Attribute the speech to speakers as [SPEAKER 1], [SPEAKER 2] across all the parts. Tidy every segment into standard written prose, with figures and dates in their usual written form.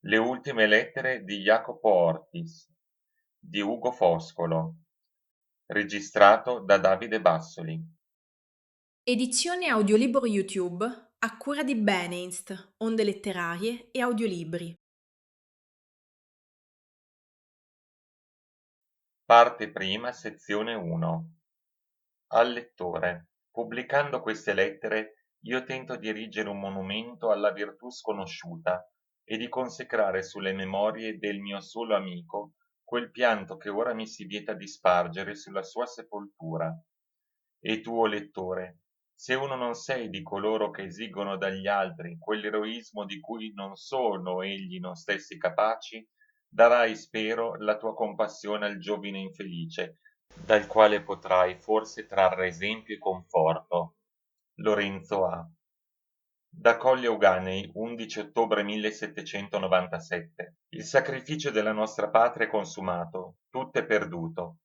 [SPEAKER 1] Le ultime lettere di Jacopo Ortis di Ugo Foscolo, registrato da Davide Bassoli.
[SPEAKER 2] Edizione audiolibro YouTube a cura di Beneinst, Onde Letterarie e Audiolibri.
[SPEAKER 1] Parte prima, sezione 1. Al lettore. Pubblicando queste lettere, io tento di erigere un monumento alla virtù sconosciuta e di consecrare sulle memorie del mio solo amico quel pianto che ora mi si vieta di spargere sulla sua sepoltura. E tu, o lettore, se uno non sei di coloro che esigono dagli altri quell'eroismo di cui non sono egli non stessi capaci, darai, spero, la tua compassione al giovine infelice, dal quale potrai forse trarre esempio e conforto. Lorenzo A. Da Colle Euganei, 11 ottobre 1797. Il sacrificio della nostra patria è consumato, tutto è perduto,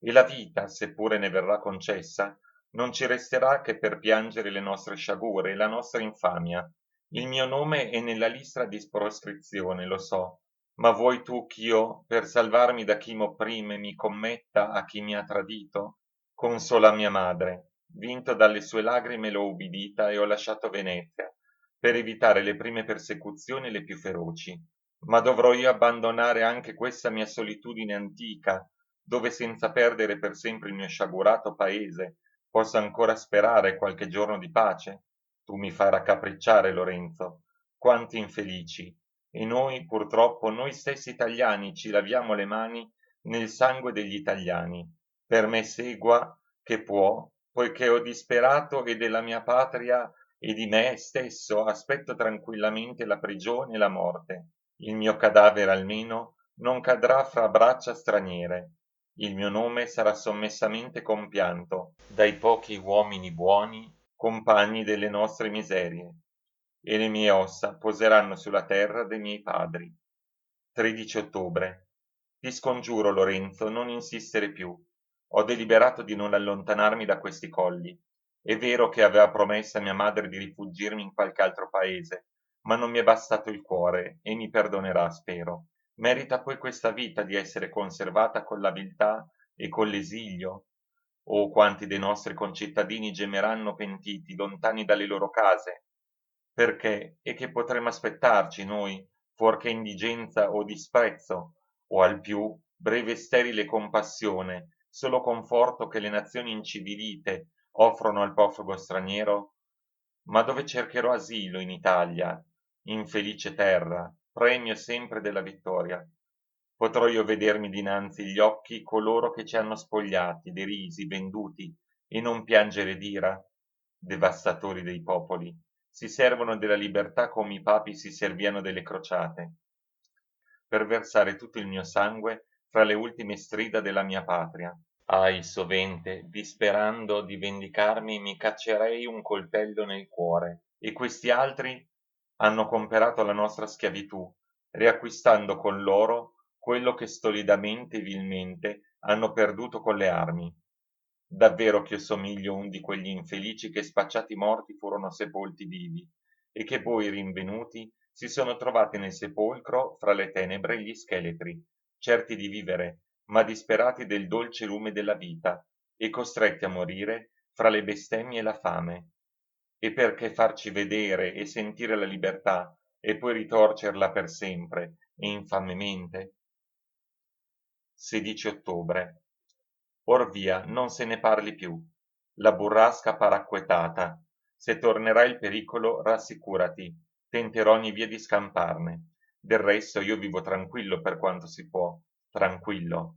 [SPEAKER 1] e la vita, seppure ne verrà concessa, non ci resterà che per piangere le nostre sciagure e la nostra infamia. Il mio nome è nella lista di proscrizione, lo so, ma vuoi tu ch'io, per salvarmi da chi m'opprime, mi commetta a chi mi ha tradito? Consola mia madre. Vinto dalle sue lagrime l'ho ubbidita e ho lasciato Venezia, per evitare le prime persecuzioni e le più feroci. Ma dovrò io abbandonare anche questa mia solitudine antica, dove senza perdere per sempre il mio sciagurato paese posso ancora sperare qualche giorno di pace? Tu mi fai raccapricciare, Lorenzo. Quanti infelici! E noi, purtroppo, noi stessi italiani ci laviamo le mani nel sangue degli italiani. Per me segua che può, poiché ho disperato e della mia patria e di me stesso aspetto tranquillamente la prigione e la morte. Il mio cadavere almeno non cadrà fra braccia straniere. Il mio nome sarà sommessamente compianto dai pochi uomini buoni, compagni delle nostre miserie, e le mie ossa poseranno sulla terra dei miei padri. 13 ottobre. Ti scongiuro, Lorenzo, non insistere più. Ho deliberato di non allontanarmi da questi colli. È vero che aveva promesso a mia madre di rifugirmi in qualche altro paese, ma non mi è bastato il cuore e mi perdonerà, spero. Merita poi questa vita di essere conservata con l'abiltà e con l'esilio? Oh, quanti dei nostri concittadini gemeranno pentiti, lontani dalle loro case? Perché? E che potremmo aspettarci noi, fuorché indigenza o disprezzo, o al più breve e sterile compassione, solo conforto che le nazioni incivilite offrono al profugo straniero? Ma dove cercherò asilo in Italia, infelice terra, premio sempre della vittoria? Potrò io vedermi dinanzi gli occhi coloro che ci hanno spogliati, derisi, venduti, e non piangere d'ira? Devastatori dei popoli, si servono della libertà come i papi si serviano delle crociate, per versare tutto il mio sangue fra le ultime strida della mia patria. Ahi, sovente, disperando di vendicarmi, mi caccerei un coltello nel cuore, e questi altri hanno comperato la nostra schiavitù, riacquistando con loro quello che stolidamente e vilmente hanno perduto con le armi. Davvero ch'io somiglio un di quegli infelici che spacciati morti furono sepolti vivi, e che poi rinvenuti si sono trovati nel sepolcro fra le tenebre e gli scheletri, certi di vivere, ma disperati del dolce lume della vita, e costretti a morire fra le bestemmie e la fame. E perché farci vedere e sentire la libertà, e poi ritorcerla per sempre, e infamemente? 16 ottobre. Or via, non se ne parli più. La burrasca par acquetata. Se tornerà il pericolo, rassicurati. Tenterò ogni via di scamparne. Del resto io vivo tranquillo per quanto si può. Tranquillo.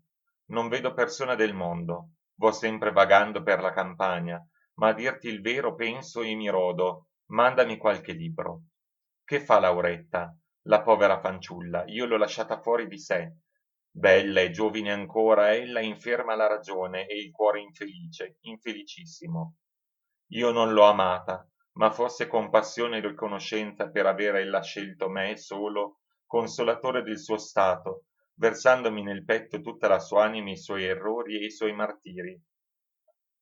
[SPEAKER 1] Non vedo persona del mondo. Vo sempre vagando per la campagna, ma a dirti il vero penso e mi rodo. Mandami qualche libro. Che fa Lauretta? La povera fanciulla, io l'ho lasciata fuori di sé. Bella e giovine ancora, ella inferma la ragione e il cuore infelice, infelicissimo. Io non l'ho amata, ma fosse compassione e riconoscenza per aver ella scelto me solo, consolatore del suo stato, versandomi nel petto tutta la sua anima, i suoi errori e i suoi martiri.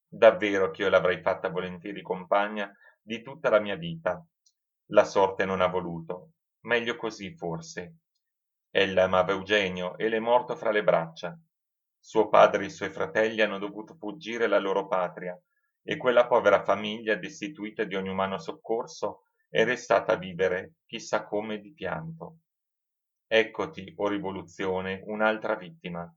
[SPEAKER 1] Davvero che io l'avrei fatta volentieri compagna di tutta la mia vita. La sorte non ha voluto. Meglio così, forse. Ella amava Eugenio e le è morto fra le braccia. Suo padre e i suoi fratelli hanno dovuto fuggire la loro patria e quella povera famiglia, destituita di ogni umano soccorso, è restata a vivere, chissà come, di pianto. Eccoti, o rivoluzione, un'altra vittima.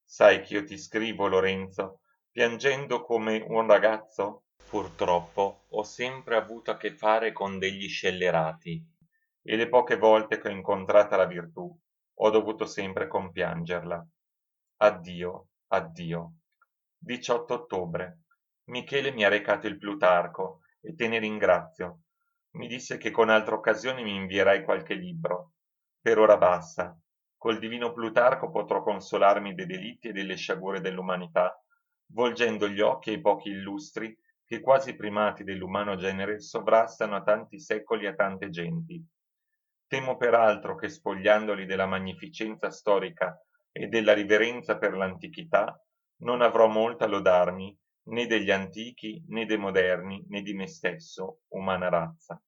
[SPEAKER 1] Sai che io ti scrivo, Lorenzo, piangendo come un ragazzo? Purtroppo ho sempre avuto a che fare con degli scellerati e le poche volte che ho incontrata la virtù ho dovuto sempre compiangerla. Addio, addio. 18 ottobre. Michele mi ha recato il Plutarco e te ne ringrazio. Mi disse che con altre occasioni mi invierai qualche libro. Per ora basta. Col divino Plutarco potrò consolarmi dei delitti e delle sciagure dell'umanità, volgendo gli occhi ai pochi illustri che quasi primati dell'umano genere sovrastano a tanti secoli e a tante genti. Temo peraltro che spogliandoli della magnificenza storica e della riverenza per l'antichità, non avrò molto a lodarmi né degli antichi né dei moderni né di me stesso, umana razza.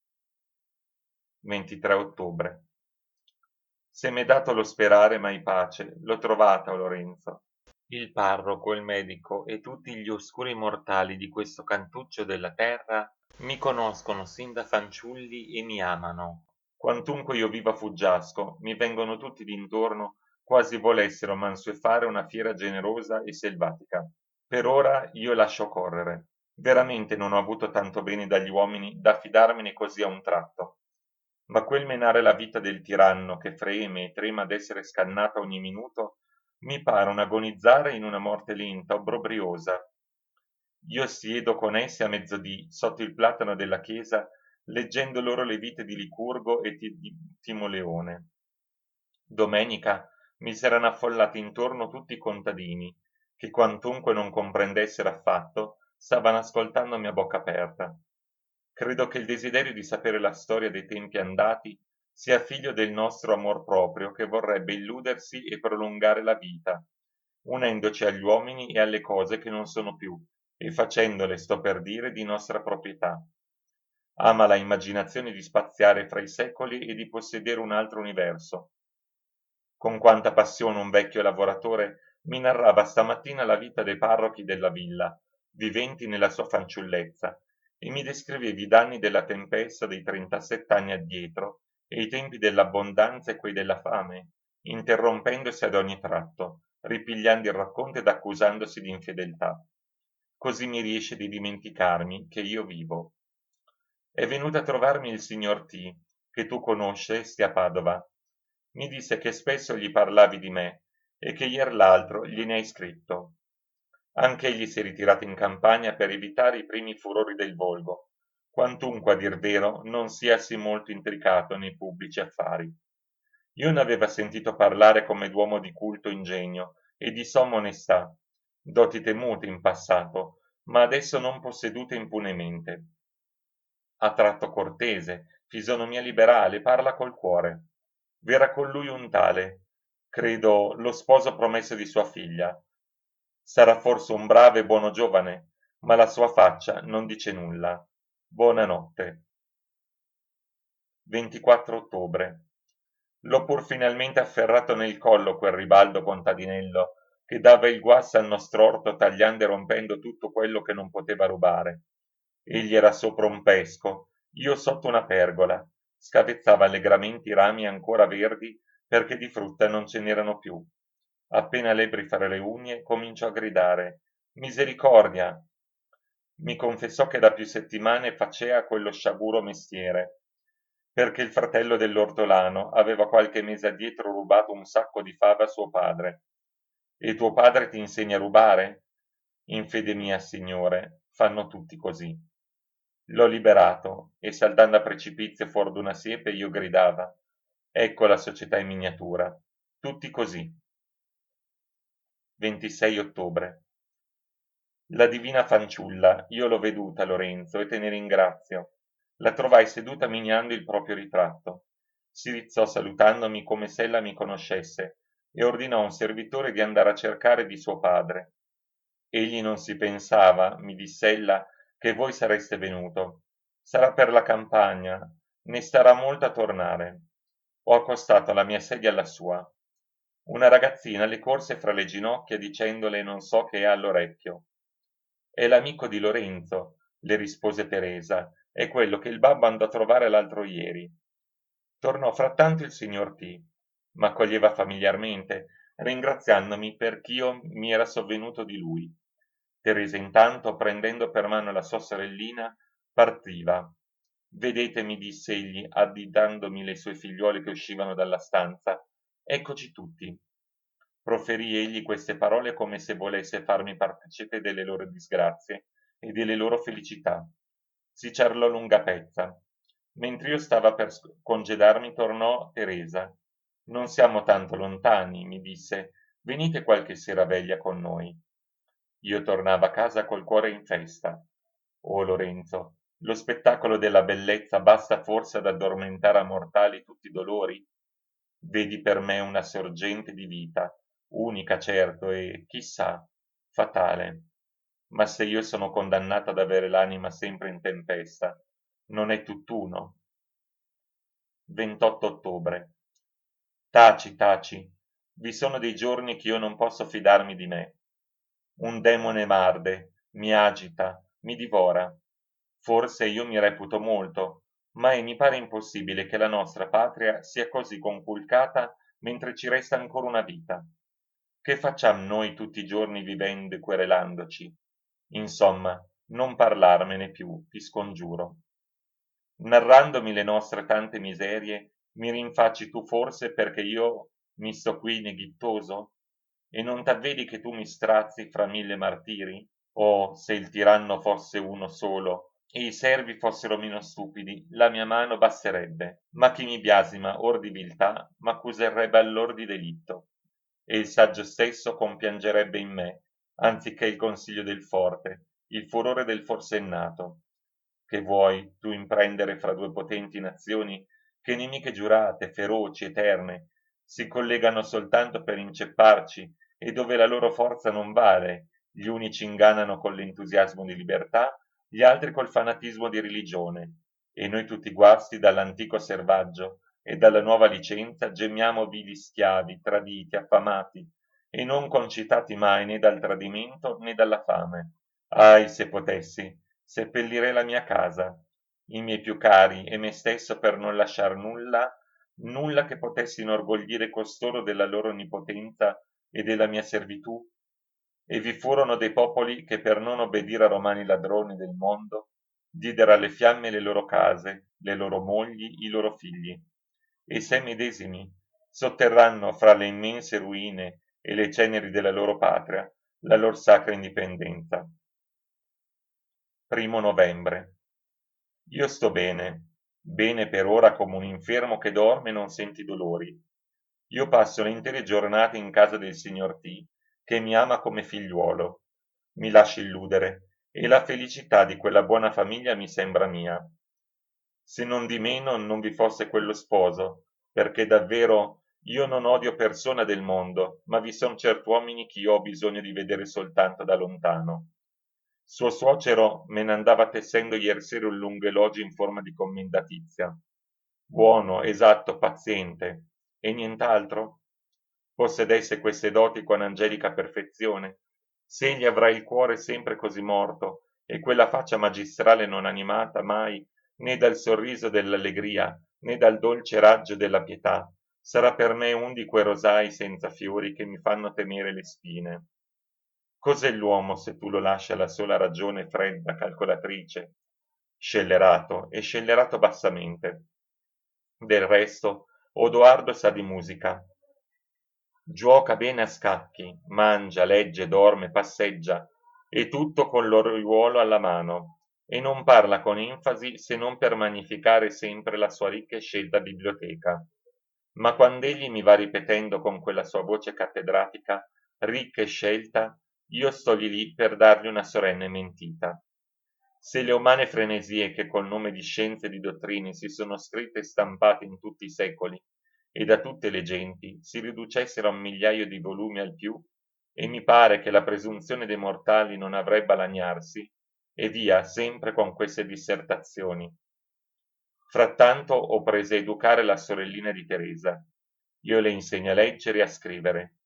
[SPEAKER 1] 23 ottobre. Se m'è dato lo sperare mai pace, l'ho trovata, Lorenzo. Il parroco, il medico e tutti gli oscuri mortali di questo cantuccio della terra mi conoscono sin da fanciulli e mi amano. Quantunque io viva fuggiasco, mi vengono tutti d'intorno quasi volessero mansuefare una fiera generosa e selvatica. Per ora io lascio correre. Veramente non ho avuto tanto bene dagli uomini da fidarmene così a un tratto. Ma quel menare la vita del tiranno che freme e trema d'essere scannata ogni minuto mi pare un agonizzare in una morte lenta, obbrobriosa. Io siedo con essi a mezzodì sotto il platano della chiesa, leggendo loro le vite di Licurgo e di Timoleone. Domenica mi s'erano affollati intorno tutti i contadini, che quantunque non comprendessero affatto, stavano ascoltandomi a bocca aperta. Credo che il desiderio di sapere la storia dei tempi andati sia figlio del nostro amor proprio che vorrebbe illudersi e prolungare la vita, unendoci agli uomini e alle cose che non sono più e facendole, sto per dire, di nostra proprietà. Ama la immaginazione di spaziare fra i secoli e di possedere un altro universo. Con quanta passione un vecchio lavoratore mi narrava stamattina la vita dei parrochi della villa, viventi nella sua fanciullezza, e mi descriveva i danni della tempesta dei 37 anni addietro e i tempi dell'abbondanza e quei della fame, interrompendosi ad ogni tratto, ripigliando il racconto ed accusandosi di infedeltà. Così mi riesce di dimenticarmi che io vivo. È venuto a trovarmi il signor T, che tu conoscesti a Padova. Mi disse che spesso gli parlavi di me e che ier l'altro gliene hai scritto. Anch'egli si è ritirato in campagna per evitare i primi furori del volgo, quantunque a dir vero non sia sì molto intricato nei pubblici affari. Io ne aveva sentito parlare come d'uomo di culto ingegno e di somma onestà, doti temute in passato, ma adesso non possedute impunemente. Ha tratto cortese, fisonomia liberale, parla col cuore. V'era con lui un tale, credo lo sposo promesso di sua figlia. Sarà forse un bravo e buono giovane, ma la sua faccia non dice nulla. Buonanotte. 24 ottobre. L'ho pur finalmente afferrato nel collo quel ribaldo contadinello che dava il guasto al nostro orto tagliando e rompendo tutto quello che non poteva rubare. Egli era sopra un pesco, io sotto una pergola, scavezzava allegramente i rami ancora verdi perché di frutta non ce n'erano più. Appena l'ebbri fra le unghie, cominciò a gridare Misericordia! Mi confessò che da più settimane facea quello sciaguro mestiere, perché il fratello dell'ortolano aveva qualche mese addietro rubato un sacco di fave a suo padre. E tuo padre ti insegna a rubare? In fede mia, signore, fanno tutti così. L'ho liberato e saltando a precipizio fuori d'una siepe io gridava ecco la società in miniatura, tutti così. 26 ottobre. La divina fanciulla, io l'ho veduta, Lorenzo, e te ne ringrazio. La trovai seduta miniando il proprio ritratto. Si rizzò salutandomi come se ella mi conoscesse e ordinò a un servitore di andare a cercare di suo padre. Egli non si pensava, mi diss'ella, che voi sareste venuto. Sarà per la campagna, ne starà molto a tornare. Ho accostato la mia sedia alla sua. Una ragazzina le corse fra le ginocchia dicendole non so che ha all'orecchio. È l'amico di Lorenzo, le rispose Teresa, è quello che il babbo andò a trovare l'altro ieri. Tornò frattanto il signor T. M'accoglieva familiarmente, ringraziandomi perch'io mi era sovvenuto di lui. Teresa intanto, prendendo per mano la sua sorellina, partiva. Vedete, mi disse egli, additandomi le sue figliuole che uscivano dalla stanza, eccoci tutti. Proferì egli queste parole come se volesse farmi partecipe delle loro disgrazie e delle loro felicità. Si ciarlò lunga pezza. Mentre io stava per congedarmi, tornò Teresa. Non siamo tanto lontani, mi disse. Venite qualche sera veglia con noi. Io tornavo a casa col cuore in festa. Oh Lorenzo, lo spettacolo della bellezza basta forse ad addormentare a mortali tutti i dolori? Vedi per me una sorgente di vita, unica certo e, chissà, fatale. Ma se io sono condannata ad avere l'anima sempre in tempesta, non è tutt'uno. 28 ottobre. Taci, taci. Vi sono dei giorni che io non posso fidarmi di me. Un demone m'arde, mi agita, mi divora. Forse io mi reputo molto, ma mi pare impossibile che la nostra patria sia così conculcata mentre ci resta ancora una vita. Che facciam noi tutti i giorni vivendo e querelandoci? Insomma, non parlarmene più, ti scongiuro. Narrandomi le nostre tante miserie, mi rinfacci tu forse perché io mi sto qui neghittoso? E non t'avvedi che tu mi strazi fra 1000 martiri? Oh, se il tiranno fosse uno solo e i servi fossero meno stupidi, la mia mano basterebbe, ma chi mi biasima or di viltà m'accuserebbe allor di delitto, e il saggio stesso compiangerebbe in me, anziché il consiglio del forte, il furore del forsennato. Che vuoi tu imprendere fra due potenti nazioni che nemiche giurate, feroci, eterne, si collegano soltanto per incepparci e dove la loro forza non vale, gli uni ci ingannano con l'entusiasmo di libertà, gli altri col fanatismo di religione, e noi tutti guasti dall'antico servaggio e dalla nuova licenza gemmiamo vili schiavi, traditi, affamati, e non concitati mai né dal tradimento né dalla fame. Ahi, se potessi, seppellirei la mia casa, i miei più cari e me stesso per non lasciar nulla, nulla che potesse inorgoglire costoro della loro onnipotenza e della mia servitù? E vi furono dei popoli che per non obbedire a romani ladroni del mondo, diedero alle fiamme le loro case, le loro mogli, i loro figli, e se medesimi sotterranno fra le immense ruine e le ceneri della loro patria la lor sacra indipendenza. 1 novembre. Io sto bene, bene per ora come un infermo che dorme e non senti dolori. Io passo le intere giornate in casa del signor T, che mi ama come figliuolo. Mi lascio illudere, e la felicità di quella buona famiglia mi sembra mia. Se non di meno non vi fosse quello sposo, perché davvero io non odio persona del mondo, ma vi son cert'uomini che io ho bisogno di vedere soltanto da lontano. Suo suocero me ne andava tessendo iersera un lungo elogio in forma di commendatizia. Buono, esatto, paziente. E nient'altro? Possedesse queste doti con angelica perfezione, se egli avrà il cuore sempre così morto e quella faccia magistrale non animata mai né dal sorriso dell'allegria né dal dolce raggio della pietà, sarà per me un di quei rosai senza fiori che mi fanno temere le spine. Cos'è l'uomo se tu lo lasci alla sola ragione fredda, calcolatrice? Scellerato, e scellerato bassamente. Del resto, Odoardo sa di musica. Giuoca bene a scacchi, mangia, legge, dorme, passeggia, e tutto con l'oriuolo alla mano, e non parla con enfasi se non per magnificare sempre la sua ricca e scelta biblioteca. Ma quand'egli mi va ripetendo con quella sua voce cattedratica, ricca e scelta, io sto lì per dargli una sorenne mentita. Se le umane frenesie che col nome di scienze e di dottrine si sono scritte e stampate in tutti i secoli e da tutte le genti si riducessero a un migliaio di volumi al più, e mi pare che la presunzione dei mortali non avrebbe a lagnarsi, e via sempre con queste dissertazioni. Frattanto ho preso a educare la sorellina di Teresa. Io le insegno a leggere e a scrivere.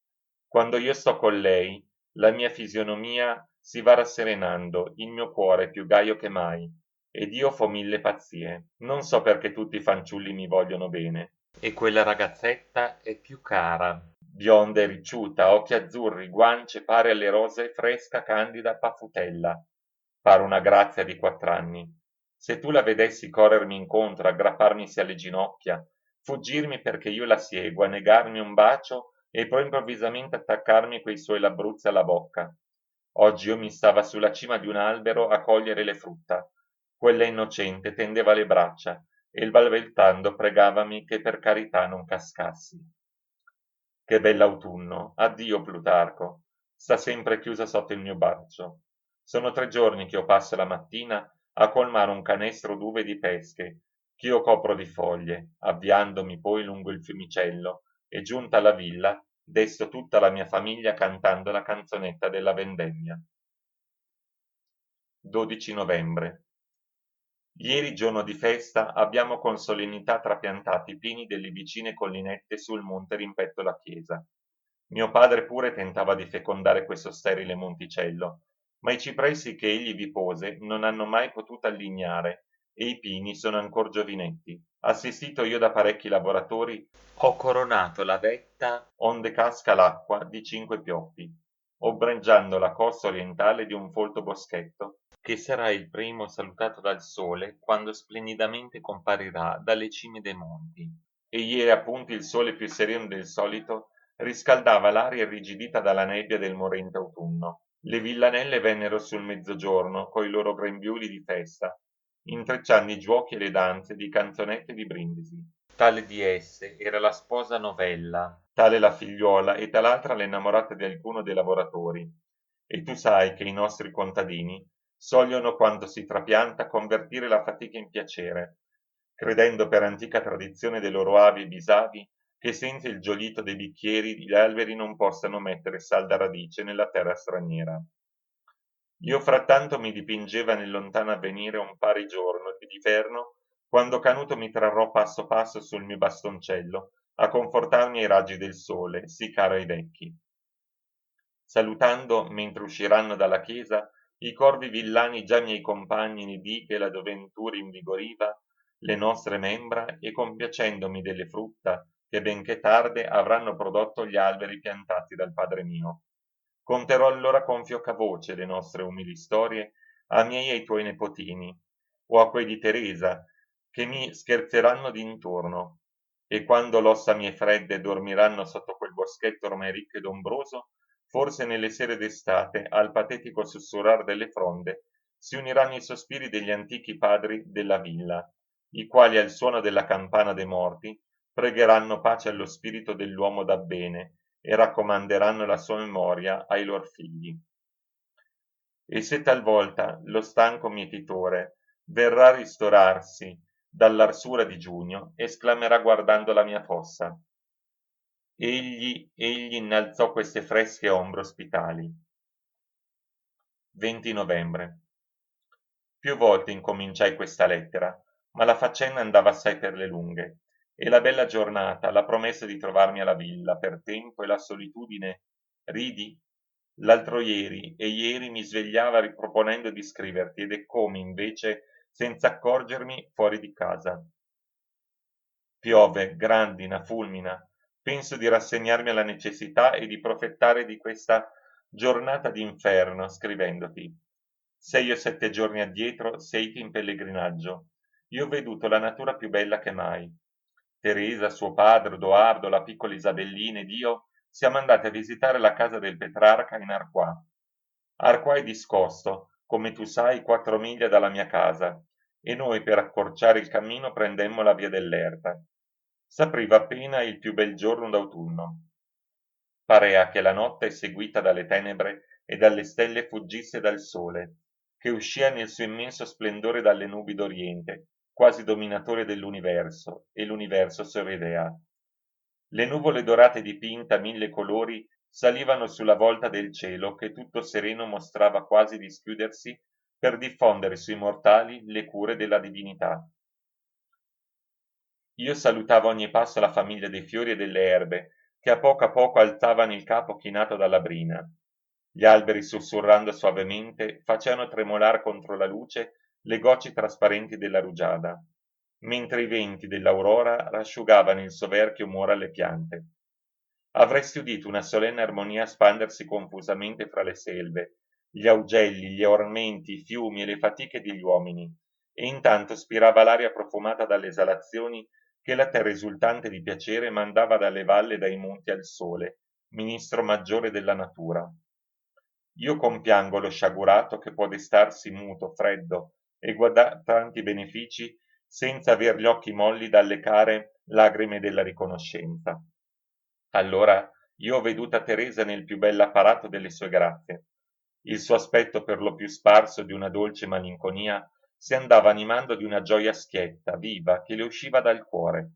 [SPEAKER 1] Quando io sto con lei, la mia fisionomia si va rasserenando, il mio cuore è più gaio che mai, ed io fo mille pazzie. Non so perché tutti i fanciulli mi vogliono bene. E quella ragazzetta è più cara. Bionda e ricciuta, occhi azzurri, guance pari alle rose, fresca, candida, paffutella. Pare una grazia di 4 anni. Se tu la vedessi corrermi incontro, aggrapparmisi alle ginocchia, fuggirmi perché io la seguo, negarmi un bacio e poi improvvisamente attaccarmi quei suoi labbruzzi alla bocca. Oggi io mi stava sulla cima di un albero a cogliere le frutta. Quella innocente tendeva le braccia e balbettando pregavami che per carità non cascassi. Che bell'autunno! Addio Plutarco! Sta sempre chiusa sotto il mio braccio. Sono 3 giorni che io passo la mattina a colmare un canestro d'uve di pesche, ch'io copro di foglie, avviandomi poi lungo il fiumicello, e giunta alla villa, desto tutta la mia famiglia cantando la canzonetta della vendemmia. 12 novembre. Ieri giorno di festa abbiamo con solennità trapiantato i pini delle vicine collinette sul monte rimpetto alla chiesa. Mio padre pure tentava di fecondare questo sterile monticello, ma i cipressi che egli vi pose non hanno mai potuto allignare e i pini sono ancor giovinetti. Assistito io da parecchi lavoratori, ho coronato la vetta onde casca l'acqua di 5 pioppi, ombreggiando la costa orientale di un folto boschetto che sarà il primo salutato dal sole quando splendidamente comparirà dalle cime dei monti. E ieri appunto il sole più sereno del solito riscaldava l'aria irrigidita dalla nebbia del morente autunno. Le villanelle vennero sul mezzogiorno coi loro grembiuli di festa, intrecciando i giuochi e le danze di canzonette e di brindisi. Tale di esse era la sposa novella, tale la figliuola e tal'altra l'innamorata di alcuno dei lavoratori. E tu sai che i nostri contadini sogliono quando si trapianta convertire la fatica in piacere, credendo per antica tradizione dei loro avi e bisavi che senza il giolito dei bicchieri gli alberi non possano mettere salda radice nella terra straniera. Io frattanto mi dipingeva nel lontano avvenire un pari giorno d'inverno, quando canuto mi trarrò passo passo sul mio bastoncello, a confortarmi ai raggi del sole, sì caro ai vecchi. Salutando, mentre usciranno dalla chiesa, i corvi villani già miei compagni ne dì che la doventura invigoriva le nostre membra e compiacendomi delle frutta che benché tarde avranno prodotto gli alberi piantati dal padre mio. Conterò allora con fioca voce le nostre umili storie a miei e ai tuoi nipotini, o a quei di Teresa, che mi scherzeranno d'intorno, e quando l'ossa mie fredde dormiranno sotto quel boschetto ormai ricco ed ombroso, forse nelle sere d'estate al patetico sussurrar delle fronde si uniranno i sospiri degli antichi padri della villa, i quali al suono della campana dei morti pregheranno pace allo spirito dell'uomo da bene e raccomanderanno la sua memoria ai lor figli. E se talvolta lo stanco mietitore verrà a ristorarsi dall'arsura di giugno, esclamerà guardando la mia fossa. Egli innalzò queste fresche ombre ospitali. 20 novembre. Più volte incominciai questa lettera, ma la faccenda andava assai per le lunghe, e la bella giornata, la promessa di trovarmi alla villa per tempo e la solitudine. Ridi? L'altro ieri e ieri mi svegliava riproponendo di scriverti ed è come, invece, senza accorgermi, fuori di casa. Piove, grandina, fulmina. Penso di rassegnarmi alla necessità e di profettare di questa giornata d'inferno, scrivendoti. 6 o 7 giorni addietro seiti in pellegrinaggio. Io ho veduto la natura più bella che mai. Teresa, suo padre, Odoardo, la piccola Isabellina ed io siamo andati a visitare la casa del Petrarca in Arquà. Arquà è discosto, come tu sai, 4 miglia dalla mia casa, e noi per accorciare il cammino prendemmo la via dell'Erta. S'apriva appena il più bel giorno d'autunno. Parea che la notte, seguita dalle tenebre e dalle stelle, fuggisse dal sole, che uscia nel suo immenso splendore dalle nubi d'oriente, quasi dominatore dell'universo, e l'universo sorridea. Le nuvole dorate dipinte a 1000 colori salivano sulla volta del cielo che tutto sereno mostrava quasi di schiudersi per diffondere sui mortali le cure della divinità. Io salutavo a ogni passo la famiglia dei fiori e delle erbe, che a poco alzavano il capo chinato dalla brina. Gli alberi, sussurrando suavemente, facevano tremolar contro la luce le gocce trasparenti della rugiada, mentre i venti dell'aurora rasciugavano il soverchio umore alle piante. Avresti udito una solenne armonia spandersi confusamente fra le selve, gli augelli, gli ormenti, i fiumi e le fatiche degli uomini, e intanto spirava l'aria profumata dalle esalazioni che la terra esultante di piacere mandava dalle valli e dai monti al sole, ministro maggiore della natura. Io compiango lo sciagurato che può destarsi muto, freddo e guardar tanti benefici senza aver gli occhi molli dalle care lagrime della riconoscenza. Allora io ho veduta Teresa nel più bell'apparato delle sue grazie. Il suo aspetto per lo più sparso di una dolce malinconia si andava animando di una gioia schietta, viva, che le usciva dal cuore.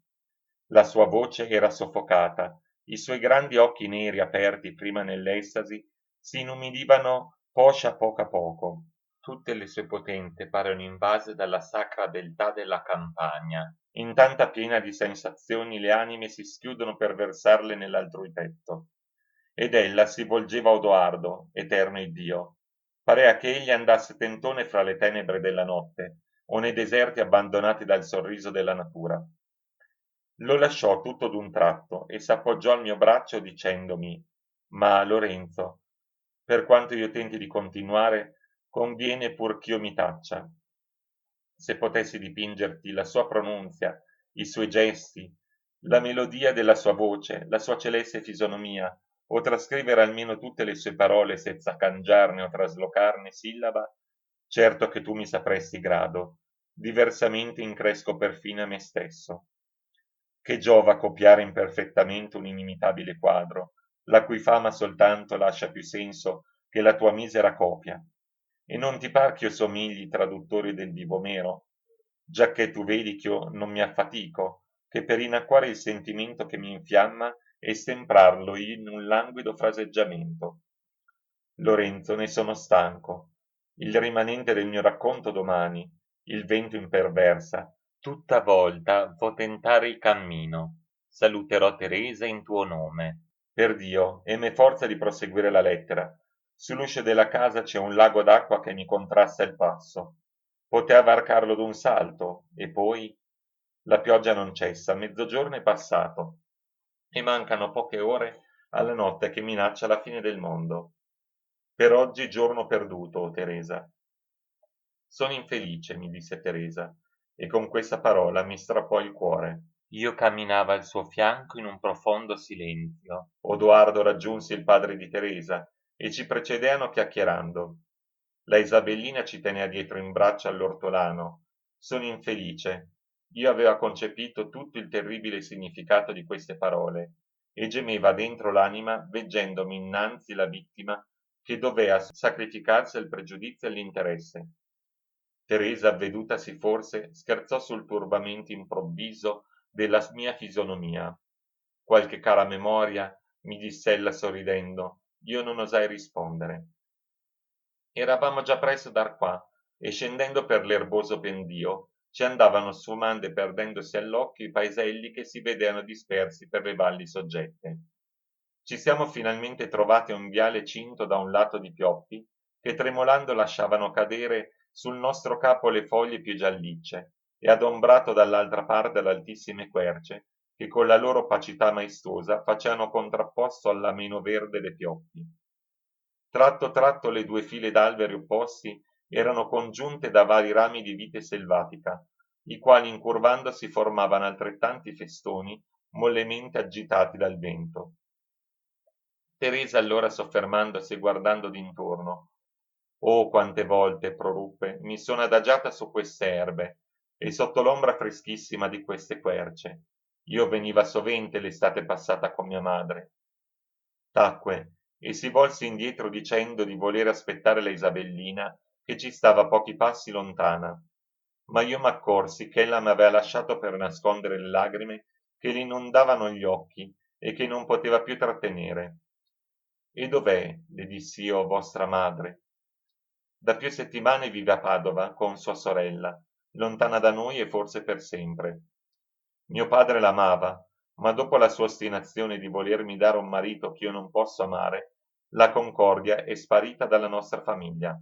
[SPEAKER 1] La sua voce era soffocata, i suoi grandi occhi neri aperti prima nell'estasi si inumidivano poscia a poco. Tutte le sue potenze parevano invase dalla sacra beltà della campagna. In tanta piena di sensazioni le anime si schiudono per versarle nell'altrui petto. Ed ella si volgeva a Odoardo, eterno Iddio. Parea che egli andasse tentone fra le tenebre della notte, o nei deserti abbandonati dal sorriso della natura. Lo lasciò tutto d'un tratto e s'appoggiò al mio braccio dicendomi: Ma Lorenzo, per quanto io tenti di continuare, conviene pur ch'io mi taccia. Se potessi dipingerti la sua pronunzia, i suoi gesti, la melodia della sua voce, la sua celeste fisonomia, o trascrivere almeno tutte le sue parole senza cangiarne o traslocarne sillaba, certo che tu mi sapresti grado, diversamente incresco perfino a me stesso. Che giova copiare imperfettamente un inimitabile quadro, la cui fama soltanto lascia più senso che la tua misera copia. E non ti par ch'io somigli traduttori del divo Omero, giacché tu vedi ch'io non mi affatico, che per inacquare il sentimento che mi infiamma e stemprarlo in un languido fraseggiamento. Lorenzo, ne sono stanco. Il rimanente del mio racconto domani, il vento imperversa, tutta volta vo tentare il cammino. Saluterò Teresa in tuo nome. Per Dio, emme forza di proseguire la lettera. Sull'uscio della casa c'è un lago d'acqua che mi contrasta il passo. Poteva varcarlo d'un salto, e poi la pioggia non cessa, mezzogiorno è passato, e mancano poche ore alla notte che minaccia la fine del mondo. Per oggi giorno perduto, o Teresa. Sono infelice, mi disse Teresa, e con questa parola mi strappò il cuore. Io camminava al suo fianco in un profondo silenzio. Odoardo raggiunse il padre di Teresa e ci precedeano chiacchierando. La Isabellina ci tenea dietro in braccio all'ortolano. Sono infelice. Io aveva concepito tutto il terribile significato di queste parole e gemeva dentro l'anima veggendomi innanzi la vittima che dovea sacrificarsi al pregiudizio e all'interesse. Teresa, avvedutasi forse, scherzò sul turbamento improvviso della mia fisonomia. Qualche cara memoria, mi disse ella sorridendo. Io non osai rispondere. Eravamo già presso dar qua e scendendo per l'erboso pendio ci andavano sfumando e perdendosi all'occhio i paeselli che si vedevano dispersi per le valli soggette. Ci siamo finalmente trovati a un viale cinto da un lato di pioppi che tremolando lasciavano cadere sul nostro capo le foglie più giallicce e adombrato dall'altra parte d'altissime querce che con la loro opacità maestosa facevano contrapposto all'ameno verde dei pioppi. Tratto le due file d'alberi opposti erano congiunte da vari rami di vite selvatica, i quali incurvandosi formavano altrettanti festoni mollemente agitati dal vento. Teresa allora soffermandosi e guardando d'intorno. Oh, quante volte, proruppe, mi sono adagiata su queste erbe e sotto l'ombra freschissima di queste querce. Io veniva sovente l'estate passata con mia madre. Tacque e si volse indietro dicendo di volere aspettare la Isabellina che ci stava pochi passi lontana. Ma io m'accorsi che ella m'aveva lasciato per nascondere le lagrime che le inondavano gli occhi e che non poteva più trattenere. E dov'è? Le dissi io, vostra madre. Da più settimane vive a Padova con sua sorella, lontana da noi e forse per sempre. Mio padre l'amava, ma dopo la sua ostinazione di volermi dare un marito che io non posso amare, la concordia è sparita dalla nostra famiglia.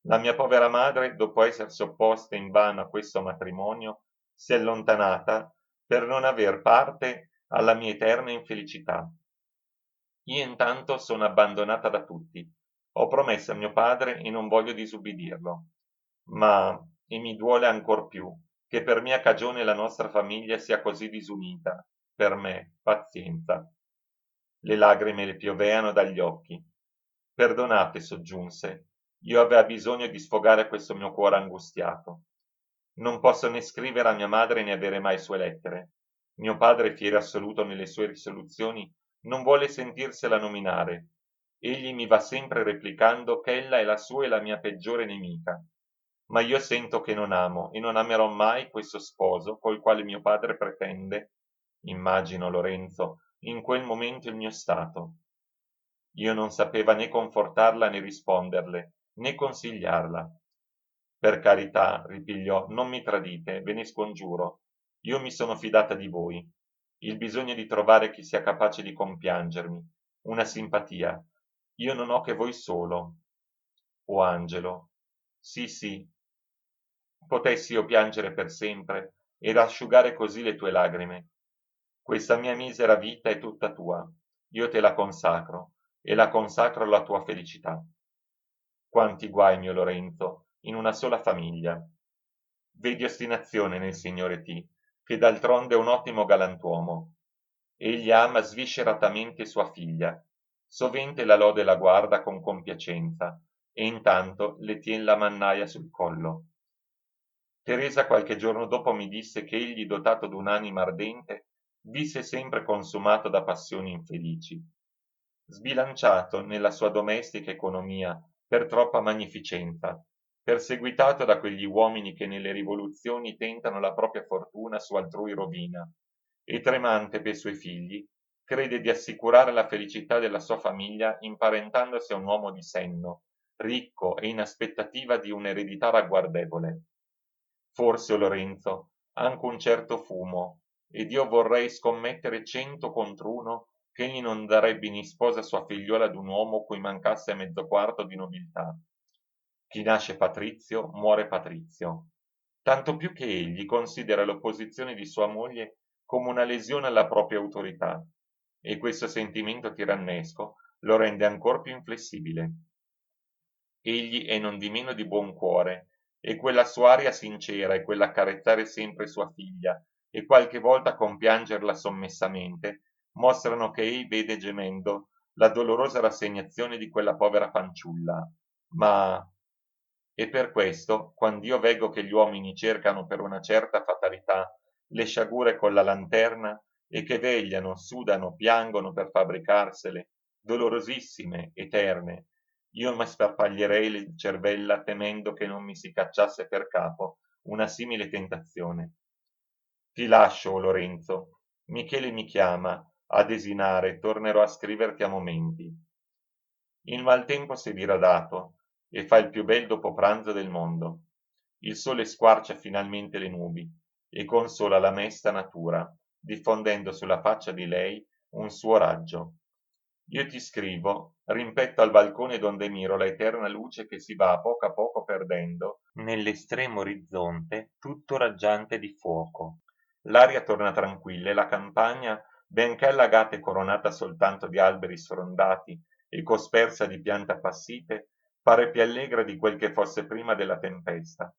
[SPEAKER 1] La mia povera madre, dopo essersi opposta invano a questo matrimonio, si è allontanata per non aver parte alla mia eterna infelicità. Io intanto sono abbandonata da tutti. Ho promesso a mio padre e non voglio disubbidirlo. Ma, e mi duole ancor più, che per mia cagione la nostra famiglia sia così disunita. Per me, pazienza. Le lagrime le pioveano dagli occhi. Perdonate, soggiunse, io aveva bisogno di sfogare questo mio cuore angustiato. Non posso né scrivere a mia madre né avere mai sue lettere. Mio padre, fiero assoluto nelle sue risoluzioni, non vuole sentirsela nominare. Egli mi va sempre replicando che ella è la sua e la mia peggiore nemica. Ma io sento che non amo e non amerò mai questo sposo col quale mio padre pretende, immagino Lorenzo, in quel momento il mio stato. Io non sapeva né confortarla né risponderle, né consigliarla. Per carità, ripigliò, non mi tradite, ve ne scongiuro. Io mi sono fidata di voi. Il bisogno di trovare chi sia capace di compiangermi, una simpatia. Io non ho che voi solo. O Angelo. Sì, sì. Potessi io piangere per sempre ed asciugare così le tue lagrime. Questa mia misera vita è tutta tua. Io te la consacro e la consacro alla tua felicità. Quanti guai, mio Lorenzo, in una sola famiglia. Vedi ostinazione nel signore T, che d'altronde è un ottimo galantuomo. Egli ama svisceratamente sua figlia, sovente la lode e la guarda con compiacenza, e intanto le tien la mannaia sul collo. Teresa qualche giorno dopo mi disse che egli, dotato d'un'anima ardente, visse sempre consumato da passioni infelici. Sbilanciato nella sua domestica economia per troppa magnificenza, perseguitato da quegli uomini che nelle rivoluzioni tentano la propria fortuna su altrui rovina, e tremante per suoi figli, crede di assicurare la felicità della sua famiglia imparentandosi a un uomo di senno, ricco e in aspettativa di un'eredità ragguardevole. Forse, o Lorenzo, anche un certo fumo, ed io vorrei scommettere 100 contro uno che egli non darebbe in sposa sua figliuola ad un uomo cui mancasse mezzo quarto di nobiltà. Chi nasce patrizio muore patrizio, tanto più che egli considera l'opposizione di sua moglie come una lesione alla propria autorità, e questo sentimento tirannesco lo rende ancor più inflessibile. Egli è nondimeno di buon cuore, e quella sua aria sincera e quell'accarezzare sempre sua figlia e qualche volta compiangerla sommessamente mostrano che ei vede gemendo la dolorosa rassegnazione di quella povera fanciulla. Ma e per questo, quand'io veggo che gli uomini cercano per una certa fatalità le sciagure con la lanterna e che vegliano, sudano, piangono per fabbricarsele, dolorosissime, eterne, io m'asparpaglierei le cervella temendo che non mi si cacciasse per capo una simile tentazione. Ti lascio, o Lorenzo. Michele mi chiama a desinare, tornerò a scriverti a momenti. Il maltempo s'è diradato e fa il più bel dopopranzo del mondo. Il sole squarcia finalmente le nubi e consola la mesta natura, diffondendo sulla faccia di lei un suo raggio. Io ti scrivo, rimpetto al balcone donde miro la eterna luce che si va a poco perdendo nell'estremo orizzonte tutto raggiante di fuoco. L'aria torna tranquilla e la campagna, benché allagata e coronata soltanto di alberi sfrondati e cospersa di piante appassite, pare più allegra di quel che fosse prima della tempesta.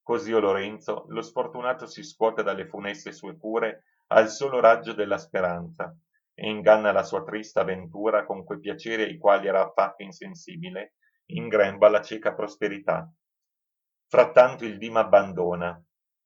[SPEAKER 1] Così, o Lorenzo, lo sfortunato si scuote dalle funeste sue cure al solo raggio della speranza e inganna la sua trista ventura con quei piaceri ai quali era affatto insensibile, in grembo alla cieca prosperità. Frattanto il dì m'abbandona,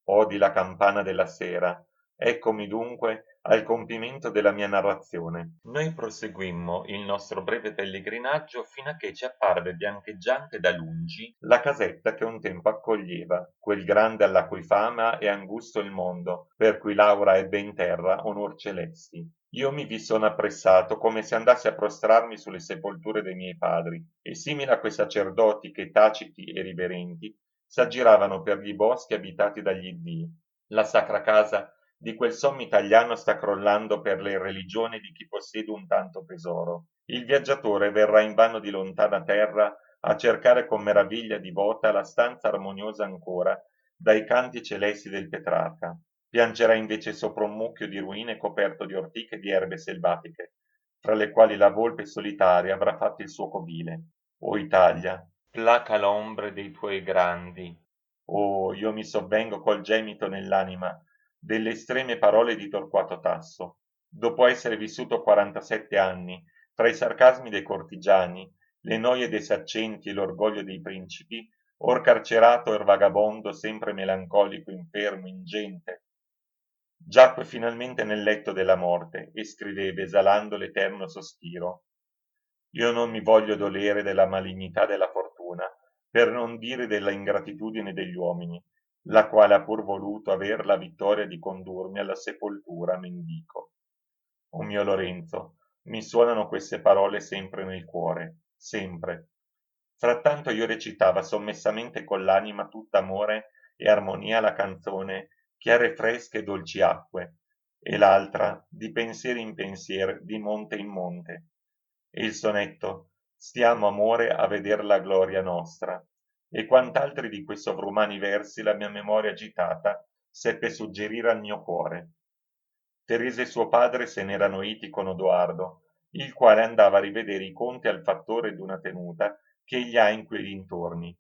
[SPEAKER 1] odi la campana della sera, eccomi dunque al compimento della mia narrazione. Noi proseguimmo il nostro breve pellegrinaggio fino a che ci apparve biancheggiante da lungi la casetta che un tempo accoglieva quel grande alla cui fama è angusto il mondo, per cui Laura ebbe in terra onor celesti. Io mi vi sono appressato come se andassi a prostrarmi sulle sepolture dei miei padri, e simile a quei sacerdoti che taciti e riverenti s'aggiravano per gli boschi abitati dagli dii. La sacra casa di quel sommo italiano sta crollando per le religioni di chi possiede un tanto tesoro. Il viaggiatore verrà invano di lontana terra a cercare con meraviglia divota la stanza armoniosa ancora dai canti celesti del Petrarca. Piangerà invece sopra un mucchio di ruine coperto di ortiche e di erbe selvatiche, fra le quali la volpe solitaria avrà fatto il suo covile. O Italia, placa l'ombre dei tuoi grandi. Oh, io mi sovvengo col gemito nell'anima delle estreme parole di Torquato Tasso. Dopo essere vissuto 47 anni fra i sarcasmi dei cortigiani, le noie dei saccenti e l'orgoglio dei principi, or carcerato or vagabondo, sempre melancolico, infermo, ingente, giacque finalmente nel letto della morte e scriveva esalando l'eterno sospiro: io non mi voglio dolere della malignità della fortuna, per non dire della ingratitudine degli uomini, la quale ha pur voluto aver la vittoria di condurmi alla sepoltura mendico. O mio Lorenzo, mi suonano queste parole sempre nel cuore, sempre. Frattanto io recitava sommessamente con l'anima tutta amore e armonia la canzone Chiare fresche e dolci acque, e l'altra di pensier in pensier, di monte in monte, e il sonetto Stiamo amore a veder la gloria nostra, e quant'altri di quei sovrumani versi la mia memoria agitata seppe suggerire al mio cuore. Teresa e suo padre se n'erano iti con Odoardo, il quale andava a rivedere i conti al fattore d'una tenuta che egli ha in quei dintorni.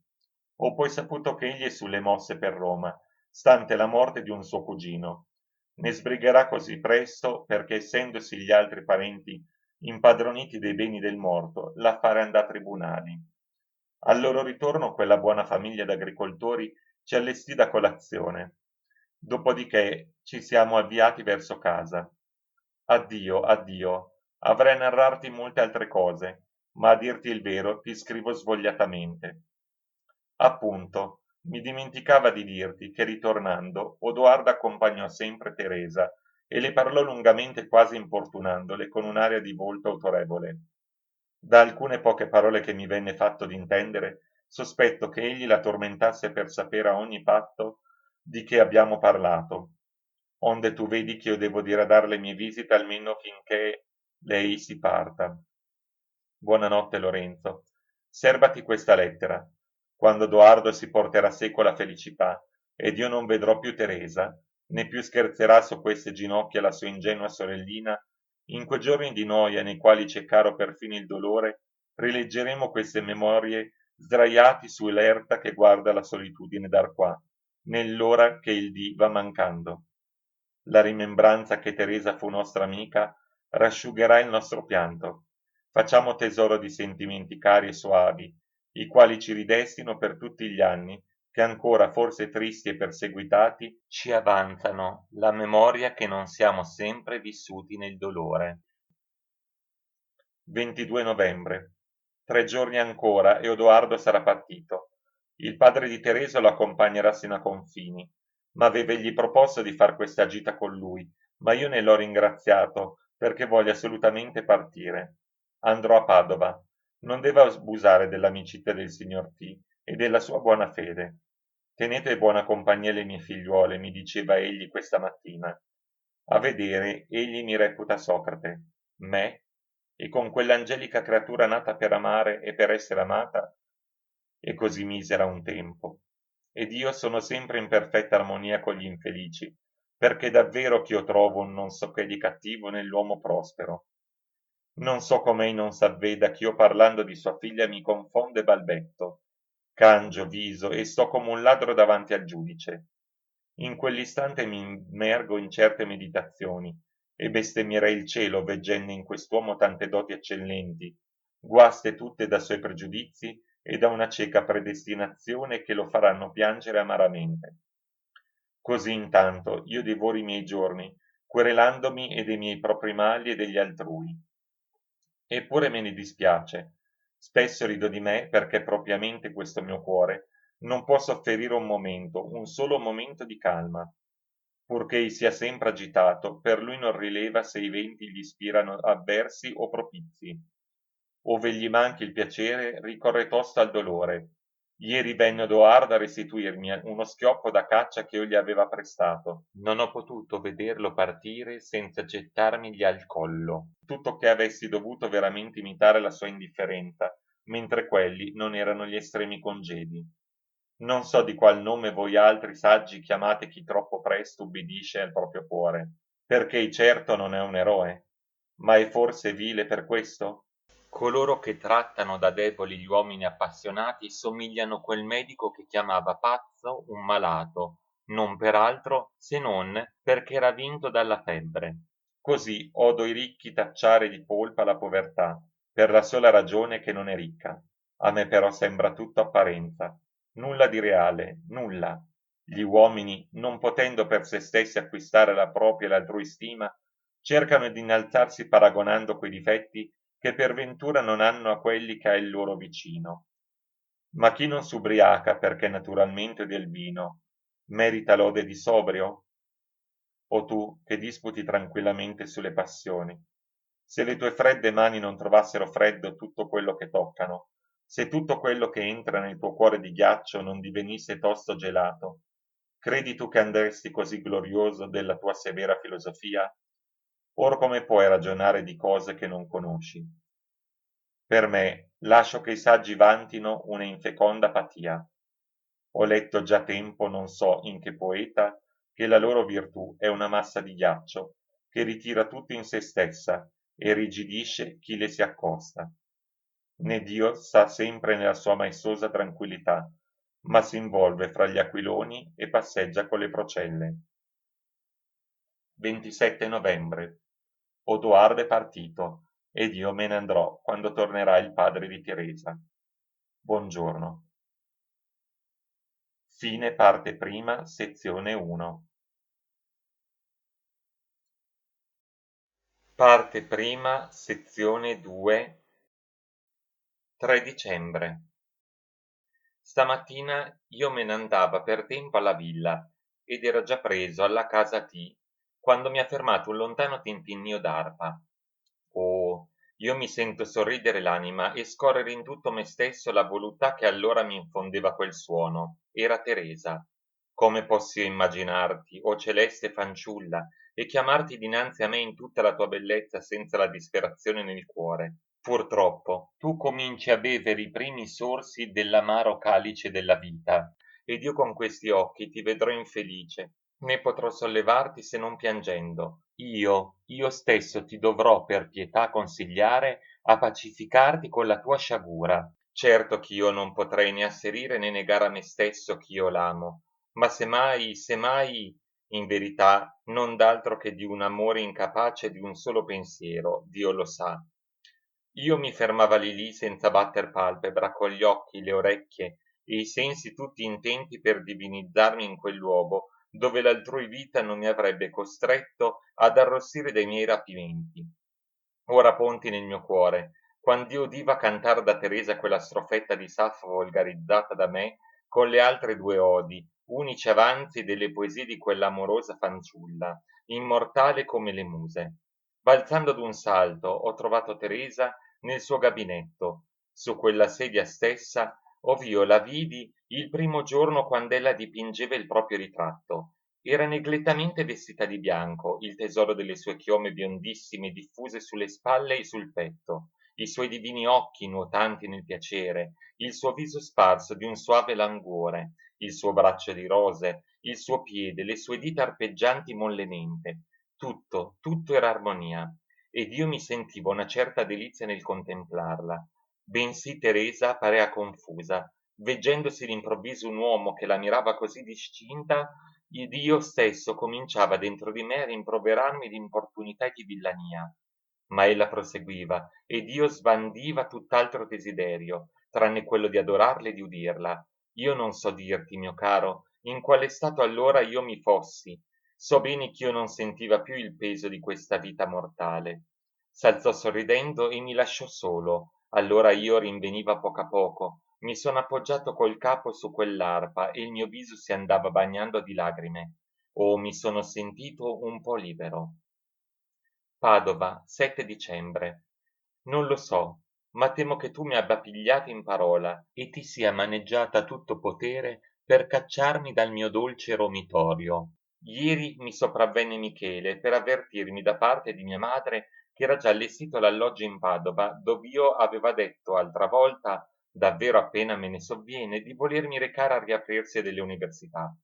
[SPEAKER 1] Ho poi saputo che egli è sulle mosse per Roma, stante la morte di un suo cugino. Ne sbrigherà così presto perché, essendosi gli altri parenti impadroniti dei beni del morto, l'affare andà a tribunali. Al loro ritorno quella buona famiglia d'agricoltori ci allestì da colazione. Dopodiché ci siamo avviati verso casa. Addio, addio. Avrei a narrarti molte altre cose, ma a dirti il vero ti scrivo svogliatamente. Appunto, mi dimenticava di dirti che ritornando, Odoardo accompagnò sempre Teresa e le parlò lungamente quasi importunandole con un'aria di volto autorevole. Da alcune poche parole che mi venne fatto d'intendere, sospetto che egli la tormentasse per sapere a ogni patto di che abbiamo parlato, onde tu vedi che io devo diradar le mie visite almeno finché lei si parta. Buonanotte, Lorenzo. Serbati questa lettera. Quando Doardo si porterà seco la felicità ed io non vedrò più Teresa, né più scherzerà su queste ginocchia la sua ingenua sorellina, in quei giorni di noia nei quali ci è caro perfino il dolore, rileggeremo queste memorie sdraiati su l'erta che guarda la solitudine dar qua, nell'ora che il dì va mancando. La rimembranza che Teresa fu nostra amica rasciugherà il nostro pianto. Facciamo tesoro di sentimenti cari e soavi, i quali ci ridestino per tutti gli anni che ancora, forse tristi e perseguitati, ci avanzano la memoria che non siamo sempre vissuti nel dolore. 22 novembre. 3 giorni ancora e Odoardo sarà partito. Il padre di Teresa lo accompagnerà sino a confini, ma aveva egli proposto di far questa gita con lui, ma io ne l'ho ringraziato perché voglio assolutamente partire. Andrò a Padova. Non devo abusare dell'amicizia del signor T e della sua buona fede. Tenete buona compagnia le mie figliuole, mi diceva egli questa mattina. A vedere, egli mi reputa Socrate, me, e con quell'angelica creatura nata per amare e per essere amata, e così misera un tempo. Ed io sono sempre in perfetta armonia con gli infelici, perché davvero che io trovo un non so che di cattivo nell'uomo prospero. Non so com'ei non s'avveda ch'io parlando di sua figlia mi confondo e balbetto, cangio viso e sto come un ladro davanti al giudice. In quell'istante mi immergo in certe meditazioni e bestemmierei il cielo veggendo in quest'uomo tante doti eccellenti, guaste tutte da suoi pregiudizi e da una cieca predestinazione che lo faranno piangere amaramente. Così intanto io divoro i miei giorni, querelandomi e dei miei propri mali e degli altrui. Eppure me ne dispiace. Spesso rido di me perché propriamente questo mio cuore non può sofferire un solo momento di calma. Purché sia sempre agitato, per lui non rileva se i venti gli ispirano avversi o propizi. Ove gli manchi il piacere, ricorre tosto al dolore, Ieri venne Odoardo a restituirmi uno schioppo da caccia che io gli aveva prestato. Non ho potuto vederlo partire senza gettarmigli al collo, tutto che avessi dovuto veramente imitare la sua indifferenza, mentre quelli non erano gli estremi congedi. Non so di qual nome voi altri saggi chiamate chi troppo presto ubbidisce al proprio cuore, perché certo non è un eroe, ma è forse vile per questo? Coloro che trattano da deboli gli uomini appassionati somigliano a quel medico che chiamava pazzo un malato, non per altro se non perché era vinto dalla febbre. Così odo i ricchi tacciare di polpa la povertà, per la sola ragione che non è ricca. A me però sembra tutto apparenza, nulla di reale, nulla. Gli uomini, non potendo per se stessi acquistare la propria e l'altrui stima, cercano di innalzarsi paragonando quei difetti che per ventura non hanno a quelli che ha il loro vicino. Ma chi non s'ubriaca perché naturalmente odia il vino, merita lode di sobrio? O tu che disputi tranquillamente sulle passioni? Se le tue fredde mani non trovassero freddo tutto quello che toccano, se tutto quello che entra nel tuo cuore di ghiaccio non divenisse tosto gelato, credi tu che andresti così glorioso della tua severa filosofia? Or come puoi ragionare di cose che non conosci? Per me, lascio che i saggi vantino una infeconda apatia. Ho letto già tempo non so in che poeta che la loro virtù è una massa di ghiaccio che ritira tutto in se stessa e rigidisce chi le si accosta. Né Dio sta sempre nella sua maestosa tranquillità, ma si involve fra gli aquiloni e passeggia con le procelle. 27 novembre. Odoardo è partito ed io me ne andrò quando tornerà il padre di Teresa. Buongiorno. Fine parte prima, sezione 1. Parte prima, sezione 2, 3 dicembre. Stamattina io me ne andava per tempo alla villa ed ero già preso alla casa T quando mi ha fermato un lontano tintinnio d'arpa. Oh, io mi sento sorridere l'anima e scorrere in tutto me stesso la voluttà che allora mi infondeva quel suono. Era Teresa. Come possi immaginarti, o celeste fanciulla, e chiamarti dinanzi a me in tutta la tua bellezza senza la disperazione nel cuore? Purtroppo, tu cominci a bevere i primi sorsi dell'amaro calice della vita, ed io con questi occhi ti vedrò infelice, né potrò sollevarti se non piangendo. Io stesso ti dovrò per pietà consigliare a pacificarti con la tua sciagura. Certo ch'io non potrei né asserire né negare a me stesso ch'io l'amo, ma se mai, in verità, non d'altro che di un amore incapace di un solo pensiero, Dio lo sa. Io mi fermava lì senza batter palpebra, con gli occhi, le orecchie e i sensi tutti intenti per divinizzarmi in quel luogo dove l'altrui vita non mi avrebbe costretto ad arrossire dai miei rapimenti. Ora ponti nel mio cuore, quand'io udiva cantar da Teresa quella strofetta di Saffo volgarizzata da me con le altre due odi, unici avanzi delle poesie di quell'amorosa fanciulla, immortale come le muse. Balzando d'un salto ho trovato Teresa nel suo gabinetto, su quella sedia stessa ov'io la vidi il primo giorno quand'ella dipingeva il proprio ritratto. Era neglettamente vestita di bianco, il tesoro delle sue chiome biondissime diffuse sulle spalle e sul petto, i suoi divini occhi nuotanti nel piacere, il suo viso sparso di un soave languore, il suo braccio di rose, il suo piede, le sue dita arpeggianti mollemente. Tutto era armonia, ed io mi sentivo una certa delizia nel contemplarla. Bensì Teresa parea confusa, veggendosi d'improvviso un uomo che la mirava così discinta, ed io stesso cominciava dentro di me a rimproverarmi di importunità e di villania. Ma ella proseguiva, ed io sbandiva tutt'altro desiderio, tranne quello di adorarla e di udirla. Io non so dirti, mio caro, in quale stato allora io mi fossi. So bene ch'io non sentiva più il peso di questa vita mortale. S'alzò sorridendo e mi lasciò solo. Allora io rinveniva a poco, mi sono appoggiato col capo su quell'arpa e il mio viso si andava bagnando di lagrime. Oh, mi sono sentito un po' libero. Padova, 7 dicembre. Non lo so, ma temo che tu mi abbia pigliata in parola e ti sia maneggiata a tutto potere per cacciarmi dal mio dolce romitorio. Ieri mi sopravvenne Michele per avvertirmi da parte di mia madre che era già allestito l'alloggio in Padova, dov'io aveva detto altra volta, davvero appena me ne sovviene, di volermi recare a riaprirsi delle università.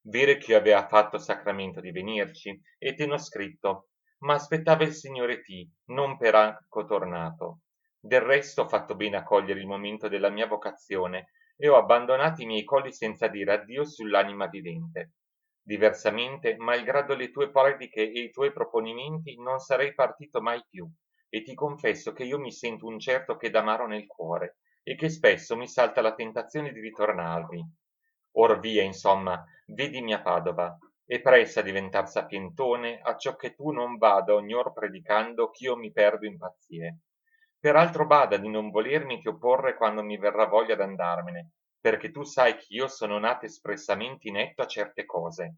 [SPEAKER 1] Vero che io aveva fatto sacramento di venirci e te n'ho scritto, ma aspettava il signore T, non per anco tornato. Del resto ho fatto bene a cogliere il momento della mia vocazione e ho abbandonato i miei colli senza dire addio sull'anima vivente. Diversamente, malgrado le tue prediche e i tuoi proponimenti, non sarei partito mai più, e ti confesso che io mi sento un certo che d'amaro nel cuore, e che spesso mi salta la tentazione di ritornarvi. Or via, insomma, vedimi a Padova, e pressa a diventar sapientone, acciò che tu non vada ognor predicando ch'io mi perdo in pazzie. Peraltro bada di non volermi che opporre quando mi verrà voglia d'andarmene, perché tu sai ch'io sono nato espressamente inetto a certe cose,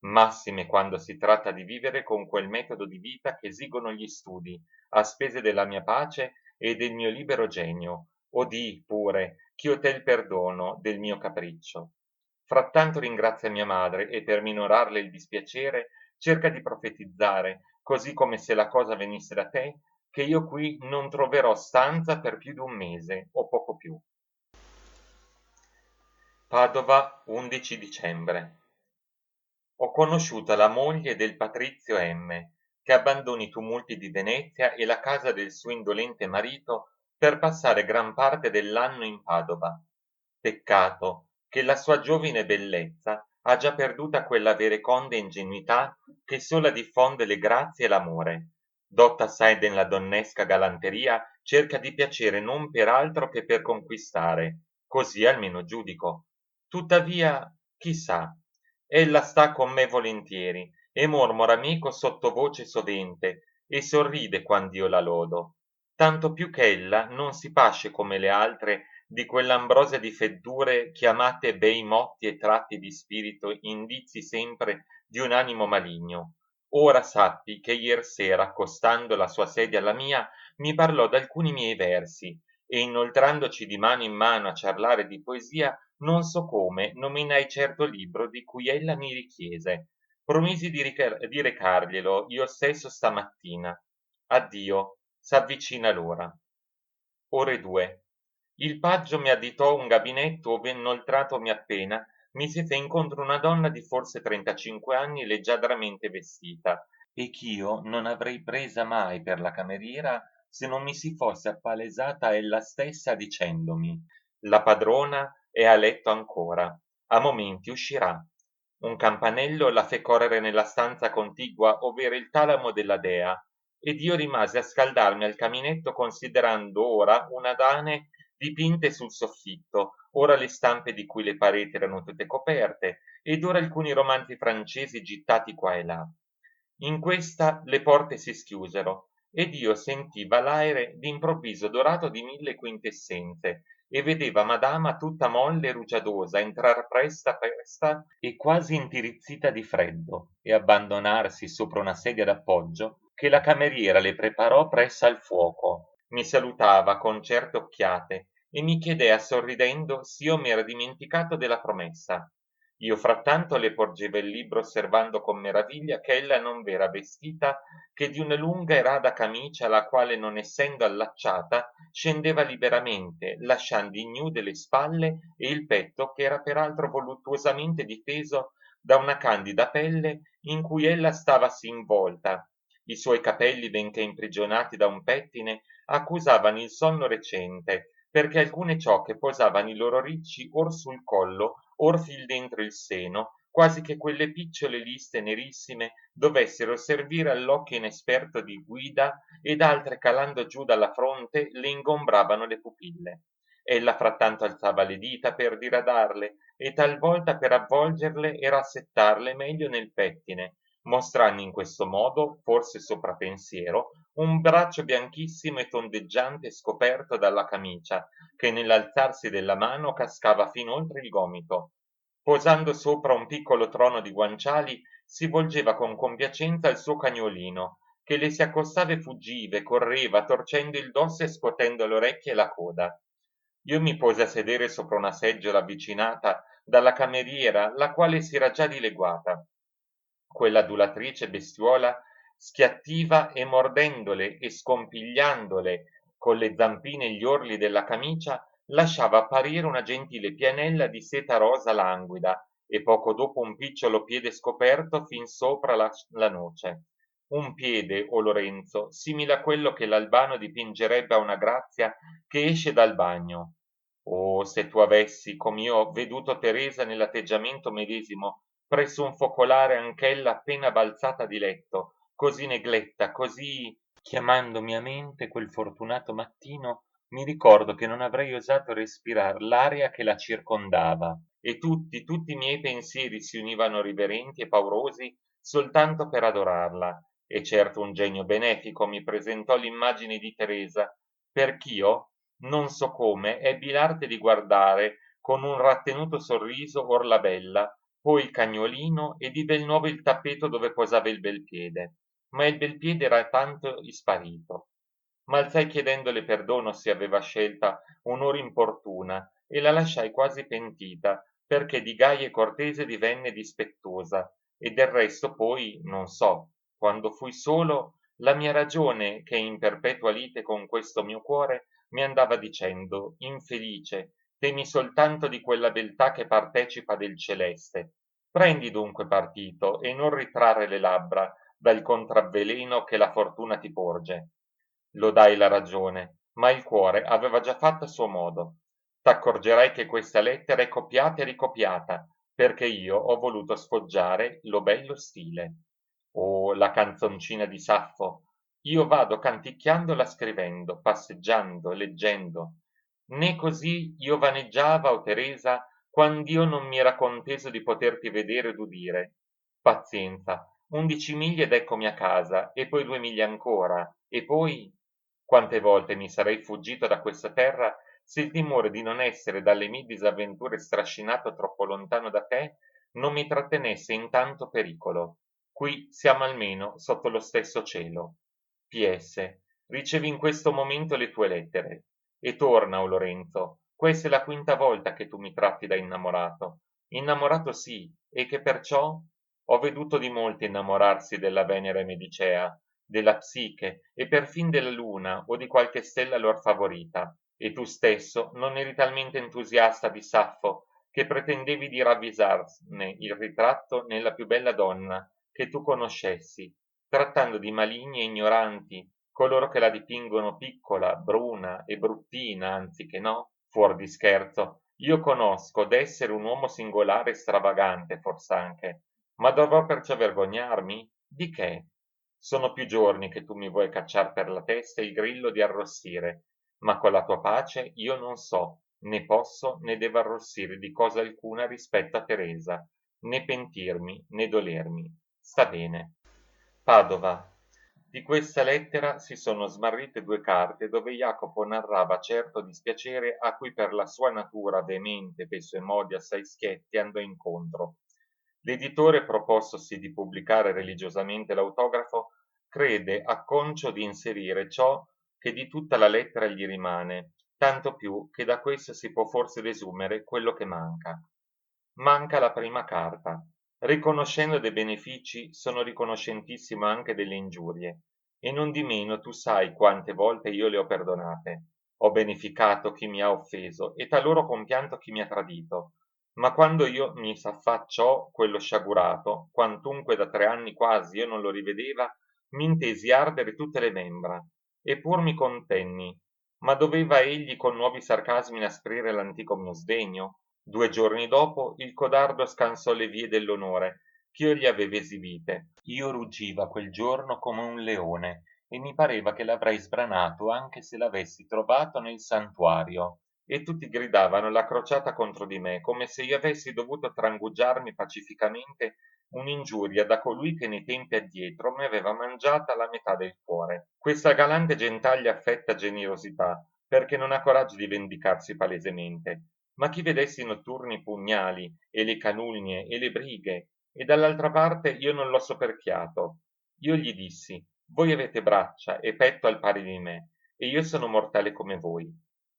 [SPEAKER 1] massime quando si tratta di vivere con quel metodo di vita che esigono gli studi, a spese della mia pace e del mio libero genio, o di, pure, ch'io te il perdono del mio capriccio. Frattanto ringrazia mia madre e per minorarle il dispiacere cerca di profetizzare, così come se la cosa venisse da te, che io qui non troverò stanza per più d'un mese o poco più. Padova, 11 dicembre. Ho conosciuta la moglie del patrizio M, che abbandona i tumulti di Venezia e la casa del suo indolente marito per passare gran parte dell'anno in Padova. Peccato che la sua giovine bellezza ha già perduta quella vereconda ingenuità che sola diffonde le grazie e l'amore. Dotta assai della donnesca galanteria, cerca di piacere non per altro che per conquistare, così almeno giudico. Tuttavia, chissà, ella sta con me volentieri e mormora meco sottovoce sovente e sorride quand'io la lodo, tanto più che ella non si pasce come le altre di quell'ambrosia di feddure chiamate bei motti e tratti di spirito indizi sempre di un animo maligno. Ora sappi che iersera, accostando la sua sedia alla mia, mi parlò d'alcuni miei versi, e inoltrandoci di mano in mano a ciarlare di poesia, non so come nominai certo libro di cui ella mi richiese. Promisi di recarglielo io stesso stamattina. Addio, s'avvicina l'ora. Ore 2. Il paggio mi additò un gabinetto ove inoltratomi appena mi si fe incontro una donna di forse 35 anni leggiadramente vestita e ch'io non avrei presa mai per la cameriera se non mi si fosse appalesata ella stessa dicendomi la padrona è a letto ancora, a momenti uscirà. Un campanello la fe correre nella stanza contigua ov'era il talamo della dea ed io rimasi a scaldarmi al caminetto considerando ora una dane dipinte sul soffitto, ora le stampe di cui le pareti erano tutte coperte, ed ora alcuni romanzi francesi gittati qua e là. In questa le porte si schiusero, ed io sentiva l'aere d'improvviso dorato di 1000 quintessenze, e vedeva madama tutta molle e rugiadosa entrar presta presta e quasi intirizzita di freddo, e abbandonarsi sopra una sedia d'appoggio che la cameriera le preparò pressa al fuoco. Mi salutava con certe occhiate e mi chiedea sorridendo s'io m'era dimenticato della promessa. Io frattanto le porgeva il libro osservando con meraviglia che ella non v'era vestita che di una lunga e rada camicia la quale non essendo allacciata scendeva liberamente lasciando ignude le spalle e il petto che era peraltro voluttuosamente difeso da una candida pelle in cui ella stavasi involta. I suoi capelli, benché imprigionati da un pettine, accusavano il sonno recente, perché alcune ciocche posavano i loro ricci or sul collo, or fin dentro il seno, quasi che quelle picciole liste nerissime dovessero servire all'occhio inesperto di guida ed altre calando giù dalla fronte le ingombravano le pupille. Ella frattanto alzava le dita per diradarle e talvolta per avvolgerle e rassettarle meglio nel pettine, mostrando in questo modo, forse sopra pensiero, un braccio bianchissimo e tondeggiante scoperto dalla camicia, che nell'alzarsi della mano cascava fin oltre il gomito. Posando sopra un piccolo trono di guanciali, si volgeva con compiacenza al suo cagnolino, che le si accostava e fuggiva e correva, torcendo il dosso e scuotendo le orecchie e la coda. Io mi posi a sedere sopra una seggiola avvicinata dalla cameriera, la quale si era già dileguata. Quella adulatrice bestiola schiattiva e mordendole e scompigliandole con le zampine gli orli della camicia, lasciava apparire una gentile pianella di seta rosa languida e poco dopo un picciolo piede scoperto fin sopra la noce. Un piede, o Lorenzo, simile a quello che l'Albano dipingerebbe a una Grazia che esce dal bagno. Oh, se tu avessi, com'io, veduto Teresa nell'atteggiamento medesimo, presso un focolare anch'ella appena balzata di letto, così negletta, così... Chiamandomi a mente quel fortunato mattino, mi ricordo che non avrei osato respirar l'aria che la circondava, e tutti i miei pensieri si univano riverenti e paurosi soltanto per adorarla, e certo un genio benefico mi presentò l'immagine di Teresa, perch'io, non so come, ebbi l'arte di guardare con un rattenuto sorriso or la bella, poi il cagnolino e di bel nuovo il tappeto dove posava il bel piede, ma il bel piede era tanto isparito. M'alzai chiedendole perdono se aveva scelta un'ora importuna e la lasciai quasi pentita, perché di gaia e cortese divenne dispettosa, e del resto poi, non so, quando fui solo, la mia ragione, che è in perpetua lite con questo mio cuore, mi andava dicendo, infelice, temi soltanto di quella beltà che partecipa del celeste. Prendi dunque partito e non ritrarre le labbra dal contravveleno che la fortuna ti porge. Lodai la ragione, ma il cuore aveva già fatto a suo modo. T'accorgerai che questa lettera è copiata e ricopiata, perché io ho voluto sfoggiare lo bello stile. Oh, la canzoncina di Saffo! Io vado canticchiandola scrivendo, passeggiando, leggendo. Né così io vaneggiava, o Teresa, quand'io non mi era conteso di poterti vedere ed udire. Pazienza, 11 miglia ed eccomi a casa, e poi 2 miglia ancora, e poi... Quante volte mi sarei fuggito da questa terra se il timore di non essere dalle mie disavventure strascinato troppo lontano da te non mi trattenesse in tanto pericolo. Qui siamo almeno sotto lo stesso cielo. PS. Ricevi in questo momento le tue lettere. E torna, o Lorenzo. Questa è la quinta volta che tu mi tratti da innamorato. Innamorato sì, e che perciò ho veduto di molti innamorarsi della Venere Medicea, della Psiche e perfin della Luna o di qualche stella lor favorita, e tu stesso non eri talmente entusiasta di Saffo che pretendevi di ravvisarne il ritratto nella più bella donna che tu conoscessi, trattando di maligni e ignoranti coloro che la dipingono piccola, bruna e bruttina, anziché no? Fuor di scherzo, io conosco d'essere un uomo singolare e stravagante, fors'anche, ma dovrò perciò vergognarmi? Di che? Sono più giorni che tu mi vuoi cacciar per la testa il grillo di arrossire, ma con la tua pace io non so, né posso né devo arrossire di cosa alcuna rispetto a Teresa, né pentirmi né dolermi. Sta bene. Padova. Di questa lettera si sono smarrite 2 carte dove Jacopo narrava certo dispiacere a cui per la sua natura veemente pe suoi modi assai schietti andò incontro. L'editore, propostosi di pubblicare religiosamente l'autografo, crede acconcio di inserire ciò che di tutta la lettera gli rimane, tanto più che da questo si può forse desumere quello che manca. Manca la prima carta. Riconoscendo dei benefici, sono riconoscentissimo anche delle ingiurie, e nondimeno tu sai quante volte io le ho perdonate. Ho beneficato chi mi ha offeso e talora compianto chi mi ha tradito. Ma quando io mi s'affacciò quello sciagurato, quantunque da 3 anni quasi io non lo rivedeva, m'intesi ardere tutte le membra, e pur mi contenni. Ma doveva egli con nuovi sarcasmi inasprire l'antico mio sdegno? 2 giorni dopo il codardo scansò le vie dell'onore ch'io gli aveva esibite. Io ruggiva quel giorno come un leone e mi pareva che l'avrei sbranato anche se l'avessi trovato nel santuario. E tutti gridavano la crociata contro di me, come se io avessi dovuto trangugiarmi pacificamente un'ingiuria da colui che nei tempi addietro mi aveva mangiata la metà del cuore. Questa galante gentaglia affetta generosità, perché non ha coraggio di vendicarsi palesemente, ma chi vedesse i notturni pugnali e le calunnie e le brighe, e dall'altra parte io non l'ho soperchiato. Io gli dissi, Voi avete braccia e petto al pari di me, e io sono mortale come voi.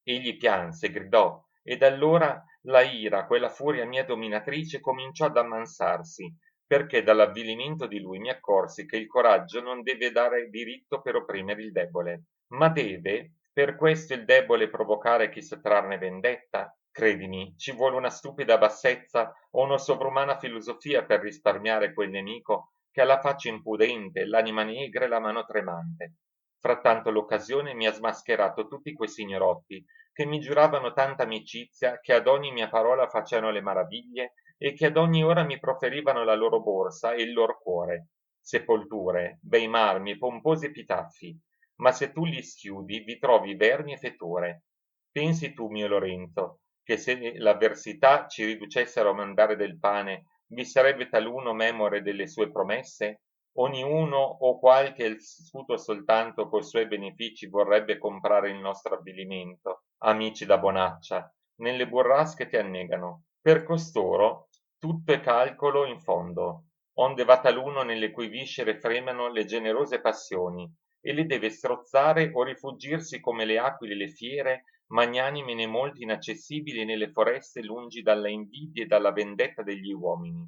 [SPEAKER 1] Egli pianse, gridò, ed allora la ira, quella furia mia dominatrice, cominciò ad ammansarsi, perché dall'avvilimento di lui mi accorsi che il coraggio non deve dare diritto per opprimere il debole, ma deve, per questo il debole provocare chi sa trarne vendetta? Credimi, ci vuole una stupida bassezza o una sovrumana filosofia per risparmiare quel nemico che ha la faccia impudente, l'anima negra e la mano tremante. Frattanto l'occasione mi ha smascherato tutti quei signorotti che mi giuravano tanta amicizia, che ad ogni mia parola facevano le maraviglie e che ad ogni ora mi proferivano la loro borsa e il lor cuore. Sepolture, bei marmi e pomposi epitaffi, ma se tu li schiudi vi trovi vermi e fetore. Pensi tu, mio Lorenzo, che se l'avversità ci riducessero a mandare del pane, vi sarebbe taluno memore delle sue promesse? Ognuno o qualche sputo soltanto coi suoi benefici vorrebbe comprare il nostro avvilimento, amici da bonaccia, nelle burrasche ti annegano. Per costoro tutto è calcolo in fondo, onde va taluno nelle cui viscere fremano le generose passioni, e le deve strozzare o rifuggirsi come le aquile e le fiere, magnanime nei molti inaccessibili nelle foreste lungi dalla invidia e dalla vendetta degli uomini.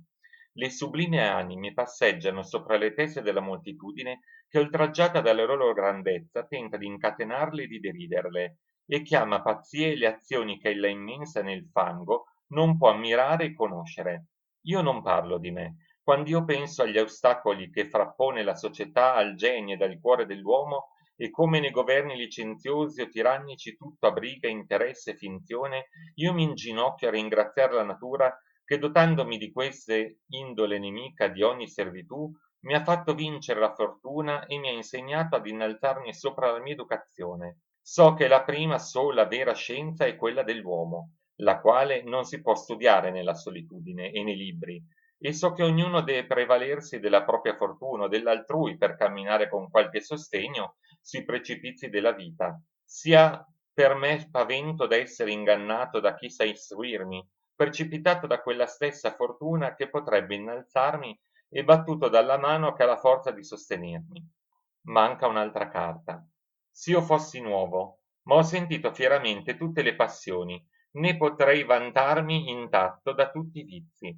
[SPEAKER 1] Le sublime anime passeggiano sopra le teste della moltitudine che, oltraggiata dalla loro grandezza, tenta di incatenarle e di deriderle, e chiama pazzie le azioni che ella immensa nel fango non può ammirare e conoscere. Io non parlo di me. Quando io penso agli ostacoli che frappone la società al genio e dal cuore dell'uomo, e come nei governi licenziosi o tirannici tutto a briga, interesse e finzione, io mi inginocchio a ringraziare la natura che, dotandomi di queste indole nemica di ogni servitù, mi ha fatto vincere la fortuna e mi ha insegnato ad innalzarmi sopra la mia educazione. So che la prima sola vera scienza è quella dell'uomo, la quale non si può studiare nella solitudine e nei libri, e so che ognuno deve prevalersi della propria fortuna o dell'altrui per camminare con qualche sostegno sui precipizi della vita. Sia per me spavento d'essere ingannato da chi sa istruirmi, precipitato da quella stessa fortuna che potrebbe innalzarmi e battuto dalla mano che ha la forza di sostenermi. Manca un'altra carta. S'io fossi nuovo, ma ho sentito fieramente tutte le passioni, né potrei vantarmi intatto da tutti i vizi.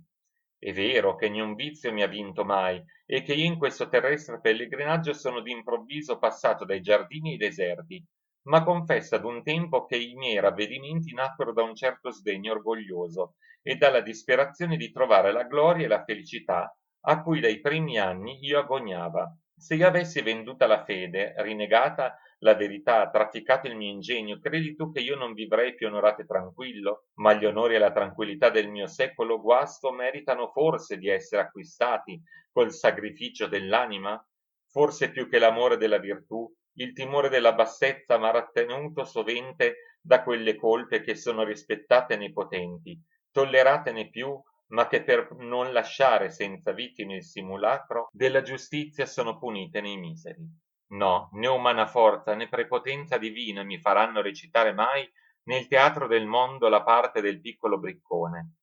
[SPEAKER 1] È vero che niun vizio mi ha vinto mai, e che io in questo terrestre pellegrinaggio sono d'improvviso passato dai giardini ai deserti, ma confesso ad un tempo che i miei ravvedimenti nacquero da un certo sdegno orgoglioso e dalla disperazione di trovare la gloria e la felicità a cui dai primi anni io agognava. Se io avessi venduta la fede, rinegata la verità, trafficato il mio ingegno, credi tu che io non vivrei più onorato e tranquillo? Ma gli onori e la tranquillità del mio secolo guasto meritano forse di essere acquistati col sacrificio dell'anima? Forse più che l'amore della virtù, il timore della bassezza m'ha rattenuto sovente da quelle colpe che sono rispettate nei potenti, tollerate nei più, ma che per non lasciare senza vittime il simulacro della giustizia sono punite nei miseri. No, né umana forza né prepotenza divina mi faranno recitare mai nel teatro del mondo la parte del piccolo briccone.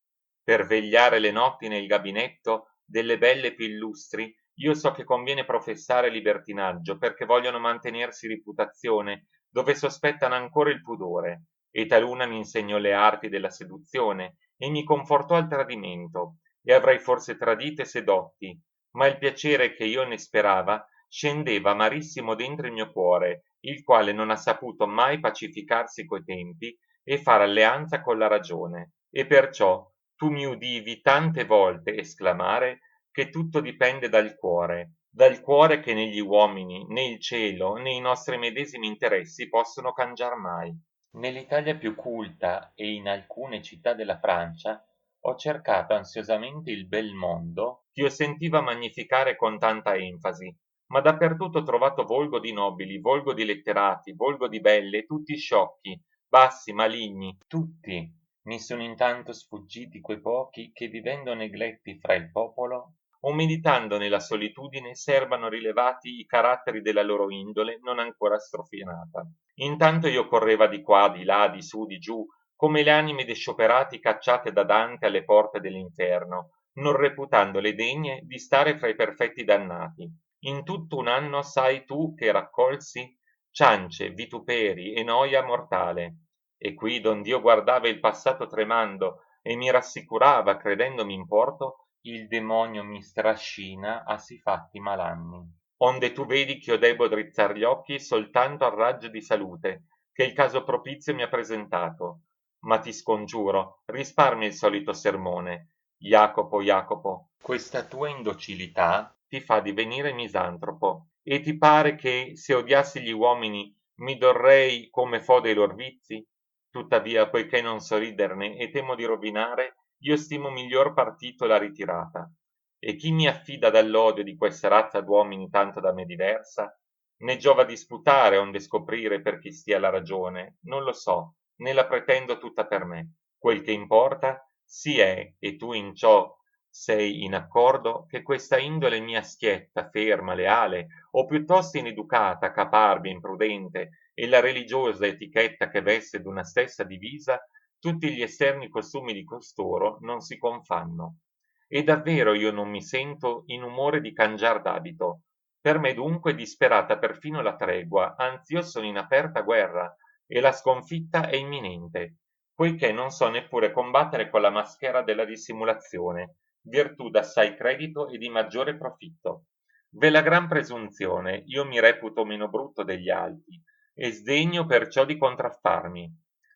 [SPEAKER 1] Per vegliare le notti nel gabinetto delle belle più illustri, io so che conviene professare libertinaggio, perché vogliono mantenersi reputazione dove sospettano ancora il pudore, e taluna mi insegnò le arti della seduzione e mi confortò al tradimento, e avrei forse tradito e sedotti, ma il piacere che io ne sperava scendeva amarissimo dentro il mio cuore, il quale non ha saputo mai pacificarsi coi tempi e far alleanza con la ragione, e perciò tu mi udivi tante volte esclamare che tutto dipende dal cuore che negli uomini, né il cielo, né i nostri medesimi interessi possono cangiar mai. Nell'Italia più culta e in alcune città della Francia ho cercato ansiosamente il bel mondo ch'io sentiva magnificare con tanta enfasi, ma dappertutto ho trovato volgo di nobili, volgo di letterati, volgo di belle, tutti sciocchi, bassi, maligni, tutti. Mi sono intanto sfuggiti quei pochi che, vivendo negletti fra il popolo, o meditando nella solitudine, serbano rilevati i caratteri della loro indole non ancora strofinata. Intanto io correva di qua, di là, di su, di giù, come le anime dei scioperati cacciate da Dante alle porte dell'inferno, non reputandole degne di stare fra i perfetti dannati. In tutto un anno sai tu che raccolsi ciance, vituperi e noia mortale. E qui dond'io guardava il passato tremando e mi rassicurava credendomi in porto, il demonio mi strascina a sifatti malanni. Onde tu vedi ch'io debbo drizzar gli occhi soltanto al raggio di salute che il caso propizio mi ha presentato. Ma ti scongiuro, risparmia il solito sermone. Jacopo, Jacopo, questa tua indocilità ti fa divenire misantropo e ti pare che se odiassi gli uomini mi dorrei come fo dei lor vizi? Tuttavia, poiché non so riderne e temo di rovinare, io stimo miglior partito la ritirata. E chi mi affida dall'odio di questa razza d'uomini tanto da me diversa? Ne giova disputare onde scoprire per chi stia la ragione, non lo so, né la pretendo tutta per me. Quel che importa sì è, e tu in ciò sei in accordo, che questa indole mia schietta, ferma, leale, o piuttosto ineducata, caparbia, imprudente, e la religiosa etichetta che veste d'una stessa divisa, tutti gli esterni costumi di costoro non si confanno. E davvero io non mi sento in umore di cangiar d'abito. Per me dunque è disperata perfino la tregua, anzi io sono in aperta guerra, e la sconfitta è imminente, poiché non so neppure combattere con la maschera della dissimulazione, virtù d'assai credito e di maggiore profitto. Ve la gran presunzione, io mi reputo meno brutto degli altri, e sdegno perciò di contraffarmi.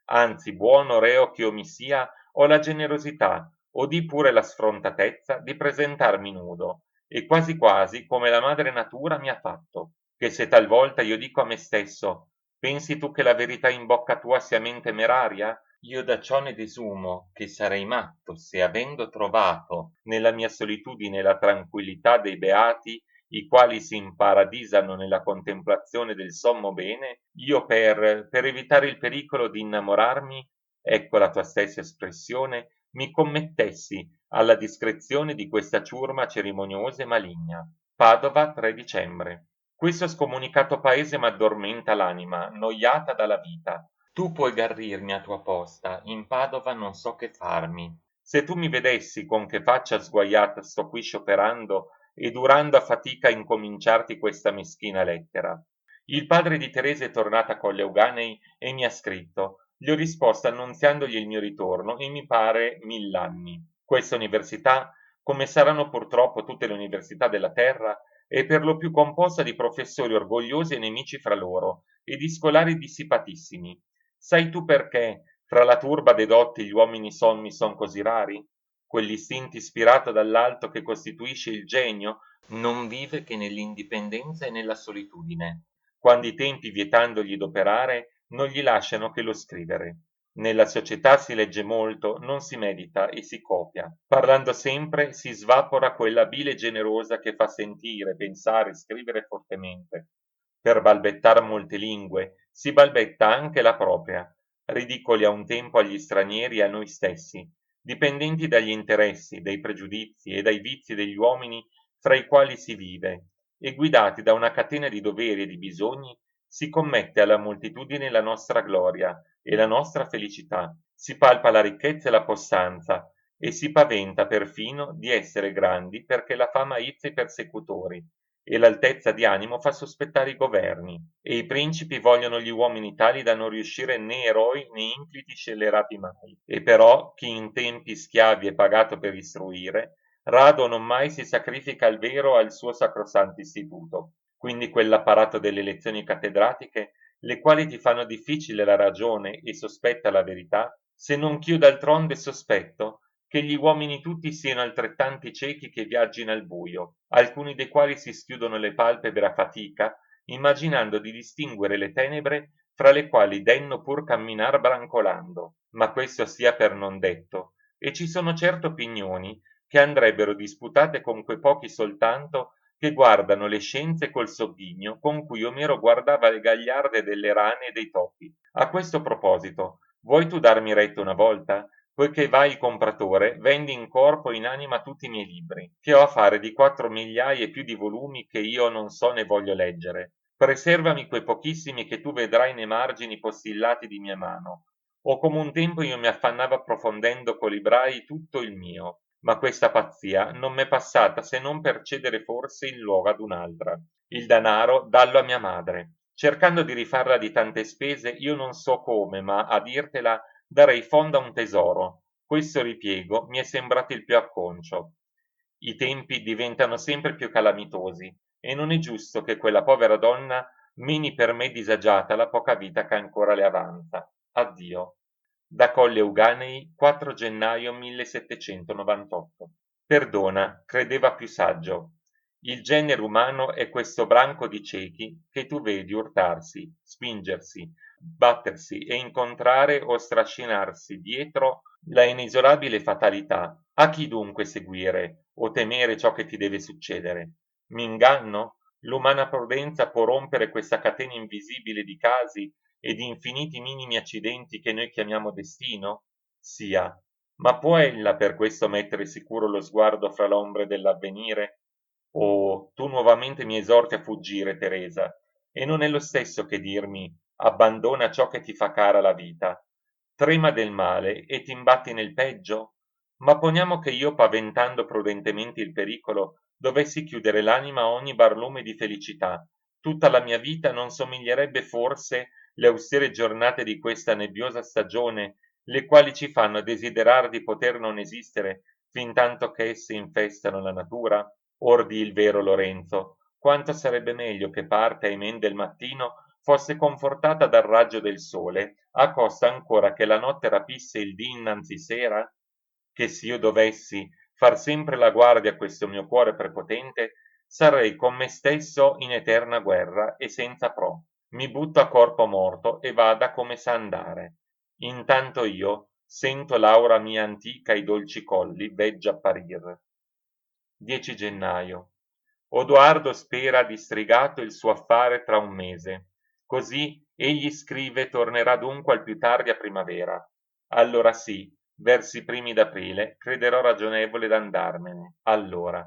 [SPEAKER 1] Anzi, buono reo ch'io mi sia, ho la generosità, o di pure la sfrontatezza, di presentarmi nudo, e quasi quasi come la madre natura mi ha fatto, che se talvolta io dico a me stesso, pensi tu che la verità in bocca tua sia men temeraria? Io da ciò ne desumo che sarei matto se avendo trovato nella mia solitudine la tranquillità dei beati, i quali si imparadisano nella contemplazione del sommo bene, io per evitare il pericolo di innamorarmi, ecco la tua stessa espressione, mi commettessi alla discrezione di questa ciurma cerimoniosa e maligna. Padova 3 dicembre. Questo scomunicato paese m'addormenta l'anima, noiata dalla vita. Tu puoi garrirmi a tua posta, in Padova non so che farmi. Se tu mi vedessi con che faccia sguaiata sto qui scioperando e durando a fatica a incominciarti questa meschina lettera. Il padre di Teresa è tornato a Colle Euganei e mi ha scritto. Gli ho risposto annunziandogli il mio ritorno e mi pare 1000 anni. Questa università, come saranno purtroppo tutte le università della terra, è per lo più composta di professori orgogliosi e nemici fra loro e di scolari dissipatissimi. Sai tu perché fra la turba dei dotti gli uomini sommi son così rari? Quell'istinto ispirato dall'alto che costituisce il genio non vive che nell'indipendenza e nella solitudine, quando i tempi vietandogli d'operare non gli lasciano che lo scrivere. Nella società si legge molto, non si medita e si copia. Parlando sempre si svapora quella bile generosa che fa sentire, pensare, scrivere fortemente. Per balbettar molte lingue si balbetta anche la propria, ridicoli a un tempo agli stranieri e a noi stessi, dipendenti dagli interessi, dai pregiudizi e dai vizi degli uomini fra i quali si vive, e guidati da una catena di doveri e di bisogni, si commette alla moltitudine la nostra gloria e la nostra felicità, si palpa la ricchezza e la possanza, e si paventa perfino di essere grandi perché la fama izza i persecutori, e l'altezza di animo fa sospettare i governi, e i principi vogliono gli uomini tali da non riuscire né eroi né incliti scellerati mai. E però chi in tempi schiavi è pagato per istruire, rado o non mai si sacrifica al vero o al suo sacrosanto istituto. Quindi quell'apparato delle lezioni cattedratiche, le quali ti fanno difficile la ragione e sospetta la verità, se non ch'io d'altronde sospetto che gli uomini tutti siano altrettanti ciechi che viaggino al buio, alcuni dei quali si schiudono le palpebre a fatica, immaginando di distinguere le tenebre fra le quali denno pur camminar brancolando. Ma questo sia per non detto, e ci sono certo opinioni che andrebbero disputate con quei pochi soltanto che guardano le scienze col sogghigno con cui Omero guardava le gagliarde delle rane e dei topi. A questo proposito, vuoi tu darmi retta una volta? Poiché vai il compratore, vendi in corpo e in anima tutti i miei libri, che ho a fare di 4 migliaia e più di volumi che io non so né voglio leggere. Preservami quei pochissimi che tu vedrai nei margini postillati di mia mano, o come un tempo io mi affannavo approfondendo co librai tutto il mio. ma questa pazzia non m'è passata se non per cedere forse il luogo ad un'altra. Il danaro dallo a mia madre. Cercando di rifarla di tante spese, io non so come, ma a dirtela darei fondo a un tesoro. Questo ripiego mi è sembrato il più acconcio. I tempi diventano sempre più calamitosi e non è giusto che quella povera donna meni per me disagiata la poca vita che ancora le avanza. Addio. Da Colle Euganei, 4 gennaio 1798. Perdona, credeva più saggio. Il genere umano è questo branco di ciechi che tu vedi urtarsi, spingersi, battersi e incontrare o strascinarsi dietro la inesorabile fatalità. A chi dunque seguire o temere ciò che ti deve succedere? M'inganno? L'umana prudenza può rompere questa catena invisibile di casi e di infiniti minimi accidenti che noi chiamiamo destino? Sia. Ma può ella per questo mettere sicuro lo sguardo fra l'ombre dell'avvenire? Oh, tu nuovamente mi esorti a fuggire, Teresa, e non è lo stesso che dirmi abbandona ciò che ti fa cara la vita. Trema del male e ti imbatti nel peggio? Ma poniamo che io, paventando prudentemente il pericolo, dovessi chiudere l'anima a ogni barlume di felicità, tutta la mia vita non somiglierebbe forse le austere giornate di questa nebbiosa stagione, le quali ci fanno desiderar di poter non esistere fin tanto che esse infestano la natura? Ordi il vero Lorenzo, quanto sarebbe meglio che parte, ahimen, del mattino fosse confortata dal raggio del sole, a costa ancora che la notte rapisse il dì innanzi sera? Che s'io dovessi far sempre la guardia a questo mio cuore prepotente, sarei con me stesso in eterna guerra e senza pro. Mi butto a corpo morto e vada come sa andare. Intanto io sento l'aura mia antica ai dolci colli veggia apparir. 10 gennaio. Odoardo spera distrigato il suo affare tra un mese. Così egli scrive tornerà dunque al più tardi a primavera. Allora sì, verso i primi d'aprile crederò ragionevole d'andarmene. Allora.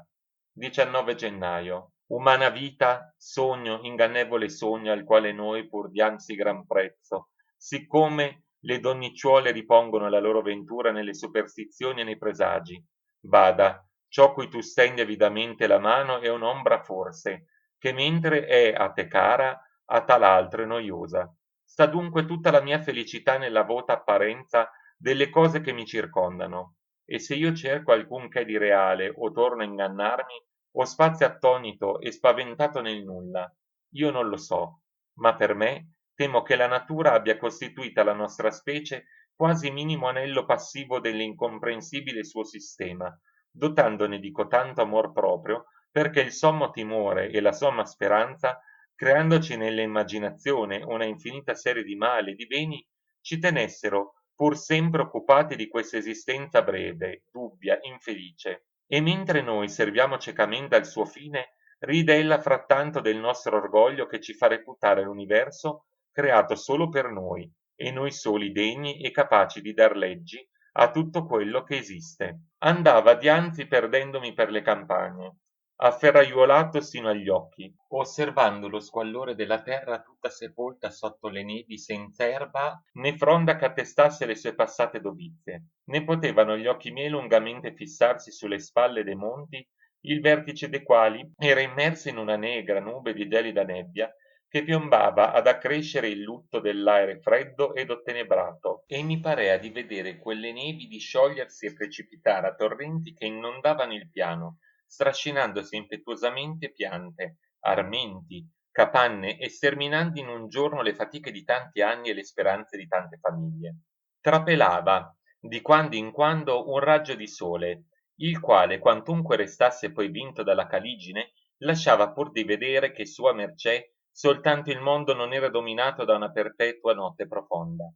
[SPEAKER 1] 19 gennaio. Umana vita, sogno, ingannevole sogno al quale noi pur dianzi gran prezzo, siccome le donnicciuole ripongono la loro ventura nelle superstizioni e nei presagi. Bada, ciò cui tu stendi avidamente la mano è un'ombra forse, che mentre è a te cara, a tal'altro è noiosa. Sta dunque tutta la mia felicità nella vota apparenza delle cose che mi circondano, e se io cerco alcun che di reale o torno a ingannarmi, o spazio attonito e spaventato nel nulla, io non lo so, ma per me temo che la natura abbia costituita la nostra specie quasi minimo anello passivo dell'incomprensibile suo sistema, dotandone di cotanto amor proprio, perché il sommo timore e la somma speranza, creandoci nell'immaginazione una infinita serie di mali e di beni, ci tenessero pur sempre occupati di questa esistenza breve, dubbia, infelice. E mentre noi serviamo ciecamente al suo fine, ride ella frattanto del nostro orgoglio che ci fa reputare l'universo creato solo per noi, e noi soli degni e capaci di dar leggi a tutto quello che esiste. Andava dianzi perdendomi per le campagne, afferraiuolato sino agli occhi, osservando lo squallore della terra tutta sepolta sotto le nevi senza erba né fronda che attestasse le sue passate dovizie, né potevano gli occhi miei lungamente fissarsi sulle spalle dei monti, il vertice dei quali era immerso in una negra nube di gelida nebbia che piombava ad accrescere il lutto dell'aere freddo ed ottenebrato, e mi parea di vedere quelle nevi disciogliersi e precipitare a torrenti che inondavano il piano, strascinandosi impetuosamente piante, armenti, capanne e sterminando in un giorno le fatiche di tanti anni e le speranze di tante famiglie. Trapelava di quando in quando un raggio di sole, il quale, quantunque restasse poi vinto dalla caligine, lasciava pur di vedere che sua mercè soltanto il mondo non era dominato da una perpetua notte profonda.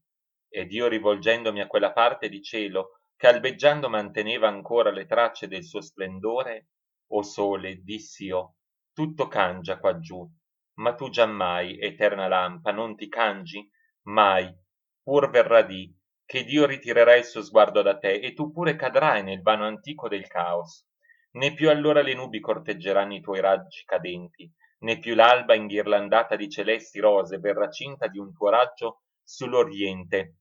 [SPEAKER 1] Ed io, rivolgendomi a quella parte di cielo che albeggiando manteneva ancora le tracce del suo splendore, o sole, diss'io, tutto cangia quaggiù, ma tu giammai, eterna lampa, non ti cangi? Mai. Pur verrà dì che Dio ritirerà il suo sguardo da te e tu pure cadrai nel vano antico del caos. Né più allora le nubi corteggeranno i tuoi raggi cadenti, né più l'alba inghirlandata di celesti rose verrà cinta di un tuo raggio sull'oriente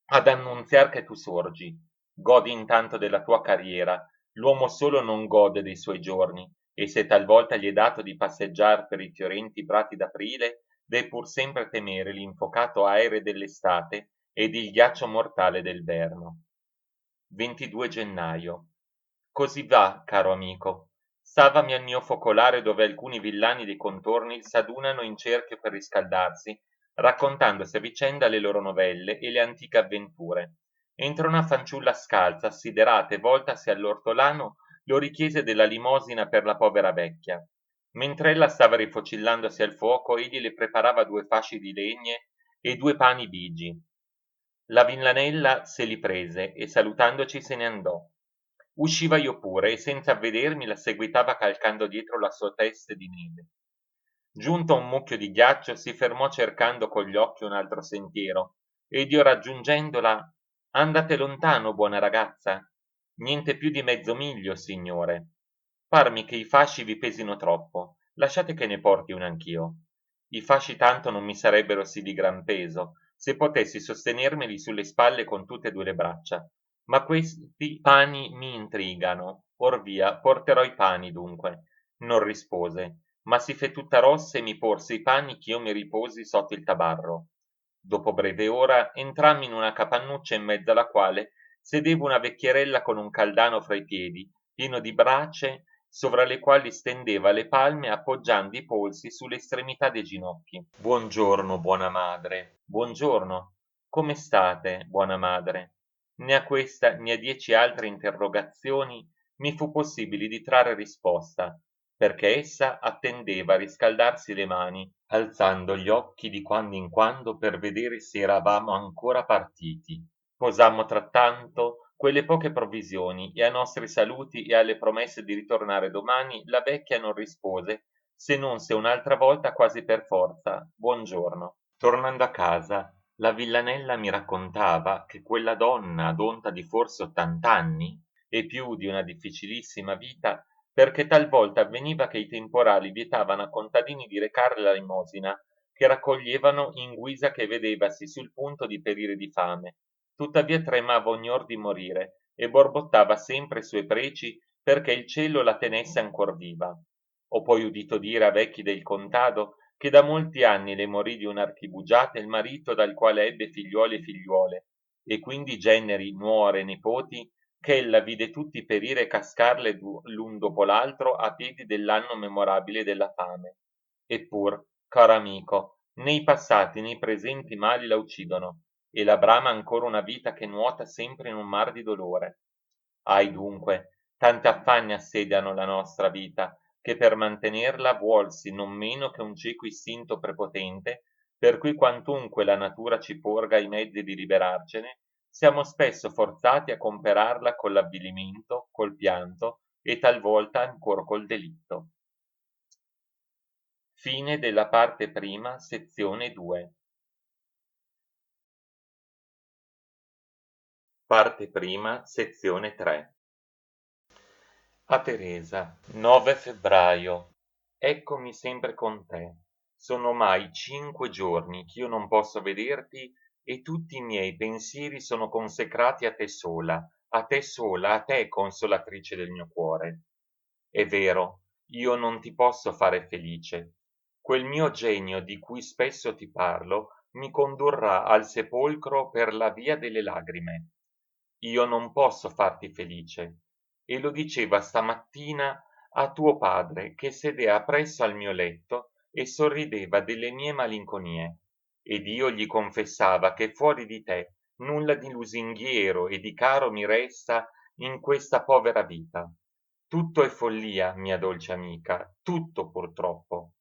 [SPEAKER 1] ad annunziar che tu sorgi. Godi intanto della tua carriera, L'uomo solo non gode dei suoi giorni, e se talvolta gli è dato di passeggiar per i fiorenti prati d'aprile, deve pur sempre temere l'infocato aere dell'estate ed il ghiaccio mortale del verno. 22 gennaio. Così va, caro amico. Salvami al mio focolare dove alcuni villani dei contorni s'adunano in cerchio per riscaldarsi, raccontandosi a vicenda le loro novelle e le antiche avventure. Entra una fanciulla scalza, assiderata e voltasi all'ortolano, lo richiese della limosina per la povera vecchia. Mentre ella stava rifocillandosi al fuoco, egli le preparava 2 fasci di legne e 2 pani bigi. La villanella se li prese e salutandoci se ne andò. Usciva io pure e senza avvedermi la seguitava calcando dietro la sua testa di neve. Giunto a un mucchio di ghiaccio si fermò cercando con gli occhi un altro sentiero ed io raggiungendola andate lontano, buona ragazza. Niente più di mezzo miglio, signore. Parmi che i fasci vi pesino troppo, lasciate che ne porti uno anch'io. I fasci tanto non mi sarebbero sì di gran peso, se potessi sostenermeli sulle spalle con tutte e 2 le braccia, ma questi pani mi intrigano. Or via, porterò i pani dunque. Non rispose, ma si fe tutta rossa e mi porse i pani ch'io mi riposi sotto il tabarro. Dopo breve ora entrammi in una capannuccia in mezzo alla quale sedeva una vecchierella con un caldano fra i piedi, pieno di brace, sovra le quali stendeva le palme appoggiando i polsi sulle estremità dei ginocchi. Buongiorno, buona madre. Buongiorno. Come state, buona madre? Né a questa né a 10 altre interrogazioni mi fu possibile di trarre risposta, perché essa attendeva a riscaldarsi le mani, alzando gli occhi di quando in quando per vedere se eravamo ancora partiti. Posammo trattanto quelle poche provvisioni e a nostri saluti e alle promesse di ritornare domani la vecchia non rispose, se non se un'altra volta quasi per forza, buongiorno. Tornando a casa, la villanella mi raccontava che quella donna, adonta di forse 80 anni e più di una difficilissima vita, perché talvolta avveniva che i temporali vietavano a contadini di recare la limosina, che raccoglievano in guisa che vedevasi sul punto di perire di fame, tuttavia tremava ogni or di morire e borbottava sempre i suoi preci perché il cielo la tenesse ancor viva. Ho poi udito dire a vecchi del contado che da molti anni le morì di un'archibugiata il marito dal quale ebbe figliuoli e figliuole, e quindi generi, nuore e nipoti, che ella vide tutti perire e cascarle l'un dopo l'altro a piedi dell'anno memorabile della fame. Eppur, caro amico, né i passati né i presenti mali la uccidono, e la brama ancora una vita che nuota sempre in un mar di dolore. Ahi dunque, tanti affanni assediano la nostra vita, che per mantenerla vuolsi non meno che un cieco istinto prepotente, per cui quantunque la natura ci porga i mezzi di liberarcene, siamo spesso forzati a comperarla con l'avvilimento, col pianto e talvolta ancor col delitto. Fine della parte prima, sezione 2. Parte prima, sezione 3. A Teresa, 9 febbraio. Eccomi sempre con te. Sono ormai 5 giorni ch'io non posso vederti e tutti i miei pensieri sono consecrati a te sola, a te sola, a te consolatrice del mio cuore. È vero, io non ti posso fare felice. Quel mio genio di cui spesso ti parlo mi condurrà al sepolcro per la via delle lagrime. Io non posso farti felice, e lo diceva stamattina a tuo padre che sedea presso al mio letto e sorrideva delle mie malinconie, ed io gli confessava che fuori di te nulla di lusinghiero e di caro mi resta in questa povera vita. Tutto è follia, mia dolce amica, tutto purtroppo.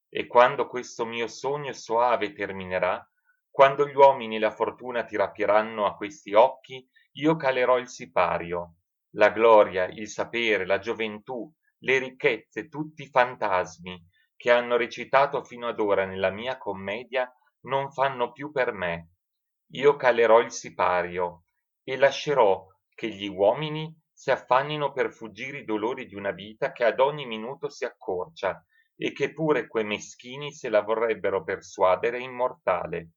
[SPEAKER 1] E quando questo mio sogno soave terminerà, quando gli uomini e la fortuna ti rapieranno a questi occhi, io calerò il sipario. La gloria, il sapere, la gioventù, le ricchezze, tutti i fantasmi che hanno recitato fino ad ora nella mia commedia non fanno più per me. Io calerò il sipario e lascerò che gli uomini si affannino per fuggire i dolori di una vita che ad ogni minuto si accorcia e che pure quei meschini se la vorrebbero persuadere immortale.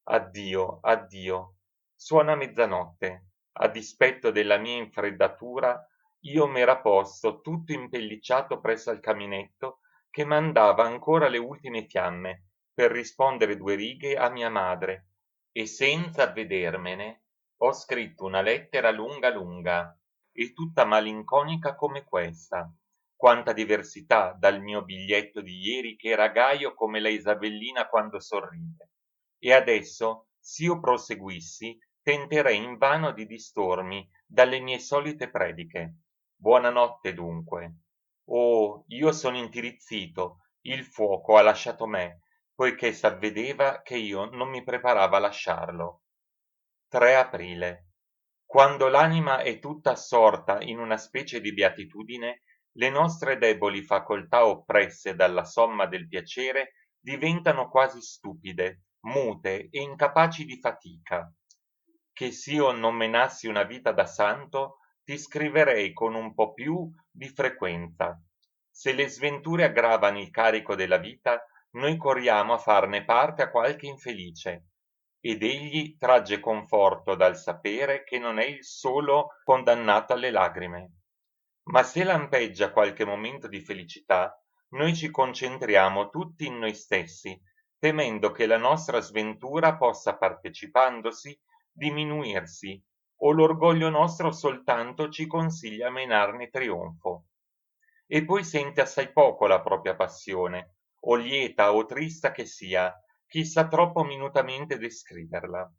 [SPEAKER 1] Addio, addio. Suona mezzanotte. A dispetto della mia infreddatura, io m'era posto tutto impellicciato presso al caminetto che mandava ancora le ultime fiamme per rispondere 2 righe a mia madre, e senza avvedermene ho scritto una lettera lunga lunga e tutta malinconica come questa. Quanta diversità dal mio biglietto di ieri, che era gaio come la Isabellina quando sorride. E adesso, s'io proseguissi, tenterei invano di distormi dalle mie solite prediche. Buonanotte dunque. Oh, io sono intirizzito, il fuoco ha lasciato me, poiché s'avvedeva che io non mi preparava a lasciarlo. 3 aprile. Quando l'anima è tutta assorta in una specie di beatitudine, le nostre deboli facoltà oppresse dalla somma del piacere diventano quasi stupide, mute e incapaci di fatica. Che s'io non menassi una vita da santo, ti scriverei con un po' più di frequenza. Se le sventure aggravano il carico della vita, noi corriamo a farne parte a qualche infelice, ed egli tragge conforto dal sapere che non è il solo condannato alle lagrime. Ma se lampeggia qualche momento di felicità, noi ci concentriamo tutti in noi stessi, temendo che la nostra sventura possa, partecipandosi, diminuirsi, o l'orgoglio nostro soltanto ci consiglia a menarne trionfo. E poi sente assai poco la propria passione, o lieta o trista che sia, chi sa troppo minutamente descriverla.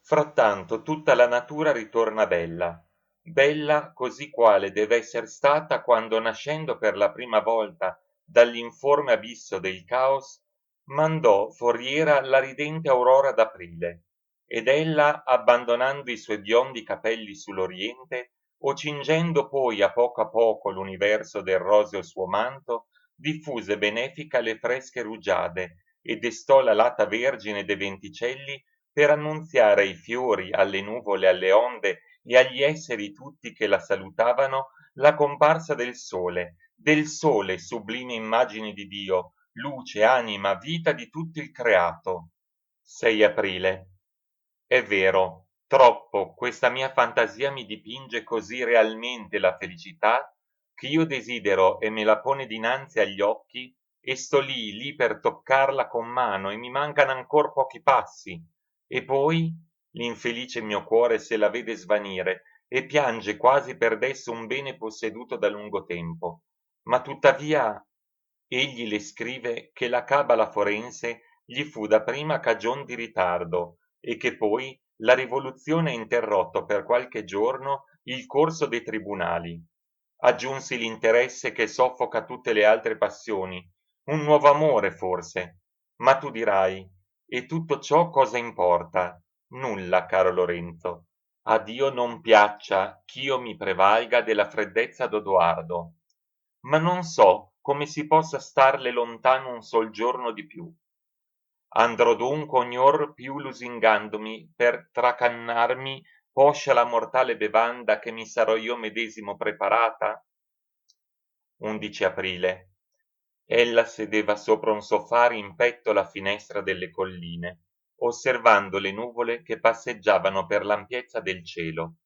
[SPEAKER 1] Frattanto tutta la natura ritorna bella, bella così quale deve esser stata quando, nascendo per la prima volta dall'informe abisso del caos, mandò foriera la ridente aurora d'aprile, ed ella, abbandonando i suoi biondi capelli sull'oriente, o cingendo poi a poco l'universo del roseo suo manto, diffuse benefica le fresche rugiade e destò l'alata vergine de venticelli per annunziare ai fiori, alle nuvole, alle onde e agli esseri tutti che la salutavano la comparsa del sole, sublime immagine di Dio, luce, anima, vita di tutto il creato. 6 aprile. È vero, troppo questa mia fantasia mi dipinge così realmente la felicità, che io desidero e me la pone dinanzi agli occhi, e sto lì per toccarla con mano, e mi mancano ancor pochi passi, e poi l'infelice mio cuore se la vede svanire e piange quasi perdesse un bene posseduto da lungo tempo. Ma tuttavia egli le scrive che la cabala forense gli fu dapprima cagion di ritardo, e che poi la rivoluzione ha interrotto per qualche giorno il corso dei tribunali. Aggiunsi l'interesse che soffoca tutte le altre passioni, un nuovo amore forse. Ma tu dirai, e tutto ciò cosa importa? Nulla, caro Lorenzo. A Dio non piaccia ch'io mi prevalga della freddezza d'Odoardo, ma non so come si possa starle lontano un sol giorno di più. Andrò dunque ognor più lusingandomi per tracannarmi poscia la mortale bevanda che mi sarò io medesimo preparata? 11 aprile. Ella sedeva sopra un sofà rimpetto alla finestra delle colline, osservando le nuvole che passeggiavano per l'ampiezza del cielo.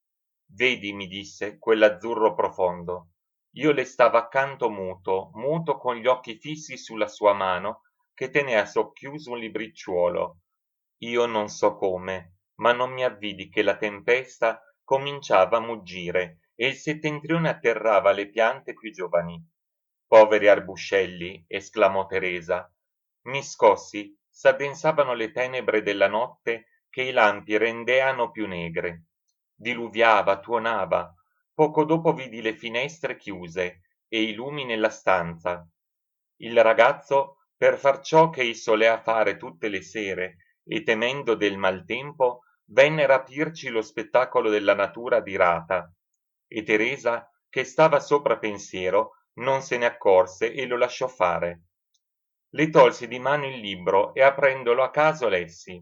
[SPEAKER 1] Vedi, mi disse, quell'azzurro profondo. Io le stavo accanto muto, muto con gli occhi fissi sulla sua mano, che tenea socchiuso un libricciuolo. Io non so come, ma non mi avvidi che la tempesta cominciava a muggire e il settentrione atterrava le piante più giovani. Poveri arbuscelli, esclamò Teresa. Mi scossi, s'addensavano le tenebre della notte che i lampi rendeano più negre. Diluviava, tuonava. Poco dopo vidi le finestre chiuse e i lumi nella stanza. Il ragazzo, per far ciò che ei solea fare tutte le sere e temendo del maltempo, venne a rapirci lo spettacolo della natura adirata, e Teresa, che stava sopra pensiero, non se ne accorse e lo lasciò fare. Le tolsi di mano il libro e aprendolo a caso lessi.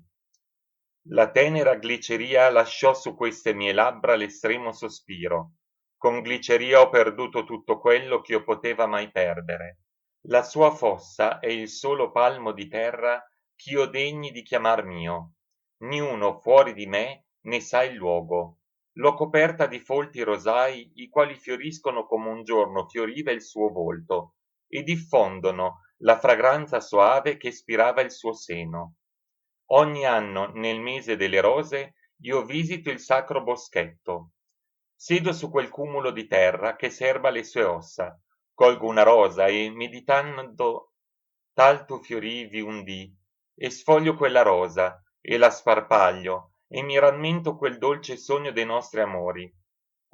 [SPEAKER 1] La tenera gliceria lasciò su queste mie labbra l'estremo sospiro. Con gliceria ho perduto tutto quello ch'io poteva mai perdere. La sua fossa è il solo palmo di terra ch'io degni di chiamar mio. Niuno fuori di me ne sa il luogo. l'ho coperta di folti rosai, i quali fioriscono come un giorno fioriva il suo volto, e diffondono la fragranza soave che ispirava il suo seno. Ogni anno, nel mese delle rose, io visito il sacro boschetto. Siedo su quel cumulo di terra che serba le sue ossa, colgo una rosa e, meditando tal tu fiorivi un dì, e sfoglio quella rosa, e la sparpaglio, e mi rammento quel dolce sogno dei nostri amori.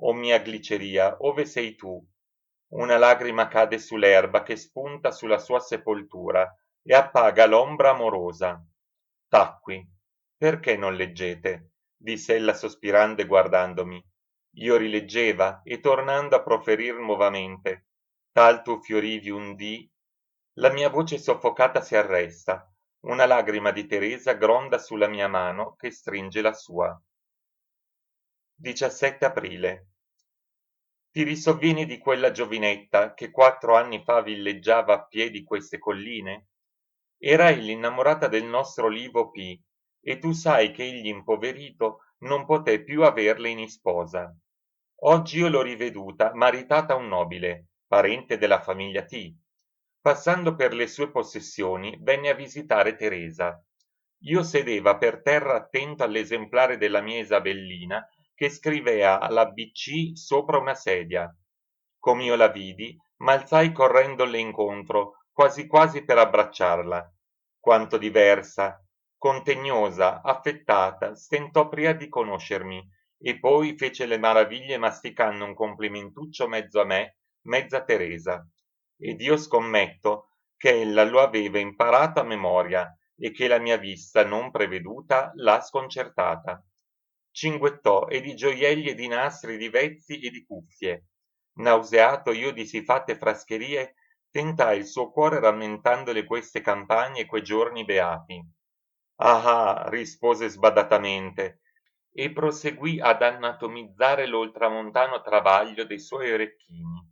[SPEAKER 1] O mia gliceria, ove sei tu? Una lagrima cade sull'erba che spunta sulla sua sepoltura e appaga l'ombra amorosa. Tacqui. Perché non leggete? Diss'ella sospirando e guardandomi. Io rileggeva e tornando a proferir nuovamente. Tal tu fiorivi un dì. La mia voce soffocata si arresta. Una lagrima di Teresa gronda sulla mia mano che stringe la sua. 17 aprile. Ti risovvieni di quella giovinetta che 4 anni fa villeggiava a piedi queste colline? Era egli innamorata del nostro Livo P, e tu sai che egli impoverito non poté più averle in isposa. Oggi io l'ho riveduta, maritata a un nobile, parente della famiglia T. Passando per le sue possessioni, venne a visitare Teresa. Io sedeva per terra attento all'esemplare della mia Isabellina che scrivea alla BC sopra una sedia. Com'io la vidi, m'alzai correndole incontro, quasi quasi per abbracciarla. Quanto diversa, contegnosa, affettata, stentò pria di conoscermi, e poi fece le maraviglie masticando un complimentuccio mezzo a me, mezzo a Teresa. Ed io scommetto che ella lo aveva imparato a memoria e che la mia vista non preveduta l'ha sconcertata. Cinguettò e di gioielli e di nastri di vezzi e di cuffie. Nauseato io di sifatte frascherie, tentai il suo cuore rammentandole queste campagne e quei giorni beati. Ah ah, rispose sbadatamente, e proseguì ad anatomizzare l'oltramontano travaglio dei suoi orecchini.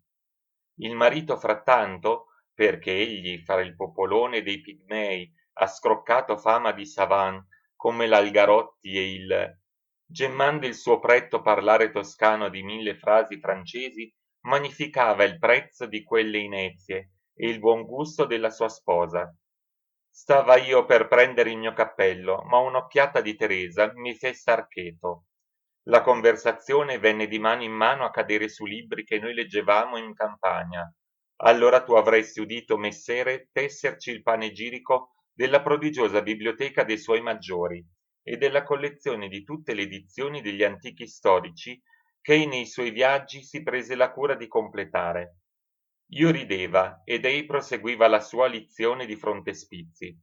[SPEAKER 1] Il marito frattanto, perché egli fra il popolone dei pigmei ha scroccato fama di savant come l'Algarotti e il gemmando il suo pretto parlare toscano di 1000 frasi francesi, magnificava il prezzo di quelle inezie e il buon gusto della sua sposa. Stava io per prendere il mio cappello, ma un'occhiata di Teresa mi fe star cheto. La conversazione venne di mano in mano a cadere su libri che noi leggevamo in campagna. Allora tu avresti udito messere tesserci il panegirico della prodigiosa biblioteca dei suoi maggiori e della collezione di tutte le edizioni degli antichi storici che ei nei suoi viaggi si prese la cura di completare. Io rideva ed ei proseguiva la sua lizione di frontespizi.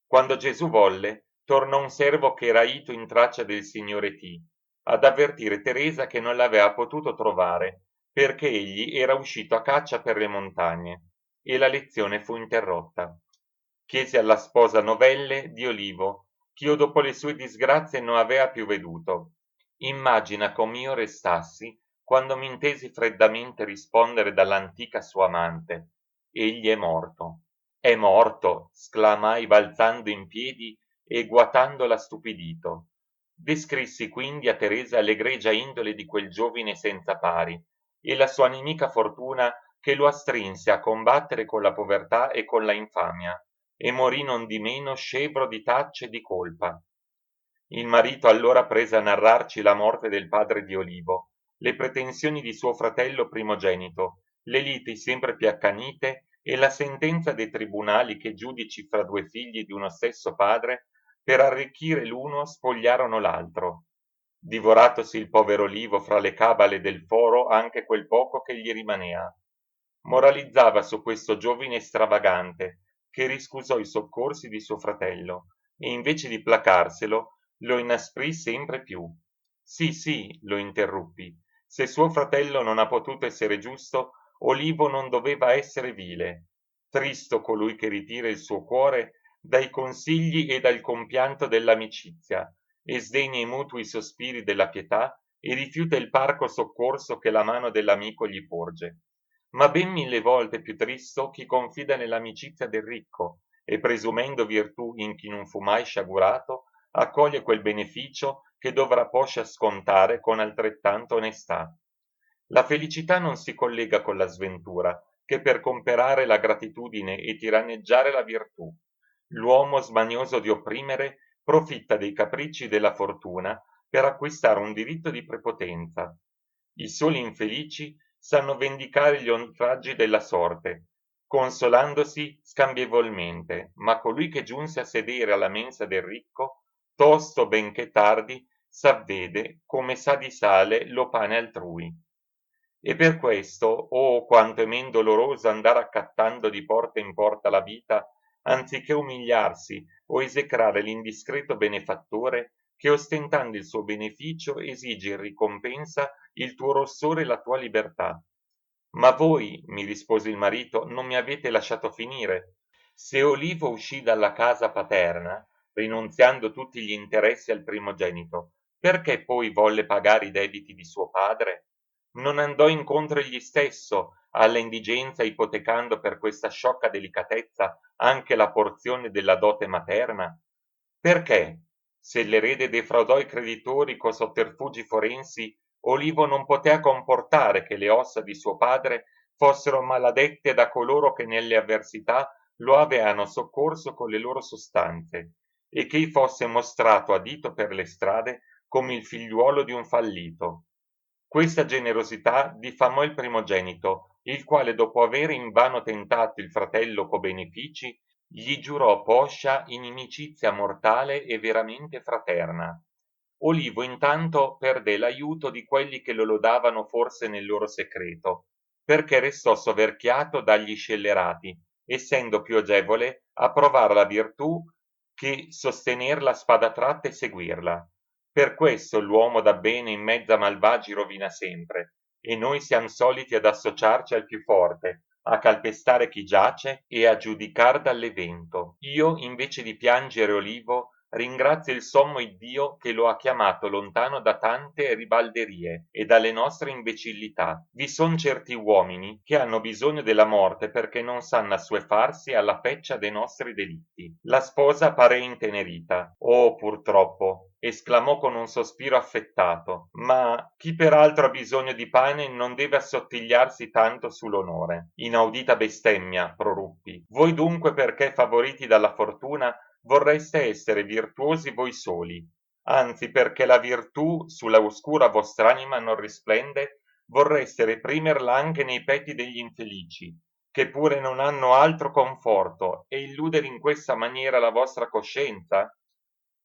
[SPEAKER 1] Quando Gesù volle, tornò un servo che era ito in traccia del signore T, ad avvertire Teresa che non l'aveva potuto trovare, perché egli era uscito a caccia per le montagne, e la lezione fu interrotta. Chiesi alla sposa novelle di Olivo, ch'io dopo le sue disgrazie non avea più veduto. Immagina com'io restassi quando m'intesi freddamente rispondere dall'antica sua amante. Egli è morto. È morto, sclamai balzando in piedi e guatandola stupidito. Descrissi quindi a Teresa l'egregia indole di quel giovine senza pari e la sua nemica fortuna che lo astrinse a combattere con la povertà e con la infamia, e morì nondimeno scevro di tacce e di colpa. Il marito allora prese a narrarci la morte del padre di Olivo, le pretensioni di suo fratello primogenito, le liti sempre più accanite e la sentenza dei tribunali che giudici fra due figli di uno stesso padre per arricchire l'uno spogliarono l'altro. Divoratosi il povero Olivo fra le cabale del foro anche quel poco che gli rimanea. Moralizzava su questo giovine stravagante che riscusò i soccorsi di suo fratello e invece di placarselo lo inasprì sempre più. Sì, sì, lo interruppi. Se suo fratello non ha potuto essere giusto, Olivo non doveva essere vile. Tristo colui che ritira il suo cuore dai consigli e dal compianto dell'amicizia, e sdegna i mutui sospiri della pietà e rifiuta il parco soccorso che la mano dell'amico gli porge. Ma ben 1000 volte più tristo chi confida nell'amicizia del ricco e presumendo virtù in chi non fu mai sciagurato, accoglie quel beneficio che dovrà poscia scontare con altrettanta onestà. La felicità non si collega con la sventura, che per comperare la gratitudine e tiranneggiare la virtù. L'uomo smanioso di opprimere profitta dei capricci della fortuna per acquistare un diritto di prepotenza. I soli infelici sanno vendicare gli oltraggi della sorte, consolandosi scambievolmente, ma colui che giunse a sedere alla mensa del ricco, tosto benché tardi, s'avvede come sa di sale lo pane altrui. E per questo, oh, quanto è men doloroso andare accattando di porta in porta la vita, anziché umiliarsi o esecrare l'indiscreto benefattore che ostentando il suo beneficio esige in ricompensa il tuo rossore e la tua libertà. Ma voi, mi rispose il marito, non mi avete lasciato finire. Se Olivo uscì dalla casa paterna, rinunziando tutti gli interessi al primogenito, perché poi volle pagare i debiti di suo padre? Non andò incontro egli stesso alla indigenza ipotecando per questa sciocca delicatezza anche la porzione della dote materna? Perché, se l'erede defraudò i creditori co sotterfugi forensi, Olivo non potea comportare che le ossa di suo padre fossero maladette da coloro che nelle avversità lo aveano soccorso con le loro sostanze, e ch'ei fosse mostrato a dito per le strade come il figliuolo di un fallito. Questa generosità diffamò il primogenito, il quale dopo avere invano tentato il fratello co benefici, gli giurò poscia inimicizia mortale e veramente fraterna. Olivo intanto perdé l'aiuto di quelli che lo lodavano forse nel loro secreto, perché restò soverchiato dagli scellerati, essendo più agevole a provar la virtù che sostener la spada tratta e seguirla. Per questo l'uomo da bene in mezzo a malvagi rovina sempre, e noi siam soliti ad associarci al più forte, a calpestare chi giace e a giudicar dall'evento. Io, invece di piangere Olivo, ringrazio il sommo Iddio che lo ha chiamato lontano da tante ribalderie e dalle nostre imbecillità. Vi son certi uomini che hanno bisogno della morte perché non sanno assuefarsi alla feccia dei nostri delitti. La sposa pare intenerita. Oh, purtroppo! Esclamò con un sospiro affettato, ma chi peraltro ha bisogno di pane non deve assottigliarsi tanto sull'onore. Inaudita bestemmia, proruppi. Voi dunque perché favoriti dalla fortuna vorreste essere virtuosi voi soli, anzi perché la virtù sulla oscura vostra anima non risplende, vorreste reprimerla anche nei petti degli infelici, che pure non hanno altro conforto, e illudere in questa maniera la vostra coscienza?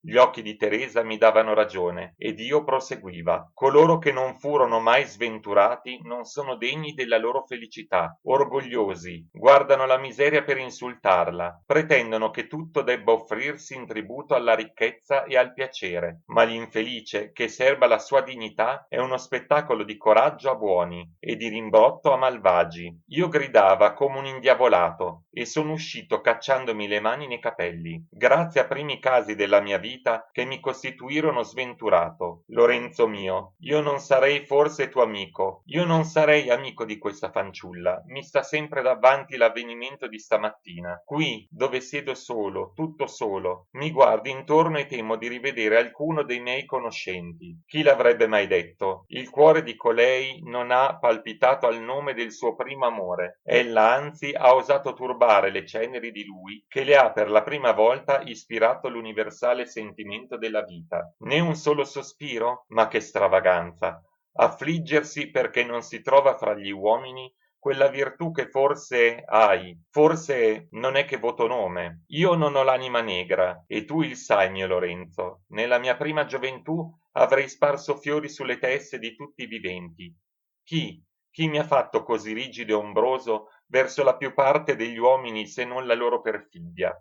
[SPEAKER 1] Gli occhi di Teresa mi davano ragione, ed io proseguiva. Coloro che non furono mai sventurati non sono degni della loro felicità, orgogliosi, guardano la miseria per insultarla, pretendono che tutto debba offrirsi in tributo alla ricchezza e al piacere, ma l'infelice, che serba la sua dignità, è uno spettacolo di coraggio a buoni e di rimbrotto a malvagi. Io gridava come un indiavolato e sono uscito cacciandomi le mani nei capelli. Grazie a primi casi della mia vita che mi costituirono sventurato. Lorenzo mio, io non sarei forse tuo amico, io non sarei amico di questa fanciulla, mi sta sempre davanti l'avvenimento di stamattina. Qui, dove siedo solo, tutto solo, mi guardo intorno e temo di rivedere alcuno dei miei conoscenti. Chi l'avrebbe mai detto? Il cuore di colei non ha palpitato al nome del suo primo amore. Ella anzi ha osato turbare le ceneri di lui che le ha per la prima volta ispirato l'universale sentimento della vita. Né un solo sospiro? Ma che stravaganza! Affliggersi perché non si trova fra gli uomini quella virtù che forse hai, forse non è che voto nome. Io non ho l'anima negra, e tu il sai, mio Lorenzo. Nella mia prima gioventù avrei sparso fiori sulle teste di tutti i viventi. Chi mi ha fatto così rigido e ombroso verso la più parte degli uomini se non la loro perfidia?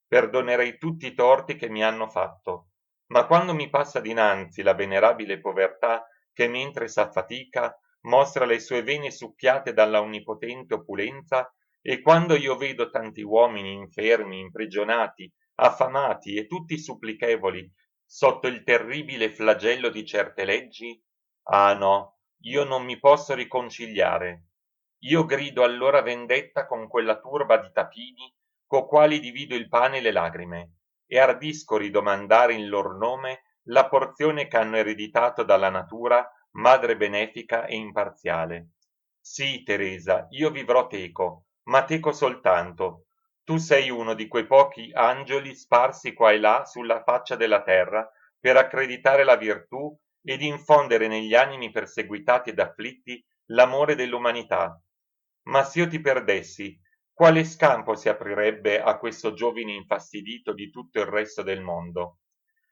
[SPEAKER 1] Perdonerei tutti i torti che mi hanno fatto, ma quando mi passa dinanzi la venerabile povertà che mentre s'affatica mostra le sue vene succhiate dalla onnipotente opulenza, e quando io vedo tanti uomini infermi, imprigionati, affamati e tutti supplichevoli sotto il terribile flagello di certe leggi, ah no, io non mi posso riconciliare. Io grido allora vendetta con quella turba di tapini co quali divido il pane e le lagrime, e ardisco ridomandare in lor nome la porzione che hanno ereditato dalla natura, madre benefica e imparziale. Sì, Teresa, io vivrò teco, ma teco soltanto. Tu sei uno di quei pochi angioli sparsi qua e là sulla faccia della terra per accreditare la virtù ed infondere negli animi perseguitati ed afflitti l'amore dell'umanità. Ma se io ti perdessi, quale scampo si aprirebbe a questo giovine infastidito di tutto il resto del mondo?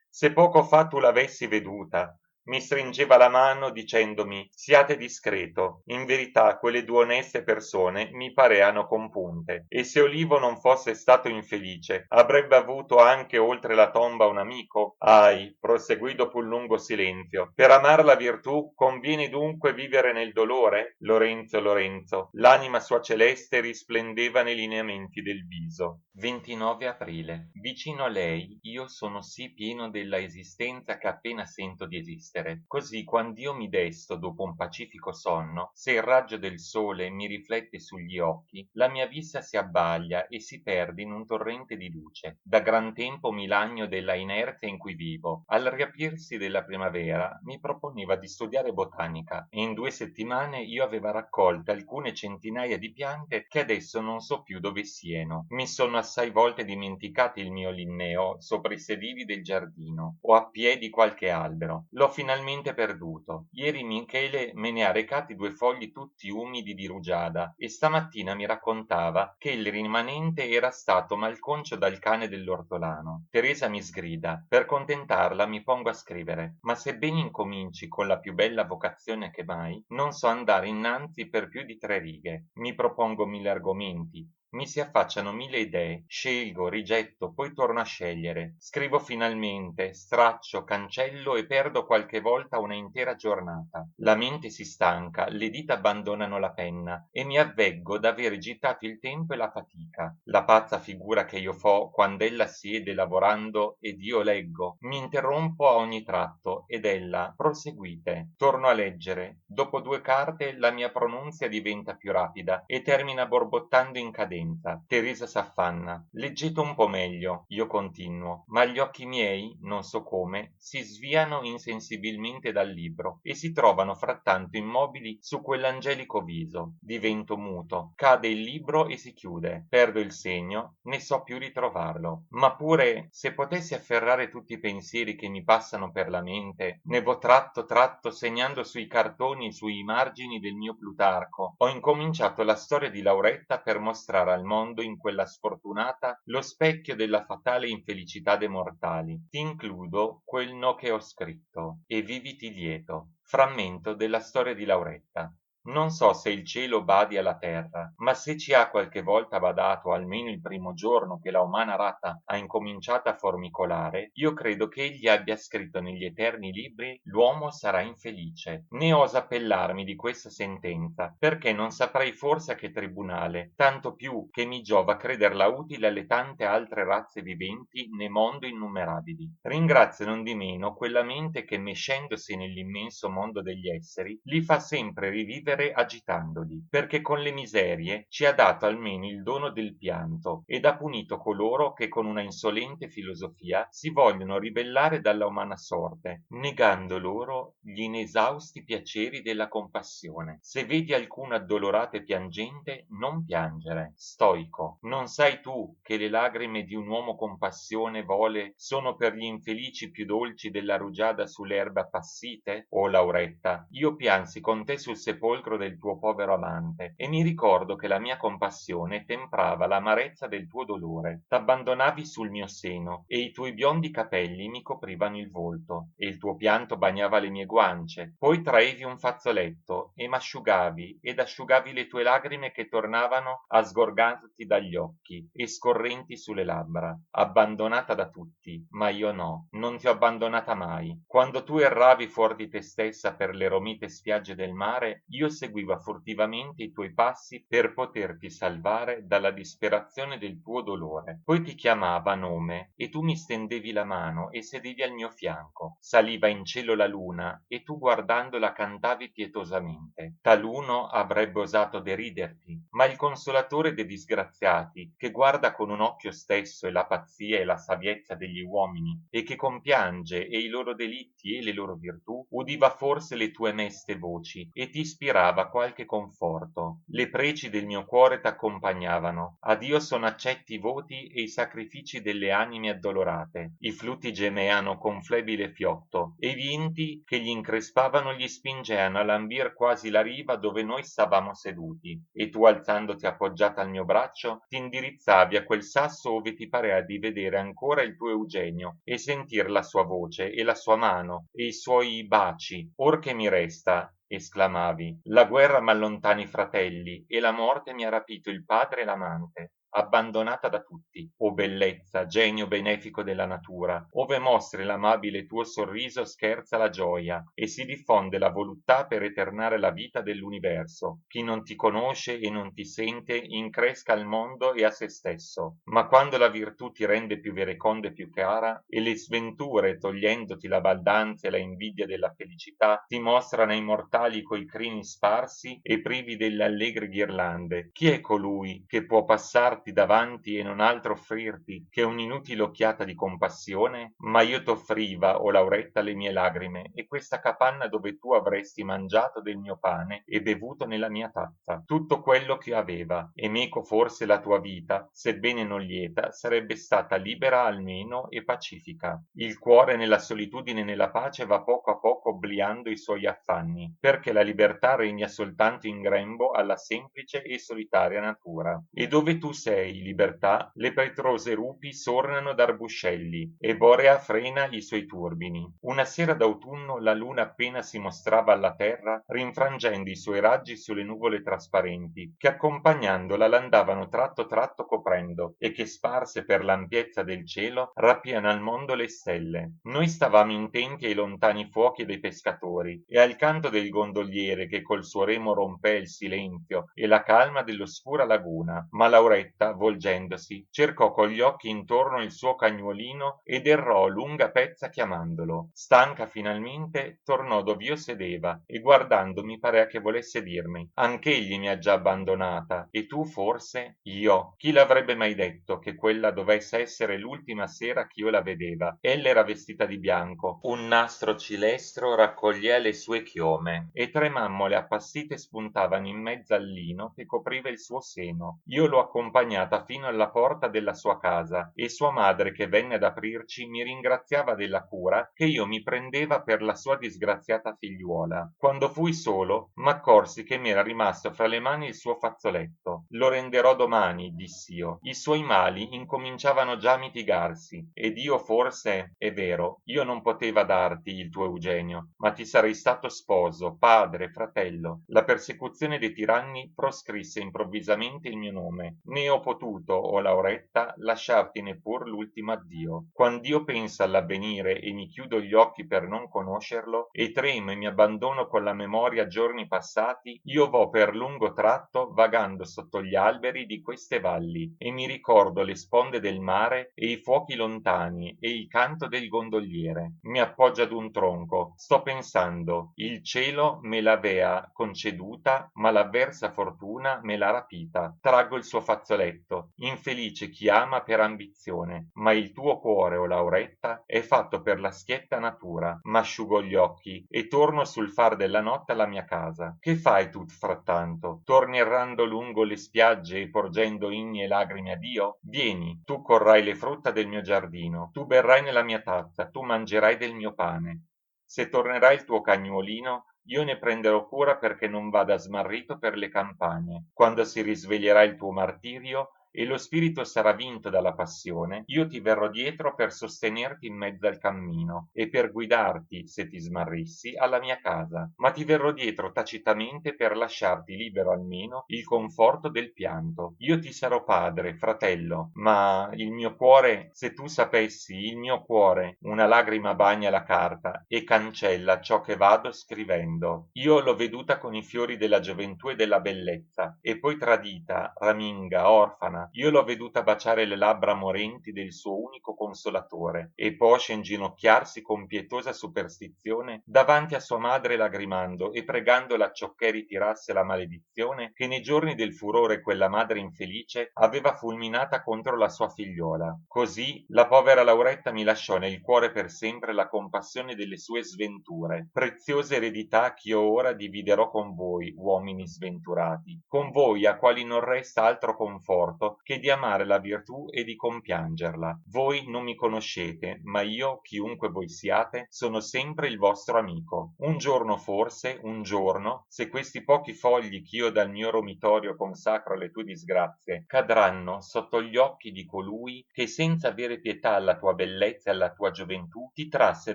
[SPEAKER 1] Se poco fa tu l'avessi veduta, mi stringeva la mano dicendomi siate discreto, in verità quelle due oneste persone mi pareano compunte, e se Olivo non fosse stato infelice, avrebbe avuto anche oltre la tomba un amico? Ahi, proseguì dopo un lungo silenzio, per amar la virtù conviene dunque vivere nel dolore? Lorenzo, Lorenzo, l'anima sua celeste risplendeva nei lineamenti del viso. 29 aprile. Vicino a lei io sono sì pieno della esistenza che appena sento di esistere. Così quand'io mi desto dopo un pacifico sonno, se il raggio del sole mi riflette sugli occhi, la mia vista si abbaglia e si perde in un torrente di luce. Da gran tempo mi lagno della inerzia in cui vivo. Al riaprirsi della primavera mi proponeva di studiare botanica e in 2 settimane io aveva raccolte alcune centinaia di piante che adesso non so più dove sieno. Mi sono assai volte dimenticato il mio linneo sopra i sedili del giardino o a piedi qualche albero. L'ho finalmente perduto. Ieri Michele me ne ha recati 2 fogli tutti umidi di rugiada e stamattina mi raccontava che il rimanente era stato malconcio dal cane dell'ortolano. Teresa mi sgrida. Per contentarla mi pongo a scrivere, ma sebbene incominci con la più bella vocazione che mai, non so andare innanzi per più di 3 righe. Mi propongo 1000 argomenti, mi si affacciano 1000 idee, scelgo, rigetto, poi torno a scegliere. Scrivo finalmente, straccio, cancello e perdo qualche volta una intera giornata. La mente si stanca, le dita abbandonano la penna e mi avveggo d'aver gittato il tempo e la fatica. La pazza figura che io fo quand'ella siede lavorando ed io leggo. Mi interrompo a ogni tratto ed ella, proseguite. Torno a leggere. Dopo 2 carte la mia pronunzia diventa più rapida e termina borbottando in cadenza. Teresa s'affanna. Leggete un po' meglio, io continuo, ma gli occhi miei, non so come, si sviano insensibilmente dal libro e si trovano frattanto immobili su quell'angelico viso. Divento muto, cade il libro e si chiude. Perdo il segno, ne so più ritrovarlo. Ma pure, se potessi afferrare tutti i pensieri che mi passano per la mente, ne vo tratto segnando sui cartoni e sui margini del mio Plutarco. Ho incominciato la storia di Lauretta per mostrare al mondo in quella sfortunata lo specchio della fatale infelicità dei mortali. Ti includo quel no che ho scritto e viviti lieto. Frammento della storia di Lauretta. Non so se il cielo badi alla terra, ma se ci ha qualche volta badato almeno il primo giorno che la umana rata ha incominciato a formicolare, io credo che egli abbia scritto negli eterni libri l'uomo sarà infelice. Né oso appellarmi di questa sentenza, perché non saprei forse a che tribunale, tanto più che mi giova crederla utile alle tante altre razze viventi ne mondo innumerabili. Ringrazio non di meno quella mente che mescendosi nell'immenso mondo degli esseri li fa sempre rivivere agitandoli, perché con le miserie ci ha dato almeno il dono del pianto ed ha punito coloro che con una insolente filosofia si vogliono ribellare dalla umana sorte, negando loro gli inesausti piaceri della compassione. Se vedi alcun addolorato e piangente, non piangere. Stoico, non sai tu che le lagrime di un uomo con passione vole sono per gli infelici più dolci della rugiada sulle erbe appassite? O Lauretta, io piansi con te sul sepolcro del tuo povero amante e mi ricordo che la mia compassione temprava l'amarezza del tuo dolore. T'abbandonavi sul mio seno e i tuoi biondi capelli mi coprivano il volto e il tuo pianto bagnava le mie guance. Poi traevi un fazzoletto e m'asciugavi ed asciugavi le tue lagrime che tornavano a sgorgarti dagli occhi e scorrenti sulle labbra. Abbandonata da tutti, ma io no, non ti ho abbandonata mai. Quando tu erravi fuor di te stessa per le romite spiagge del mare, io seguiva furtivamente i tuoi passi per poterti salvare dalla disperazione del tuo dolore. Poi ti chiamava a nome e tu mi stendevi la mano e sedevi al mio fianco. Saliva in cielo la luna e tu guardandola cantavi pietosamente. Taluno avrebbe osato deriderti, ma il consolatore dei disgraziati, che guarda con un occhio stesso e la pazzia e la saviezza degli uomini e che compiange e i loro delitti e le loro virtù, udiva forse le tue meste voci e ti ispirava qualche conforto. Le preci del mio cuore t'accompagnavano. A Dio sono accetti i voti e i sacrifici delle anime addolorate. I flutti gemeano con flebile fiotto e i vinti che gli increspavano gli spingeano a lambir quasi la riva dove noi stavamo seduti. E tu, alzandoti appoggiata al mio braccio, ti indirizzavi a quel sasso ove ti parea di vedere ancora il tuo Eugenio e sentir la sua voce e la sua mano e i suoi baci. Or che mi resta? Esclamavi. La guerra m'allontani i fratelli e la morte mi ha rapito il padre e l'amante. Abbandonata da tutti, o bellezza, genio benefico della natura, ove mostri l'amabile tuo sorriso scherza la gioia e si diffonde la voluttà per eternare la vita dell'universo. Chi non ti conosce e non ti sente incresca al mondo e a se stesso, ma quando la virtù ti rende più vereconda e più cara e le sventure, togliendoti la baldanza e la invidia della felicità, ti mostrano ai mortali coi crini sparsi e privi delle allegre ghirlande, chi è colui che può passarti davanti e non altro offrirti che un'inutile occhiata di compassione? Ma io t'offriva, o Lauretta, le mie lagrime e questa capanna dove tu avresti mangiato del mio pane e bevuto nella mia tazza. Tutto quello che aveva, e meco forse la tua vita, sebbene non lieta, sarebbe stata libera almeno e pacifica. Il cuore nella solitudine e nella pace va poco a poco obliando i suoi affanni, perché la libertà regna soltanto in grembo alla semplice e solitaria natura. E dove tu sei, libertà, le petrose rupi sornano d'arbuscelli e Borea frena i suoi turbini. Una sera d'autunno la luna appena si mostrava alla terra, rinfrangendo i suoi raggi sulle nuvole trasparenti, che accompagnandola l'andavano tratto tratto coprendo e che sparse per l'ampiezza del cielo rapiano al mondo le stelle. Noi stavamo intenti ai lontani fuochi dei pescatori e al canto del gondoliere che col suo remo rompè il silenzio e la calma dell'oscura laguna, ma Lauretta, volgendosi, cercò con gli occhi intorno il suo cagnolino ed errò lunga pezza chiamandolo. Stanca finalmente, tornò dov'io sedeva e guardandomi parea che volesse dirmi: anch'egli mi ha già abbandonata, e tu forse? Io? Chi l'avrebbe mai detto che quella dovesse essere l'ultima sera ch'io la vedeva? Ella era vestita di bianco, un nastro cilestro raccogliea le sue chiome, e tre mammole appassite spuntavano in mezzo al lino che copriva il suo seno. Io l'ho accompagnata fino alla porta della sua casa, e sua madre, che venne ad aprirci, mi ringraziava della cura che io mi prendeva per la sua disgraziata figliuola. Quando fui solo, m'accorsi che m'era rimasto fra le mani il suo fazzoletto. Lo renderò domani, diss'io. I suoi mali incominciavano già a mitigarsi, ed io forse, è vero, io non poteva darti il tuo Eugenio, ma ti sarei stato sposo, padre, fratello. La persecuzione dei tiranni proscrisse improvvisamente il mio nome. Né ho potuto, o Lauretta, lasciarti neppur l'ultimo addio. Quand'io penso all'avvenire e mi chiudo gli occhi per non conoscerlo, e tremo e mi abbandono con la memoria a giorni passati, io vo per lungo tratto vagando sotto gli alberi di queste valli, e mi ricordo le sponde del mare e i fuochi lontani e il canto del gondoliere. Mi appoggio ad un tronco, sto pensando, il cielo me l'avea conceduta, ma l'avversa fortuna me l'ha rapita. Traggo il suo fazzoletto, infelice chi ama per ambizione, ma il tuo cuore, o Lauretta, è fatto per la schietta natura. M'asciugo gli occhi e torno sul far della notte alla mia casa. Che fai tu frattanto? Torni errando lungo le spiagge e porgendo inni e lagrime a Dio? Vieni, tu corrai le frutta del mio giardino, tu berrai nella mia tazza, tu mangerai del mio pane. Se tornerà il tuo cagnolino, io ne prenderò cura perché non vada smarrito per le campagne. Quando si risveglierà il tuo martirio, e lo spirito sarà vinto dalla passione, io ti verrò dietro per sostenerti in mezzo al cammino e per guidarti, se ti smarrissi, alla mia casa, ma ti verrò dietro tacitamente per lasciarti libero almeno il conforto del pianto. Io ti sarò padre, fratello, ma il mio cuore, se tu sapessi, il mio cuore, una lagrima bagna la carta e cancella ciò che vado scrivendo. Io l'ho veduta con i fiori della gioventù e della bellezza, e poi tradita, raminga, orfana, io l'ho veduta baciare le labbra morenti del suo unico consolatore, e poscia inginocchiarsi con pietosa superstizione davanti a sua madre lagrimando e pregandola acciocché ritirasse la maledizione che nei giorni del furore quella madre infelice aveva fulminata contro la sua figliuola. Così la povera Lauretta mi lasciò nel cuore per sempre la compassione delle sue sventure, preziosa eredità ch'io ora dividerò con voi, uomini sventurati, con voi a quali non resta altro conforto che di amare la virtù e di compiangerla. Voi non mi conoscete, ma io, chiunque voi siate, sono sempre il vostro amico. Un giorno forse, un giorno, se questi pochi fogli ch'io dal mio romitorio consacro alle tue disgrazie cadranno sotto gli occhi di colui che senza avere pietà alla tua bellezza e alla tua gioventù ti trasse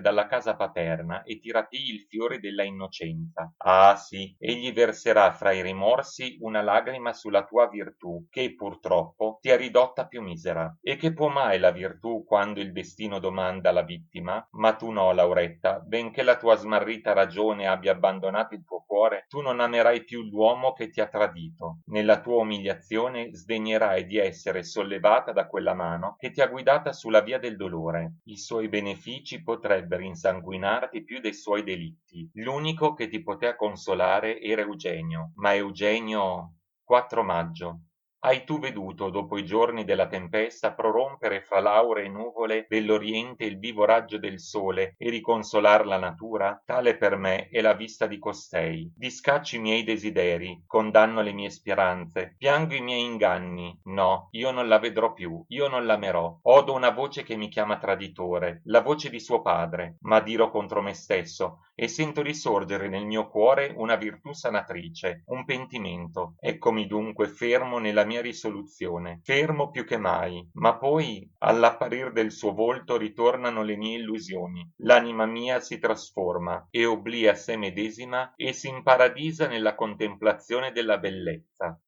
[SPEAKER 1] dalla casa paterna e ti rapì il fiore della innocenza. Ah sì, egli verserà fra i rimorsi una lagrima sulla tua virtù, che purtroppo ti ha ridotta più misera. E che può mai la virtù quando il destino domanda la vittima? Ma tu no, Lauretta, benché la tua smarrita ragione abbia abbandonato il tuo cuore, tu non amerai più l'uomo che ti ha tradito. Nella tua umiliazione sdegnerai di essere sollevata da quella mano che ti ha guidata sulla via del dolore. I suoi benefici potrebbero insanguinarti più dei suoi delitti. L'unico che ti potea consolare era Eugenio, ma Eugenio... 4 maggio. Hai tu veduto, dopo i giorni della tempesta, prorompere fra l'auree nuvole dell'oriente il vivo raggio del sole e riconsolar la natura? Tale per me è la vista di costei. Discaccio i miei desideri, condanno le mie speranze, piango i miei inganni. No, io non la vedrò più, io non l'amerò. Odo una voce che mi chiama traditore, la voce di suo padre, ma dirò contro me stesso, e sento risorgere nel mio cuore una virtù sanatrice, un pentimento. Eccomi dunque fermo nella mia risoluzione, fermo più che mai, ma poi all'apparir del suo volto ritornano le mie illusioni, l'anima mia si trasforma e obblia se medesima e si imparadisa nella contemplazione della bellezza.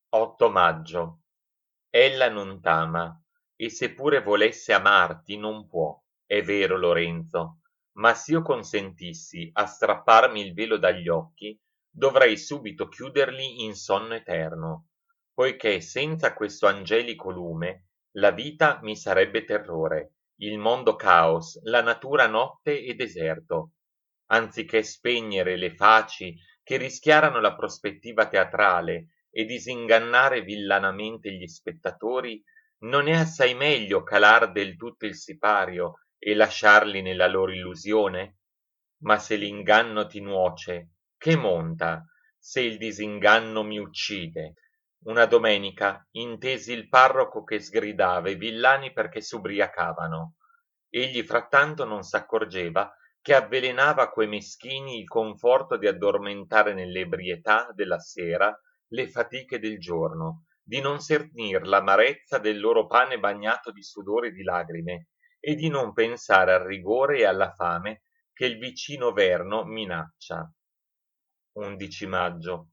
[SPEAKER 1] 8 maggio. Ella non t'ama, e se pure volesse amarti non può, è vero Lorenzo, ma s'io consentissi a strapparmi il velo dagli occhi, dovrei subito chiuderli in sonno eterno, poiché senza questo angelico lume la vita mi sarebbe terrore, il mondo caos, la natura notte e deserto. Anziché spegnere le faci che rischiarano la prospettiva teatrale e disingannare villanamente gli spettatori, non è assai meglio calar del tutto il sipario e lasciarli nella loro illusione? Ma se l'inganno ti nuoce, che monta, se il disinganno mi uccide? Una domenica intesi il parroco che sgridava i villani perché s'ubriacavano. Egli frattanto non s'accorgeva che avvelenava a quei meschini il conforto di addormentare nell'ebrietà della sera le fatiche del giorno, di non sentir l'amarezza del loro pane bagnato di sudore e di lagrime, e di non pensare al rigore e alla fame che il vicino verno minaccia. 11 maggio.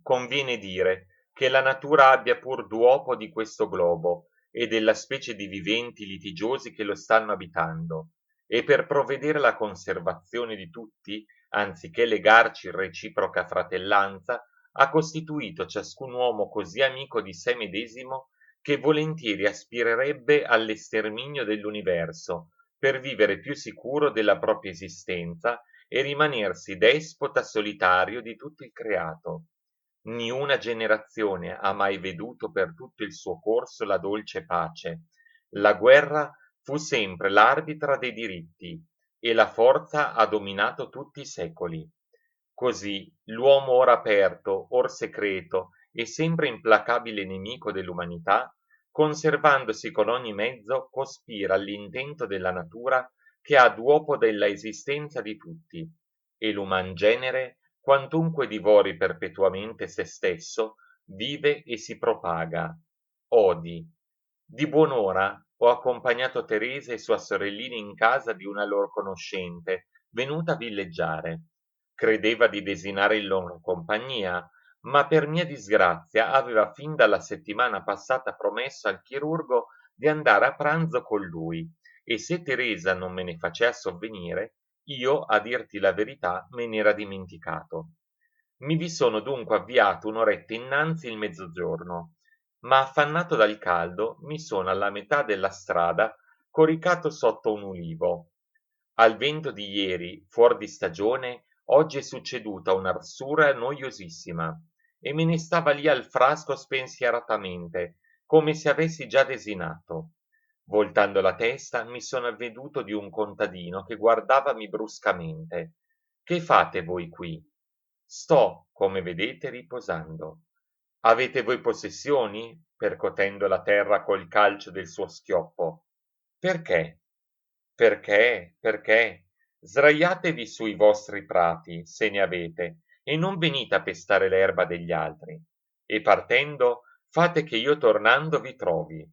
[SPEAKER 1] Conviene dire che la natura abbia pur duopo di questo globo e della specie di viventi litigiosi che lo stanno abitando, e per provvedere alla conservazione di tutti, anziché legarci in reciproca fratellanza, ha costituito ciascun uomo così amico di sé medesimo che volentieri aspirerebbe all'esterminio dell'universo, per vivere più sicuro della propria esistenza e rimanersi despota solitario di tutto il creato. Niuna generazione ha mai veduto per tutto il suo corso la dolce pace. La guerra fu sempre l'arbitra dei diritti e la forza ha dominato tutti i secoli. Così l'uomo ora aperto, or segreto e sempre implacabile nemico dell'umanità, conservandosi con ogni mezzo, cospira all'intento della natura che ha duopo della esistenza di tutti, e l'uman genere, quantunque divori perpetuamente se stesso, vive e si propaga. Odi. Di buon'ora ho accompagnato Teresa e sua sorellina in casa di una loro conoscente, venuta a villeggiare. Credeva di desinare in loro compagnia, ma per mia disgrazia aveva fin dalla settimana passata promesso al chirurgo di andare a pranzo con lui, e se Teresa non me ne faceva sovvenire, io, a dirti la verità, me n'era dimenticato. Mi vi sono dunque avviato un'oretta innanzi il mezzogiorno, ma affannato dal caldo mi sono alla metà della strada coricato sotto un ulivo. Al vento di ieri, fuor di stagione, oggi è succeduta un'arsura noiosissima, e me ne stava lì al frasco spensieratamente, come se avessi già desinato. Voltando la testa mi sono avveduto di un contadino che guardavami bruscamente. Che fate voi qui? Sto, come vedete, riposando. Avete voi possessioni? Percotendo la terra col calcio del suo schioppo. Perché? Perché? Sdraiatevi sui vostri prati, se ne avete, e non venite a pestare l'erba degli altri. E partendo, fate che io tornando vi trovi.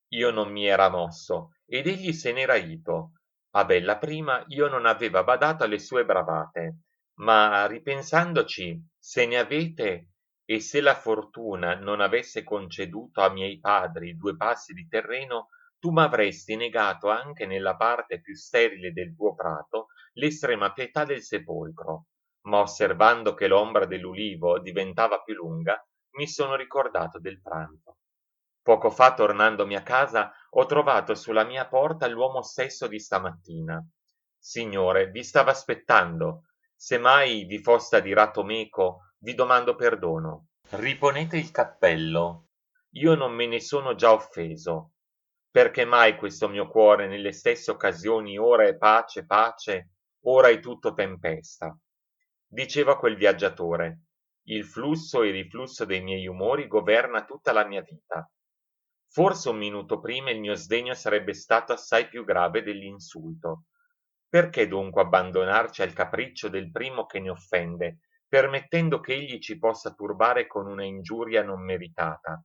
[SPEAKER 1] Io non mi era mosso, ed egli se n'era ito. A bella prima io non aveva badato alle sue bravate, ma ripensandoci, se ne avete, e se la fortuna non avesse conceduto a miei padri 2 passi di terreno, tu m'avresti negato anche nella parte più sterile del tuo prato l'estrema pietà del sepolcro. Ma osservando che l'ombra dell'ulivo diventava più lunga, mi sono ricordato del pranzo. Poco fa, tornandomi a casa, ho trovato sulla mia porta l'uomo stesso di stamattina. Signore, vi stavo aspettando. Se mai vi foste adirato meco, vi domando perdono. Riponete il cappello. Io non me ne sono già offeso. Perché mai questo mio cuore nelle stesse occasioni ora è pace, pace, ora è tutto tempesta? Diceva quel viaggiatore, il flusso e il riflusso dei miei umori governa tutta la mia vita. Forse un minuto prima il mio sdegno sarebbe stato assai più grave dell'insulto. Perché dunque abbandonarci al capriccio del primo che ne offende, permettendo che egli ci possa turbare con una ingiuria non meritata?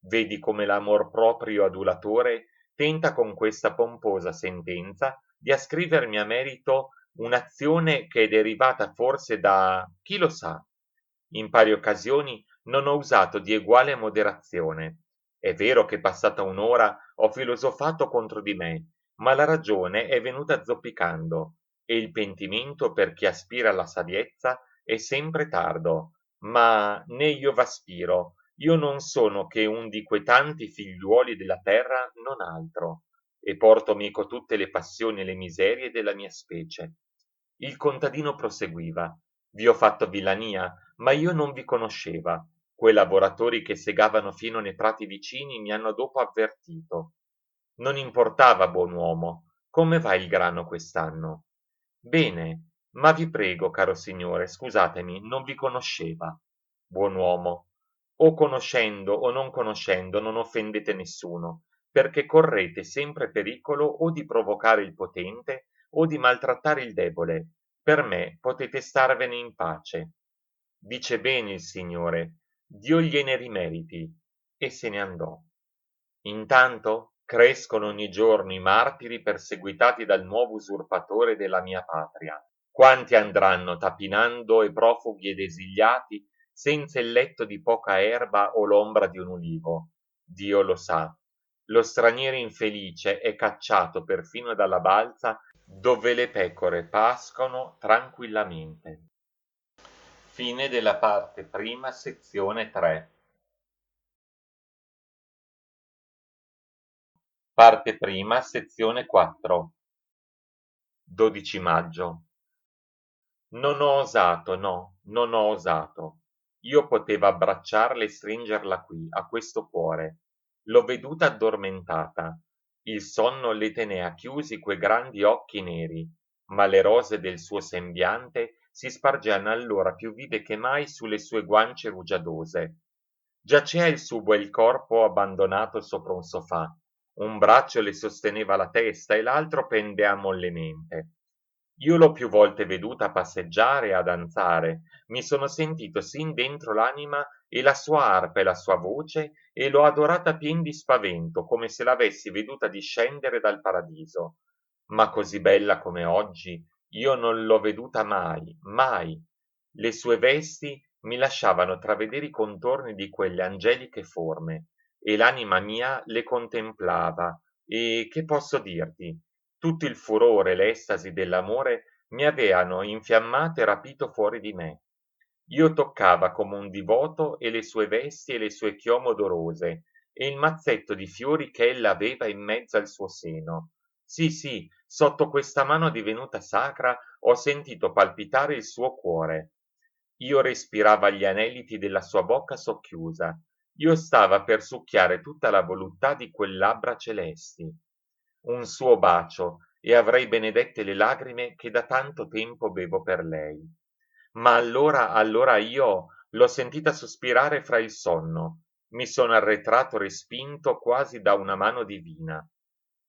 [SPEAKER 1] Vedi come l'amor proprio adulatore tenta con questa pomposa sentenza di ascrivermi a merito un'azione che è derivata forse da chi lo sa. In pari occasioni non ho usato di eguale moderazione. È vero che passata un'ora ho filosofato contro di me, ma la ragione è venuta zoppicando, e il pentimento per chi aspira alla saviezza è sempre tardo. Ma né io v'aspiro, io non sono che un di quei tanti figliuoli della terra, non altro, e porto meco tutte le passioni e le miserie della mia specie. Il contadino proseguiva. Vi ho fatto villania, ma io non vi conosceva. Quei lavoratori che segavano fino nei prati vicini mi hanno dopo avvertito. Non importava, buon uomo, come va il grano quest'anno? Bene, ma vi prego, caro signore, scusatemi, non vi conosceva. Buon uomo, o conoscendo o non conoscendo non offendete nessuno, perché correte sempre pericolo o di provocare il potente o di maltrattare il debole. Per me potete starvene in pace. Dice bene il Signore, Dio gliene rimeriti, e se ne andò. Intanto crescono ogni giorno i martiri perseguitati dal nuovo usurpatore della mia patria. Quanti andranno tapinando e profughi ed esiliati senza il letto di poca erba o l'ombra di un ulivo? Dio lo sa. Lo straniero infelice è cacciato perfino dalla balza dove le pecore pascono tranquillamente. Fine della parte prima, sezione 3. Parte prima, sezione 4. 12 maggio. Non ho osato, no, non ho osato. Io potevo abbracciarla e stringerla qui, a questo cuore. L'ho veduta addormentata. Il sonno le tenea chiusi quei grandi occhi neri, ma le rose del suo sembiante si spargevano allora più vive che mai sulle sue guance rugiadose. Giacea il suo bel corpo abbandonato sopra un sofà. Un braccio le sosteneva la testa e l'altro pendea mollemente. Io l'ho più volte veduta passeggiare e a danzare, mi sono sentito sin dentro l'anima e la sua arpa e la sua voce, e l'ho adorata pien di spavento, come se l'avessi veduta discendere dal paradiso. Ma così bella come oggi io non l'ho veduta mai, mai. Le sue vesti mi lasciavano travedere i contorni di quelle angeliche forme, e l'anima mia le contemplava, e che posso dirti? Tutto il furore e l'estasi dell'amore mi aveano infiammato e rapito fuori di me. Io toccava come un divoto e le sue vesti e le sue chiome odorose, e il mazzetto di fiori che ella aveva in mezzo al suo seno. Sì, sì, sotto questa mano divenuta sacra ho sentito palpitare il suo cuore. Io respirava gli aneliti della sua bocca socchiusa. Io stava per succhiare tutta la voluttà di quelle labbra celesti. Un suo bacio, e avrei benedette le lagrime che da tanto tempo bevo per lei. Ma allora io l'ho sentita sospirare fra il sonno, mi sono arretrato respinto quasi da una mano divina.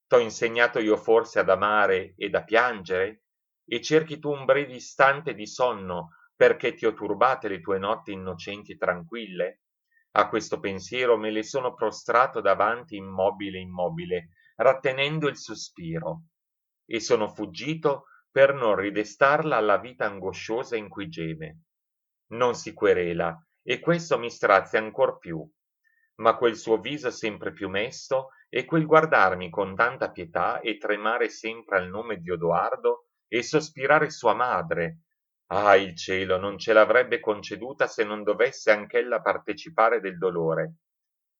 [SPEAKER 1] T'ho insegnato io forse ad amare ed a piangere? E cerchi tu un breve istante di sonno perché ti ho turbate le tue notti innocenti e tranquille? A questo pensiero me le sono prostrato davanti immobile immobile, rattenendo il sospiro, e sono fuggito per non ridestarla alla vita angosciosa in cui geme. Non si querela, e questo mi strazia ancor più, ma quel suo viso sempre più mesto e quel guardarmi con tanta pietà e tremare sempre al nome di Odoardo e sospirare sua madre. Ah, il cielo non ce l'avrebbe conceduta se non dovesse anch'ella partecipare del dolore.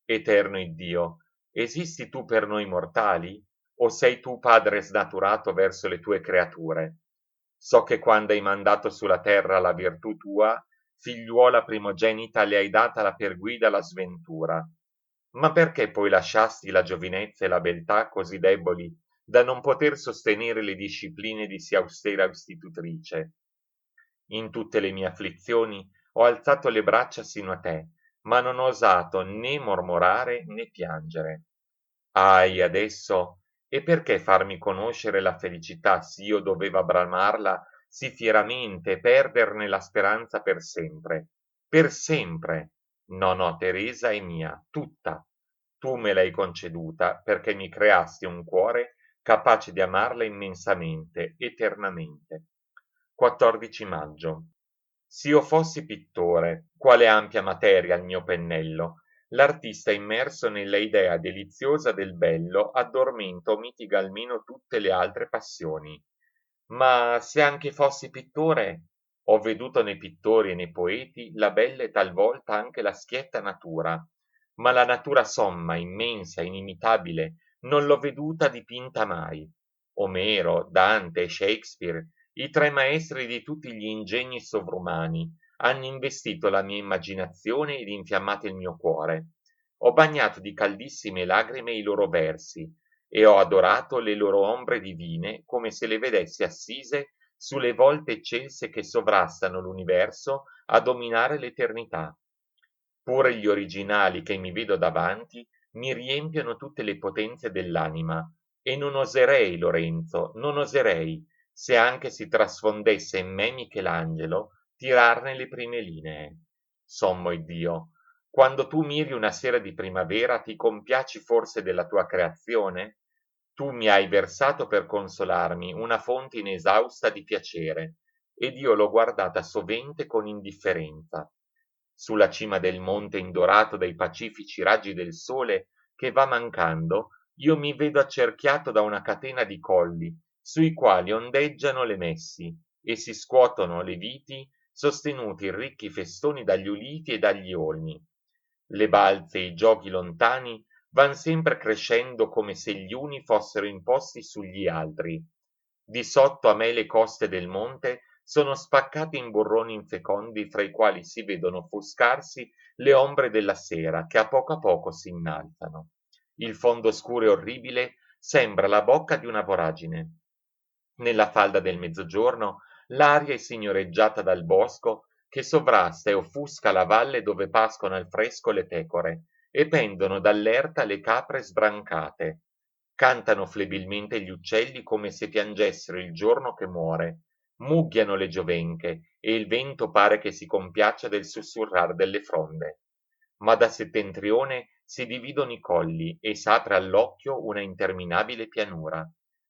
[SPEAKER 1] Eterno Iddio, esisti tu per noi mortali? O sei tu padre snaturato verso le tue creature? So che quando hai mandato sulla terra la virtù tua, figliuola primogenita le hai data la per guida la sventura. Ma perché poi lasciasti la giovinezza e la beltà così deboli da non poter sostenere le discipline di sì austera istitutrice? In tutte le mie afflizioni ho alzato le braccia sino a te, ma non ho osato né mormorare né piangere. Ahi, adesso, e perché farmi conoscere la felicità s'io doveva bramarla sì fieramente e perderne la speranza per sempre? Per sempre! No, no, Teresa è mia, tutta. Tu me l'hai conceduta perché mi creasti un cuore capace di amarla immensamente, eternamente. 14 maggio. S'io fossi pittore, quale ampia materia il mio pennello, l'artista immerso nella idea deliziosa del bello addormenta o mitiga almeno tutte le altre passioni. Ma se anche fossi pittore, ho veduto nei pittori e nei poeti la bella e talvolta anche la schietta natura, ma la natura somma, immensa, inimitabile, non l'ho veduta dipinta mai. Omero, Dante e Shakespeare, i tre maestri di tutti gli ingegni sovrumani, hanno investito la mia immaginazione ed infiammato il mio cuore. Ho bagnato di caldissime lagrime i loro versi e ho adorato le loro ombre divine come se le vedessi assise sulle volte eccelse che sovrastano l'universo a dominare l'eternità. Pure gli originali che mi vedo davanti mi riempiono tutte le potenze dell'anima, e non oserei, Lorenzo, non oserei, se anche si trasfondesse in me Michelangelo, tirarne le prime linee. Sommo Iddio, quando tu miri una sera di primavera ti compiaci forse della tua creazione? Tu mi hai versato per consolarmi una fonte inesausta di piacere, ed io l'ho guardata sovente con indifferenza. Sulla cima del monte indorato dai pacifici raggi del sole che va mancando, io mi vedo accerchiato da una catena di colli, sui quali ondeggiano le messi, e si scuotono le viti, sostenuti in ricchi festoni dagli ulivi e dagli olmi. Le balze e i giochi lontani van sempre crescendo come se gli uni fossero imposti sugli altri. Di sotto a me le coste del monte sono spaccate in burroni infecondi fra i quali si vedono offuscarsi le ombre della sera che a poco si innalzano. Il fondo scuro e orribile sembra la bocca di una voragine. Nella falda del mezzogiorno l'aria è signoreggiata dal bosco che sovrasta e offusca la valle dove pascono al fresco le pecore e pendono dall'erta le capre sbrancate. Cantano flebilmente gli uccelli come se piangessero il giorno che muore. Mugghiano le giovenche e il vento pare che si compiaccia del sussurrar delle fronde. ma da settentrione si dividono i colli e s'apre all'occhio una interminabile pianura.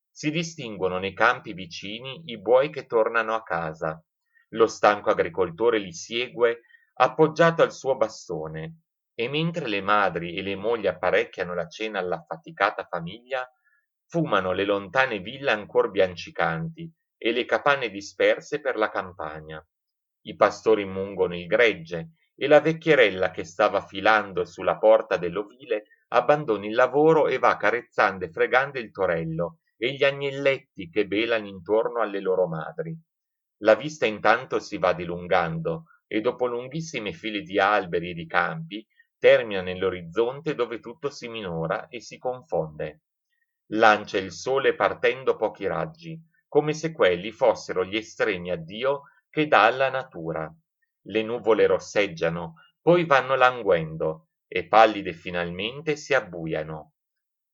[SPEAKER 1] Si distinguono nei campi vicini i buoi che tornano a casa. Lo stanco agricoltore li segue appoggiato al suo bastone, e mentre le madri e le mogli apparecchiano la cena all'affaticata famiglia, fumano le lontane ville ancor biancicanti e le capanne disperse per la campagna. I pastori mungono il gregge e la vecchierella che stava filando sulla porta dell'ovile abbandona il lavoro e va carezzando e fregando il torello e gli agnelletti che belano intorno alle loro madri. La vista intanto si va dilungando e dopo lunghissime file di alberi e di campi termina nell'orizzonte dove tutto si minora e si confonde. Lancia il sole partendo pochi raggi, come se quelli fossero gli estremi addio che dà alla natura. Le nuvole rosseggiano, poi vanno languendo e pallide finalmente si abbuiano.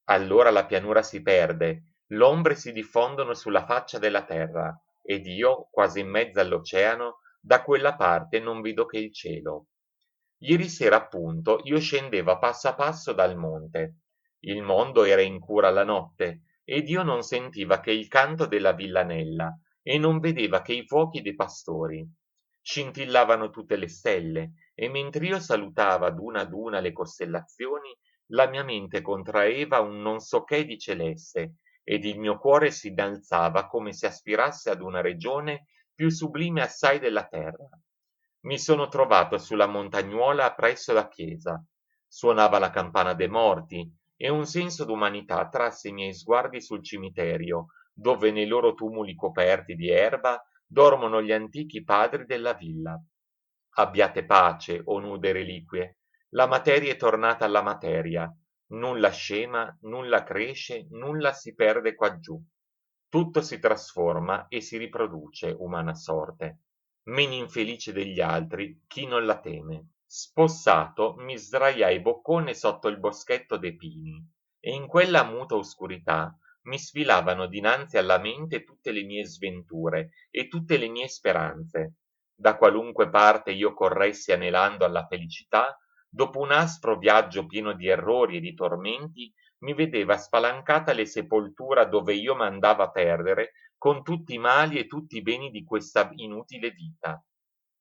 [SPEAKER 1] Allora la pianura si perde, l'ombre si diffondono sulla faccia della terra ed io, quasi in mezzo all'oceano, da quella parte non vedo che il cielo. Ieri sera appunto io scendevo a passo dal monte. Il mondo era in cura alla notte ed dio non sentiva che il canto della villanella e non vedeva che i fuochi dei pastori. Scintillavano tutte le stelle e mentr'io salutava ad una le costellazioni, la mia mente contraeva un non so che di celeste ed il mio cuore si innalzava come se aspirasse ad una regione più sublime assai della terra. Mi sono trovato sulla montagnuola presso la chiesa. Suonava la campana dei morti e un senso d'umanità trasse i miei sguardi sul cimitero, dove nei loro tumuli coperti di erba dormono gli antichi padri della villa. Abbiate pace, o nude reliquie. La materia è tornata alla materia. Nulla scema, nulla cresce, nulla si perde quaggiù. Tutto si trasforma e si riproduce, umana sorte. Meno infelice degli altri chi non la teme. Spossato mi sdraiai boccone sotto il boschetto dei pini e in quella muta oscurità mi sfilavano dinanzi alla mente tutte le mie sventure e tutte le mie speranze. Da qualunque parte io corressi anelando alla felicità, dopo un aspro viaggio pieno di errori e di tormenti, mi vedeva spalancata le sepoltura dove io m'andava a perdere con tutti i mali e tutti i beni di questa inutile vita.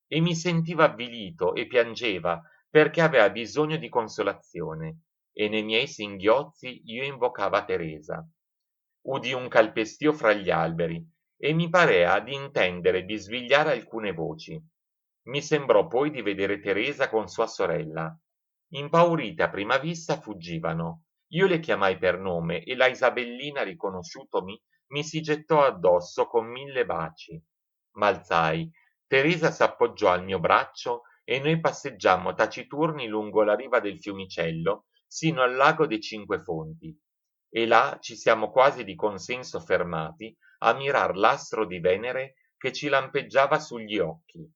[SPEAKER 1] E mi sentiva avvilito e piangeva perché aveva bisogno di consolazione, e nei miei singhiozzi io invocava Teresa. Udì un calpestio fra gli alberi e mi parea di intendere bisvigliare alcune voci. Mi sembrò poi di vedere Teresa con sua sorella. Impaurite a prima vista fuggivano. Io le chiamai per nome e la Isabellina, riconosciutomi, mi si gettò addosso con 1000 baci. M'alzai. Teresa s'appoggiò al mio braccio e noi passeggiammo taciturni lungo la riva del fiumicello sino al lago dei Cinque Fonti. E là ci siamo quasi di consenso fermati a mirar l'astro di Venere che ci lampeggiava sugli occhi.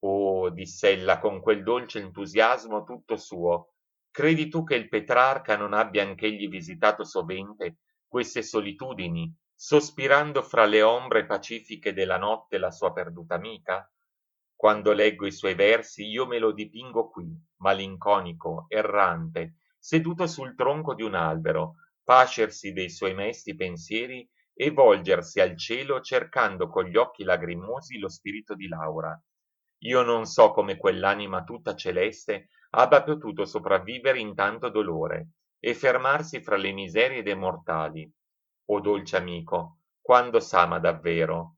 [SPEAKER 1] Oh, diss'ella con quel dolce entusiasmo tutto suo, credi tu che il Petrarca non abbia anch'egli visitato sovente queste solitudini, sospirando fra le ombre pacifiche della notte la sua perduta amica? Quando leggo i suoi versi io me lo dipingo qui, malinconico, errante, seduto sul tronco di un albero, pascersi dei suoi mesti pensieri e volgersi al cielo cercando con gli occhi lagrimosi lo spirito di Laura. Io non so come quell'anima tutta celeste abbia potuto sopravvivere in tanto dolore e fermarsi fra le miserie dei mortali. O dolce amico, quando s'ama davvero?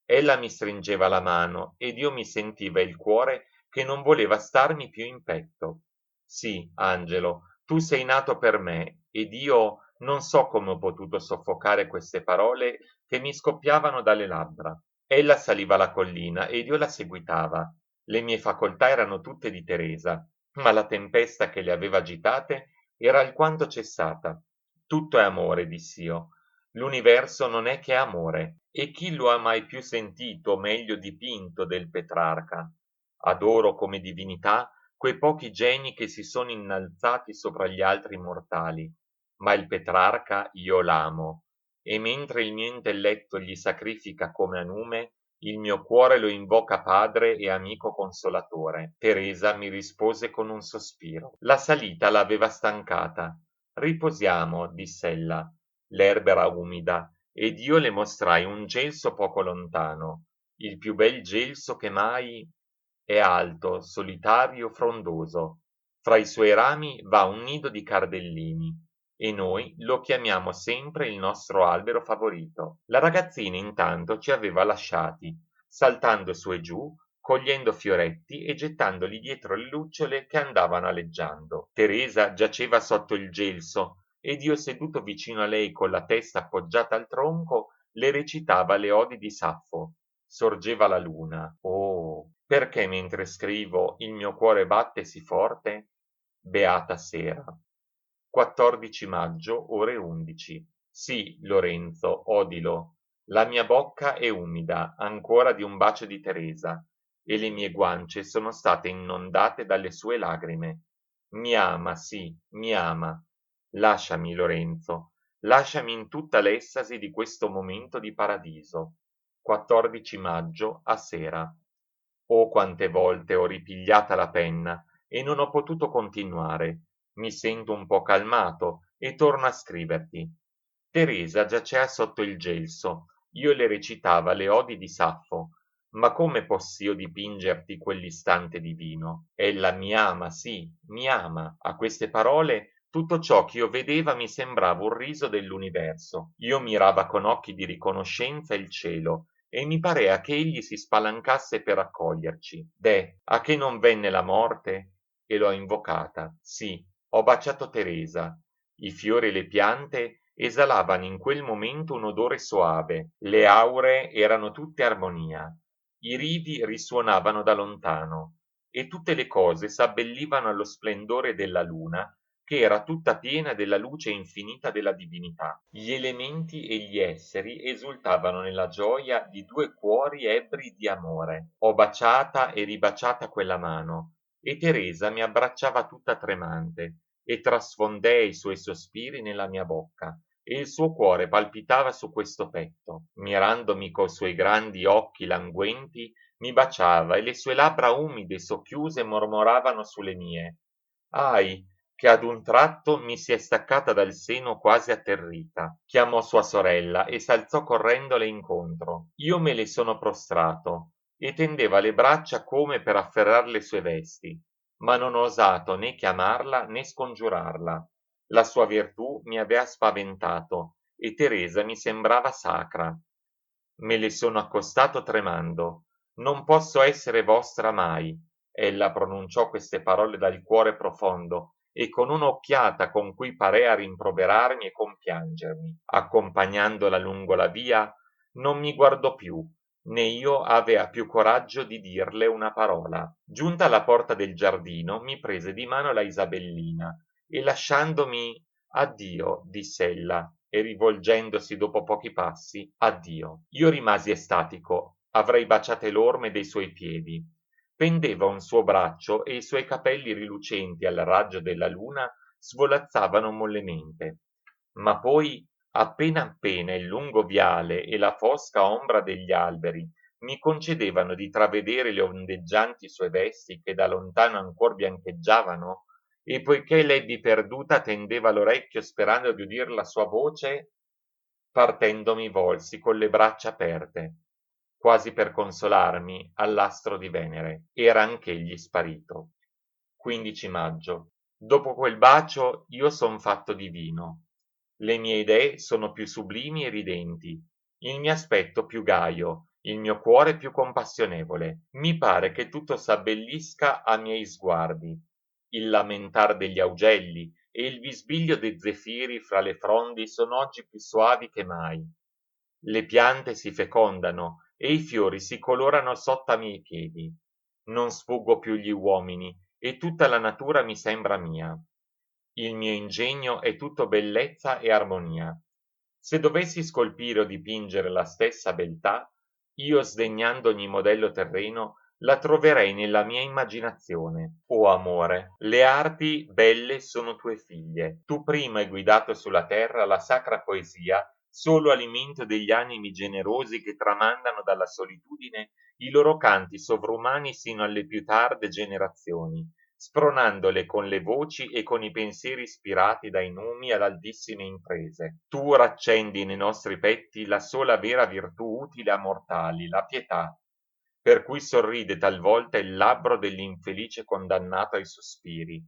[SPEAKER 1] Ella mi stringeva la mano ed io mi sentiva il cuore che non voleva starmi più in petto. Sì, Angelo, tu sei nato per me ed io non so come ho potuto soffocare queste parole che mi scoppiavano dalle labbra. Ella saliva la collina ed io la seguitava. Le mie facoltà erano tutte di Teresa, ma la tempesta che le aveva agitate era alquanto cessata. Tutto è amore, diss'io. L'universo non è che amore, e chi lo ha mai più sentito o meglio dipinto del Petrarca? Adoro come divinità quei pochi geni che si sono innalzati sopra gli altri mortali, ma il Petrarca io l'amo, e mentre il mio intelletto gli sacrifica come a nume, Il mio cuore lo invoca padre e amico consolatore. Teresa mi rispose con un sospiro. La salita l'aveva stancata. Riposiamo, diss'ella. L'erba era umida ed io le mostrai un gelso poco lontano, il più bel gelso che mai è alto, solitario, frondoso. Fra i suoi rami va un nido di cardellini e noi lo chiamiamo sempre il nostro albero favorito. La ragazzina intanto ci aveva lasciati, saltando su e giù, cogliendo fioretti e gettandoli dietro le lucciole che andavano aleggiando. Teresa giaceva sotto il gelso ed io seduto vicino a lei con la testa appoggiata al tronco le recitava le odi di Saffo. Sorgeva la luna. Oh, perché mentre scrivo il mio cuore batte sì forte? Beata sera. 14 maggio, ore 11. Sì, Lorenzo, odilo. La mia bocca è umida ancora di un bacio di Teresa e le mie guance sono state inondate dalle sue lagrime. Mi ama, sì, mi ama. Lasciami, Lorenzo, lasciami in tutta l'estasi di questo momento di paradiso. 14 maggio, a sera. Oh, quante volte ho ripigliata la penna e non ho potuto continuare. Mi sento un po' calmato e torno a scriverti. Teresa giaceva sotto il gelso, io le recitava le odi di Saffo. Ma come possio dipingerti quell'istante divino? Ella mi ama, sì, mi ama. A queste parole tutto ciò che io vedeva mi sembrava un riso dell'universo. Io mirava con occhi di riconoscenza il cielo e mi parea che egli si spalancasse per accoglierci. Deh, a che non venne la morte? E l'ho invocata. Sì, ho baciato Teresa. I fiori e le piante esalavano in quel momento un odore soave, le auree erano tutte armonia, i rivi risuonavano da lontano e tutte le cose s'abbellivano allo splendore della luna che era tutta piena della luce infinita della divinità. Gli elementi e gli esseri esultavano nella gioia di due cuori ebbri di amore. Ho baciata e ribaciata quella mano e Teresa mi abbracciava tutta tremante e trasfondea i suoi sospiri nella mia bocca e il suo cuore palpitava su questo petto. Mirandomi coi suoi grandi occhi languenti, mi baciava e le sue labbra umide e socchiuse mormoravano sulle mie. Ahi, che ad un tratto mi si è staccata dal seno quasi atterrita. Chiamò sua sorella e s'alzò correndole incontro. Io me le sono prostrato e tendeva le braccia come per afferrar le sue vesti, ma non ho osato né chiamarla né scongiurarla. La sua virtù mi avea spaventato e Teresa mi sembrava sacra. Me le sono accostato tremando. Non posso essere vostra mai. Ella pronunciò queste parole dal cuore profondo e con un'occhiata con cui parea rimproverarmi e compiangermi. Accompagnandola lungo la via, non mi guardò più, né io avea più coraggio di dirle una parola. Giunta alla porta del giardino, mi prese di mano la Isabellina e lasciandomi addio, diss'ella, e rivolgendosi dopo pochi passi, addio. Io rimasi estatico, avrei baciate l'orme dei suoi piedi. Pendeva un suo braccio e i suoi capelli rilucenti al raggio della luna svolazzavano mollemente. Ma poi, appena appena il lungo viale e la fosca ombra degli alberi mi concedevano di travedere le ondeggianti sue vesti che da lontano ancor biancheggiavano, e poiché l'ebbi perduta tendeva l'orecchio sperando di udir la sua voce, partendo mi volsi con le braccia aperte, quasi per consolarmi all'astro di Venere. Era anch'egli sparito. 15 maggio. Dopo quel bacio io son fatto divino. Le mie idee sono più sublimi e ridenti, il mio aspetto più gaio, il mio cuore più compassionevole. Mi pare che tutto s'abbellisca a miei sguardi. Il lamentar degli augelli e il bisbiglio de zefiri fra le frondi sono oggi più soavi che mai. Le piante si fecondano e i fiori si colorano sotto a miei piedi. Non sfuggo più gli uomini e tutta la natura mi sembra mia. Il mio ingegno è tutto bellezza e armonia. Se dovessi scolpire o dipingere la stessa beltà, io sdegnando ogni modello terreno, la troverei nella mia immaginazione. O amore, le arti belle sono tue figlie. Tu prima hai guidato sulla terra la sacra poesia solo alimento degli animi generosi che tramandano dalla solitudine i loro canti sovrumani sino alle più tarde generazioni, spronandole con le voci e con i pensieri ispirati dai numi ad altissime imprese. Tu raccendi nei nostri petti la sola vera virtù utile a mortali, la pietà, per cui sorride talvolta il labbro dell'infelice condannato ai sospiri,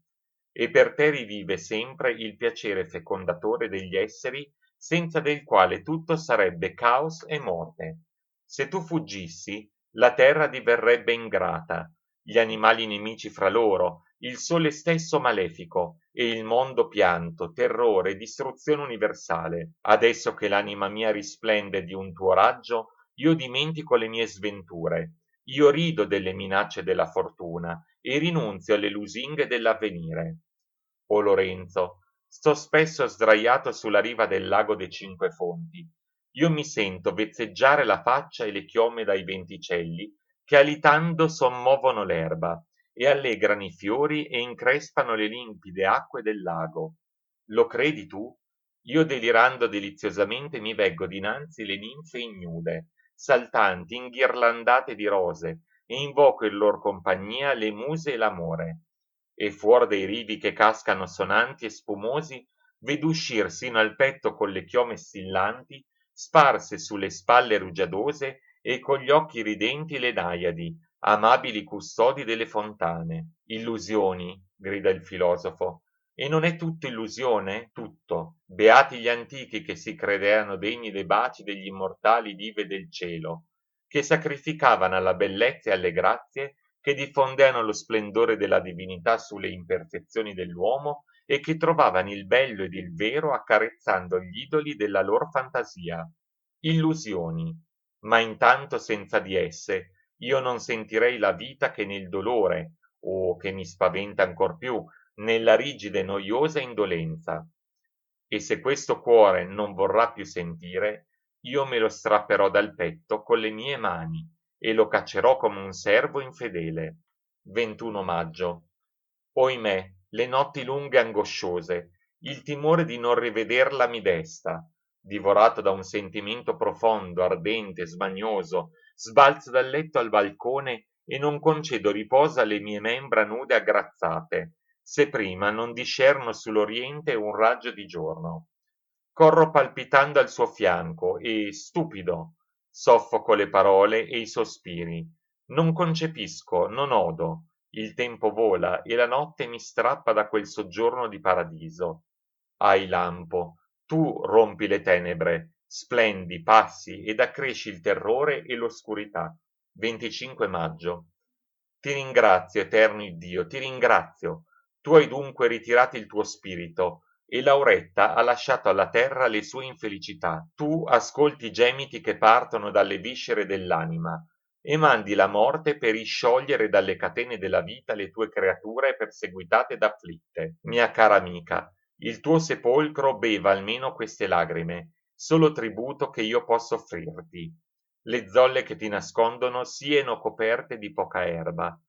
[SPEAKER 1] e per te rivive sempre il piacere fecondatore degli esseri, senza del quale tutto sarebbe caos e morte. Se tu fuggissi, la terra diverrebbe ingrata, gli animali nemici fra loro, il sole stesso malefico, e il mondo pianto, terrore, distruzione universale. Adesso che l'anima mia risplende di un tuo raggio, io dimentico le mie sventure, io rido delle minacce della fortuna e rinunzio alle lusinghe dell'avvenire. O Lorenzo, sto spesso sdraiato sulla riva del lago dei Cinque Fonti. Io mi sento vezzeggiare la faccia e le chiome dai venticelli che alitando sommovono l'erba e allegrano i fiori e increspano le limpide acque del lago. Lo credi tu? Io delirando deliziosamente mi veggo dinanzi le ninfe ignude, saltanti, inghirlandate di rose, e invoco in lor compagnia le muse e l'amore. E fuor dei rivi che cascano sonanti e spumosi, vedo uscir sino al petto con le chiome stillanti, sparse sulle spalle rugiadose e con gli occhi ridenti le naiadi, amabili custodi delle fontane. Illusioni, grida il filosofo, e non è tutto illusione? Tutto. Beati gli antichi che si credevano degni dei baci degli immortali dive del cielo, che sacrificavano alla bellezza e alle grazie, che diffondevano lo splendore della divinità sulle imperfezioni dell'uomo e che trovavano il bello ed il vero accarezzando gli idoli della loro fantasia. Illusioni. Ma intanto senza di esse io non sentirei la vita che nel dolore, o che mi spaventa ancor più, nella rigida e noiosa indolenza. E se questo cuore non vorrà più sentire, io me lo strapperò dal petto con le mie mani e lo caccerò come un servo infedele. 21 maggio. Oimè, le notti lunghe e angosciose, il timore di non rivederla mi desta. Divorato da un sentimento profondo, ardente, smanioso, sbalzo dal letto al balcone e non concedo riposo alle mie membra nude aggrazzate, se prima non discerno sull'oriente un raggio di giorno. Corro palpitando al suo fianco e, stupido, soffoco le parole e i sospiri. Non concepisco, non odo. Il tempo vola e la notte mi strappa da quel soggiorno di paradiso. Ahi lampo, tu rompi le tenebre, splendi, passi ed accresci il terrore e l'oscurità. 25 maggio. Ti ringrazio, eterno Iddio, ti ringrazio. Tu hai dunque ritirato il tuo spirito, e Lauretta ha lasciato alla terra le sue infelicità. Tu ascolti i gemiti che partono dalle viscere dell'anima, e mandi la morte per isciogliere dalle catene della vita le tue creature perseguitate ed afflitte. Mia cara amica, il tuo sepolcro beva almeno queste lagrime, solo tributo che io posso offrirti. Le zolle che ti nascondono sieno coperte di poca erba.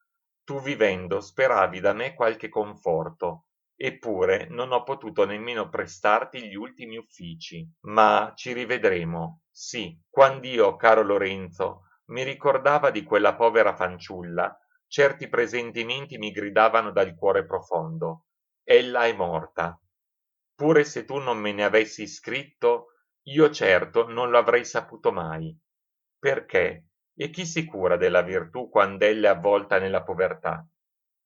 [SPEAKER 1] Tu vivendo speravi da me qualche conforto, eppure non ho potuto nemmeno prestarti gli ultimi uffici. Ma ci rivedremo. Sì, quand'io, caro Lorenzo, mi ricordava di quella povera fanciulla, certi presentimenti mi gridavano dal cuore profondo. Ella è morta. Pure se tu non me ne avessi scritto, io certo non lo avrei saputo mai. Perché? E chi si cura della virtù quand'ella è avvolta nella povertà?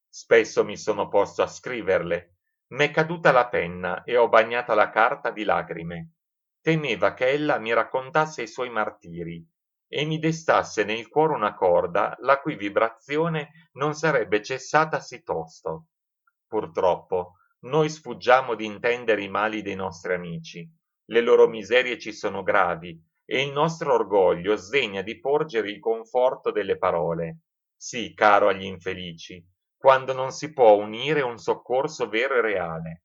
[SPEAKER 1] Spesso mi sono posto a scriverle, m'è caduta la penna e ho bagnata la carta di lagrime. Temeva che ella mi raccontasse i suoi martiri e mi destasse nel cuore una corda la cui vibrazione non sarebbe cessata sì tosto. Purtroppo, noi sfuggiamo di intendere i mali dei nostri amici. Le loro miserie ci sono gravi e il nostro orgoglio sdegna di porgere il conforto delle parole. Sì, caro agli infelici, quando non si può unire un soccorso vero e reale.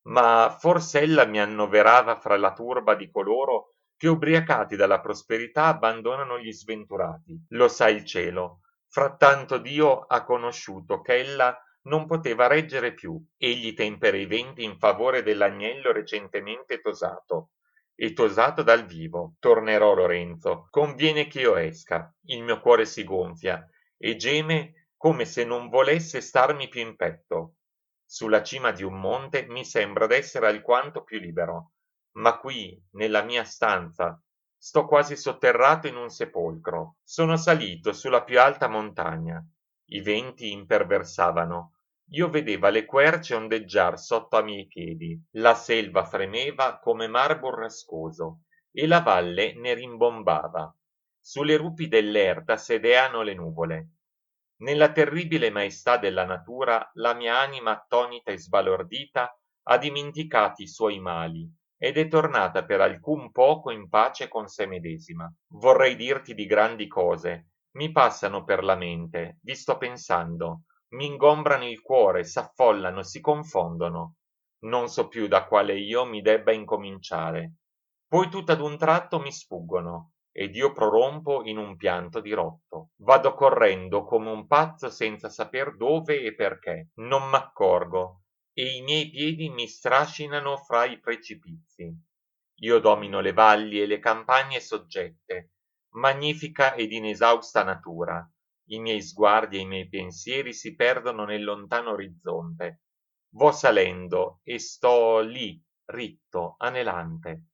[SPEAKER 1] Ma forse ella mi annoverava fra la turba di coloro che ubriacati dalla prosperità abbandonano gli sventurati. Lo sa il cielo. Frattanto Dio ha conosciuto che ella non poteva reggere più. Egli tempera i venti in favore dell'agnello recentemente tosato e tosato dal vivo. Tornerò, Lorenzo. Conviene che io esca. Il mio cuore si gonfia e geme come se non volesse starmi più in petto. Sulla cima di un monte mi sembra d'essere alquanto più libero, ma qui, nella mia stanza, sto quasi sotterrato in un sepolcro. Sono salito sulla più alta montagna. I venti imperversavano. Io vedeva le querce ondeggiar sotto ai miei piedi, la selva fremeva come mar burrascoso e la valle ne rimbombava. Sulle rupi dell'erta sedeano le nuvole. Nella terribile maestà della natura la mia anima attonita e sbalordita ha dimenticato i suoi mali ed è tornata per alcun poco in pace con se medesima. Vorrei dirti di grandi cose, mi passano per la mente, vi sto pensando, mi ingombrano il cuore, s'affollano, si confondono. Non so più da quale io mi debba incominciare. Poi tutto ad un tratto mi sfuggono ed io prorompo in un pianto dirotto. Vado correndo come un pazzo senza saper dove e perché. Non m'accorgo e i miei piedi mi strascinano fra i precipizi. Io domino le valli e le campagne soggette, magnifica ed inesausta natura. I miei sguardi e i miei pensieri si perdono nel lontano orizzonte. Vo salendo e sto lì, ritto, anelante.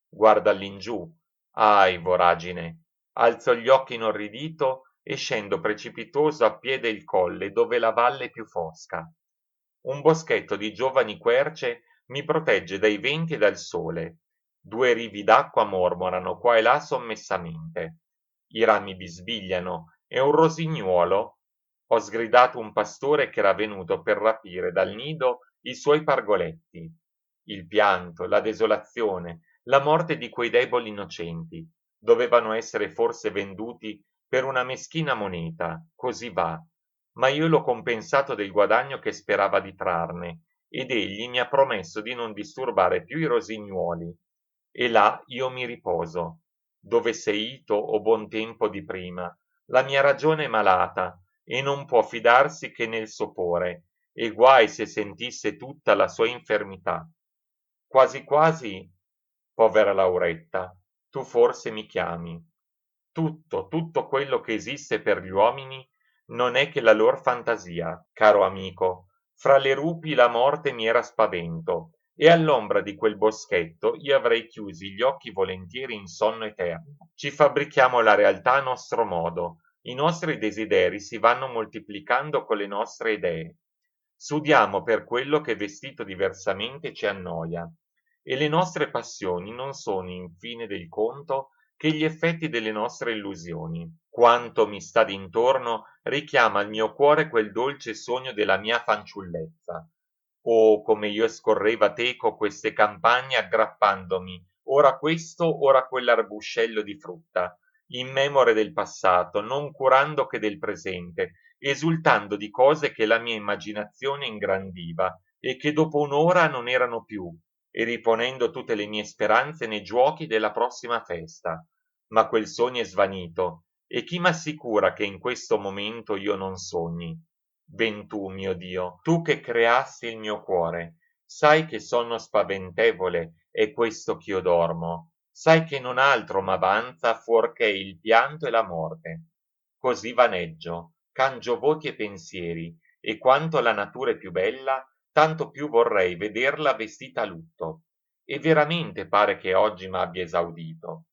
[SPEAKER 1] Guardo all'ingiù, ahi, voragine! Alzo gli occhi inorridito e scendo precipitoso a piede il colle dove la valle è più fosca. Un boschetto di giovani querce mi protegge dai venti e dal sole. Due rivi d'acqua mormorano qua e là sommessamente. I rami bisbigliano e un rosignuolo. Ho sgridato un pastore che era venuto per rapire dal nido i suoi pargoletti. Il pianto, la desolazione, la morte di quei deboli innocenti dovevano essere forse venduti per una meschina moneta, così va, ma io l'ho compensato del guadagno che sperava di trarne ed egli mi ha promesso di non disturbare più i rosignuoli. E là io mi riposo, dove sei ito o buon tempo di prima, la mia ragione è malata e non può fidarsi che nel sopore, e guai se sentisse tutta la sua infermità. Quasi quasi, povera Lauretta, tu forse mi chiami. Tutto quello che esiste per gli uomini non è che la lor fantasia, caro amico. Fra le rupi la morte mi era spavento, e all'ombra di quel boschetto io avrei chiusi gli occhi volentieri in sonno eterno. Ci fabbrichiamo la realtà a nostro modo, i nostri desideri si vanno moltiplicando con le nostre idee. Sudiamo per quello che vestito diversamente ci annoia, e le nostre passioni non sono in fine del conto che gli effetti delle nostre illusioni. Quanto mi sta d'intorno richiama al mio cuore quel dolce sogno della mia fanciullezza. Oh, come io scorreva teco queste campagne aggrappandomi, ora questo, ora quell'arbuscello di frutta, in memore del passato, non curando che del presente, esultando di cose che la mia immaginazione ingrandiva e che dopo un'ora non erano più, e riponendo tutte le mie speranze nei giuochi della prossima festa. Ma quel sogno è svanito, e chi m'assicura che in questo momento io non sogni? Ben tu, mio Dio, tu che creasti il mio cuore, sai che sonno spaventevole è questo ch'io dormo, sai che non altro m'avanza fuorché il pianto e la morte. Così vaneggio, cangio voti e pensieri, e quanto la natura è più bella, tanto più vorrei vederla vestita a lutto. E veramente pare che oggi m'abbia esaudito.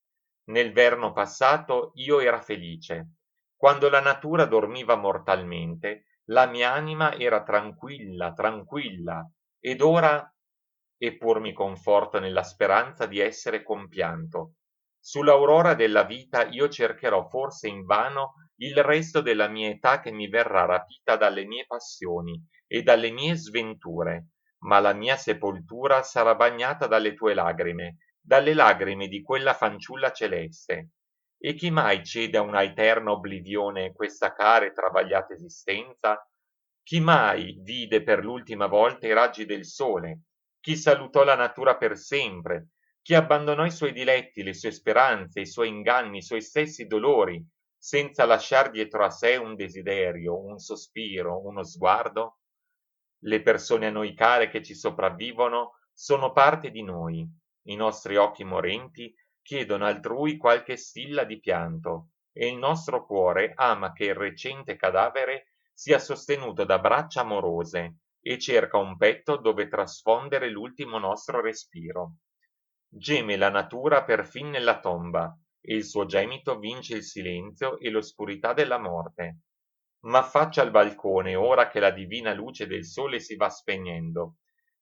[SPEAKER 1] Nel verno passato io era felice. Quando la natura dormiva mortalmente, la mia anima era tranquilla, tranquilla, ed ora eppur mi conforto nella speranza di essere compianto. Sull'aurora della vita io cercherò forse invano il resto della mia età che mi verrà rapita dalle mie passioni e dalle mie sventure, ma la mia sepoltura sarà bagnata dalle tue lagrime, dalle lagrime di quella fanciulla celeste. E chi mai cede a una eterna oblivione questa cara e travagliata esistenza? Chi mai vide per l'ultima volta i raggi del sole? Chi salutò la natura per sempre? Chi abbandonò i suoi diletti, le sue speranze, i suoi inganni, i suoi stessi dolori, senza lasciar dietro a sé un desiderio, un sospiro, uno sguardo? Le persone a noi care che ci sopravvivono sono parte di noi i nostri occhi morenti chiedono altrui qualche stilla di pianto, e il nostro cuore ama che il recente cadavere sia sostenuto da braccia amorose e cerca un petto dove trasfondere l'ultimo nostro respiro. Geme la natura perfin nella tomba, e il suo gemito vince il silenzio e l'oscurità della morte. M'affaccio al balcone ora che la divina luce del sole si va spegnendo,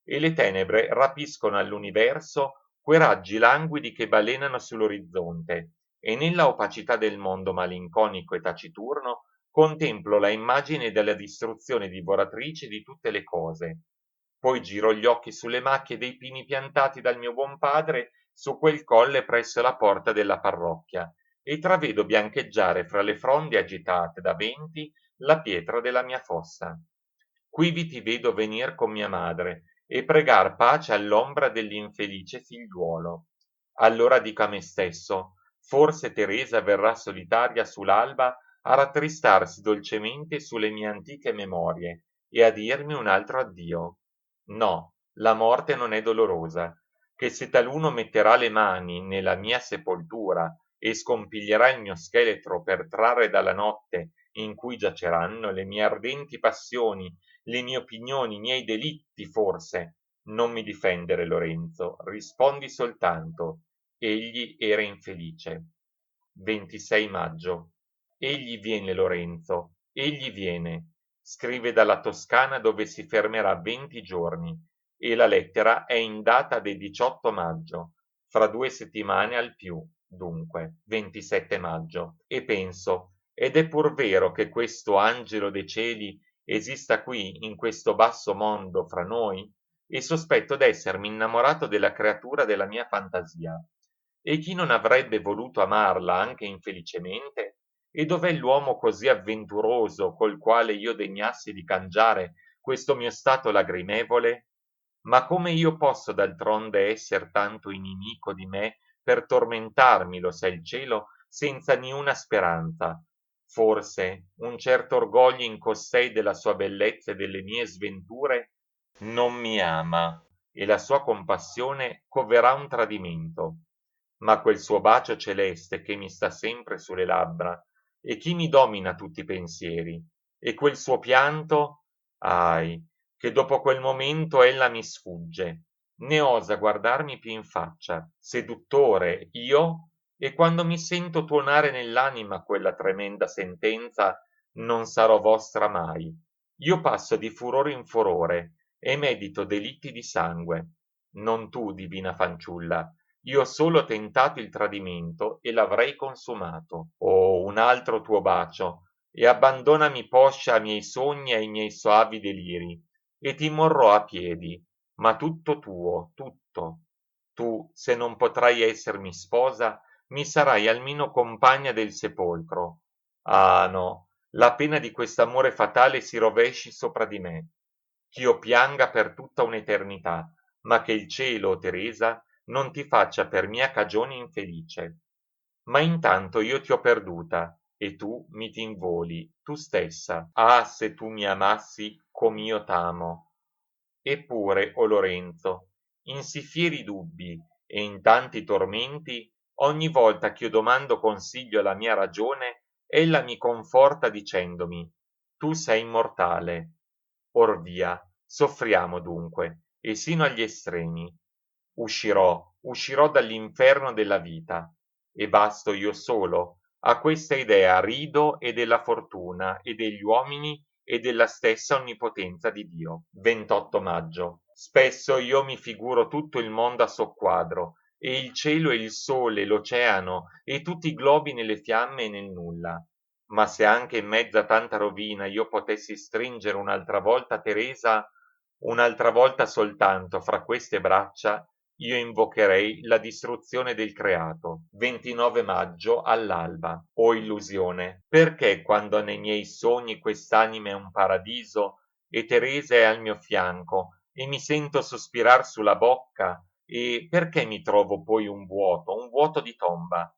[SPEAKER 1] e le tenebre rapiscono all'universo quei raggi languidi che balenano sull'orizzonte, e nella opacità del mondo malinconico e taciturno contemplo la immagine della distruzione divoratrice di tutte le cose. Poi giro gli occhi sulle macchie dei pini piantati dal mio buon padre su quel colle presso la porta della parrocchia, e travedo biancheggiare fra le fronde agitate da venti la pietra della mia fossa. Quivi ti vedo venir con mia madre e pregar pace all'ombra dell'infelice figliuolo. Allora dico a me stesso, forse Teresa verrà solitaria sull'alba a rattristarsi dolcemente sulle mie antiche memorie e a dirmi un altro addio. No, la morte non è dolorosa, che se taluno metterà le mani nella mia sepoltura e scompiglierà il mio scheletro per trarre dalla notte in cui giaceranno le mie ardenti passioni, le mie opinioni, i miei delitti, forse. Non mi difendere, Lorenzo, rispondi soltanto. Egli era infelice. 26 maggio. Egli viene, Lorenzo, egli viene. Scrive dalla Toscana dove si fermerà 20 giorni, e la lettera è in data del 18 maggio, fra 2 settimane al più, dunque, 27 maggio. E penso, ed è pur vero che questo angelo dei cieli esista qui, in questo basso mondo, fra noi? E sospetto d'essermi innamorato della creatura della mia fantasia. E chi non avrebbe voluto amarla anche infelicemente? E dov'è l'uomo così avventuroso col quale io degnassi di cangiare questo mio stato lagrimevole? Ma come io posso d'altronde esser tanto inimico di me per tormentarmi, lo sa il cielo, senza niuna speranza? Forse un certo orgoglio in costei della sua bellezza e delle mie sventure non mi ama, e la sua compassione coverà un tradimento. Ma quel suo bacio celeste che mi sta sempre sulle labbra, e chi mi domina tutti i pensieri, e quel suo pianto, ahi, che dopo quel momento ella mi sfugge, né osa guardarmi più in faccia, seduttore, io, e quando mi sento tuonare nell'anima quella tremenda sentenza, non sarò vostra mai. Io passo di furore in furore, e medito delitti di sangue. Non tu, divina fanciulla, io solo ho tentato il tradimento e l'avrei consumato. Oh, un altro tuo bacio, e abbandonami poscia ai miei sogni e ai miei soavi deliri, e ti morrò a piedi, ma tutto tuo, tutto. Tu, se non potrai essermi sposa, mi sarai almeno compagna del sepolcro. Ah no, la pena di quest'amore fatale si rovesci sopra di me, ch'io pianga per tutta un'eternità, ma che il cielo, Teresa, non ti faccia per mia cagione infelice. Ma intanto io ti ho perduta, e tu mi t'involi, tu stessa. Ah, se tu mi amassi com'io t'amo. Eppure, o Lorenzo, in sì fieri dubbi e in tanti tormenti, ogni volta ch'io domando consiglio alla mia ragione, ella mi conforta dicendomi: tu sei immortale. Or via, soffriamo dunque, e sino agli estremi. Uscirò dall'inferno della vita, e basto io solo. A questa idea rido e della fortuna e degli uomini e della stessa onnipotenza di Dio. 28 maggio. Spesso io mi figuro tutto il mondo a soqquadro, e il cielo e il sole, l'oceano, e tutti i globi nelle fiamme e nel nulla. Ma se anche in mezzo a tanta rovina io potessi stringere un'altra volta Teresa, un'altra volta soltanto fra queste braccia, io invocherei la distruzione del creato. 29 maggio all'alba. O illusione, perché quando nei miei sogni quest'anima è un paradiso e Teresa è al mio fianco e mi sento sospirar sulla bocca, e perché mi trovo poi un vuoto di tomba?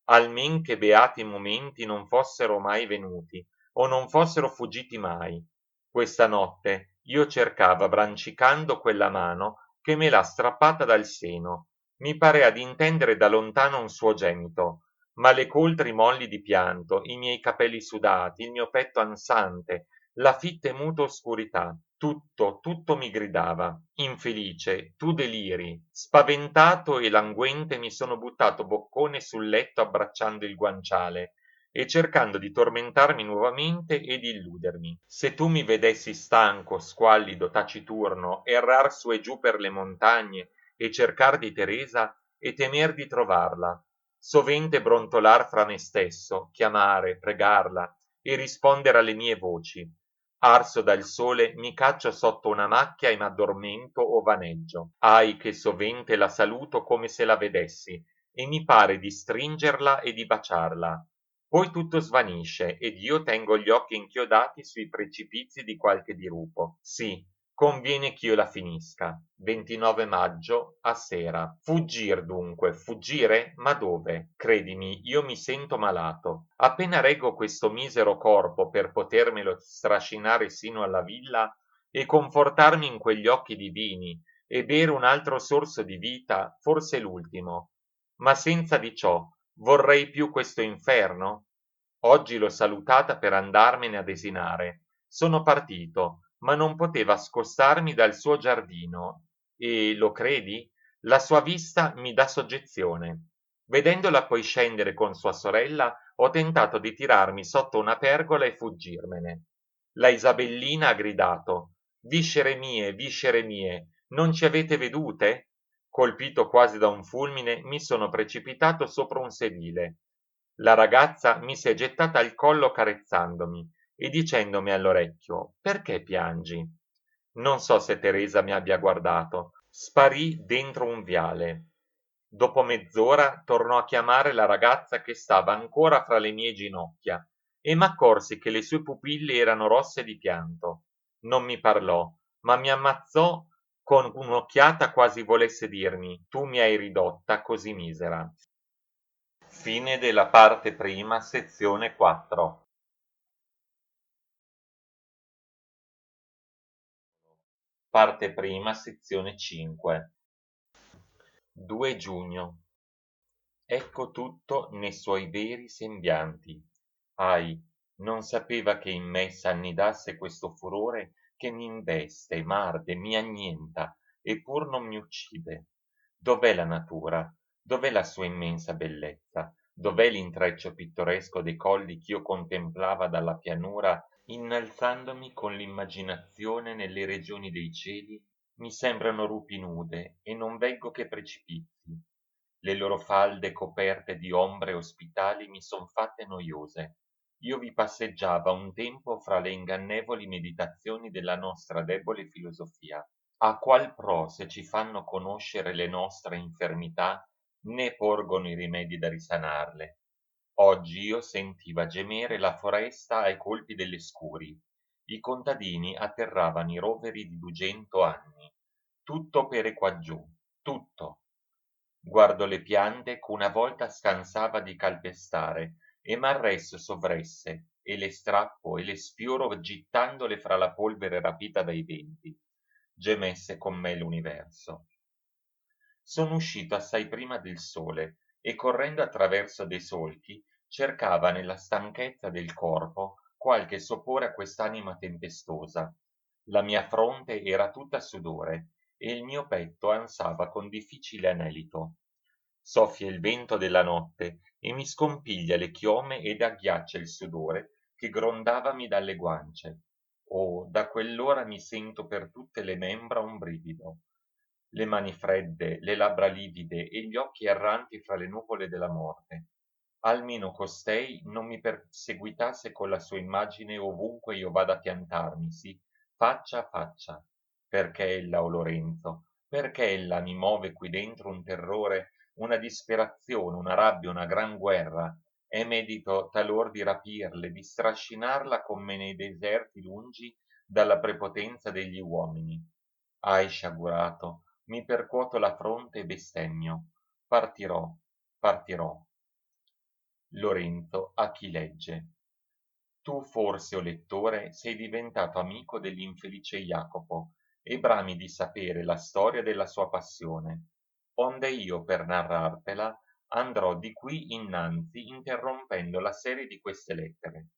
[SPEAKER 1] Almen che beati momenti non fossero mai venuti, o non fossero fuggiti mai. Questa notte io cercava brancicando quella mano che me l'ha strappata dal seno, Mi parea di intendere da lontano un suo gemito, ma le coltri molli di pianto, i miei capelli sudati, il mio petto ansante, la fitta e muta oscurità, tutto mi gridava: infelice, tu deliri. Spaventato e languente mi sono buttato boccone sul letto abbracciando il guanciale e cercando di tormentarmi nuovamente e di illudermi. Se tu mi vedessi stanco, squallido, taciturno, errar su e giù per le montagne e cercar di Teresa e temer di trovarla, sovente brontolar fra me stesso, chiamare, pregarla e rispondere alle mie voci. Arso dal sole mi caccio sotto una macchia e m'addormento o vaneggio. Ahi che sovente la saluto come se la vedessi e mi pare di stringerla e di baciarla. Poi tutto svanisce ed io tengo gli occhi inchiodati sui precipizi di qualche dirupo. Sì, conviene ch'io la finisca. 29 maggio, a sera. Fuggir dunque, fuggire? Ma dove? Credimi, io mi sento malato. Appena reggo questo misero corpo per potermelo strascinare sino alla villa e confortarmi in quegli occhi divini e bere un altro sorso di vita, forse l'ultimo. Ma senza di ciò, vorrei più questo inferno? Oggi l'ho salutata per andarmene a desinare. Sono partito, ma non poteva scostarmi dal suo giardino e, lo credi, la sua vista mi dà soggezione. Vedendola poi scendere con sua sorella, ho tentato di tirarmi sotto una pergola e fuggirmene. La Isabellina ha gridato: viscere mie, non ci avete vedute? Colpito quasi da un fulmine, mi sono precipitato sopra un sedile. La ragazza mi si è gettata al collo carezzandomi e dicendomi all'orecchio: perché piangi? Non so se Teresa mi abbia guardato. Sparì dentro un viale. Dopo mezz'ora tornò a chiamare la ragazza che stava ancora fra le mie ginocchia e m'accorsi che le sue pupille erano rosse di pianto. Non mi parlò, ma mi ammazzò con un'occhiata quasi volesse dirmi: tu mi hai ridotta così misera. Fine della parte prima, sezione 4. Parte prima, sezione 5. 2 giugno. Ecco tutto nei suoi veri sembianti. Ahi, non sapeva che in me s'annidasse questo furore che m'investe, m'arde, mi annienta, eppur non mi uccide. Dov'è la natura? Dov'è la sua immensa bellezza? Dov'è l'intreccio pittoresco dei colli ch'io contemplava dalla pianura, innalzandomi con l'immaginazione nelle regioni dei cieli? Mi sembrano rupi nude e non veggo che precipizi. Le loro falde coperte di ombre ospitali mi son fatte noiose. Io vi passeggiava un tempo fra le ingannevoli meditazioni della nostra debole filosofia. A qual pro se ci fanno conoscere le nostre infermità, né porgono i rimedi da risanarle. Oggi io sentiva gemere la foresta ai colpi delle scuri. I contadini atterravano i roveri di 200 anni. Tutto pere quaggiù, tutto. Guardo le piante ch'una volta scansava di calpestare e m'arresto sovresse e le strappo e le sfioro gittandole fra la polvere rapita dai venti. Gemesse con me l'universo. Sono uscito assai prima del sole e correndo attraverso dei solchi cercava nella stanchezza del corpo qualche sopore a quest'anima tempestosa. La mia fronte era tutta sudore e il mio petto ansava con difficile anelito. Soffia il vento della notte e mi scompiglia le chiome ed agghiaccia il sudore che grondavami dalle guance. Oh, da quell'ora mi sento per tutte le membra un brivido. Le mani fredde, le labbra livide e gli occhi erranti fra le nuvole della morte. Almeno costei non mi perseguitasse con la sua immagine ovunque io vada a piantarmi, sì, faccia a faccia. Perché ella, o Lorenzo, perché ella mi move qui dentro un terrore, una disperazione, una rabbia, una gran guerra, e medito talor di rapirle, di strascinarla con me nei deserti lungi dalla prepotenza degli uomini. Ahi sciagurato, mi percuoto la fronte e bestemmio. Partirò, partirò. Lorenzo a chi legge. Tu forse, o lettore, sei diventato amico dell'infelice Jacopo e brami di sapere la storia della sua passione. onde io per narrartela andrò di qui innanzi interrompendo la serie di queste lettere.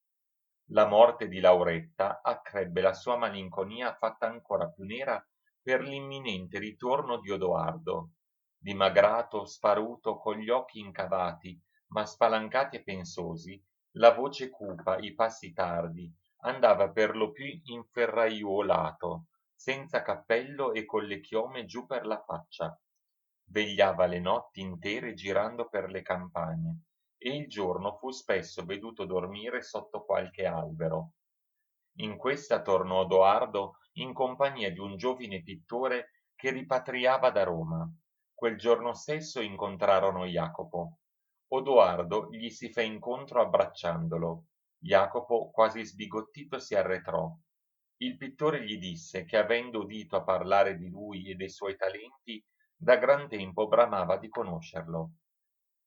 [SPEAKER 1] La morte di Lauretta accrebbe la sua malinconia fatta ancora più nera per l'imminente ritorno di Odoardo, dimagrato, sparuto, con gli occhi incavati, ma spalancati e pensosi, la voce cupa, i passi tardi, andava per lo più inferraiuolato, senza cappello e con le chiome giù per la faccia. Vegliava le notti intere girando per le campagne e il giorno fu spesso veduto dormire sotto qualche albero. In questa tornò Odoardo in compagnia di un giovine pittore che ripatriava da Roma. Quel giorno stesso incontrarono Jacopo. Odoardo gli si fe incontro abbracciandolo. Jacopo, quasi sbigottito, si arretrò. Il pittore gli disse che avendo udito a parlare di lui e dei suoi talenti, da gran tempo bramava di conoscerlo.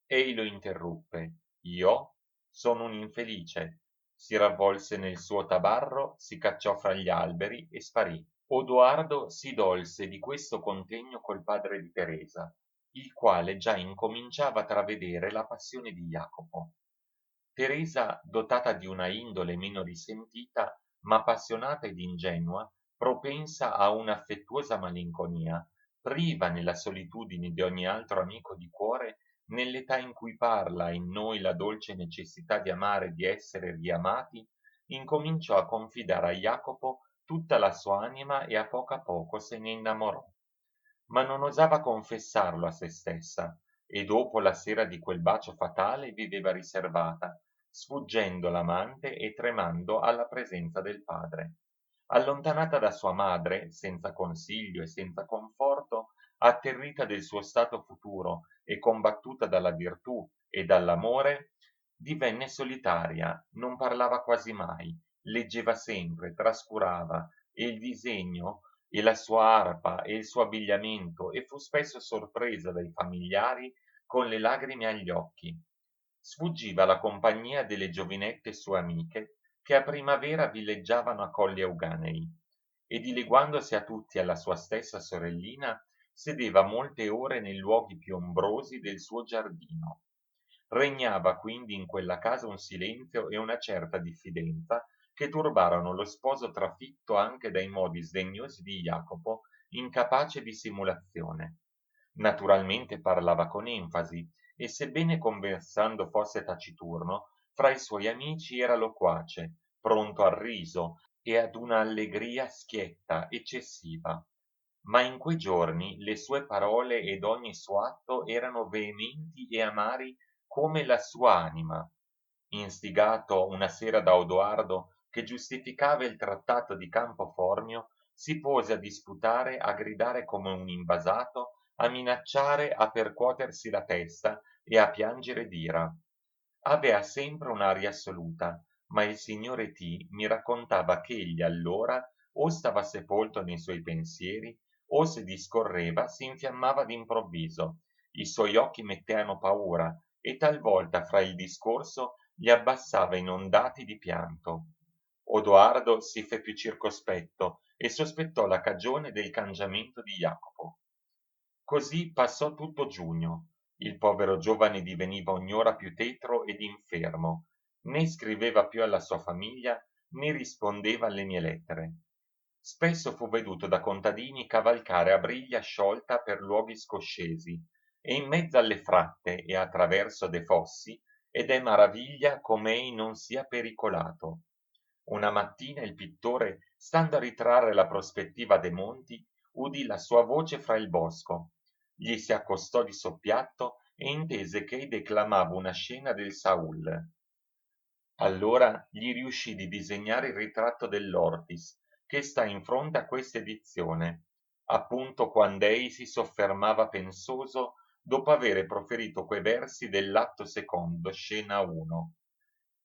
[SPEAKER 1] Ei lo interruppe. Io sono un infelice. Si ravvolse nel suo tabarro, si cacciò fra gli alberi e sparì. Odoardo si dolse di questo contegno col padre di Teresa, il quale già incominciava a travedere la passione di Jacopo. Teresa, dotata di una indole meno risentita, ma appassionata ed ingenua, propensa a un'affettuosa malinconia, priva nella solitudine di ogni altro amico di cuore, nell'età in cui parla in noi la dolce necessità di amare e di essere riamati, incominciò a confidare a Jacopo tutta la sua anima e a poco se ne innamorò. Ma non osava confessarlo a se stessa, e dopo la sera di quel bacio fatale viveva riservata, sfuggendo l'amante e tremando alla presenza del padre. Allontanata da sua madre, senza consiglio e senza conforto, atterrita del suo stato futuro e combattuta dalla virtù e dall'amore, divenne solitaria, non parlava quasi mai, leggeva sempre, trascurava, e il disegno e la sua arpa e il suo abbigliamento e fu spesso sorpresa dai familiari con le lagrime agli occhi. Sfuggiva alla compagnia delle giovinette sue amiche che a primavera villeggiavano a Colli Euganei e dileguandosi a tutti alla sua stessa sorellina sedeva molte ore nei luoghi più ombrosi del suo giardino. Regnava quindi in quella casa un silenzio e una certa diffidenza che turbarono lo sposo trafitto anche dai modi sdegnosi di Jacopo, incapace di simulazione. Naturalmente parlava con enfasi e sebbene conversando fosse taciturno, fra i suoi amici era loquace, pronto al riso e ad una allegria schietta, eccessiva. Ma in quei giorni le sue parole ed ogni suo atto erano veementi e amari come la sua anima. Instigato una sera da Odoardo, che giustificava il trattato di Campoformio, si pose a disputare, a gridare come un invasato, a minacciare, a percuotersi la testa e a piangere d'ira. Avea sempre un'aria assoluta, ma il signore T mi raccontava che egli allora o stava sepolto nei suoi pensieri, o se discorreva si infiammava d'improvviso, i suoi occhi mettevano paura e talvolta fra il discorso li abbassava inondati di pianto. Odoardo si fe più circospetto e sospettò la cagione del cangiamento di Jacopo. Così passò tutto giugno. Il povero giovane diveniva ogni ora più tetro ed infermo, né scriveva più alla sua famiglia, né rispondeva alle mie lettere. Spesso fu veduto da contadini cavalcare a briglia sciolta per luoghi scoscesi, e in mezzo alle fratte e a traverso de fossi, ed è maraviglia com'ei non sia pericolato. Una mattina il pittore, stando a ritrarre la prospettiva dei monti, udì la sua voce fra il bosco. Gli si accostò di soppiatto e intese che ei declamava una scena del Saul. Allora gli riuscì di disegnare il ritratto dell'Ortis, che sta in fronte a questa edizione, appunto quand'ei si soffermava pensoso dopo avere proferito quei versi dell'atto secondo, scena 1.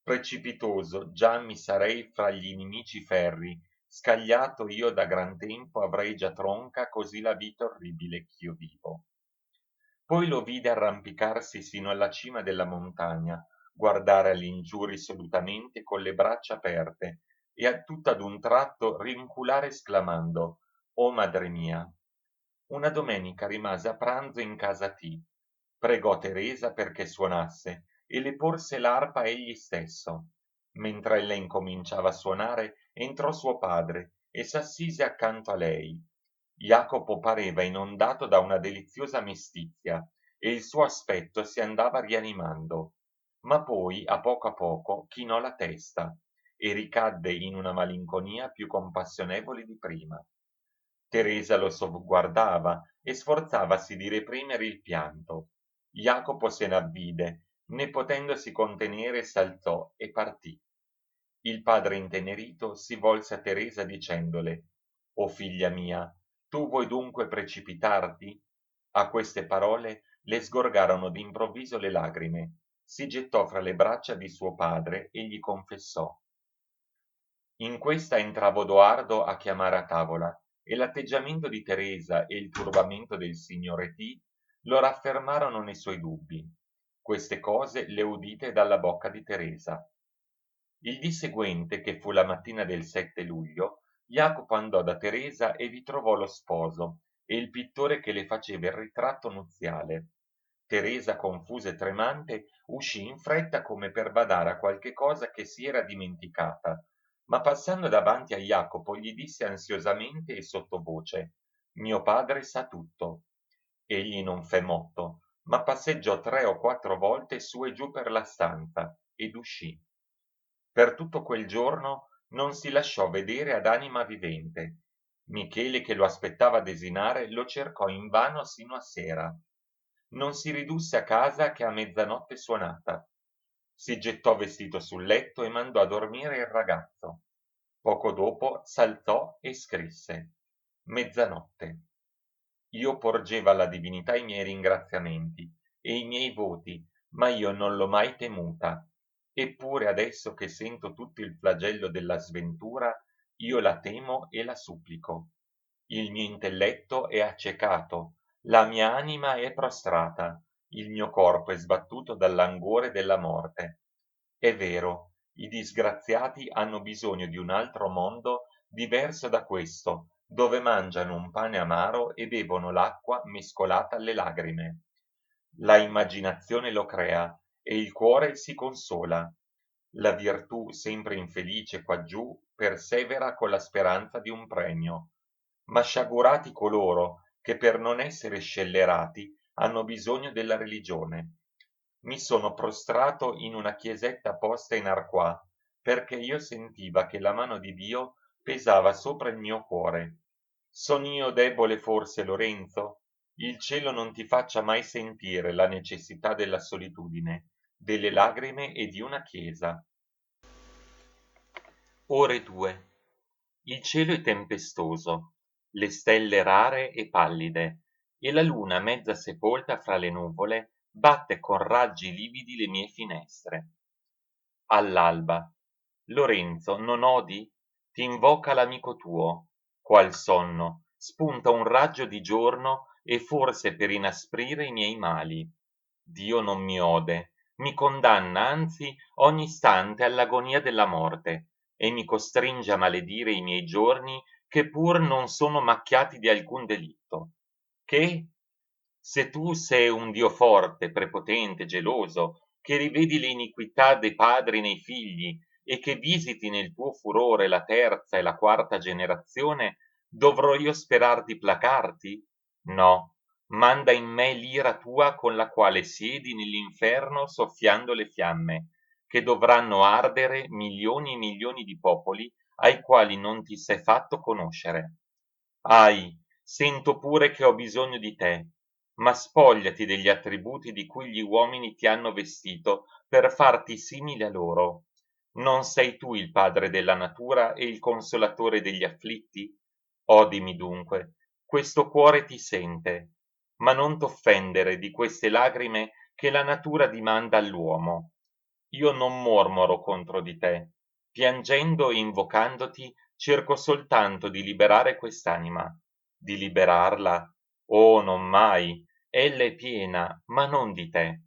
[SPEAKER 1] Precipitoso già mi sarei fra gli inimici ferri, scagliato io da gran tempo avrei già tronca così la vita orribile ch'io vivo. Poi lo vide arrampicarsi sino alla cima della montagna, guardare all'ingiù risolutamente con le braccia aperte e tutt'ad un tratto rinculare esclamando «Oh madre mia!». una domenica rimase a pranzo in casa T. Pregò Teresa perché suonasse e le porse l'arpa egli stesso. Mentre ella incominciava a suonare, entrò suo padre e s'assise accanto a lei. Jacopo pareva inondato da una deliziosa mestizia e il suo aspetto si andava rianimando, ma poi a poco chinò la testa e ricadde in una malinconia più compassionevole di prima. Teresa lo sogguardava e sforzavasi di reprimere il pianto. Jacopo se n'avvide, né potendosi contenere s'alzò e partì. Il padre intenerito si volse a Teresa dicendole: «O figlia mia, tu vuoi dunque precipitarti?» A queste parole le sgorgarono d'improvviso le lagrime. Si gettò fra le braccia di suo padre e gli confessò. In questa entrava Odoardo a chiamare a tavola, e l'atteggiamento di Teresa e il turbamento del signore T lo raffermarono nei suoi dubbi. Queste cose le udite dalla bocca di Teresa. Il dì seguente, che fu la mattina del 7 luglio, Jacopo andò da Teresa e vi trovò lo sposo e il pittore che le faceva il ritratto nuziale. Teresa, confusa e tremante, uscì in fretta come per badare a qualche cosa che si era dimenticata, ma passando davanti a Jacopo gli disse ansiosamente e sottovoce: «Mio padre sa tutto». Egli non fe motto, ma passeggiò 3 o 4 volte su e giù per la stanza ed uscì. Per tutto quel giorno non si lasciò vedere ad anima vivente. Michele, che lo aspettava a desinare, lo cercò invano sino a sera. Non si ridusse a casa che a mezzanotte suonata. Si gettò vestito sul letto e mandò a dormire il ragazzo. Poco dopo s'alzò e scrisse: «Mezzanotte. Io porgeva alla divinità i miei ringraziamenti e i miei voti, ma io non l'ho mai temuta. Eppure adesso che sento tutto il flagello della sventura, io la temo e la supplico. Il mio intelletto è accecato, la mia anima è prostrata, il mio corpo è sbattuto dall'anguore della morte. È vero, i disgraziati hanno bisogno di un altro mondo diverso da questo, dove mangiano un pane amaro e bevono l'acqua mescolata alle lagrime. La immaginazione lo crea e il cuore si consola. La virtù, sempre infelice quaggiù, persevera con la speranza di un premio. Ma sciagurati coloro che per non essere scellerati hanno bisogno della religione. Mi sono prostrato in una chiesetta posta in Arquà, perché io sentiva che la mano di Dio pesava sopra il mio cuore. Son io debole forse, Lorenzo? Il cielo non ti faccia mai sentire la necessità della solitudine, delle lagrime e di una chiesa. Ore 2. Il cielo è tempestoso, le stelle rare e pallide, e la luna mezza sepolta fra le nuvole batte con raggi lividi le mie finestre. All'alba. Lorenzo, non odi? Ti invoca l'amico tuo. Qual sonno, spunta un raggio di giorno e forse per inasprire i miei mali. Dio non mi ode, mi condanna anzi ogni istante all'agonia della morte e mi costringe a maledire i miei giorni che pur non sono macchiati di alcun delitto. Che? Se tu sei un Dio forte, prepotente, geloso, che rivedi le iniquità dei padri nei figli e che visiti nel tuo furore la terza e la quarta generazione, dovrò io sperar di placarti? No, manda in me l'ira tua con la quale siedi nell'inferno soffiando le fiamme, che dovranno ardere milioni e milioni di popoli ai quali non ti sei fatto conoscere. Ahi, sento pure che ho bisogno di te, ma spogliati degli attributi di cui gli uomini ti hanno vestito per farti simile a loro. Non sei tu il padre della natura e il consolatore degli afflitti? Odimi dunque, questo cuore ti sente, ma non t'offendere di queste lagrime che la natura dimanda all'uomo. Io non mormoro contro di te, piangendo e invocandoti cerco soltanto di liberare quest'anima. Di liberarla? Oh, non mai! Ella è piena, ma non di te.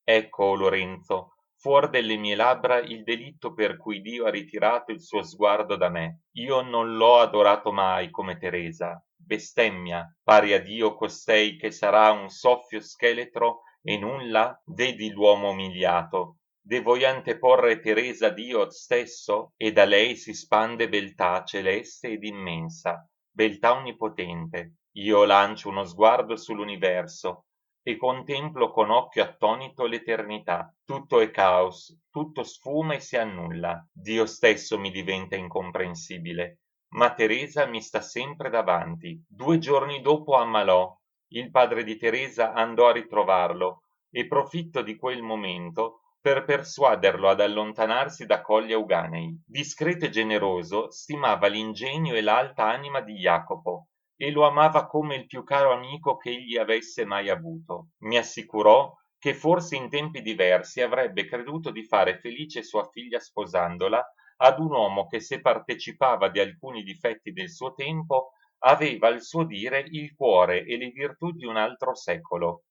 [SPEAKER 1] Ecco, o Lorenzo, fuor delle mie labbra il delitto per cui Dio ha ritirato il suo sguardo da me. Io non l'ho adorato mai come Teresa, bestemmia, pari a Dio costei che sarà un soffio scheletro e nulla? Vedi l'uomo umiliato. Devo io anteporre Teresa a Dio stesso? E da lei si spande beltà celeste ed immensa, beltà onnipotente. Io lancio uno sguardo sull'universo e contemplo con occhio attonito l'eternità. Tutto è caos, tutto sfuma e si annulla. Dio stesso mi diventa incomprensibile, ma Teresa mi sta sempre davanti. 2 giorni dopo ammalò. Il padre di Teresa andò a ritrovarlo e profitto di quel momento per persuaderlo ad allontanarsi da Colli Euganei. Discreto e generoso, stimava l'ingegno e l'alta anima di Jacopo e lo amava come il più caro amico che egli avesse mai avuto. Mi assicurò che forse in tempi diversi avrebbe creduto di fare felice sua figlia sposandola ad un uomo che, se partecipava di alcuni difetti del suo tempo, aveva al suo dire il cuore e le virtù di un altro secolo.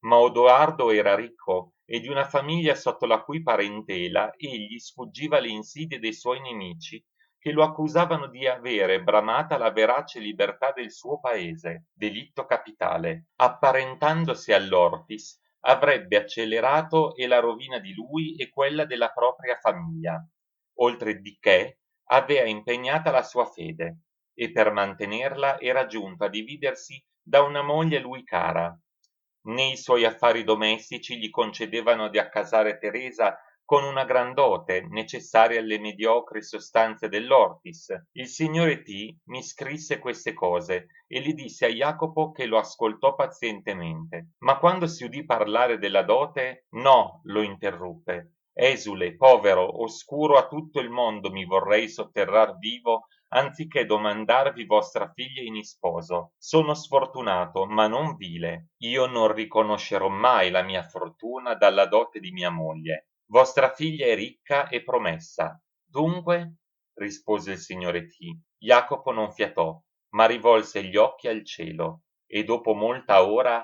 [SPEAKER 1] Ma Odoardo era ricco e di una famiglia sotto la cui parentela egli sfuggiva le insidie dei suoi nemici, che lo accusavano di avere bramata la verace libertà del suo paese, delitto capitale. Apparentandosi all'Ortis, avrebbe accelerato e la rovina di lui e quella della propria famiglia. Oltre di che, aveva impegnata la sua fede, e per mantenerla era giunto a dividersi da una moglie a lui cara. Nei suoi affari domestici gli concedevano di accasare Teresa con una gran dote necessaria alle mediocri sostanze dell'Ortis. Il signore T mi scrisse queste cose e gli disse a Jacopo che lo ascoltò pazientemente. Ma quando si udì parlare della dote, no, lo interruppe. Esule, povero, oscuro a tutto il mondo mi vorrei sotterrar vivo anziché domandarvi vostra figlia in isposo. Sono sfortunato, ma non vile. Io non riconoscerò mai la mia fortuna dalla dote di mia moglie. Vostra figlia è ricca e promessa. Dunque? Rispose il signore T. Jacopo non fiatò, ma rivolse gli occhi al cielo, e dopo molta ora,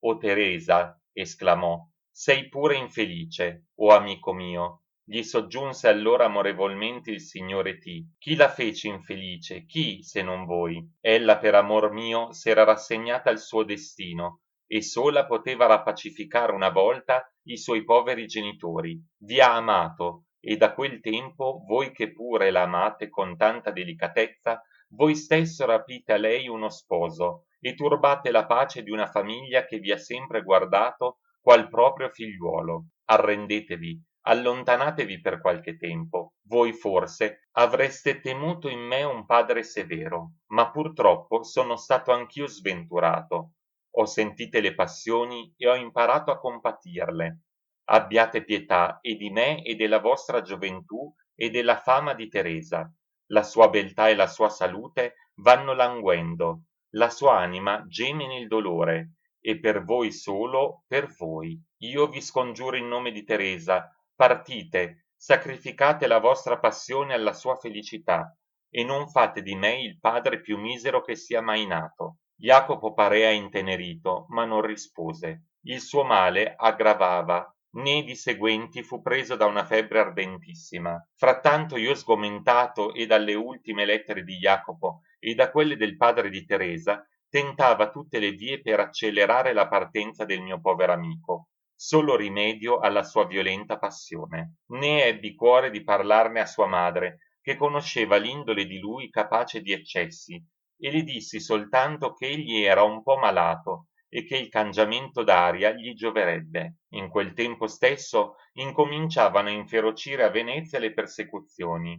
[SPEAKER 1] o Teresa, esclamò, sei pure infelice, o amico mio. Gli soggiunse allora amorevolmente il signore T. Chi la fece infelice? Chi, se non voi? Ella per amor mio s'era rassegnata al suo destino e sola poteva rapacificare una volta i suoi poveri genitori. Vi ha amato e da quel tempo voi che pure la amate con tanta delicatezza, voi stesso rapite a lei uno sposo e turbate la pace di una famiglia che vi ha sempre guardato qual proprio figliuolo. Arrendetevi, allontanatevi per qualche tempo. Voi forse avreste temuto in me un padre severo, ma purtroppo sono stato anch'io sventurato. Ho sentite le passioni e ho imparato a compatirle. Abbiate pietà e di me e della vostra gioventù e della fama di Teresa. La sua beltà e la sua salute vanno languendo, la sua anima geme nel dolore, e per voi solo, per voi. Io vi scongiuro in nome di Teresa, partite, sacrificate la vostra passione alla sua felicità, e non fate di me il padre più misero che sia mai nato. Jacopo parea intenerito, ma non rispose. Il suo male aggravava, né di seguenti fu preso da una febbre ardentissima. Frattanto io sgomentato e dalle ultime lettere di Jacopo e da quelle del padre di Teresa, tentava tutte le vie per accelerare la partenza del mio povero amico, solo rimedio alla sua violenta passione. Né ebbi cuore di parlarne a sua madre, che conosceva l'indole di lui capace di eccessi, e le dissi soltanto che egli era un po' malato e che il cangiamento d'aria gli gioverebbe. In quel tempo stesso incominciavano a inferocire a Venezia le persecuzioni.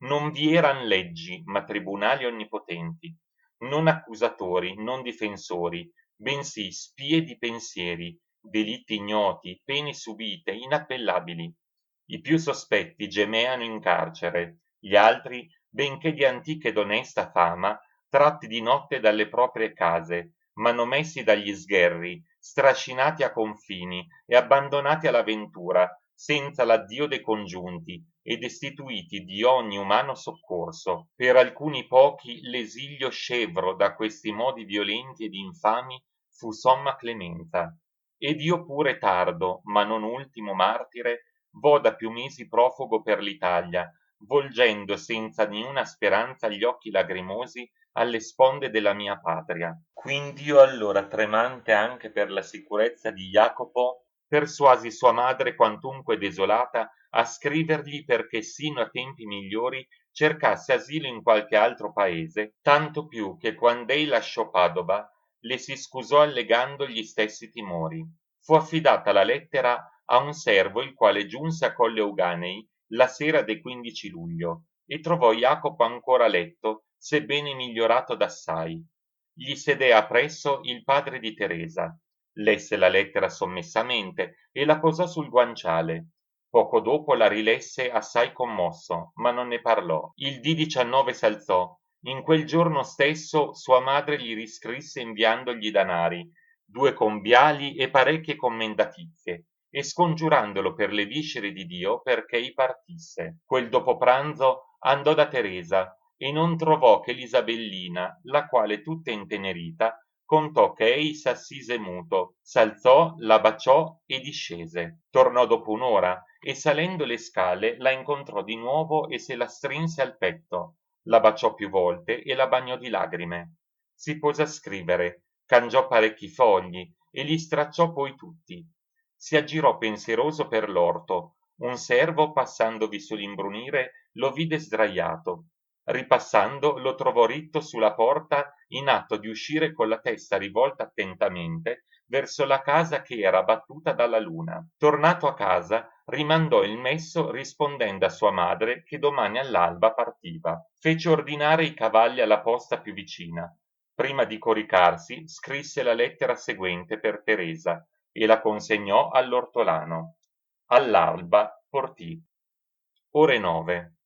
[SPEAKER 1] Non vi eran leggi, ma tribunali onnipotenti, non accusatori, non difensori, bensì spie di pensieri, delitti ignoti, pene subite, inappellabili. I più sospetti gemeano in carcere, gli altri, benché di antica ed onesta fama, tratti di notte dalle proprie case, manomessi dagli sgherri, strascinati a confini e abbandonati alla ventura, senza l'addio dei congiunti e destituiti di ogni umano soccorso. Per alcuni pochi l'esilio scevro da questi modi violenti ed infami fu somma clemenza. Ed io pure tardo, ma non ultimo martire, vo da più mesi profugo per l'Italia, volgendo senza niuna speranza gli occhi lagrimosi alle sponde della mia patria. Quind'io allora, tremante anche per la sicurezza di Jacopo, persuasi sua madre, quantunque desolata, a scrivergli perché sino a tempi migliori cercasse asilo in qualche altro paese, tanto più che quand'ei lasciò Padova le si scusò allegando gli stessi timori. Fu affidata la lettera a un servo il quale giunse a Colle Euganei la sera del 15 luglio e trovò Jacopo ancora a letto, sebbene migliorato d'assai. Gli sedé appresso il padre di Teresa, lesse la lettera sommessamente e la posò sul guanciale. Poco dopo la rilesse assai commosso, ma non ne parlò. Il dì 19 s'alzò. In quel giorno stesso sua madre gli riscrisse inviandogli danari, 2 combiali e parecchie commendatizie, e scongiurandolo per le viscere di Dio perché ei partisse. Quel dopopranzo andò da Teresa e non trovò che l'Isabellina, la quale tutta intenerita contò che ei s'assise muto, s'alzò, la baciò e discese. Tornò dopo un'ora e salendo le scale la incontrò di nuovo e se la strinse al petto, la baciò più volte e la bagnò di lagrime. Si pose a scrivere, cangiò parecchi fogli e li stracciò poi tutti. Si aggirò pensieroso per l'orto. Un servo, passandovi sull'imbrunire, lo vide sdraiato. Ripassando, lo trovò ritto sulla porta in atto di uscire con la testa rivolta attentamente verso la casa che era battuta dalla luna. Tornato a casa, rimandò il messo rispondendo a sua madre che domani all'alba partiva. Fece ordinare i cavalli alla posta più vicina. Prima di coricarsi, scrisse la lettera seguente per Teresa e la consegnò all'ortolano. All'alba portì. Ore 9.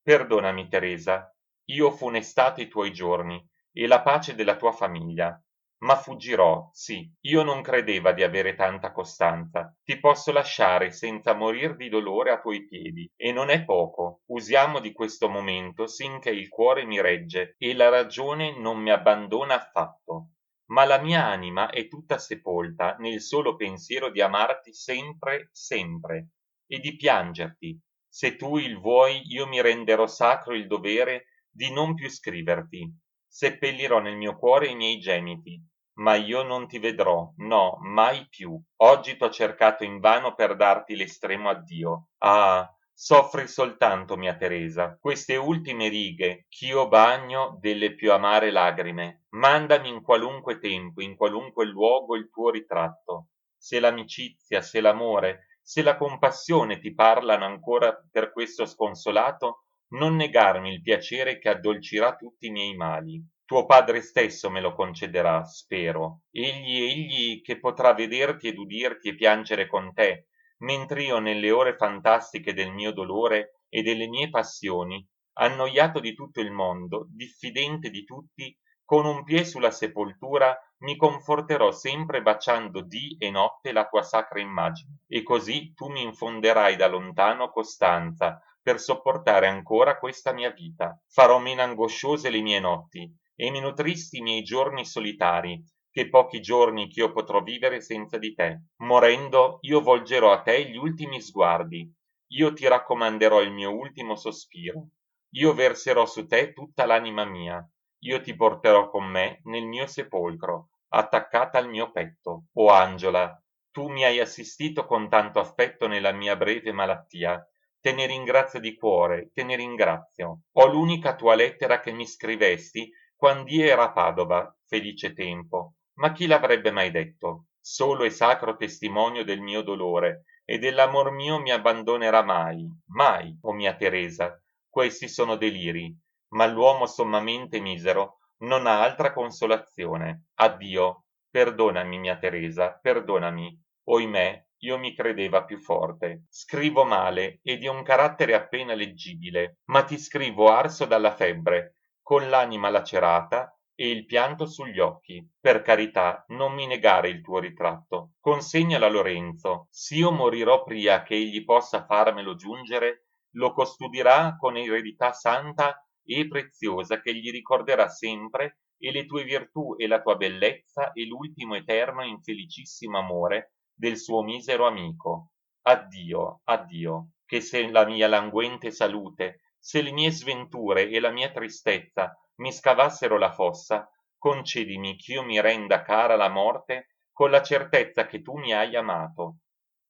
[SPEAKER 1] Perdonami, Teresa, io funestato i tuoi giorni e la pace della tua famiglia, ma fuggirò, sì, io non credeva di avere tanta costanza. Ti posso lasciare senza morir di dolore a tuoi piedi, e non è poco. Usiamo di questo momento sinché il cuore mi regge e la ragione non mi abbandona affatto. Ma la mia anima è tutta sepolta nel solo pensiero di amarti sempre, sempre, e di piangerti. Se tu il vuoi, io mi renderò sacro il dovere di non più scriverti. Seppellirò nel mio cuore i miei gemiti, ma io non ti vedrò, no, mai più. Oggi t'ho cercato invano per darti l'estremo addio. Ah, soffri soltanto, mia Teresa, queste ultime righe ch'io bagno delle più amare lagrime. Mandami in qualunque tempo, in qualunque luogo il tuo ritratto. Se l'amicizia, se l'amore, se la compassione ti parlano ancora per questo sconsolato, non negarmi il piacere che addolcirà tutti i miei mali. Tuo padre stesso me lo concederà, spero. Egli che potrà vederti ed udirti e piangere con te, mentr'io nelle ore fantastiche del mio dolore e delle mie passioni, annoiato di tutto il mondo, diffidente di tutti, con un piè sulla sepoltura, mi conforterò sempre baciando dì e notte la tua sacra immagine, e così tu mi infonderai da lontano costanza per sopportare ancora questa mia vita. Farò meno angosciose le mie notti e meno tristi i miei giorni solitari, che pochi giorni ch'io potrò vivere senza di te. Morendo, io volgerò a te gli ultimi sguardi, io ti raccomanderò il mio ultimo sospiro, io verserò su te tutta l'anima mia, io ti porterò con me nel mio sepolcro, attaccata al mio petto. O Angela, tu mi hai assistito con tanto affetto nella mia breve malattia. Te ne ringrazio di cuore, te ne ringrazio. Ho l'unica tua lettera che mi scrivesti quand'io era a Padova, felice tempo. Ma chi l'avrebbe mai detto? Solo e sacro testimonio del mio dolore e dell'amor mio mi abbandonerà mai, mai, o mia Teresa. Questi sono deliri, ma l'uomo sommamente misero non ha altra consolazione. Addio, perdonami, mia Teresa, perdonami. Oimè, io mi credeva più forte. Scrivo male e di un carattere appena leggibile, ma ti scrivo arso dalla febbre, con l'anima lacerata e il pianto sugli occhi. Per carità, non mi negare il tuo ritratto. Consegnalo a Lorenzo. S'io morirò pria che egli possa farmelo giungere, lo custodirà con eredità santa e preziosa che gli ricorderà sempre e le tue virtù e la tua bellezza e l'ultimo eterno e infelicissimo amore del suo misero amico. Addio, addio, che se la mia languente salute se le mie sventure e la mia tristezza mi scavassero la fossa, concedimi ch'io mi renda cara la morte con la certezza che tu mi hai amato.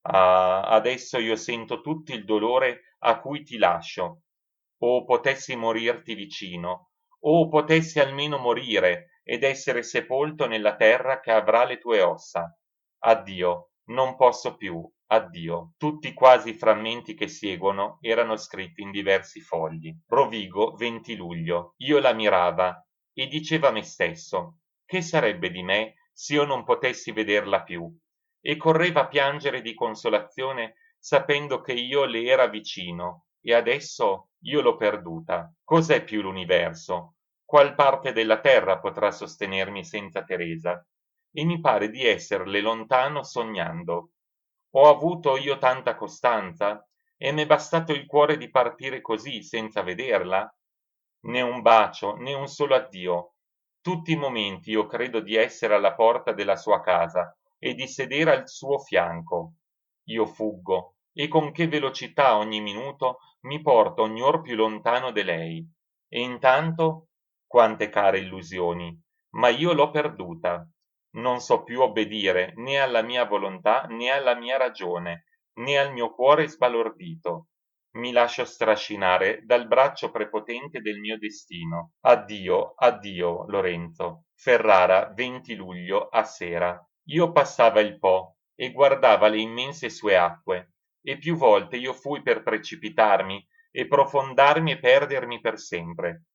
[SPEAKER 1] Ah, adesso io sento tutto il dolore a cui ti lascio. O potessi morirti vicino, o potessi almeno morire ed essere sepolto nella terra che avrà le tue ossa. Addio, non posso più, addio. Tutti quasi i frammenti che seguono erano scritti in diversi fogli. Rovigo, 20 luglio. Io la mirava e diceva a me stesso: che sarebbe di me se io non potessi vederla più? E correva a piangere di consolazione sapendo che io le era vicino e adesso io l'ho perduta. Cos'è più l'universo? Qual parte della terra potrà sostenermi senza Teresa? E mi pare di esserle lontano sognando. Ho avuto io tanta costanza? E m'è bastato il cuore di partire così senza vederla? Né un bacio, né un solo addio. Tutti i momenti io credo di essere alla porta della sua casa e di sedere al suo fianco. Io fuggo, e con che velocità ogni minuto mi porta ognor più lontano de lei. E intanto, quante care illusioni, ma io l'ho perduta. Non so più obbedire né alla mia volontà né alla mia ragione, né al mio cuore sbalordito. Mi lascio strascinare dal braccio prepotente del mio destino. Addio, addio, Lorenzo. Ferrara, 20 luglio, a sera. Io passava il Po e guardava le immense sue acque, e più volte io fui per precipitarmi e profondarmi e perdermi per sempre.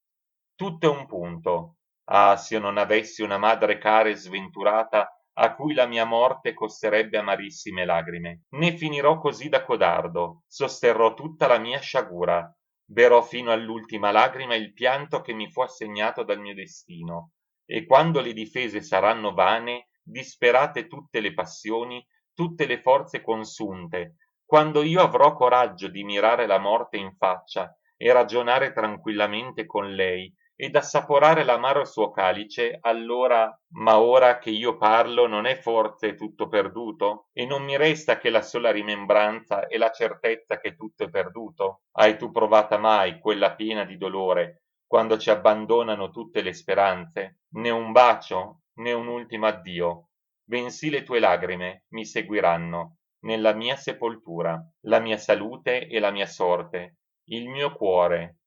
[SPEAKER 1] Tutto è un punto. Ah, se io non avessi una madre cara e sventurata a cui la mia morte costerebbe amarissime lagrime. Ne finirò così da codardo, sosterrò tutta la mia sciagura, berrò fino all'ultima lagrima il pianto che mi fu assegnato dal mio destino, e quando le difese saranno vane, disperate tutte le passioni, tutte le forze consunte, quando io avrò coraggio di mirare la morte in faccia e ragionare tranquillamente con lei ed assaporare l'amaro suo calice, allora, ma ora che io parlo non è forse tutto perduto? E non mi resta che la sola rimembranza e la certezza che tutto è perduto? Hai tu provata mai quella piena di dolore, quando ci abbandonano tutte le speranze? Né un bacio, né un ultimo addio, bensì le tue lagrime mi seguiranno nella mia sepoltura, la mia salute e la mia sorte, il mio cuore,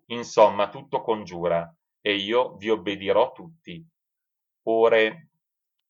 [SPEAKER 1] insomma, tutto congiura, e io vi obbedirò tutti. Ore,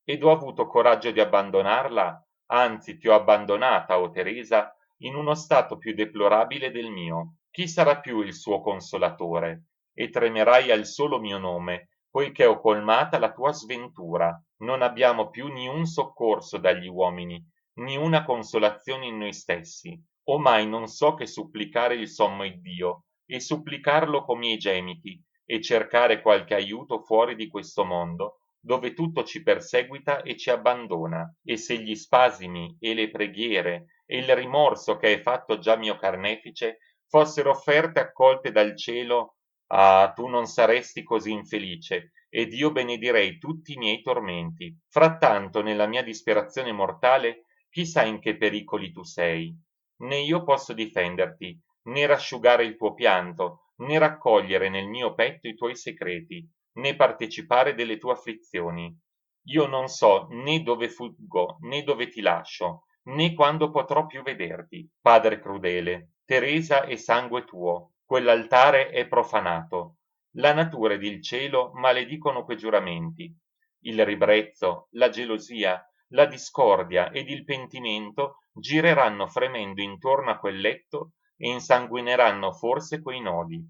[SPEAKER 1] ed ho avuto coraggio di abbandonarla, anzi ti ho abbandonata, o Teresa, in uno stato più deplorabile del mio. Chi sarà più il suo consolatore? E tremerai al solo mio nome, poiché ho colmata la tua sventura. Non abbiamo più ni un soccorso dagli uomini, ni una consolazione in noi stessi. Omai non so che supplicare il sommo Iddio, e supplicarlo co miei gemiti, e cercare qualche aiuto fuori di questo mondo, dove tutto ci perseguita e ci abbandona, e se gli spasimi e le preghiere e il rimorso che hai fatto già mio carnefice fossero offerte accolte dal cielo, ah, tu non saresti così infelice, ed io benedirei tutti i miei tormenti. Frattanto, nella mia disperazione mortale, chissà in che pericoli tu sei. Né io posso difenderti, né rasciugare il tuo pianto, né raccogliere nel mio petto i tuoi secreti, né partecipare delle tue afflizioni. Io non so né dove fuggo, né dove ti lascio, né quando potrò più vederti. Padre crudele, Teresa è sangue tuo, quell'altare è profanato. La natura ed il cielo maledicono quei giuramenti. Il ribrezzo, la gelosia, la discordia ed il pentimento gireranno fremendo intorno a quel letto e insanguineranno forse quei nodi.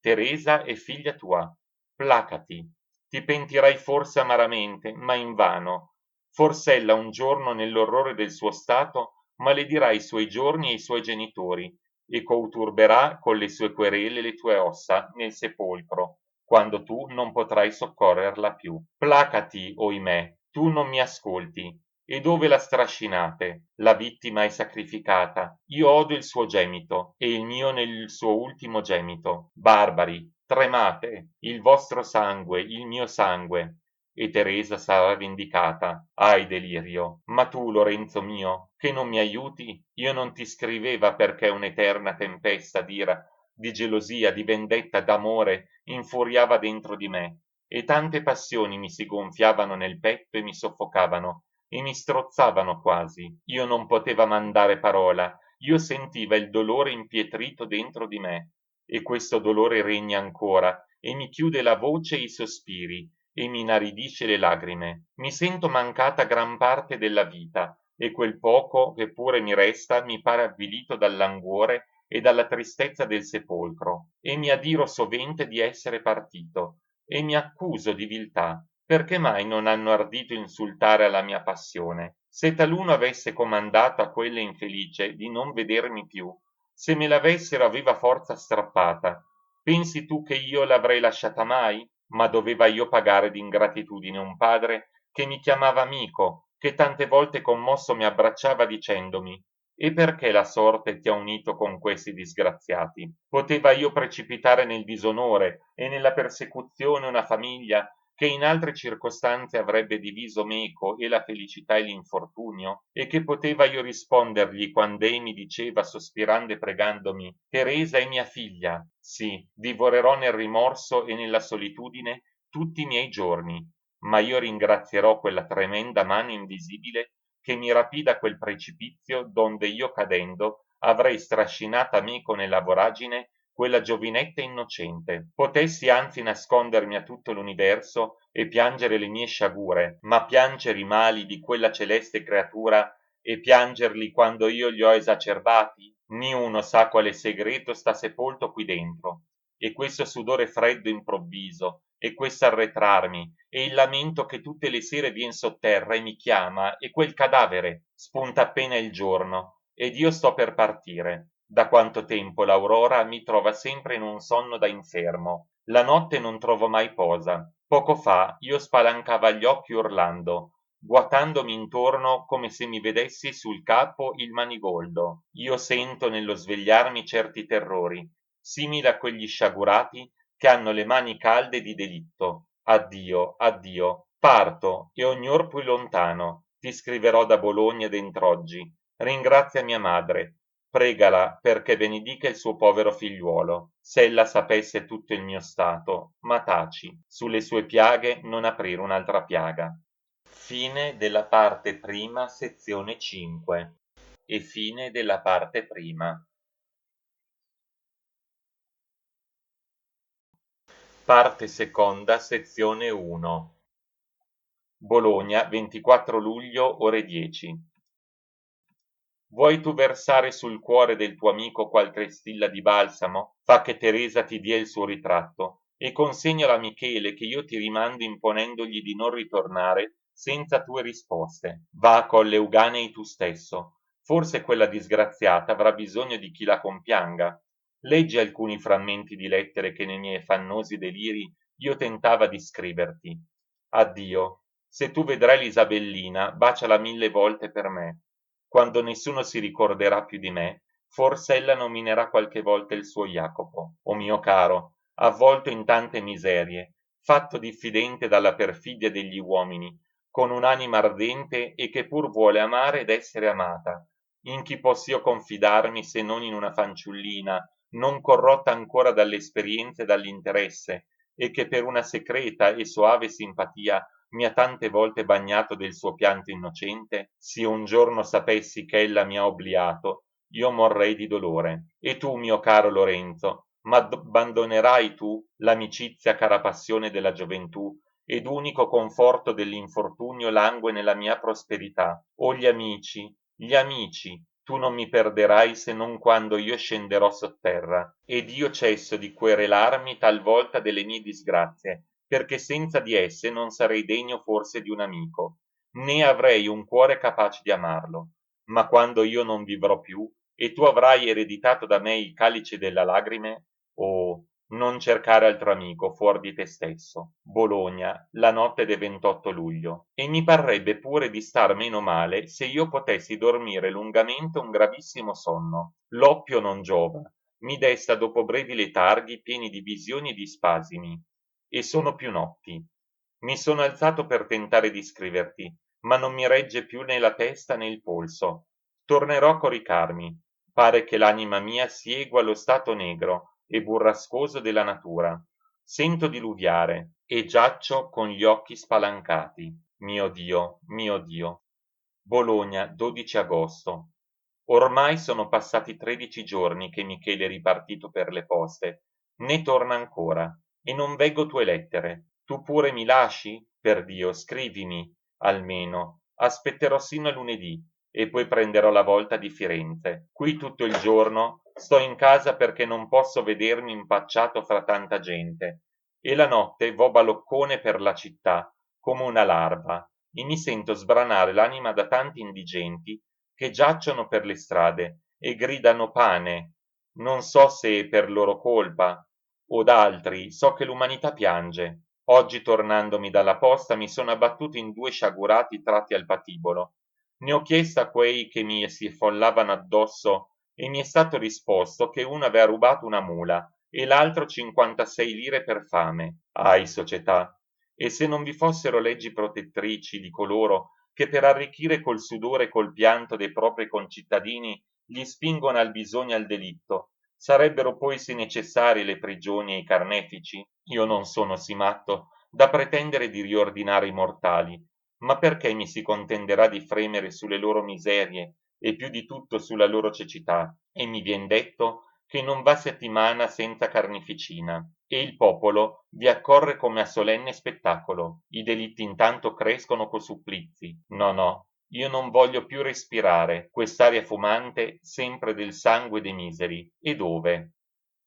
[SPEAKER 1] Teresa è figlia tua, placati, ti pentirai forse amaramente, ma invano. Fors'ella un giorno nell'orrore del suo stato maledirà i suoi giorni e i suoi genitori, e coturberà con le sue querele le tue ossa nel sepolcro, quando tu non potrai soccorrerla più. Placati, oimè, tu non mi ascolti. E dove la strascinate? La vittima è sacrificata. Io odo il suo gemito, e il mio nel suo ultimo gemito. Barbari, tremate, il vostro sangue, il mio sangue, e Teresa sarà vendicata. Ahi, delirio! Ma tu, Lorenzo mio, che non mi aiuti? Io non ti scriveva perché un'eterna tempesta d'ira di gelosia, di vendetta, d'amore infuriava dentro di me, e tante passioni mi si gonfiavano nel petto e mi soffocavano e mi strozzavano quasi. Io non poteva mandare parola, io sentiva il dolore impietrito dentro di me, e questo dolore regna ancora, e mi chiude la voce e i sospiri, e mi inaridisce le lagrime. Mi sento mancata gran parte della vita, e quel poco che pure mi resta mi pare avvilito dal languore e dalla tristezza del sepolcro, e mi adiro sovente di essere partito, e mi accuso di viltà, perché mai non hanno ardito insultare alla mia passione? Se taluno avesse comandato a quella infelice di non vedermi più, se me l'avessero a viva forza strappata, pensi tu che io l'avrei lasciata mai? Ma doveva io pagare d'ingratitudine un padre che mi chiamava amico, che tante volte commosso mi abbracciava dicendomi: e perché la sorte ti ha unito con questi disgraziati? Poteva io precipitare nel disonore e nella persecuzione una famiglia che in altre circostanze avrebbe diviso meco e la felicità e l'infortunio, e che poteva io rispondergli quando ei mi diceva sospirando e pregandomi: Teresa è mia figlia, sì, divorerò nel rimorso e nella solitudine tutti i miei giorni, ma io ringrazierò quella tremenda mano invisibile che mi rapì da quel precipizio donde io cadendo avrei strascinata meco nella voragine quella giovinetta innocente. Potessi anzi nascondermi a tutto l'universo e piangere le mie sciagure, ma piangere i mali di quella celeste creatura e piangerli quando io li ho esacerbati? Niuno sa quale segreto sta sepolto qui dentro, e questo sudore freddo improvviso, e quest'arretrarmi, e il lamento che tutte le sere vien sotterra e mi chiama, e quel cadavere spunta appena il giorno, ed io sto per partire. Da quanto tempo l'aurora mi trova sempre in un sonno da infermo. La notte non trovo mai posa. Poco fa io spalancava gli occhi urlando, guatandomi intorno come se mi vedessi sul capo il manigoldo. Io sento nello svegliarmi certi terrori, simili a quegli sciagurati che hanno le mani calde di delitto. Addio, addio, parto, e ognor più lontano. Ti scriverò da Bologna dent'oggi. Ringrazia mia madre, pregala perché benedica il suo povero figliuolo. Se ella sapesse tutto il mio stato, ma taci, sulle sue piaghe non aprire un'altra piaga. Fine della parte prima, sezione 5 e fine della parte prima. Parte seconda, sezione 1. Bologna, 24 luglio, ore 10. Vuoi tu versare sul cuore del tuo amico qualche stilla di balsamo? Fa che Teresa ti dia il suo ritratto e consegnalo a Michele che io ti rimando imponendogli di non ritornare senza tue risposte. Va a Colle Euganei tu stesso. Forse quella disgraziata avrà bisogno di chi la compianga. Leggi alcuni frammenti di lettere che nei miei affannosi deliri io tentava di scriverti. Addio. Se tu vedrai l'Isabellina, baciala 1000 volte per me. Quando nessuno si ricorderà più di me, forse ella nominerà qualche volta il suo Jacopo. O mio caro, avvolto in tante miserie, fatto diffidente dalla perfidia degli uomini, con un'anima ardente e che pur vuole amare ed essere amata. In chi posso io confidarmi se non in una fanciullina, non corrotta ancora dall'esperienza e dall'interesse, e che per una secreta e soave simpatia mi ha tante volte bagnato del suo pianto innocente? Se un giorno sapessi che ella mi ha obliato, io morrei di dolore. E tu, mio caro Lorenzo, m'abbandonerai tu l'amicizia cara passione della gioventù ed unico conforto dell'infortunio langue nella mia prosperità? O gli amici, tu non mi perderai se non quando io scenderò sotterra, ed io cesso di querelarmi talvolta delle mie disgrazie, perché senza di esse non sarei degno forse di un amico, né avrei un cuore capace di amarlo. Ma quando io non vivrò più, e tu avrai ereditato da me il calice della lagrime, oh, non cercare altro amico fuor di te stesso. Bologna, la notte del 28 luglio. E mi parrebbe pure di star meno male se io potessi dormire lungamente un gravissimo sonno. L'oppio non giova, mi desta dopo brevi letarghi pieni di visioni e di spasimi, e sono più notti. Mi sono alzato per tentare di scriverti, ma non mi regge più né la testa né il polso. Tornerò a coricarmi. Pare che l'anima mia siegua lo stato negro, e burrascoso della natura. Sento diluviare e giaccio con gli occhi spalancati. Mio Dio, mio Dio. Bologna, 12 agosto. Ormai sono passati 13 giorni che Michele è ripartito per le poste, né torna ancora, e non veggo tue lettere. Tu pure mi lasci? Per Dio, scrivimi, almeno. Aspetterò sino a lunedì, e poi prenderò la volta di Firenze. Qui tutto il giorno sto in casa perché non posso vedermi impacciato fra tanta gente, e la notte vo baloccone per la città, come una larva, e mi sento sbranare l'anima da tanti indigenti che giacciono per le strade e gridano pane. Non so se è per loro colpa o d'altri, so che l'umanità piange. Oggi tornandomi dalla posta mi sono abbattuto in 2 sciagurati tratti al patibolo. Ne ho chiesto a quei che mi si follavano addosso e mi è stato risposto che uno aveva rubato una mula e l'altro 56 lire per fame. Ahi, società! E se non vi fossero leggi protettrici di coloro che per arricchire col sudore e col pianto dei propri concittadini gli spingono al bisogno e al delitto, sarebbero poi sì necessarie le prigioni e i carnefici? Io non sono sì matto da pretendere di riordinare i mortali, ma perché mi si contenderà di fremere sulle loro miserie e più di tutto sulla loro cecità? E mi vien detto che non va settimana senza carneficina, e il popolo vi accorre come a solenne spettacolo. I delitti intanto crescono co supplizi. No, no, io non voglio più respirare quest'aria fumante sempre del sangue dei miseri. E dove?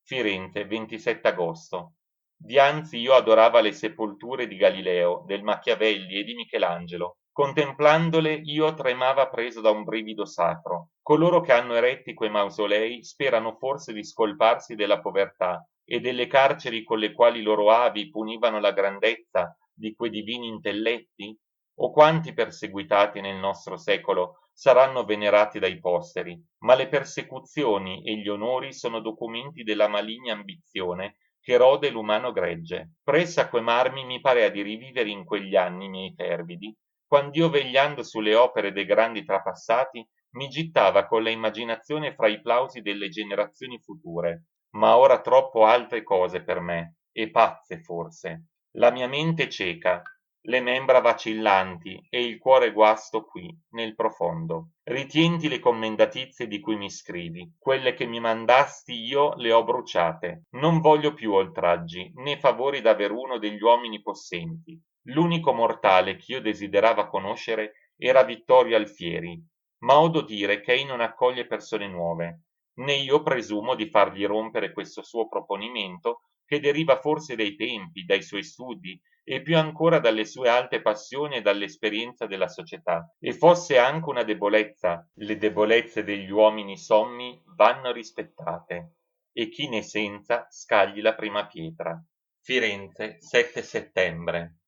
[SPEAKER 1] Firenze, 27 agosto. Dianzi io adorava le sepolture di Galileo, del Machiavelli e di Michelangelo. Contemplandole io tremava preso da un brivido sacro. Coloro che hanno eretti quei mausolei sperano forse di scolparsi della povertà e delle carceri con le quali i loro avi punivano la grandezza di quei divini intelletti? O quanti perseguitati nel nostro secolo saranno venerati dai posteri, ma le persecuzioni e gli onori sono documenti della maligna ambizione che rode l'umano gregge. Presso a quei marmi mi parea di rivivere in quegli anni miei fervidi, quand'io vegliando sulle opere dei grandi trapassati mi gittava con la immaginazione fra i plausi delle generazioni future, ma ora troppo altre cose per me, e pazze forse. La mia mente cieca, le membra vacillanti e il cuore guasto qui, nel profondo. Ritienti le commendatizie di cui mi scrivi, quelle che mi mandasti io le ho bruciate. Non voglio più oltraggi, né favori da veruno degli uomini possenti. L'unico mortale ch'io desiderava conoscere era Vittorio Alfieri, ma odo dire ch'ei non accoglie persone nuove, né io presumo di fargli rompere questo suo proponimento che deriva forse dai tempi, dai suoi studi e più ancora dalle sue alte passioni e dall'esperienza della società. E fosse anche una debolezza, le debolezze degli uomini sommi vanno rispettate, e chi ne senza scagli la prima pietra. Firenze, 7 settembre.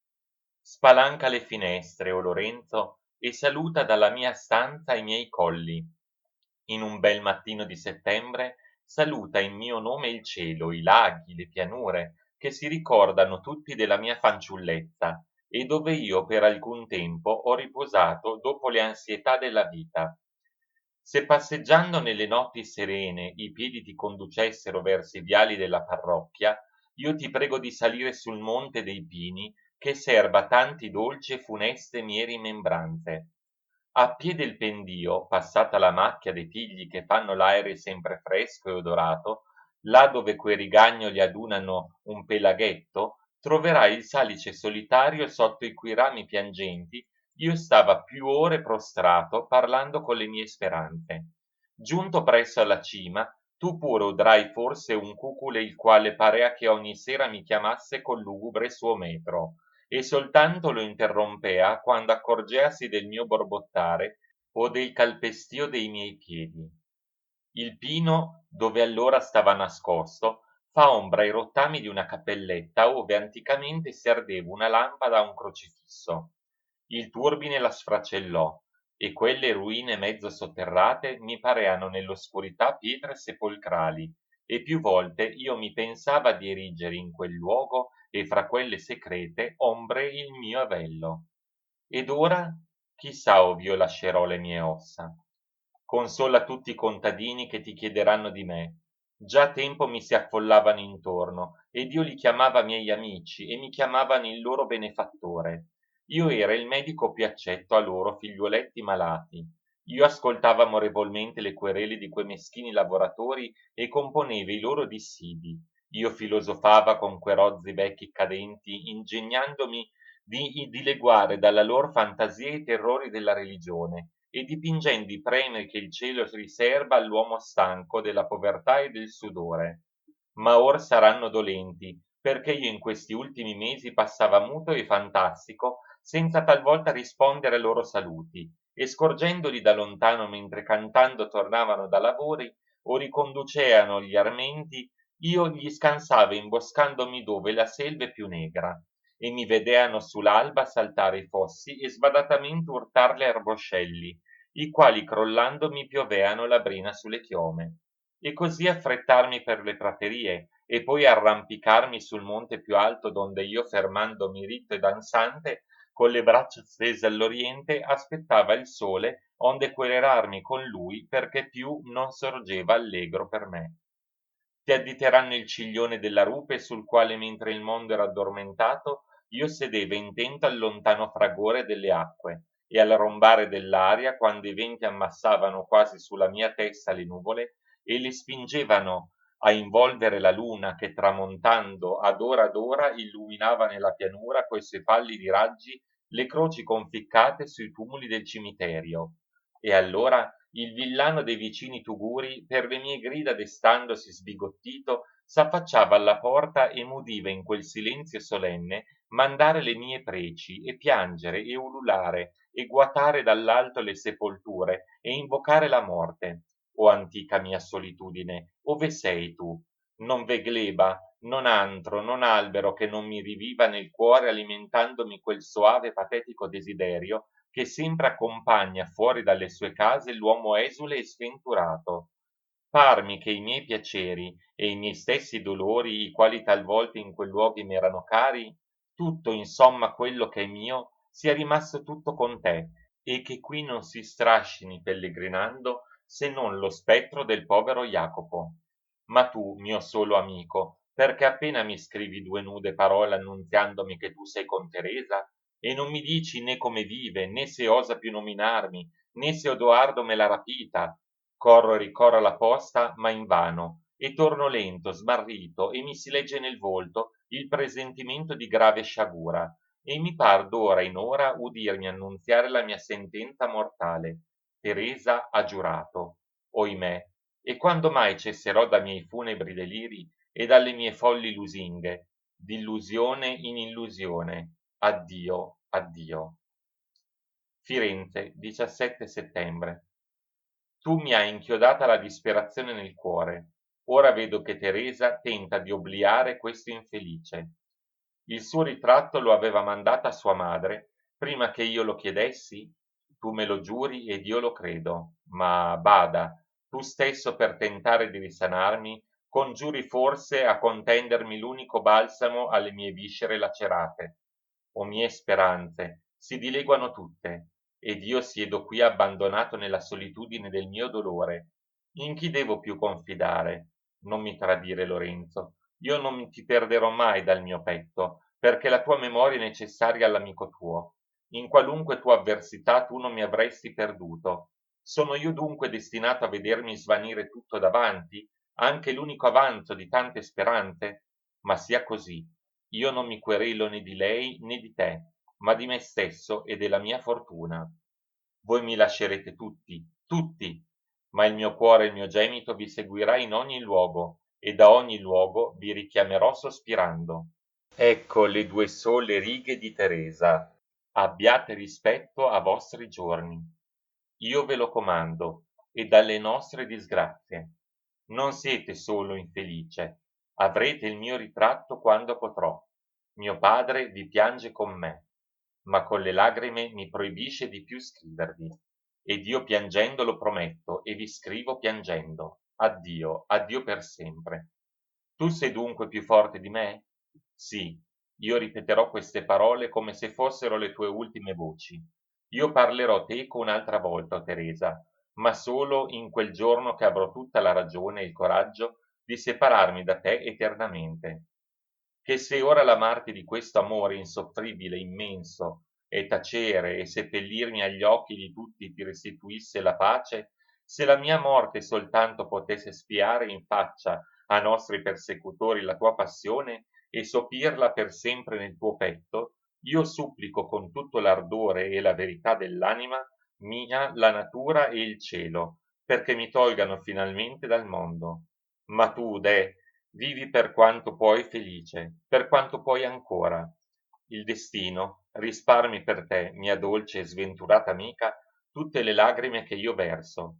[SPEAKER 1] Spalanca le finestre, o Lorenzo, e saluta dalla mia stanza i miei colli. In un bel mattino di settembre saluta in mio nome il cielo, i laghi, le pianure, che si ricordano tutti della mia fanciullezza, e dove io per alcun tempo ho riposato dopo le ansietà della vita. Se passeggiando nelle notti serene i piedi ti conducessero verso i viali della parrocchia, io ti prego di salire sul monte dei pini, che serba tanti dolci e funeste mie rimembranze. A piè del pendio, passata la macchia dei tigli che fanno l'aere sempre fresco e odorato, là dove quei rigagnoli adunano un pelaghetto, troverai il salice solitario sotto i cui rami piangenti io stava più ore prostrato parlando con le mie speranze. Giunto presso alla cima, tu pure udrai forse un cucule il quale parea che ogni sera mi chiamasse col lugubre suo metro, e soltanto lo interrompea quando accorgeasi del mio borbottare o del calpestio dei miei piedi. Il pino, dove allora stava nascosto, fa ombra ai rottami di una cappelletta ove anticamente si ardeva una lampada a un crocifisso. Il turbine la sfracellò, e quelle ruine mezzo sotterrate mi pareano nell'oscurità pietre sepolcrali, e più volte io mi pensava di erigere in quel luogo e fra quelle secrete ombre il mio avello. Ed ora chissà ov'io lascerò le mie ossa. Consola tutti i contadini che ti chiederanno di me. Già tempo mi si affollavano intorno, ed io li chiamava miei amici e mi chiamavano il loro benefattore. Io era il medico più accetto a loro figliuoletti malati. Io ascoltavo amorevolmente le querele di quei meschini lavoratori e componevo i loro dissidi. Io filosofava con quei rozzi vecchi cadenti, ingegnandomi di dileguare dalla lor fantasia i terrori della religione e dipingendo i premi che il cielo riserba all'uomo stanco della povertà e del sudore. Ma or saranno dolenti, perché io in questi ultimi mesi passava muto e fantastico, senza talvolta rispondere ai loro saluti, e scorgendoli da lontano mentre cantando tornavano da lavori o riconduceano gli armenti, io gli scansava imboscandomi dove la selva è più negra, e mi vedeano sull'alba saltare i fossi e sbadatamente urtar le erboscelli, i quali crollando mi pioveano la brina sulle chiome, e così affrettarmi per le praterie, e poi arrampicarmi sul monte più alto donde io fermandomi ritto ed ansante, con le braccia stese all'oriente, aspettava il sole, onde quererarmi con lui, perché più non sorgeva allegro per me. Ti additeranno il ciglione della rupe sul quale mentre il mondo era addormentato io sedevo intento al lontano fragore delle acque e al rombare dell'aria quando i venti ammassavano quasi sulla mia testa le nuvole e le spingevano a involvere la luna che tramontando ad ora illuminava nella pianura coi suoi pallidi raggi le croci conficcate sui tumuli del cimitero. E allora il villano dei vicini tuguri, per le mie grida destandosi sbigottito, s'affacciava alla porta e m'udiva in quel silenzio solenne mandare le mie preci e piangere e ululare e guatare dall'alto le sepolture e invocare la morte. O antica mia solitudine, ove sei tu? Non v'è gleba, non antro, non albero che non mi riviva nel cuore alimentandomi quel soave patetico desiderio che sempre accompagna fuori dalle sue case l'uomo esule e sventurato. Parmi che i miei piaceri e i miei stessi dolori, i quali talvolta in quei luoghi m'erano cari, tutto insomma quello che è mio, sia rimasto tutto con te, e che qui non si strascini pellegrinando se non lo spettro del povero Jacopo. Ma tu, mio solo amico, perché appena mi scrivi due nude parole annunziandomi che tu sei con Teresa, e non mi dici né come vive, né se osa più nominarmi, né se Odoardo me l'ha rapita. Corro e ricorro alla posta, ma invano, e torno lento, smarrito, e mi si legge nel volto il presentimento di grave sciagura, e mi par d'ora in ora udirmi annunziare la mia sentenza mortale. Teresa ha giurato. Oimè, e quando mai cesserò da miei funebri deliri e dalle mie folli lusinghe? D'illusione in illusione. Addio, addio. Firenze, 17 settembre. Tu mi hai inchiodata la disperazione nel cuore. Ora vedo che Teresa tenta di obliare questo infelice. Il suo ritratto lo aveva mandata sua madre, prima che io lo chiedessi? Tu me lo giuri ed io lo credo, ma bada, tu stesso per tentare di risanarmi, congiuri forse a contendermi l'unico balsamo alle mie viscere lacerate. O mie speranze, si dileguano tutte, ed io siedo qui abbandonato nella solitudine del mio dolore. In chi devo più confidare? Non mi tradire, Lorenzo. Io non ti perderò mai dal mio petto, perché la tua memoria è necessaria all'amico tuo. In qualunque tua avversità tu non mi avresti perduto. Sono io dunque destinato a vedermi svanire tutto davanti, anche l'unico avanzo di tante speranze? Ma sia così. Io non mi querelo né di lei né di te, ma di me stesso e della mia fortuna. Voi mi lascerete tutti, tutti, ma il mio cuore e il mio gemito vi seguirà in ogni luogo, e da ogni luogo vi richiamerò sospirando. Ecco le due sole righe di Teresa. Abbiate rispetto a vostri giorni. Io ve lo comando, e dalle nostre disgrazie. Non siete solo infelice, avrete il mio ritratto quando potrò. Mio padre vi piange con me, ma con le lagrime mi proibisce di più scrivervi. Ed io piangendo lo prometto e vi scrivo piangendo. Addio, addio per sempre. Tu sei dunque più forte di me? Sì, io ripeterò queste parole come se fossero le tue ultime voci. Io parlerò teco un'altra volta, o Teresa, ma solo in quel giorno che avrò tutta la ragione e il coraggio di separarmi da te eternamente. Che se ora l'amarti di questo amore insoffribile, immenso, e tacere e seppellirmi agli occhi di tutti ti restituisse la pace, se la mia morte soltanto potesse spiare in faccia a nostri persecutori la tua passione e sopirla per sempre nel tuo petto, io supplico con tutto l'ardore e la verità dell'anima mia la natura e il cielo, perché mi tolgano finalmente dal mondo. Ma tu, deh, vivi per quanto puoi felice, per quanto puoi ancora. Il destino risparmi per te, mia dolce e sventurata amica, tutte le lagrime che io verso.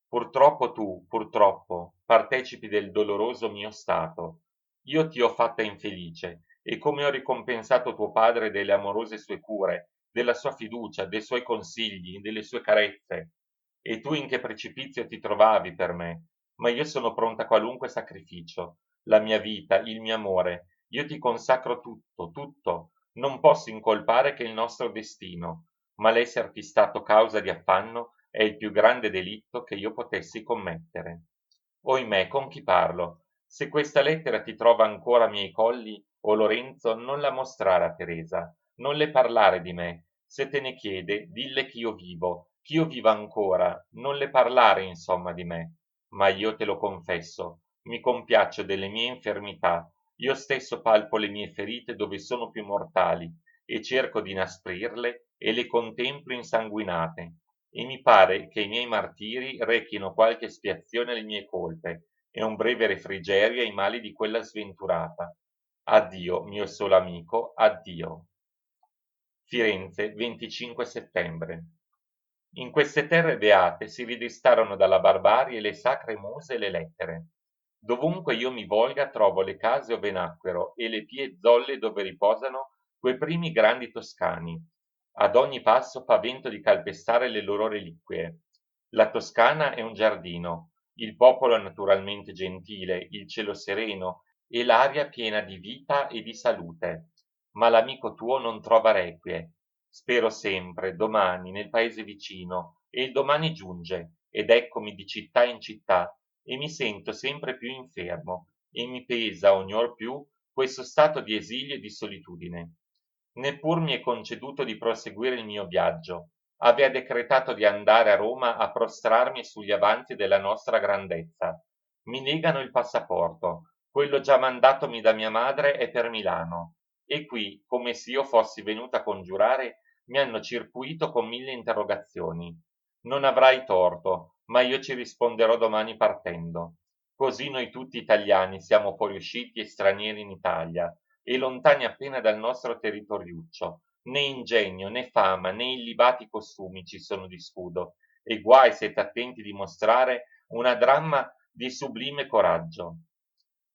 [SPEAKER 1] Purtroppo tu, purtroppo, partecipi del doloroso mio stato. Io ti ho fatta infelice, e come ho ricompensato tuo padre delle amorose sue cure, della sua fiducia, dei suoi consigli, delle sue carezze. E tu in che precipizio ti trovavi per me, ma io sono pronta a qualunque sacrificio, la mia vita, il mio amore, io ti consacro tutto, tutto, non posso incolpare che il nostro destino, ma l'esserti stato causa di affanno è il più grande delitto che io potessi commettere. Oimè, con chi parlo? Se questa lettera ti trova ancora ai miei colli, o Lorenzo, non la mostrare a Teresa, non le parlare di me. Se te ne chiede, dille che io viva ancora, non le parlare insomma di me. Ma io te lo confesso, mi compiaccio delle mie infermità, io stesso palpo le mie ferite dove sono più mortali, e cerco di inasprirle e le contemplo insanguinate, e mi pare che i miei martiri rechino qualche espiazione alle mie colpe e un breve refrigerio ai mali di quella sventurata. Addio, mio solo amico, addio. Firenze, 25 settembre. In queste terre beate si ridestarono dalla barbarie le sacre muse e le lettere. Dovunque io mi volga trovo le case ove nacquero e le pie zolle dove riposano quei primi grandi toscani. Ad ogni passo pavento di calpestare le loro reliquie. La Toscana è un giardino, il popolo naturalmente gentile, il cielo sereno e l'aria piena di vita e di salute. Ma l'amico tuo non trova requie. Spero sempre, domani, nel paese vicino, e il domani giunge, ed eccomi di città in città, e mi sento sempre più infermo, e mi pesa ognor più questo stato di esilio e di solitudine. Neppur mi è conceduto di proseguire il mio viaggio. Avea decretato di andare a Roma a prostrarmi sugli avanti della nostra grandezza. Mi negano il passaporto, quello già mandatomi da mia madre è per Milano, e qui, come se io fossi venuta a congiurare, mi hanno circuito con 1000 interrogazioni. Non avrai torto, ma io ci risponderò domani partendo. Così noi tutti italiani siamo fuoriusciti e stranieri in Italia, e lontani appena dal nostro territoriuccio. Né ingegno, né fama, né illibati costumi ci sono di scudo, e guai siete attenti di mostrare una dramma di sublime coraggio.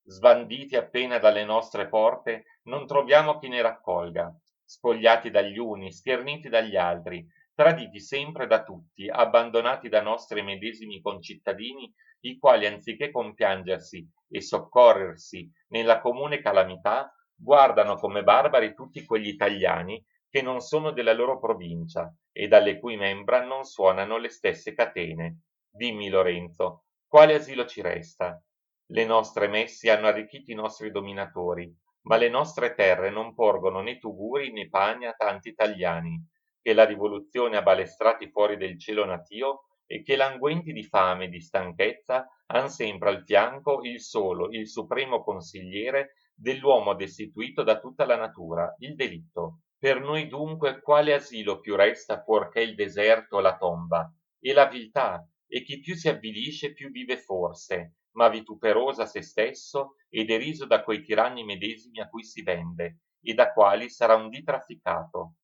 [SPEAKER 1] Sbanditi appena dalle nostre porte, non troviamo chi ne raccolga, spogliati dagli uni, scherniti dagli altri, traditi sempre da tutti, abbandonati da nostri medesimi concittadini, i quali anziché compiangersi e soccorrersi nella comune calamità, guardano come barbari tutti quegli italiani che non sono della loro provincia e dalle cui membra non suonano le stesse catene. Dimmi, Lorenzo, quale asilo ci resta? Le nostre messi hanno arricchito i nostri dominatori, ma le nostre terre non porgono né tuguri né pani a tanti italiani, che la rivoluzione ha balestrati fuori del cielo natio e che languenti di fame e di stanchezza han sempre al fianco il solo, il supremo consigliere dell'uomo destituito da tutta la natura, il delitto. Per noi dunque quale asilo più resta fuorché il deserto o la tomba? E la viltà, e chi più si avvilisce più vive forse, ma vituperosa se stesso e deriso da quei tiranni medesimi a cui si vende, e da quali sarà un dì trafficato.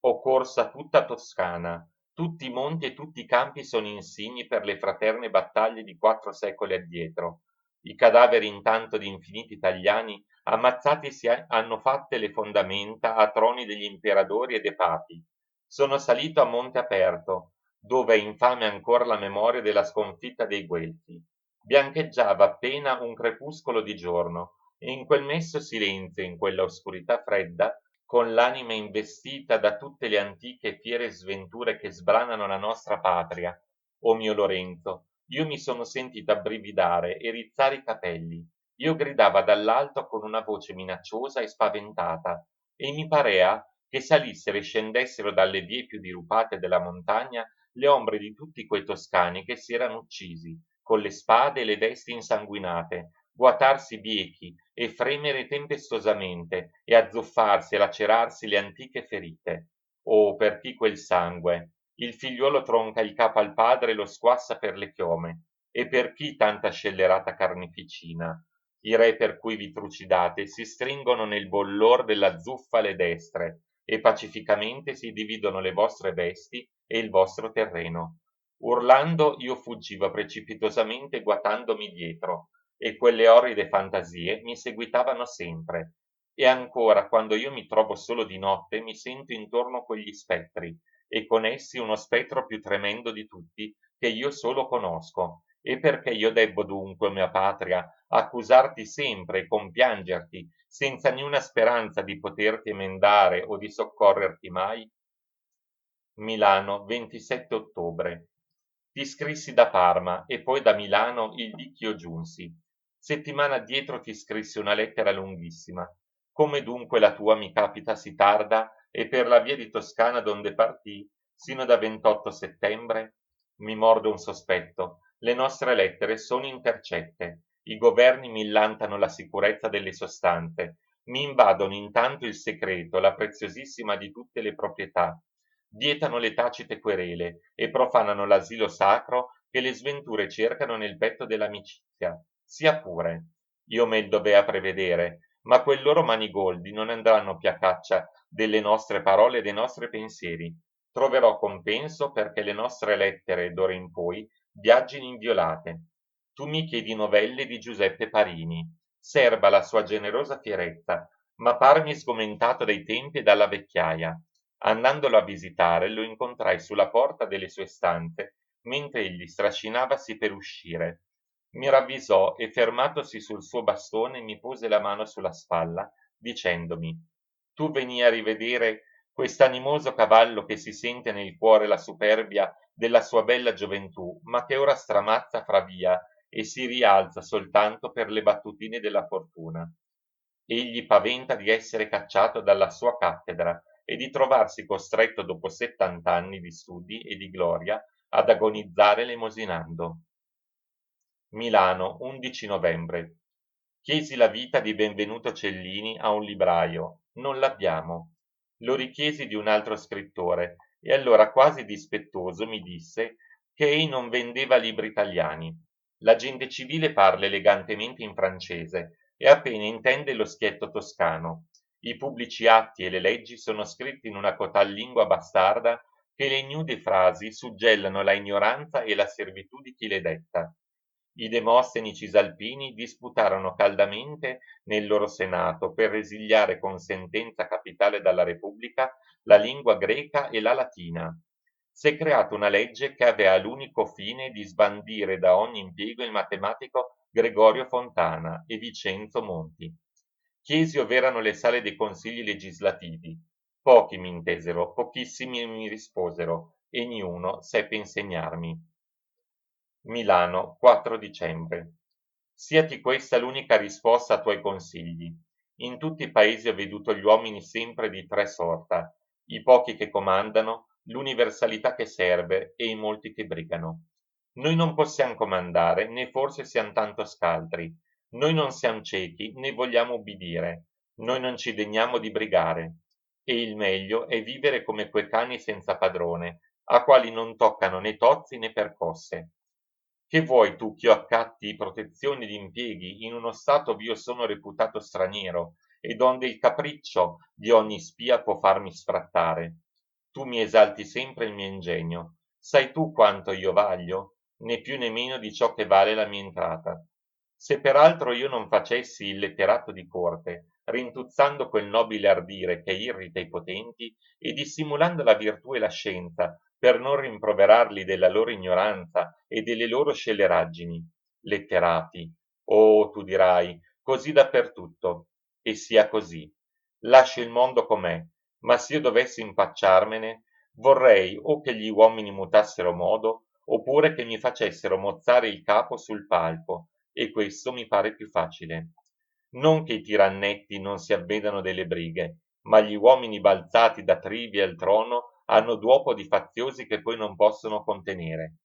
[SPEAKER 1] Ho corsa tutta Toscana, tutti i monti e tutti i campi sono insigni per le fraterne battaglie di 4 secoli addietro. I cadaveri intanto di infiniti italiani ammazzati hanno fatte le fondamenta a troni degli imperadori e dei papi. Sono salito a monte aperto, dove è infame ancora la memoria della sconfitta dei Guelfi. Biancheggiava appena un crepuscolo di giorno, e in quel messo silenzio, in quella oscurità fredda, con l'anima investita da tutte le antiche e fiere sventure che sbranano la nostra patria, o mio Lorenzo, io mi sono sentito abbrividare e rizzare i capelli. Io gridava dall'alto con una voce minacciosa e spaventata, e mi parea che salissero e scendessero dalle vie più dirupate della montagna le ombre di tutti quei toscani che si erano uccisi, con le spade e le vesti insanguinate, guatarsi biechi e fremere tempestosamente e azzuffarsi e lacerarsi le antiche ferite. Oh, per chi quel sangue! Il figliuolo tronca il capo al padre e lo squassa per le chiome. E per chi tanta scellerata carneficina? I re per cui vi trucidate si stringono nel bollor della zuffa le destre e pacificamente si dividono le vostre vesti e il vostro terreno. Urlando io fuggivo precipitosamente guatandomi dietro, e quelle orride fantasie mi seguitavano sempre. E ancora, quando io mi trovo solo di notte, mi sento intorno quegli spettri, e con essi uno spettro più tremendo di tutti, che io solo conosco. E perché io debbo dunque, mia patria, accusarti sempre e compiangerti, senza niuna speranza di poterti emendare o di soccorrerti mai? Milano, 27 ottobre. Ti scrissi da Parma e poi da Milano il dì ch'io giunsi. Settimana addietro ti scrissi una lettera lunghissima. Come dunque la tua mi capita si tarda e per la via di Toscana donde partì, sino da 28 settembre? Mi morde un sospetto. Le nostre lettere sono intercette. I governi millantano la sicurezza delle sostanze. Mi invadono intanto il segreto, la preziosissima di tutte le proprietà, vietano le tacite querele e profanano l'asilo sacro che le sventure cercano nel petto dell'amicizia. Sia pure. Io me il dovea prevedere, ma quei loro manigoldi non andranno più a caccia delle nostre parole e dei nostri pensieri. Troverò compenso perché le nostre lettere d'ora in poi viaggino inviolate. Tu mi chiedi novelle di Giuseppe Parini. Serba la sua generosa fierezza, ma parmi sgomentato dai tempi e dalla vecchiaia. Andandolo a visitare, lo incontrai sulla porta delle sue stanze, mentre egli strascinavasi per uscire. Mi ravvisò e fermatosi sul suo bastone mi pose la mano sulla spalla, dicendomi: Tu veni a rivedere quest'animoso cavallo che si sente nel cuore la superbia della sua bella gioventù, ma che ora stramazza fra via e si rialza soltanto per le battutine della fortuna. Egli paventa di essere cacciato dalla sua cattedra e di trovarsi costretto dopo 70 anni di studi e di gloria ad agonizzare lemosinando. Milano, 11 novembre. Chiesi la vita di Benvenuto Cellini a un libraio. Non l'abbiamo. Lo richiesi di un altro scrittore e allora quasi dispettoso mi disse che ei non vendeva libri italiani. La gente civile parla elegantemente in francese e appena intende lo schietto toscano. I pubblici atti e le leggi sono scritti in una cotal lingua bastarda che le ignude frasi suggellano la ignoranza e la servitù di chi le detta. I Demosteni cisalpini disputarono caldamente nel loro senato per resigliare con sentenza capitale dalla Repubblica la lingua greca e la latina. S'è creata una legge che aveva l'unico fine di sbandire da ogni impiego il matematico Gregorio Fontana e Vincenzo Monti. Chiesi ov'erano le sale dei consigli legislativi. Pochi mi intesero, pochissimi mi risposero, e niuno seppe insegnarmi. Milano, 4 dicembre. Siati questa l'unica risposta a tuoi consigli. In tutti i paesi ho veduto gli uomini sempre di tre sorta, i pochi che comandano, l'universalità che serve e i molti che brigano. Noi non possiamo comandare, né forse siamo tanto scaltri. Noi non siamo ciechi, né vogliamo ubbidire. Noi non ci degniamo di brigare. E il meglio è vivere come quei cani senza padrone, a quali non toccano né tozzi né percosse. Che vuoi tu ch'io accatti protezioni ed impieghi in uno stato v'io sono reputato straniero e donde il capriccio di ogni spia può farmi sfrattare? Tu mi esalti sempre il mio ingegno. Sai tu quanto io vaglio? Né più né meno di ciò che vale la mia entrata. Se peraltro io non facessi il letterato di corte, rintuzzando quel nobile ardire che irrita i potenti e dissimulando la virtù e la scienza per non rimproverarli della loro ignoranza e delle loro scelleraggini. Letterati. Oh, tu dirai, così dappertutto. E sia così. Lascio il mondo com'è, ma s'io dovessi impacciarmene, vorrei o che gli uomini mutassero modo, oppure che mi facessero mozzare il capo sul palco, e questo mi pare più facile. Non che i tirannetti non si avvedano delle brighe, ma gli uomini balzati da Trivi al trono hanno duopo di faziosi che poi non possono contenere.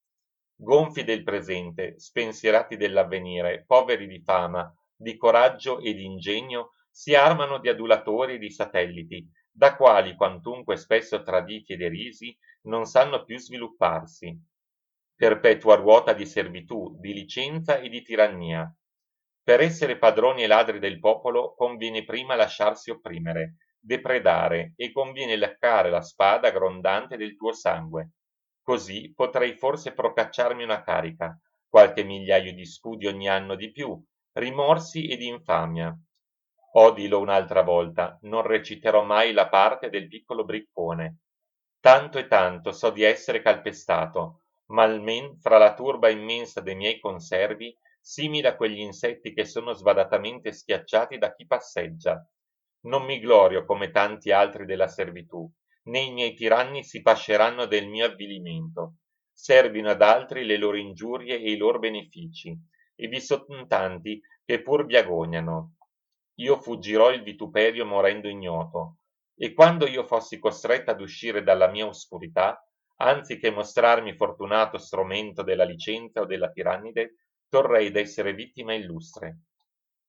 [SPEAKER 1] Gonfi del presente, spensierati dell'avvenire, poveri di fama, di coraggio e di ingegno, si armano di adulatori e di satelliti, da quali, quantunque spesso traditi e derisi, non sanno più svilupparsi. Perpetua ruota di servitù, di licenza e di tirannia. Per essere padroni e ladri del popolo conviene prima lasciarsi opprimere, depredare, e conviene leccare la spada grondante del tuo sangue. Così potrei forse procacciarmi una carica, qualche migliaio di scudi ogni anno di più, rimorsi ed infamia. Odilo un'altra volta, non reciterò mai la parte del piccolo briccone. Tanto e tanto so di essere calpestato, ma almen fra la turba immensa dei miei conservi, simile a quegli insetti che sono svadatamente schiacciati da chi passeggia. Non mi glorio come tanti altri della servitù, né i miei tiranni si pasceranno del mio avvilimento. Servino ad altri le loro ingiurie e i loro benefici, e vi son tanti che pur vi agognano. Io fuggirò il vituperio morendo ignoto, e quando io fossi costretta ad uscire dalla mia oscurità, anziché mostrarmi fortunato stromento della licenza o della tirannide, torrei d'essere vittima illustre.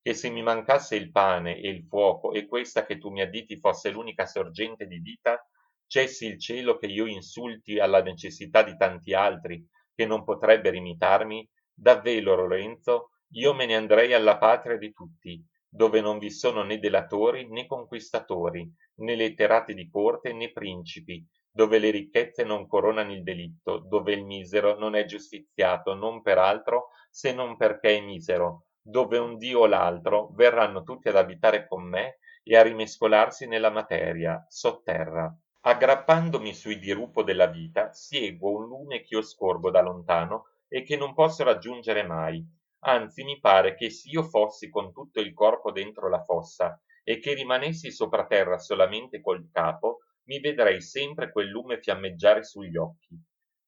[SPEAKER 1] Che se mi mancasse il pane e il fuoco e questa che tu mi additi fosse l'unica sorgente di vita, cessi il cielo che io insulti alla necessità di tanti altri che non potrebbero imitarmi, davvero Lorenzo, io me ne andrei alla patria di tutti, dove non vi sono né delatori né conquistatori, né letterati di corte né principi, dove le ricchezze non coronano il delitto, dove il misero non è giustiziato non per altro se non perché è misero, dove un dio o l'altro verranno tutti ad abitare con me e a rimescolarsi nella materia, sotterra. Aggrappandomi sui dirupo della vita, seguo un lume ch'io scorgo da lontano e che non posso raggiungere mai. Anzi, mi pare che s'io fossi con tutto il corpo dentro la fossa e che rimanessi sopra terra solamente col capo, mi vedrei sempre quel lume fiammeggiare sugli occhi.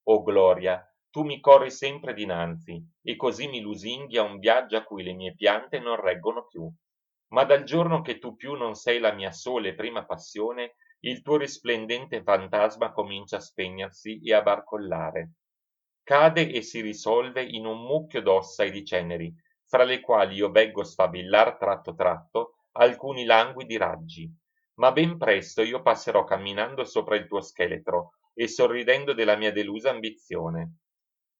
[SPEAKER 1] O gloria, tu mi corri sempre dinanzi, e così mi lusinghi a un viaggio a cui le mie piante non reggono più. Ma dal giorno che tu più non sei la mia sola e prima passione, il tuo risplendente fantasma comincia a spegnersi e a barcollare. Cade e si risolve in un mucchio d'ossa e di ceneri, fra le quali io veggo sfavillar tratto tratto alcuni languidi raggi. Ma ben presto io passerò camminando sopra il tuo scheletro e sorridendo della mia delusa ambizione.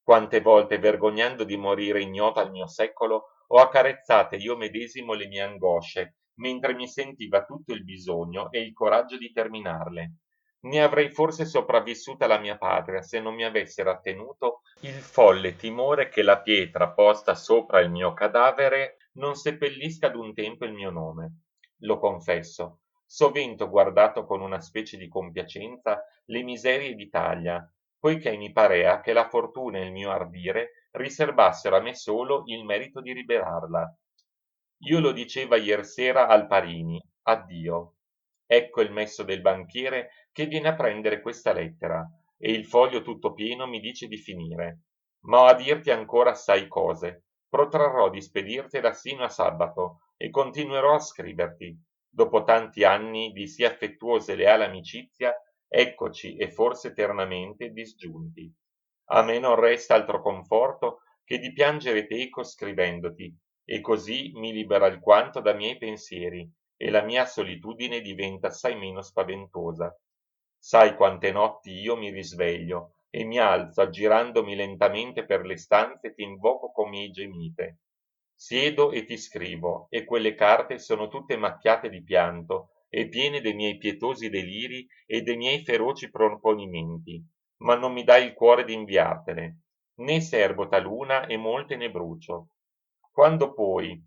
[SPEAKER 1] Quante volte, vergognando di morire ignota al mio secolo, ho accarezzate io medesimo le mie angosce, mentre mi sentiva tutto il bisogno e il coraggio di terminarle. Ne avrei forse sopravvissuta la mia patria se non mi avesse rattenuto il folle timore che la pietra posta sopra il mio cadavere non seppellisca ad un tempo il mio nome. Lo confesso, sovente ho guardato con una specie di compiacenza le miserie d'Italia, poiché mi parea che la fortuna e il mio ardire riserbassero a me solo il merito di liberarla. Io lo diceva iersera al Parini, addio. Ecco il messo del banchiere che viene a prendere questa lettera, e il foglio tutto pieno mi dice di finire. Ma ho a dirti ancora assai cose. Protrarrò di spedirtela sino a sabato, e continuerò a scriverti. Dopo tanti anni di sì affettuosa e leale amicizia, eccoci, e forse eternamente, disgiunti. A me non resta altro conforto che di piangere teco scrivendoti, e così mi libero alquanto da miei pensieri, e la mia solitudine diventa assai meno spaventosa. Sai quante notti io mi risveglio e mi alzo, aggirandomi lentamente per le stanze, e ti invoco con miei gemite. Siedo e ti scrivo, e quelle carte sono tutte macchiate di pianto e piene dei miei pietosi deliri e dei miei feroci proponimenti, ma non mi dai il cuore di inviartene, né serbo taluna e molte ne brucio. Quando poi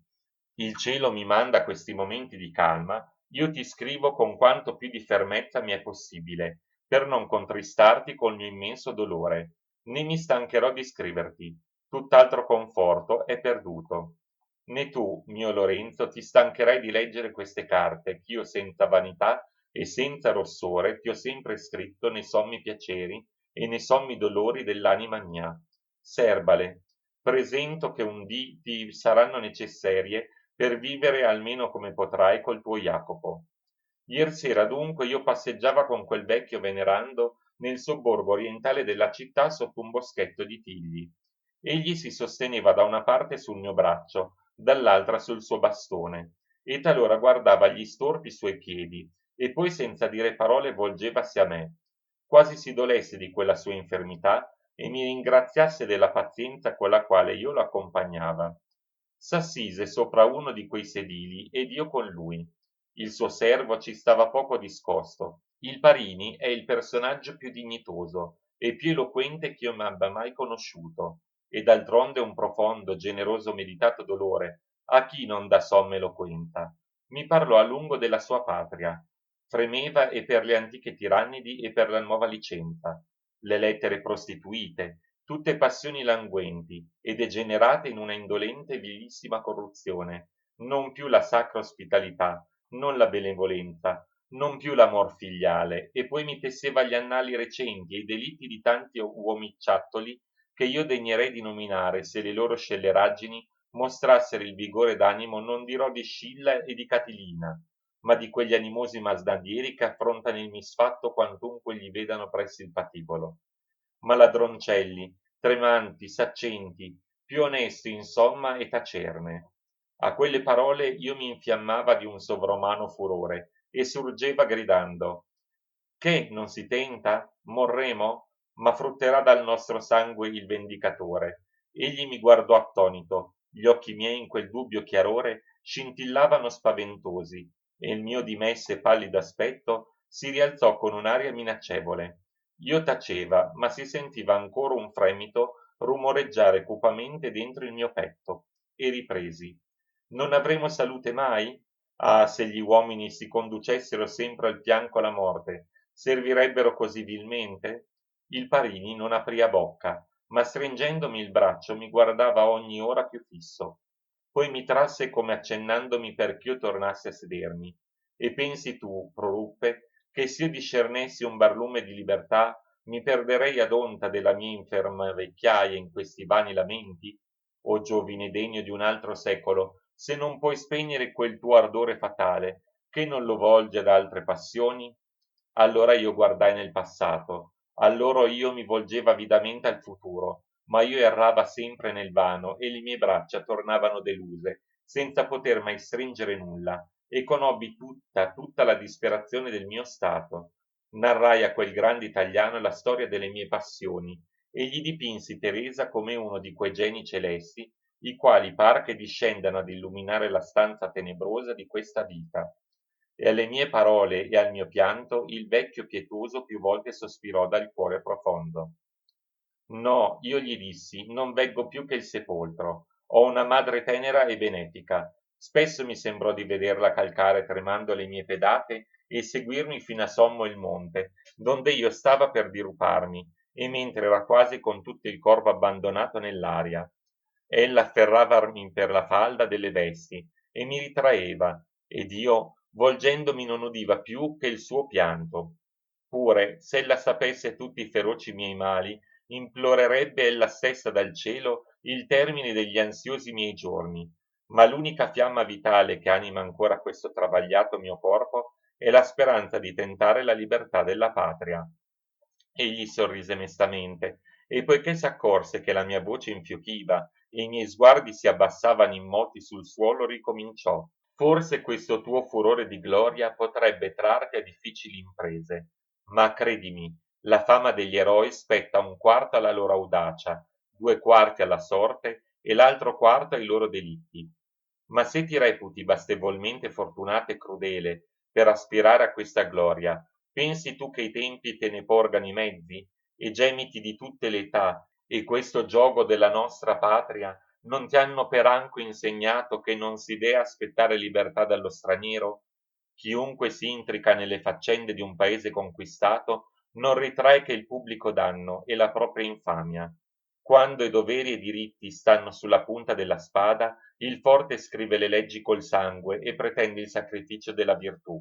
[SPEAKER 1] il cielo mi manda questi momenti di calma, io ti scrivo con quanto più di fermezza mi è possibile, per non contristarti col mio immenso dolore, né mi stancherò di scriverti. Tutt'altro conforto è perduto. Né tu, mio Lorenzo, ti stancherai di leggere queste carte, ch'io senza vanità e senza rossore ti ho sempre scritto ne sommi piaceri e ne sommi dolori dell'anima mia. Serbale, presento che un dì ti saranno necessarie per vivere almeno come potrai col tuo Jacopo. Iersera dunque io passeggiava con quel vecchio venerando nel sobborgo orientale della città sotto un boschetto di tigli. Egli si sosteneva da una parte sul mio braccio, dall'altra sul suo bastone, e talora guardava gli storpi suoi piedi, e poi senza dire parole volgevasi a me, quasi si dolesse di quella sua infermità e mi ringraziasse della pazienza con la quale io lo accompagnava. S'assise sopra uno di quei sedili ed io con lui. Il suo servo ci stava poco discosto. Il Parini è il personaggio più dignitoso e più eloquente che io m'abbia mai conosciuto, e d'altronde un profondo, generoso, meditato dolore a chi non dà somma eloquenza. Mi parlò a lungo della sua patria. Fremeva e per le antiche tirannidi e per la nuova licenza. Le lettere prostituite, tutte passioni languenti e degenerate in una indolente e vilissima corruzione, non più la sacra ospitalità, non la benevolenza, non più l'amor filiale, e poi mi tesseva gli annali recenti e i delitti di tanti uomicciattoli che io degnerei di nominare se le loro scelleraggini mostrassero il vigore d'animo non dirò di Scilla e di Catilina, ma di quegli animosi masnadieri che affrontano il misfatto quantunque gli vedano presso il patibolo. Ma ladroncelli, tremanti, saccenti, più onesti insomma e tacerne. A quelle parole io mi infiammava di un sovrumano furore e surgeva gridando: che non si tenta? Morremo? Ma frutterà dal nostro sangue il vendicatore. Egli mi guardò attonito, gli occhi miei in quel dubbio chiarore scintillavano spaventosi, e il mio dimesso e pallido aspetto si rialzò con un'aria minaccevole. Io taceva, ma si sentiva ancora un fremito rumoreggiare cupamente dentro il mio petto, e ripresi: non avremo salute mai? Ah, se gli uomini si conducessero sempre al fianco alla morte, servirebbero così vilmente? Il Parini non apria bocca, ma stringendomi il braccio mi guardava ogni ora più fisso. Poi mi trasse come accennandomi perch'io tornassi a sedermi. E pensi tu, proruppe, che s'io discernessi un barlume di libertà, mi perderei ad onta della mia inferma vecchiaia in questi vani lamenti? O giovine degno di un altro secolo, se non puoi spegnere quel tuo ardore fatale, che non lo volge ad altre passioni? Allora io guardai nel passato, allora io mi volgeva avidamente al futuro, ma io errava sempre nel vano e le mie braccia tornavano deluse, senza poter mai stringere nulla, e conobbi tutta la disperazione del mio stato. Narrai a quel grande italiano la storia delle mie passioni e gli dipinsi Teresa come uno di quei geni celesti, i quali par che discendano ad illuminare la stanza tenebrosa di questa vita. E alle mie parole e al mio pianto il vecchio pietoso più volte sospirò dal cuore profondo. No, io gli dissi, non veggo più che il sepolcro. Ho una madre tenera e benefica. Spesso mi sembrò di vederla calcare tremando le mie pedate e seguirmi fino a sommo il monte, donde io stava per diruparmi, e mentre era quasi con tutto il corpo abbandonato nell'aria. Ella afferravami per la falda delle vesti e mi ritraeva, ed io, volgendomi, non udiva più che il suo pianto. Pure, se ella sapesse tutti i feroci miei mali, implorerebbe ella stessa dal cielo il termine degli ansiosi miei giorni, ma l'unica fiamma vitale che anima ancora questo travagliato mio corpo è la speranza di tentare la libertà della patria. Egli sorrise mestamente, e poiché s'accorse che la mia voce infiocchiva e i miei sguardi si abbassavano immoti sul suolo, ricominciò: forse questo tuo furore di gloria potrebbe trarti a difficili imprese, ma credimi, la fama degli eroi spetta un quarto alla loro audacia, due quarti alla sorte e l'altro quarto ai loro delitti. Ma se ti reputi bastevolmente fortunato e crudele per aspirare a questa gloria, pensi tu che i tempi te ne porgano i mezzi? E gemiti di tutte le età e questo giogo della nostra patria non ti hanno peranco insegnato che non si dee aspettare libertà dallo straniero? Chiunque si intrica nelle faccende di un paese conquistato non ritrae che il pubblico danno e la propria infamia. Quando i doveri e i diritti stanno sulla punta della spada, il forte scrive le leggi col sangue e pretende il sacrificio della virtù.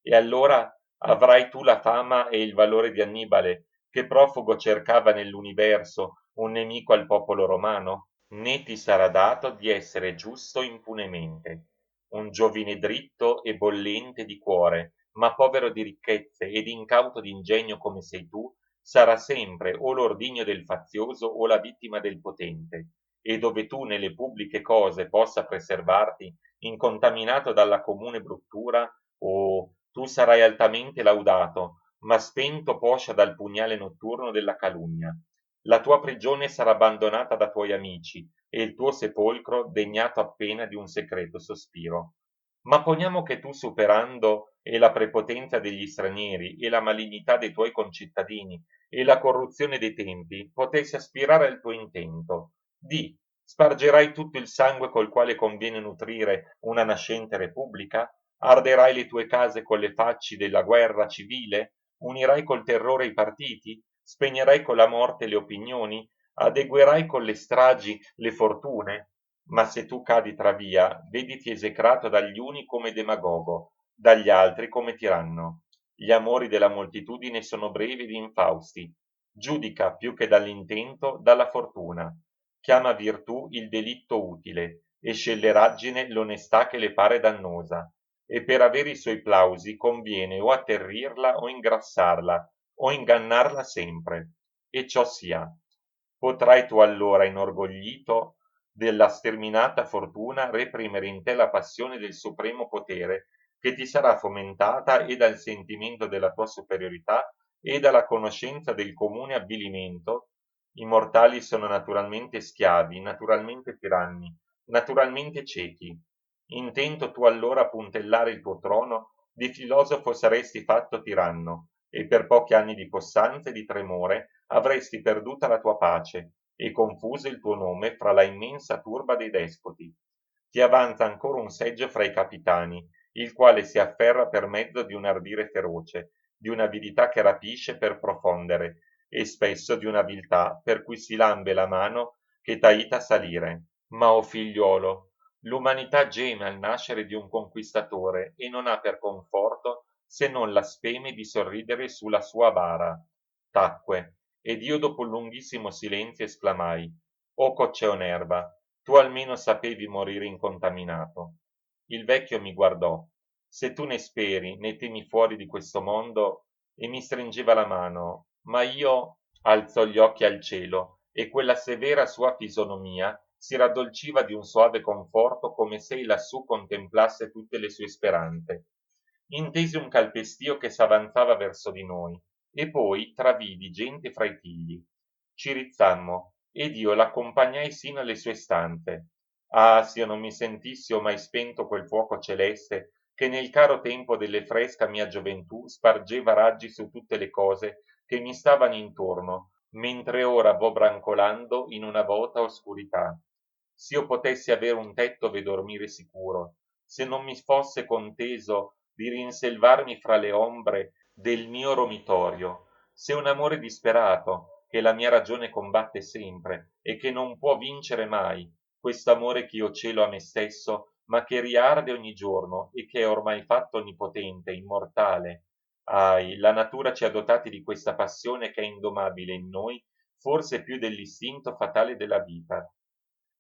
[SPEAKER 1] E allora avrai tu la fama e il valore di Annibale, che profugo cercava nell'universo un nemico al popolo romano? Né ti sarà dato di essere giusto impunemente. Un giovine dritto e bollente di cuore, ma povero di ricchezze ed incauto d'ingegno come sei tu, sarà sempre o l'ordigno del fazioso o la vittima del potente, e dove tu nelle pubbliche cose possa preservarti, incontaminato dalla comune bruttura, oh, tu sarai altamente laudato, ma spento poscia dal pugnale notturno della calunnia. La tua prigione sarà abbandonata da tuoi amici e il tuo sepolcro degnato appena di un segreto sospiro. Ma poniamo che tu, superando e la prepotenza degli stranieri e la malignità dei tuoi concittadini e la corruzione dei tempi, potessi aspirare al tuo intento. Di, spargerai tutto il sangue col quale conviene nutrire una nascente repubblica? Arderai le tue case con le facci della guerra civile? Unirai col terrore i partiti? Spegnerai con la morte le opinioni? Adeguerai con le stragi le fortune? Ma se tu cadi tra via, vediti esecrato dagli uni come demagogo, dagli altri come tiranno. Gli amori della moltitudine sono brevi ed infausti. Giudica più che dall'intento, dalla fortuna. Chiama virtù il delitto utile e scelleraggine l'onestà che le pare dannosa. E per avere i suoi plausi conviene o atterrirla o ingrassarla o ingannarla sempre. E ciò sia. Potrai tu allora, inorgoglito della sterminata fortuna, reprimere in te la passione del supremo potere, che ti sarà fomentata e dal sentimento della tua superiorità e dalla conoscenza del comune avvilimento. I mortali sono naturalmente schiavi, naturalmente tiranni, naturalmente ciechi. Intento tu allora a puntellare il tuo trono, di filosofo saresti fatto tiranno, e per pochi anni di possanza e di tremore avresti perduta la tua pace e confuso il tuo nome fra la immensa turba dei despoti. Ti avanza ancora un seggio fra i capitani, il quale si afferra per mezzo di un ardire feroce, di un'avidità che rapisce per profondere, e spesso di una viltà per cui si lambe la mano che t'aita salire. Ma, o figliuolo, l'umanità geme al nascere di un conquistatore e non ha per conforto se non la speme di sorridere sulla sua bara. Tacque, ed io dopo un lunghissimo silenzio esclamai: O Cocceonerba, tu almeno sapevi morire incontaminato. Il vecchio mi guardò. Se tu ne speri, ne temi fuori di questo mondo, e mi stringeva la mano, ma io alzò gli occhi al cielo, e quella severa sua fisonomia si raddolciva di un soave conforto come se ei lassù contemplasse tutte le sue speranze. Intesi un calpestio che s'avanzava verso di noi, e poi travidi gente fra i tigli. Ci rizzammo, ed io l'accompagnai sino alle sue stanze. Ah, s'io non mi sentissi o mai spento quel fuoco celeste che nel caro tempo delle fresca mia gioventù spargeva raggi su tutte le cose che mi stavano intorno, mentre ora vo brancolando in una vota oscurità. S'io potessi avere un tetto ove dormire sicuro, se non mi fosse conteso di rinselvarmi fra le ombre del mio romitorio, se un amore disperato, che la mia ragione combatte sempre e che non può vincere mai, quest'amore ch'io celo a me stesso, ma che riarde ogni giorno e che è ormai fatto onnipotente, immortale. Ahi, la natura ci ha dotati di questa passione che è indomabile in noi, forse più dell'istinto fatale della vita.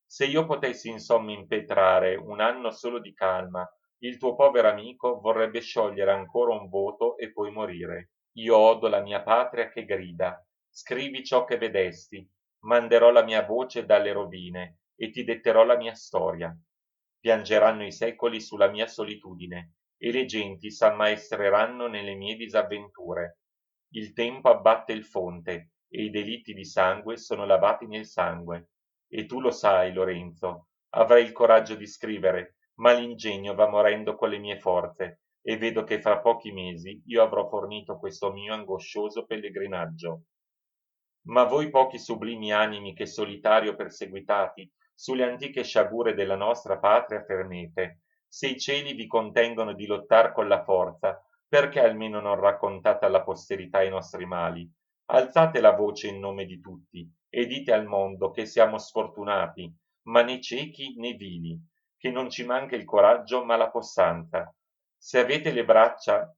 [SPEAKER 1] Se io potessi insomma impetrare un anno solo di calma, il tuo povero amico vorrebbe sciogliere ancora un voto e poi morire. Io odo la mia patria che grida: scrivi ciò che vedesti, manderò la mia voce dalle rovine e ti detterò la mia storia. Piangeranno i secoli sulla mia solitudine e le genti s'ammaestreranno nelle mie disavventure. Il tempo abbatte il fonte e i delitti di sangue sono lavati nel sangue. E tu lo sai, Lorenzo, avrei il coraggio di scrivere, ma l'ingegno va morendo con le mie forze e vedo che fra pochi mesi io avrò fornito questo mio angoscioso pellegrinaggio. Ma voi pochi sublimi animi che solitario perseguitati sulle antiche sciagure della nostra patria fermete, se i cieli vi contengono di lottar con la forza, perché almeno non raccontate alla posterità i nostri mali? Alzate la voce in nome di tutti e dite al mondo che siamo sfortunati, ma né ciechi né vili, che non ci manca il coraggio ma la possanza. Se avete le braccia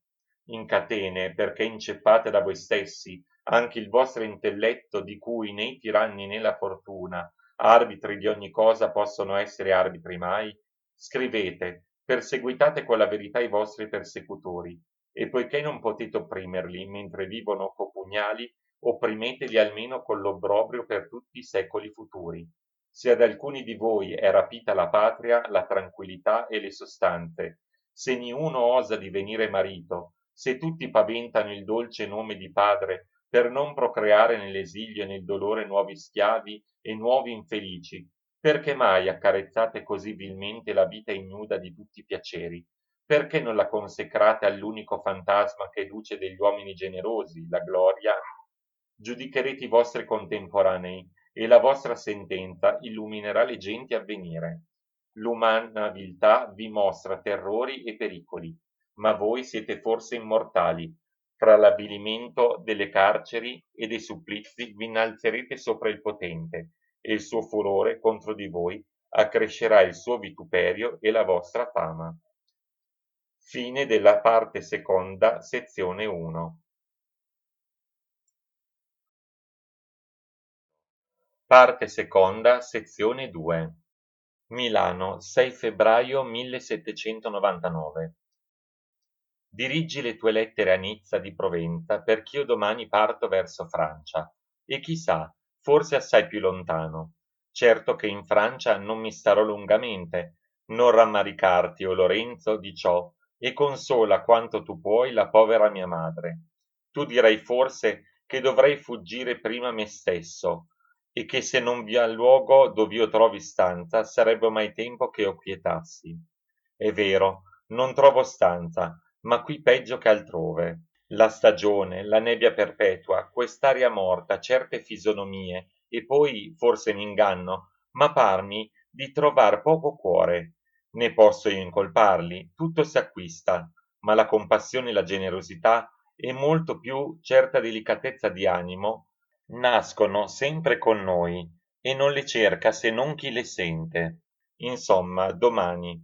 [SPEAKER 1] in catene perché inceppate da voi stessi, anche il vostro intelletto di cui né i tiranni né la fortuna, arbitri di ogni cosa, possono essere arbitri mai? Scrivete, perseguitate con la verità i vostri persecutori, e poiché non potete opprimerli mentre vivono co pugnali, opprimeteli almeno con l'obbrobrio per tutti i secoli futuri. Se ad alcuni di voi è rapita la patria, la tranquillità e le sostanze, se niuno osa divenire marito, se tutti paventano il dolce nome di padre per non procreare nell'esilio e nel dolore nuovi schiavi e nuovi infelici, perché mai accarezzate così vilmente la vita ignuda di tutti i piaceri? Perché non la consecrate all'unico fantasma che è luce degli uomini generosi, la gloria? Giudicherete i vostri contemporanei e la vostra sentenza illuminerà le genti a venire. L'umana viltà vi mostra terrori e pericoli, ma voi siete forse immortali. Fra l'avvilimento delle carceri e dei supplizi vi innalzerete sopra il potente, e il suo furore contro di voi accrescerà il suo vituperio e la vostra fama. Fine della parte seconda, sezione 1. Parte seconda, sezione 2. Milano, 6 febbraio 1799. Dirigi le tue lettere a Nizza di Provenza, perch'io domani parto verso Francia, e chissà, forse assai più lontano. Certo che in Francia non mi starò lungamente, non rammaricarti, o Lorenzo, di ciò, e consola quanto tu puoi la povera mia madre. Tu dirai forse che dovrei fuggire prima me stesso, e che se non vi ha luogo dov'io trovi stanza, sarebbe ormai tempo che io quietassi. È vero, non trovo stanza, ma qui peggio che altrove. La stagione, la nebbia perpetua, quest'aria morta, certe fisonomie, e poi, forse m'inganno, ma parmi di trovar poco cuore. Né posso io incolparli, tutto s'acquista, ma la compassione e la generosità, e molto più certa delicatezza di animo, nascono sempre con noi, e non le cerca se non chi le sente. Insomma, domani.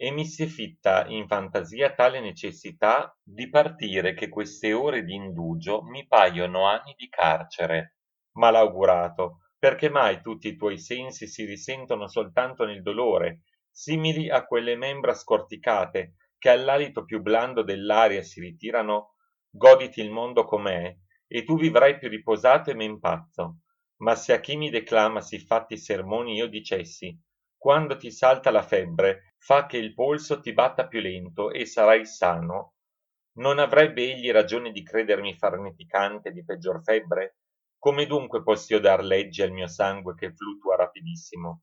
[SPEAKER 1] E mi si è fitta in fantasia tale necessità di partire che queste ore di indugio mi paiono anni di carcere. Malaugurato, perché mai tutti i tuoi sensi si risentono soltanto nel dolore, simili a quelle membra scorticate che all'alito più blando dell'aria si ritirano? Goditi il mondo com'è, e tu vivrai più riposato e men pazzo. Ma se a chi mi declama siffatti sermoni io dicessi: quando ti salta la febbre, fa che il polso ti batta più lento e sarai sano, non avrebbe egli ragione di credermi farneticante di peggior febbre? Come dunque possi'io dar legge al mio sangue che fluttua rapidissimo?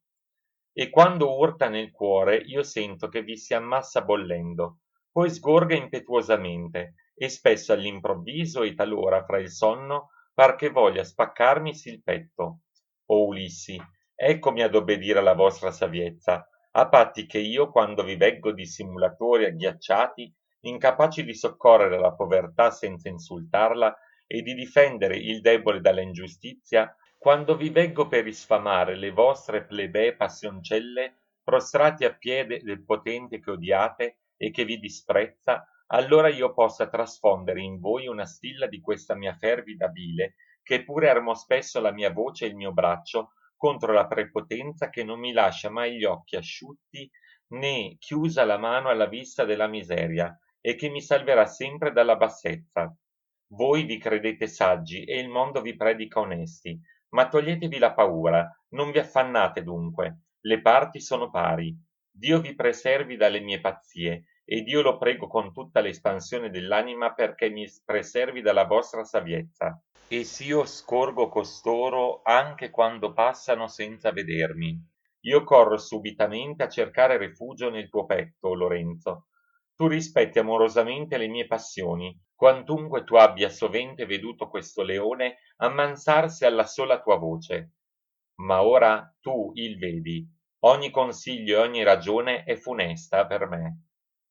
[SPEAKER 1] E quando urta nel cuore, io sento che vi si ammassa bollendo, poi sgorga impetuosamente, e spesso all'improvviso e talora fra il sonno par che voglia spaccarmisi il petto. O Ulissi, eccomi ad obbedire alla vostra saviezza, a patti che io, quando vi veggo dissimulatori agghiacciati, incapaci di soccorrere la povertà senza insultarla e di difendere il debole dalla ingiustizia, quando vi veggo per isfamare le vostre plebee passioncelle, prostrati a piede del potente che odiate e che vi disprezza, allora io possa trasfondere in voi una stilla di questa mia fervida bile, che pure armò spesso la mia voce e il mio braccio contro la prepotenza che non mi lascia mai gli occhi asciutti né chiusa la mano alla vista della miseria, e che mi salverà sempre dalla bassezza. Voi vi credete saggi e il mondo vi predica onesti, ma toglietevi la paura, non vi affannate dunque, le parti sono pari. Dio vi preservi dalle mie pazzie, ed io lo prego con tutta l'espansione dell'anima perché mi preservi dalla vostra saviezza. E s'io scorgo costoro anche quando passano senza vedermi, io corro subitamente a cercare rifugio nel tuo petto, Lorenzo. Tu rispetti amorosamente le mie passioni, quantunque tu abbia sovente veduto questo leone ammansarsi alla sola tua voce. Ma ora tu il vedi, ogni consiglio e ogni ragione è funesta per me.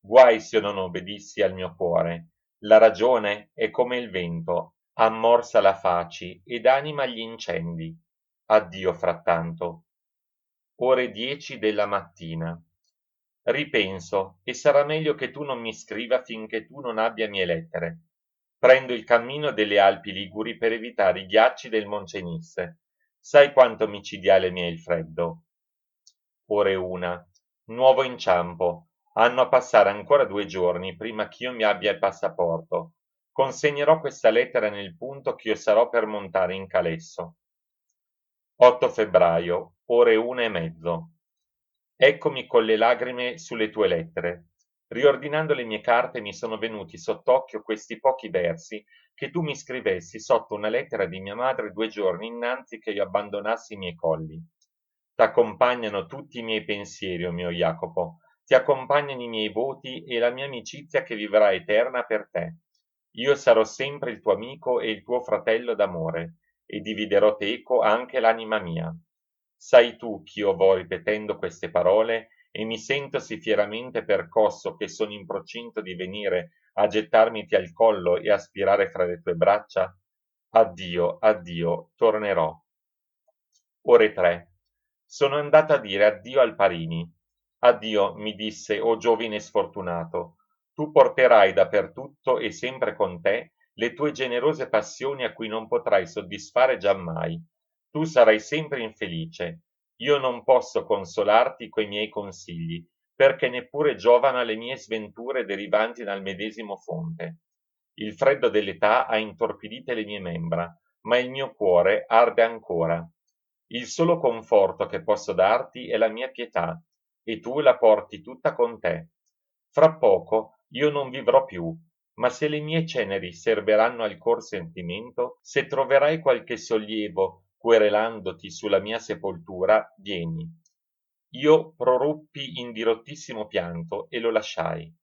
[SPEAKER 1] Guai s'io non obbedissi al mio cuore. La ragione è come il vento, ammorsa la faci ed anima gli incendi. Addio frattanto. Ore 10 della mattina. Ripenso, e sarà meglio che tu non mi scriva finché tu non abbia mie lettere. Prendo il cammino delle Alpi Liguri per evitare i ghiacci del Moncenisse. Sai quanto micidiale mi è il freddo. Ore 1. Nuovo inciampo. Hanno a passare ancora 2 giorni prima ch'io mi abbia il passaporto. Consegnerò questa lettera nel punto ch'io sarò per montare in Calesso. 8 febbraio, ore 1:30. Eccomi con le lagrime sulle tue lettere. Riordinando le mie carte mi sono venuti sott'occhio questi pochi versi che tu mi scrivessi sotto una lettera di mia madre 2 giorni innanzi che io abbandonassi i miei colli. T'accompagnano tutti i miei pensieri, o mio Jacopo, ti accompagnano i miei voti e la mia amicizia che vivrà eterna per te. Io sarò sempre il tuo amico e il tuo fratello d'amore, e dividerò teco anche l'anima mia. Sai tu ch'io vo ripetendo queste parole e mi sento sì fieramente percosso che sono in procinto di venire a gettarmiti al collo e aspirare fra le tue braccia? Addio, addio, tornerò. Ore 3. Sono andata a dire addio al Parini. Addio, mi disse, o giovine sfortunato. Tu porterai dappertutto e sempre con te le tue generose passioni a cui non potrai soddisfare giammai. Tu sarai sempre infelice. Io non posso consolarti coi miei consigli, perché neppure giovano alle mie sventure derivanti dal medesimo fonte. Il freddo dell'età ha intorpidite le mie membra, ma il mio cuore arde ancora. Il solo conforto che posso darti è la mia pietà, e tu la porti tutta con te. Fra poco io non vivrò più, ma se le mie ceneri serberanno al cor sentimento, se troverai qualche sollievo querelandoti sulla mia sepoltura, vieni. Io proruppi in dirottissimo pianto e lo lasciai.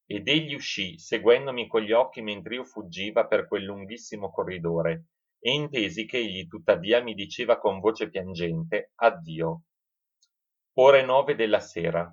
[SPEAKER 1] Ed egli uscì, seguendomi con gli occhi mentre io fuggiva per quel lunghissimo corridore, e intesi che egli tuttavia mi diceva con voce piangente addio. Ore 9 della sera.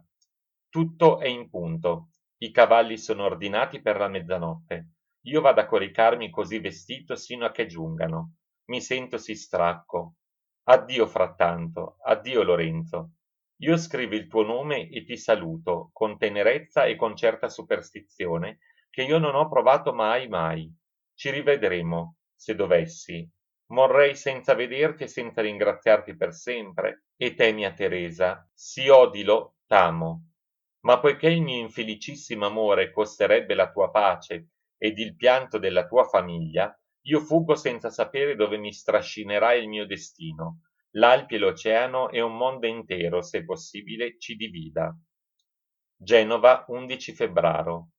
[SPEAKER 1] Tutto è in punto. I cavalli sono ordinati per la mezzanotte. Io vado a coricarmi così vestito sino a che giungano. Mi sento sì stracco. Addio frattanto, addio Lorenzo. Io scrivo il tuo nome e ti saluto, con tenerezza e con certa superstizione, che io non ho provato mai mai. Ci rivedremo, se dovessi. Morrei senza vederti e senza ringraziarti per sempre. E te, mia Teresa, sì odilo, t'amo. Ma poiché il mio infelicissimo amore costerebbe la tua pace ed il pianto della tua famiglia, io fuggo senza sapere dove mi strascinerà il mio destino. L'Alpi e l'oceano e un mondo intero, se possibile, ci divida. Genova, 11 febbraio.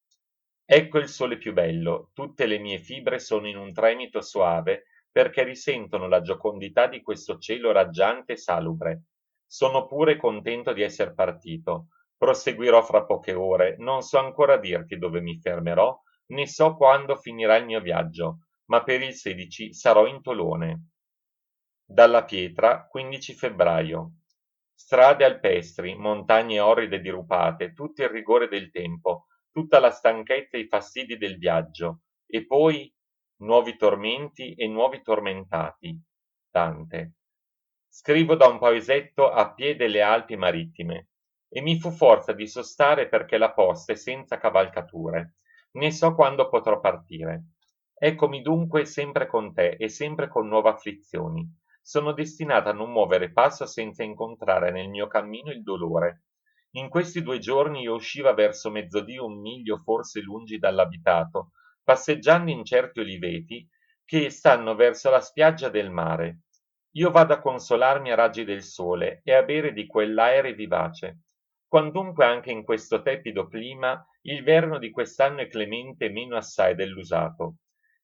[SPEAKER 1] Ecco il sole più bello, tutte le mie fibre sono in un tremito soave perché risentono la giocondità di questo cielo raggiante e salubre. Sono pure contento di esser partito. Proseguirò fra poche ore, non so ancora dirti dove mi fermerò, né so quando finirà il mio viaggio, ma per il 16 sarò in Tolone. Dalla Pietra, 15 febbraio. Strade alpestri, montagne orride dirupate, tutto il rigore del tempo, tutta la stanchezza e i fastidi del viaggio, e poi nuovi tormenti e nuovi tormentati. Dante. Scrivo da un paesetto a piè delle Alpi marittime, e mi fu forza di sostare perché la posta è senza cavalcature, né so quando potrò partire. Eccomi dunque sempre con te e sempre con nuove afflizioni. Sono destinata a non muovere passo senza incontrare nel mio cammino il dolore. In questi 2 giorni io usciva verso mezzodì un miglio forse lungi dall'abitato, passeggiando in certi oliveti che stanno verso la spiaggia del mare. Io vado a consolarmi a raggi del sole e a bere di quell'aere vivace. Quantunque anche in questo tepido clima il verno di quest'anno è clemente meno assai dell'usato.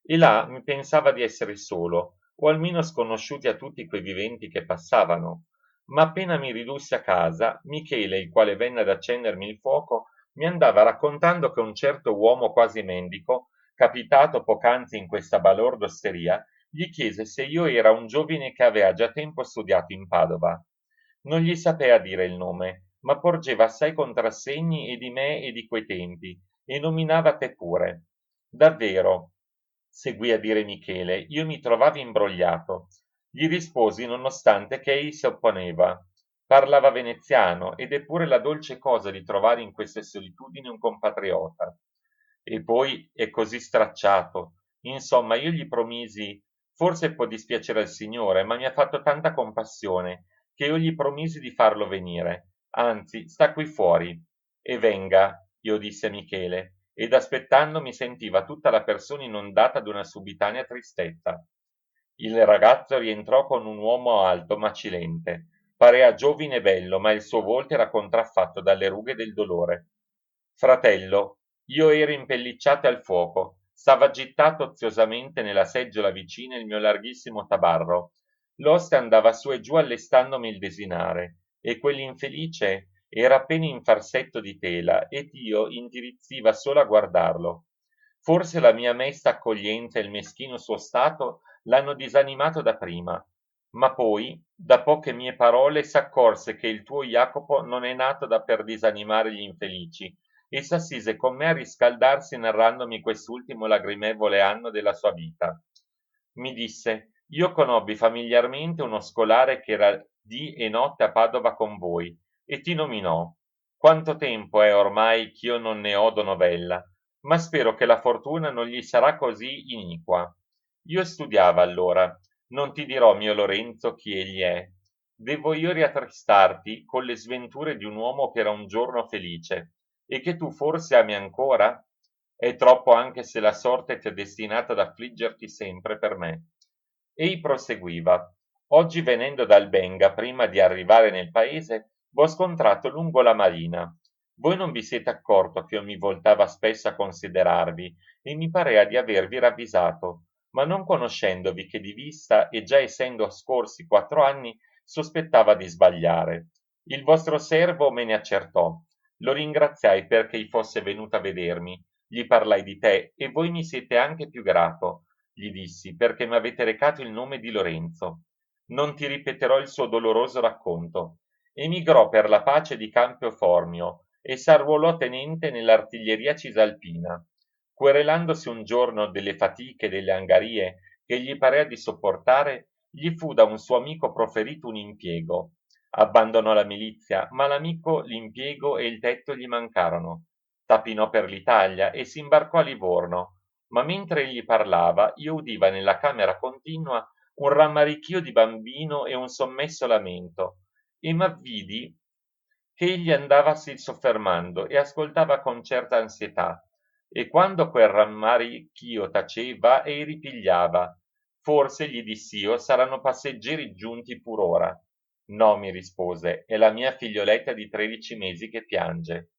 [SPEAKER 1] E là mi pensava di essere solo, o almeno sconosciuti a tutti quei viventi che passavano. Ma appena mi ridussi a casa, Michele, il quale venne ad accendermi il fuoco, mi andava raccontando che un certo uomo quasi mendico, capitato poc'anzi in questa balorda osteria, gli chiese se io era un giovine che aveva già tempo studiato in Padova. Non gli sapea dire il nome, ma porgeva assai contrassegni e di me e di quei tempi, e nominava te pure. Davvero, seguì a dire Michele, io mi trovavo imbrogliato. Gli risposi nonostante che egli si opponeva. Parlava veneziano ed è pure la dolce cosa di trovare in queste solitudini un compatriota. E poi è così stracciato. Insomma, io gli promisi, forse può dispiacere al Signore, ma mi ha fatto tanta compassione che io gli promisi di farlo venire. Anzi, sta qui fuori. E venga, io dissi a Michele, ed aspettandomi sentiva tutta la persona inondata d'una subitanea tristezza. Il ragazzo rientrò con un uomo alto, macilente. Parea giovine e bello, ma il suo volto era contraffatto dalle rughe del dolore. Fratello, io ero impellicciato al fuoco, stava gittato oziosamente nella seggiola vicina il mio larghissimo tabarro. L'oste andava su e giù allestandomi il desinare, e quell'infelice era appena in farsetto di tela, ed io intirizziva solo a guardarlo. Forse la mia mesta accoglienza e il meschino suo stato l'hanno disanimato da prima, ma poi, da poche mie parole, s'accorse che il tuo Jacopo non è nato da per disanimare gli infelici, e s'assise con me a riscaldarsi narrandomi quest'ultimo lagrimevole anno della sua vita. Mi disse, io conobbi familiarmente uno scolare che era dì e notte a Padova con voi, e ti nominò. Quanto tempo è ormai ch'io non ne odo novella, ma spero che la fortuna non gli sarà così iniqua. Io studiava allora, non ti dirò, mio Lorenzo, chi egli è. Devo io riattristarti con le sventure di un uomo che era un giorno felice, e che tu forse ami ancora? È troppo anche se la sorte ti ha destinato ad affliggerti sempre per me. Ei proseguiva. Oggi venendo dal Benga, prima di arrivare nel paese, v'ho scontrato lungo la marina. Voi non vi siete accorto che io mi voltava spesso a considerarvi e mi parea di avervi ravvisato, ma non conoscendovi che di vista e già essendo scorsi 4 anni, sospettava di sbagliare. Il vostro servo me ne accertò. Lo ringraziai perché fosse venuto a vedermi, gli parlai di te e voi mi siete anche più grato, gli dissi, perché mi avete recato il nome di Lorenzo. Non ti ripeterò il suo doloroso racconto. Emigrò per la pace di Campio Formio e s'arruolò tenente nell'artiglieria cisalpina. Querelandosi un giorno delle fatiche e delle angarie che gli parea di sopportare, gli fu da un suo amico proferito un impiego. Abbandonò la milizia, ma l'amico l'impiego e il tetto gli mancarono. Tapinò per l'Italia e si imbarcò a Livorno, ma mentre egli parlava io udiva nella camera continua un rammarichio di bambino e un sommesso lamento, e m'avvidi che egli andavasi soffermando e ascoltava con certa ansietà, e quando quel rammarichio taceva ei ripigliava. Forse, gli diss'io, saranno passeggeri giunti pur ora. No, mi rispose, è la mia figlioletta di 13 mesi che piange.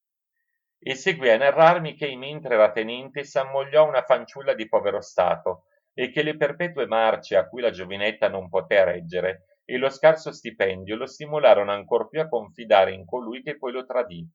[SPEAKER 1] E seguì a narrarmi che mentre era tenente s'ammogliò una fanciulla di povero stato e che le perpetue marce a cui la giovinetta non poté reggere e lo scarso stipendio lo stimolarono ancor più a confidare in colui che poi lo tradì.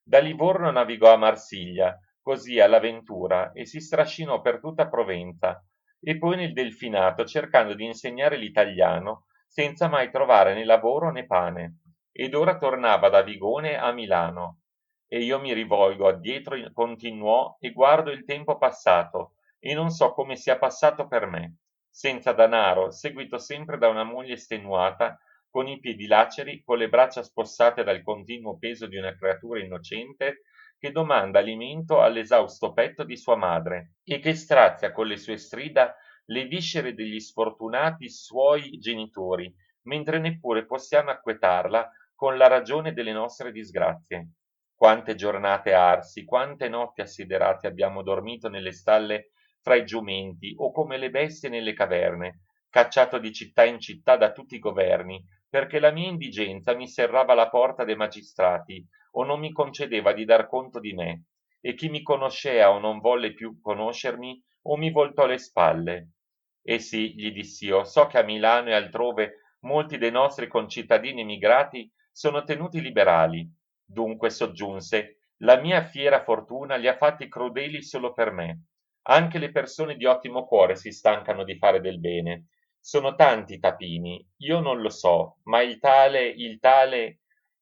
[SPEAKER 1] Da Livorno navigò a Marsiglia, così all'avventura, e si strascinò per tutta Provenza, e poi nel Delfinato cercando di insegnare l'italiano, senza mai trovare né lavoro né pane, ed ora tornava da Vigone a Milano. E io mi rivolgo addietro, continuò, e guardo il tempo passato, e non so come sia passato per me, senza danaro, seguito sempre da una moglie estenuata, con i piedi laceri, con le braccia spossate dal continuo peso di una creatura innocente che domanda alimento all'esausto petto di sua madre e che strazia con le sue strida le viscere degli sfortunati suoi genitori, mentre neppure possiamo acquetarla con la ragione delle nostre disgrazie. Quante giornate arsi, quante notti assiderate abbiamo dormito nelle stalle fra i giumenti o come le bestie nelle caverne, cacciato di città in città da tutti i governi, perché la mia indigenza mi serrava la porta dei magistrati o non mi concedeva di dar conto di me, e chi mi conoscea o non volle più conoscermi o mi voltò le spalle. E sì, gli diss'io, so che a Milano e altrove molti dei nostri concittadini emigrati sono tenuti liberali. Dunque, soggiunse, la mia fiera fortuna li ha fatti crudeli solo per me. Anche le persone di ottimo cuore si stancano di fare del bene. Sono tanti i tapini, io non lo so, ma il tale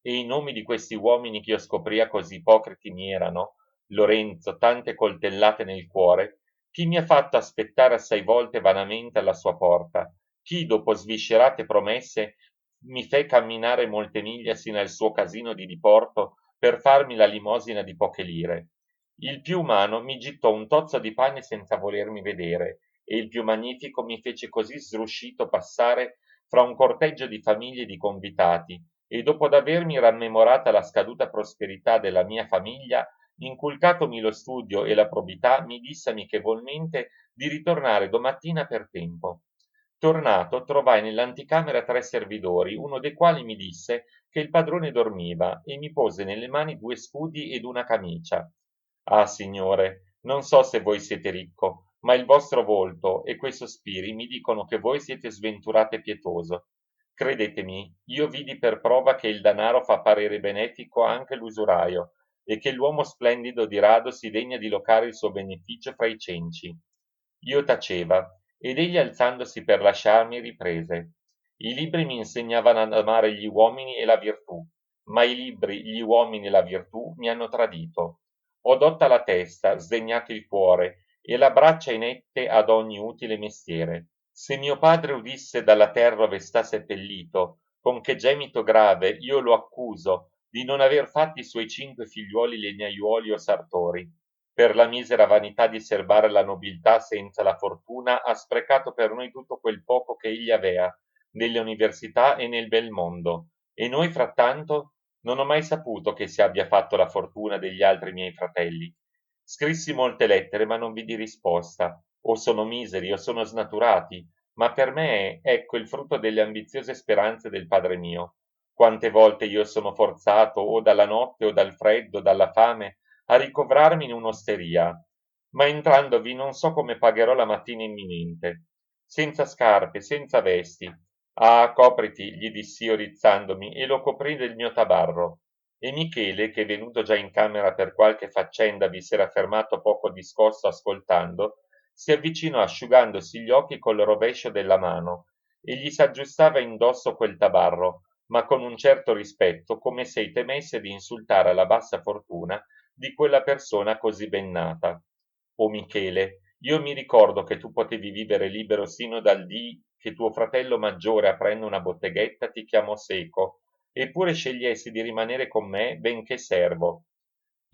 [SPEAKER 1] e i nomi di questi uomini che io scopria così ipocriti mi erano, Lorenzo, tante coltellate nel cuore, chi mi ha fatto aspettare assai volte vanamente alla sua porta, chi dopo sviscerate promesse mi fe camminare molte miglia sino al suo casino di diporto per farmi la limosina di poche lire. Il più umano mi gittò un tozzo di pane senza volermi vedere, e il più magnifico mi fece così sdruscito passare fra un corteggio di famiglie di convitati, e dopo d'avermi rammemorata la scaduta prosperità della mia famiglia, inculcatomi lo studio e la probità, mi disse amichevolmente di ritornare domattina per tempo. Tornato, trovai nell'anticamera 3 servidori, uno dei quali mi disse che il padrone dormiva e mi pose nelle mani 2 scudi ed una camicia. Ah, signore, non so se voi siete ricco, ma il vostro volto e quei sospiri mi dicono che voi siete sventurato e pietoso. Credetemi, io vidi per prova che il danaro fa parere benefico anche l'usuraio, e che l'uomo splendido di rado si degna di locare il suo beneficio fra i cenci. Io taceva, ed egli alzandosi per lasciarmi riprese. I libri mi insegnavano ad amare gli uomini e la virtù, ma i libri, gli uomini e la virtù mi hanno tradito. Ho dotta la testa, sdegnato il cuore, e la braccia inette ad ogni utile mestiere. Se mio padre udisse dalla terra ove sta seppellito, con che gemito grave io lo accuso di non aver fatti i suoi 5 figliuoli legnaiuoli o sartori. Per la misera vanità di serbare la nobiltà senza la fortuna, ha sprecato per noi tutto quel poco che egli avea, nelle università e nel bel mondo, e noi frattanto non ho mai saputo che si abbia fatto la fortuna degli altri miei fratelli. Scrissi molte lettere, ma non vidi risposta. O sono miseri o sono snaturati, ma per me ecco il frutto delle ambiziose speranze del padre mio. Quante volte io sono forzato, o dalla notte, o dal freddo, dalla fame, a ricovrarmi in un'osteria, ma entrandovi non so come pagherò la mattina imminente. Senza scarpe, senza vesti. Ah, copriti, gli diss'io rizzandomi, e lo coprii del mio tabarro. E Michele, che venuto già in camera per qualche faccenda vi s'era fermato poco discosto ascoltando, si avvicinò asciugandosi gli occhi col rovescio della mano, e gli s'aggiustava indosso quel tabarro, ma con un certo rispetto, come se ei temesse di insultare la bassa fortuna di quella persona così ben nata. O Michele, io mi ricordo che tu potevi vivere libero sino dal dì che tuo fratello maggiore, aprendo una botteghetta, ti chiamò seco, eppure scegliessi di rimanere con me benché servo.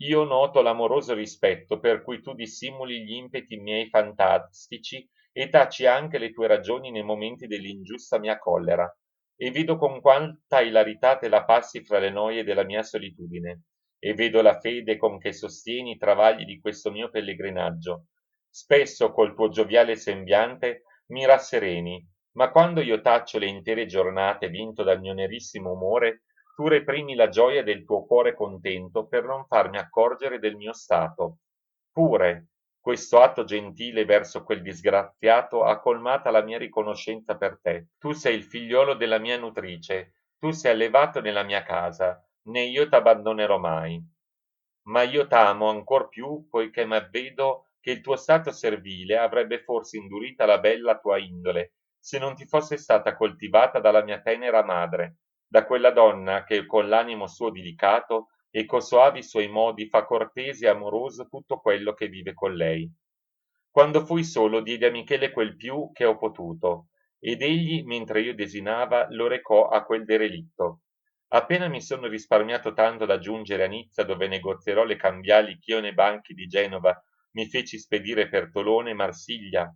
[SPEAKER 1] Io noto l'amoroso rispetto per cui tu dissimuli gli impeti miei fantastici e taci anche le tue ragioni nei momenti dell'ingiusta mia collera, e vedo con quanta ilarità te la passi fra le noie della mia solitudine, e vedo la fede con che sostieni i travagli di questo mio pellegrinaggio. Spesso col tuo gioviale sembiante mi rassereni, ma quando io taccio le intere giornate vinto dal mio nerissimo umore, tu reprimi la gioia del tuo cuore contento per non farmi accorgere del mio stato. Pure, questo atto gentile verso quel disgraziato ha colmata la mia riconoscenza per te. Tu sei il figliolo della mia nutrice, tu sei allevato nella mia casa, né io t'abbandonerò mai. Ma io t'amo ancor più poiché m'avvedo che il tuo stato servile avrebbe forse indurita la bella tua indole, se non ti fosse stata coltivata dalla mia tenera madre, da quella donna che con l'animo suo delicato e co soavi suoi modi fa cortese e amoroso tutto quello che vive con lei. Quando fui solo diedi a Michele quel più che ho potuto, ed egli, mentre io desinava, lo recò a quel derelitto. Appena mi sono risparmiato tanto da giungere a Nizza, dove negozierò le cambiali ch'io nei banchi di Genova mi feci spedire per Tolone e Marsiglia.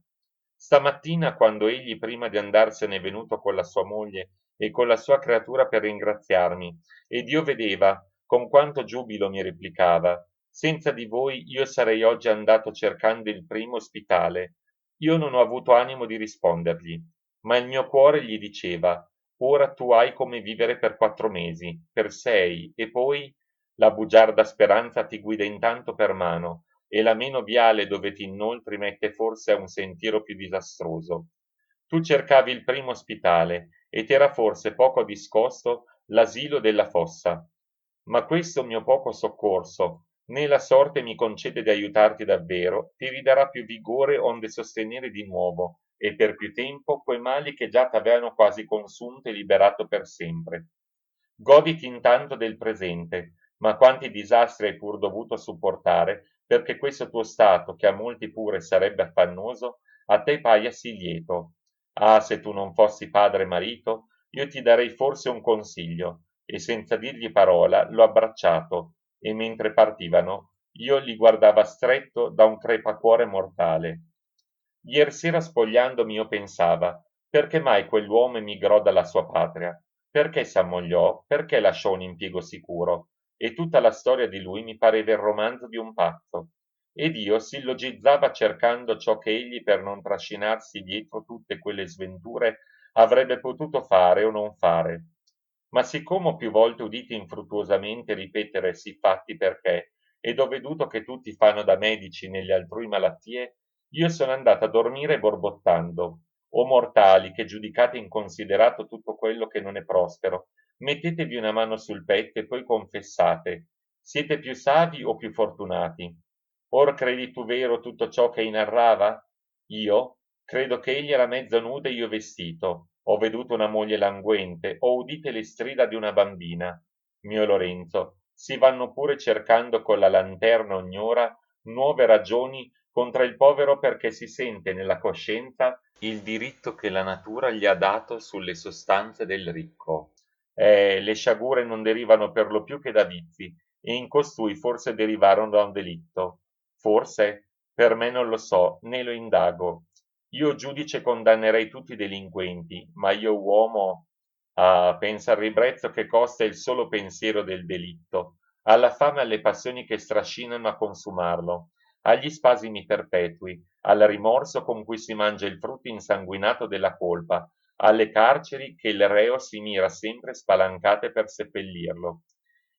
[SPEAKER 1] Stamattina, quando egli prima di andarsene è venuto con la sua moglie e con la sua creatura per ringraziarmi, ed io vedeva con quanto giubilo mi replicava: senza di voi io sarei oggi andato cercando il primo ospitale. Io non ho avuto animo di rispondergli, ma il mio cuore gli diceva: ora tu hai come vivere per 4 mesi, per 6, e poi la bugiarda speranza ti guida intanto per mano, e la meno viale dove ti inoltri mette forse a un sentiero più disastroso. Tu cercavi il primo ospitale, e t'era forse poco discosto l'asilo della fossa. Ma questo mio poco soccorso, né la sorte mi concede di aiutarti davvero, ti ridarà più vigore onde sostenere di nuovo, e per più tempo, quei mali che già t'avevano quasi consunto e liberato per sempre. Goditi intanto del presente, ma quanti disastri hai pur dovuto supportare, perché questo tuo stato, che a molti pure sarebbe affannoso, a te paia sì lieto. Ah, se tu non fossi padre e marito, io ti darei forse un consiglio, e senza dirgli parola l'ho abbracciato, e mentre partivano io li guardava stretto da un crepacuore mortale. Iersera spogliandomi io pensava, perché mai quell'uomo emigrò dalla sua patria? Perché s'ammogliò? Perché lasciò un impiego sicuro? E tutta la storia di lui mi pareva il romanzo di un pazzo. Ed io sillogizzava cercando ciò che egli, per non trascinarsi dietro tutte quelle sventure, avrebbe potuto fare o non fare. Ma siccome ho più volte udito infruttuosamente ripetere siffatti perché, ed ho veduto che tutti fanno da medici nelle altrui malattie, io sono andata a dormire borbottando. O mortali, che giudicate inconsiderato tutto quello che non è prospero, mettetevi una mano sul petto e poi confessate, siete più savi o più fortunati? Or credi tu vero tutto ciò che narrava? Io? Credo che egli era mezzo nudo e io vestito. Ho veduto una moglie languente, ho udite le strida di una bambina. Mio Lorenzo, si vanno pure cercando con la lanterna ogni ora nuove ragioni contro il povero perché si sente nella coscienza il diritto che la natura gli ha dato sulle sostanze del ricco. Le sciagure non derivano per lo più che da vizi, e in costui forse derivarono da un delitto. Forse? Per me non lo so, né lo indago. Io giudice condannerei tutti i delinquenti, ma io uomo... Ah, pensa al ribrezzo che costa il solo pensiero del delitto, alla fame e alle passioni che strascinano a consumarlo, agli spasimi perpetui, al rimorso con cui si mangia il frutto insanguinato della colpa, alle carceri che il reo si mira sempre spalancate per seppellirlo.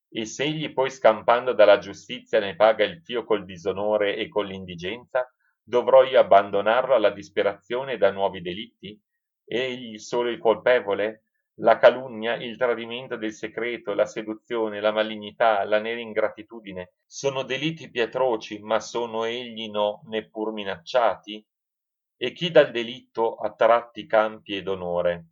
[SPEAKER 1] E se egli poi scampando dalla giustizia ne paga il fio col disonore e con l'indigenza, dovrò io abbandonarlo alla disperazione da nuovi delitti? Egli solo il colpevole? La calunnia, il tradimento del segreto, la seduzione, la malignità, la nera ingratitudine sono delitti più atroci, ma sono egli no, neppur minacciati? E chi dal delitto ha tratti campi ed onore?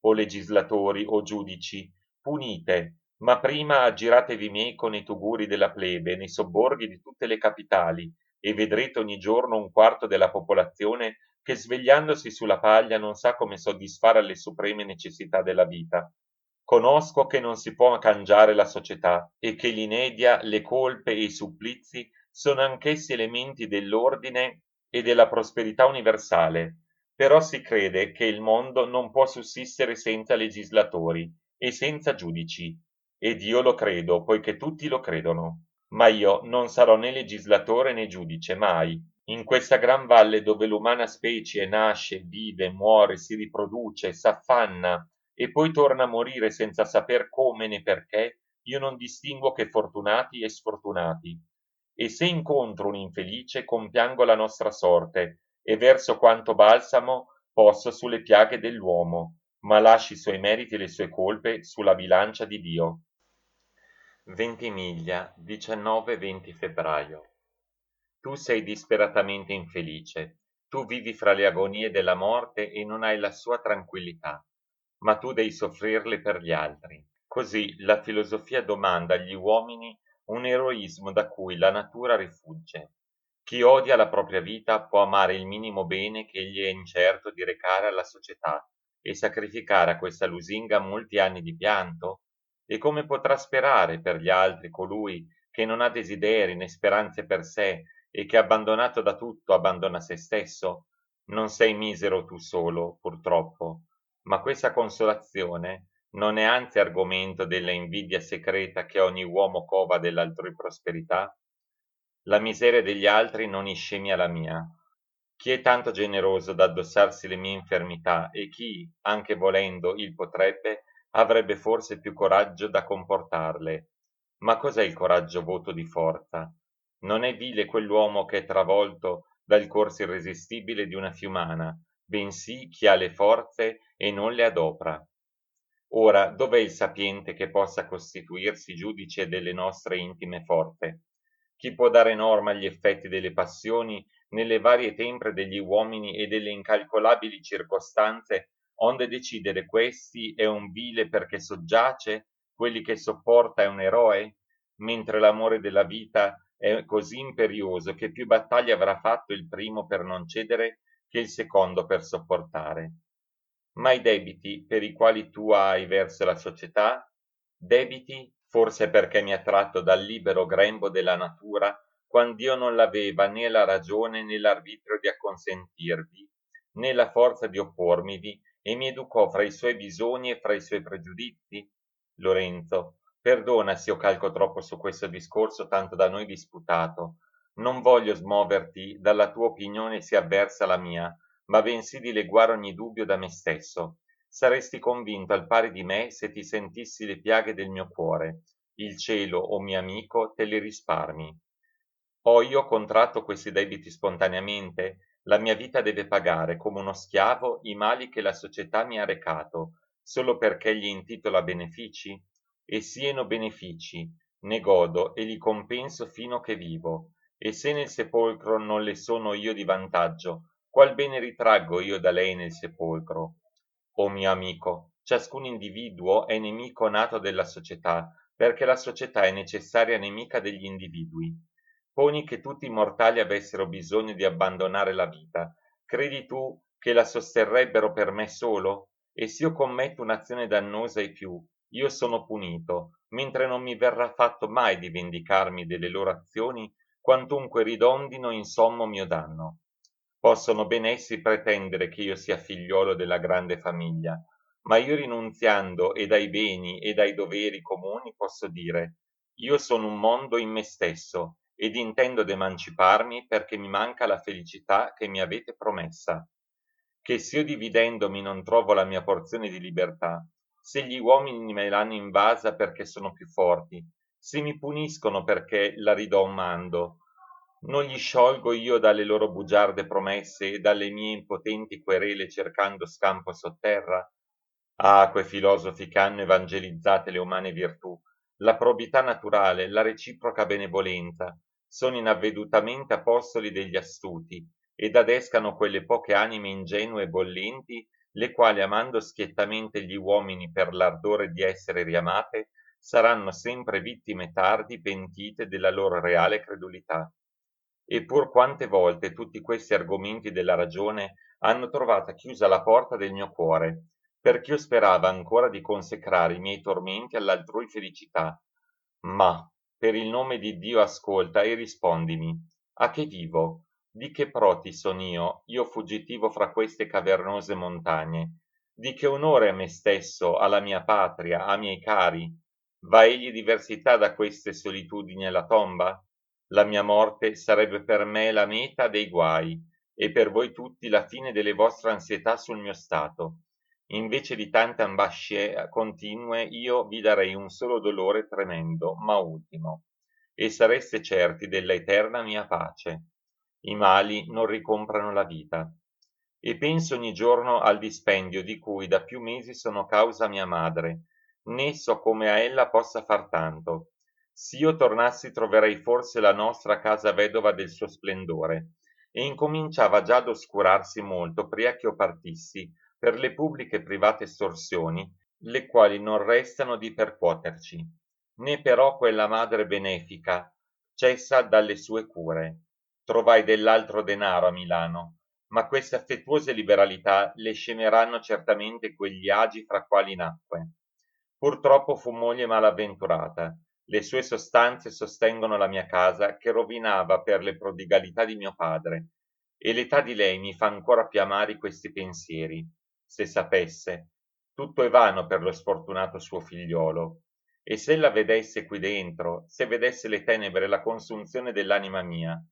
[SPEAKER 1] O legislatori, o giudici, punite, ma prima aggiratevi meco nei tuguri della plebe, nei sobborghi di tutte le capitali, e vedrete ogni giorno un quarto della popolazione che svegliandosi sulla paglia non sa come soddisfare alle supreme necessità della vita. Conosco che non si può cangiare la società e che l'inedia, le colpe e i supplizi sono anch'essi elementi dell'ordine e della prosperità universale, però si crede che il mondo non può sussistere senza legislatori e senza giudici, ed io lo credo, poiché tutti lo credono. Ma io non sarò né legislatore né giudice, mai. In questa gran valle dove l'umana specie nasce, vive, muore, si riproduce, s'affanna e poi torna a morire senza saper come né perché, io non distinguo che fortunati e sfortunati. E se incontro un infelice, compiango la nostra sorte, e verso quanto balsamo posso sulle piaghe dell'uomo, ma lasci i suoi meriti e le sue colpe sulla bilancia di Dio. Ventimiglia, 19-20 febbraio. Tu sei disperatamente infelice, tu vivi fra le agonie della morte e non hai la sua tranquillità, ma tu devi soffrirle per gli altri. Così la filosofia domanda agli uomini un eroismo da cui la natura rifugge. Chi odia la propria vita può amare il minimo bene che egli è incerto di recare alla società e sacrificare a questa lusinga molti anni di pianto? E come potrà sperare per gli altri colui che non ha desideri né speranze per sé e che abbandonato da tutto abbandona se stesso? Non sei misero tu solo, purtroppo, ma questa consolazione non è anzi argomento della invidia secreta che ogni uomo cova dell'altrui prosperità? La miseria degli altri non iscemia la mia. Chi è tanto generoso da addossarsi le mie infermità e chi, anche volendo, il potrebbe, avrebbe forse più coraggio da comportarle. Ma cos'è il coraggio voto di forza? Non è vile quell'uomo che è travolto dal corso irresistibile di una fiumana, bensì chi ha le forze e non le adopra. Ora, dov'è il sapiente che possa costituirsi giudice delle nostre intime forze? Chi può dare norma agli effetti delle passioni nelle varie tempre degli uomini e delle incalcolabili circostanze, onde decidere questi è un vile perché soggiace, quelli che sopporta è un eroe, mentre l'amore della vita è così imperioso che più battaglie avrà fatto il primo per non cedere che il secondo per sopportare. Ma i debiti per i quali tu hai verso la società? Debiti, forse perché mi ha tratto dal libero grembo della natura, quand'io non l'aveva né la ragione né l'arbitrio di acconsentirvi, né la forza di oppormivi, e mi educò fra i suoi bisogni e fra i suoi pregiudizi? Lorenzo, perdona se io calco troppo su questo discorso tanto da noi disputato. Non voglio smuoverti dalla tua opinione sia avversa alla mia, ma bensì dileguare ogni dubbio da me stesso. Saresti convinto al pari di me se ti sentissi le piaghe del mio cuore. Il cielo, o mio amico, te le risparmi. Ho io contratto questi debiti spontaneamente? La mia vita deve pagare, come uno schiavo, i mali che la società mi ha recato, solo perché gli intitola benefici? E sieno benefici, ne godo e li compenso fino che vivo. E se nel sepolcro non le sono io di vantaggio, qual bene ritraggo io da lei nel sepolcro? O mio amico, ciascun individuo è nemico nato della società, perché la società è necessaria nemica degli individui. Poni che tutti i mortali avessero bisogno di abbandonare la vita, credi tu che la sosterrebbero per me solo? E se io commetto un'azione dannosa ai più, io sono punito, mentre non mi verrà fatto mai di vendicarmi delle loro azioni, quantunque ridondino in sommo mio danno. Possono ben essi pretendere che io sia figliuolo della grande famiglia, ma io rinunziando ed ai beni ed ai doveri comuni posso dire, io sono un mondo in me stesso, ed intendo d'emanciparmi perché mi manca la felicità che mi avete promessa. Che s'io dividendomi non trovo la mia porzione di libertà, se gli uomini me l'hanno invasa perché sono più forti, se mi puniscono perché la ridò un mando, non gli sciolgo io dalle loro bugiarde promesse e dalle mie impotenti querele cercando scampo sotterra? Ah, quei filosofi che hanno evangelizzate le umane virtù, la probità naturale, la reciproca benevolenza, sono inavvedutamente apostoli degli astuti, ed adescano quelle poche anime ingenue e bollenti, le quali amando schiettamente gli uomini per l'ardore di essere riamate, saranno sempre vittime tardi pentite della loro reale credulità. Eppur quante volte tutti questi argomenti della ragione hanno trovata chiusa la porta del mio cuore, perch'io sperava ancora di consecrare i miei tormenti all'altrui felicità. Ma, per il nome di Dio ascolta e rispondimi, a che vivo? Di che proti son io fuggitivo fra queste cavernose montagne? Di che onore a me stesso, alla mia patria, a miei cari? Va egli diversità da queste solitudini alla tomba? La mia morte sarebbe per me la meta dei guai, e per voi tutti la fine delle vostre ansietà sul mio stato. Invece di tante ambasce continue, io vi darei un solo dolore tremendo, ma ultimo, e sareste certi della eterna mia pace. I mali non ricomprano la vita. E penso ogni giorno al dispendio di cui da più mesi sono causa mia madre, né so come a ella possa far tanto. S'io tornassi troverei forse la nostra casa vedova del suo splendore, e incominciava già ad oscurarsi molto pria ch'io partissi per le pubbliche e private estorsioni, le quali non restano di percuoterci. Né però quella madre benefica cessa dalle sue cure. Trovai dell'altro denaro a Milano, ma queste affettuose liberalità le sceneranno certamente quegli agi fra quali nacque. Purtroppo fu moglie malavventurata, le sue sostanze sostengono la mia casa che rovinava per le prodigalità di mio padre, e l'età di lei mi fa ancora più amari questi pensieri. Se sapesse, tutto è vano per lo sfortunato suo figliuolo, e se ella vedesse qui dentro, se vedesse le tenebre e la consunzione dell'anima mia,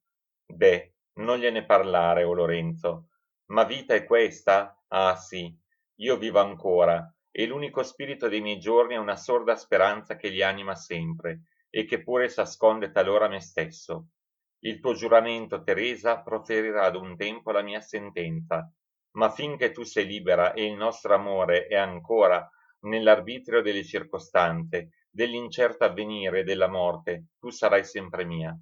[SPEAKER 1] beh, non gliene parlare, o Lorenzo. Ma vita è questa? Ah sì, io vivo ancora, e l'unico spirito dei miei giorni è una sorda speranza che li anima sempre, e che pure s'asconde talora me stesso. Il tuo giuramento, Teresa, proferirà ad un tempo la mia sentenza, ma finché tu sei libera e il nostro amore è ancora nell'arbitrio delle circostanze, dell'incerto avvenire e della morte, tu sarai sempre mia.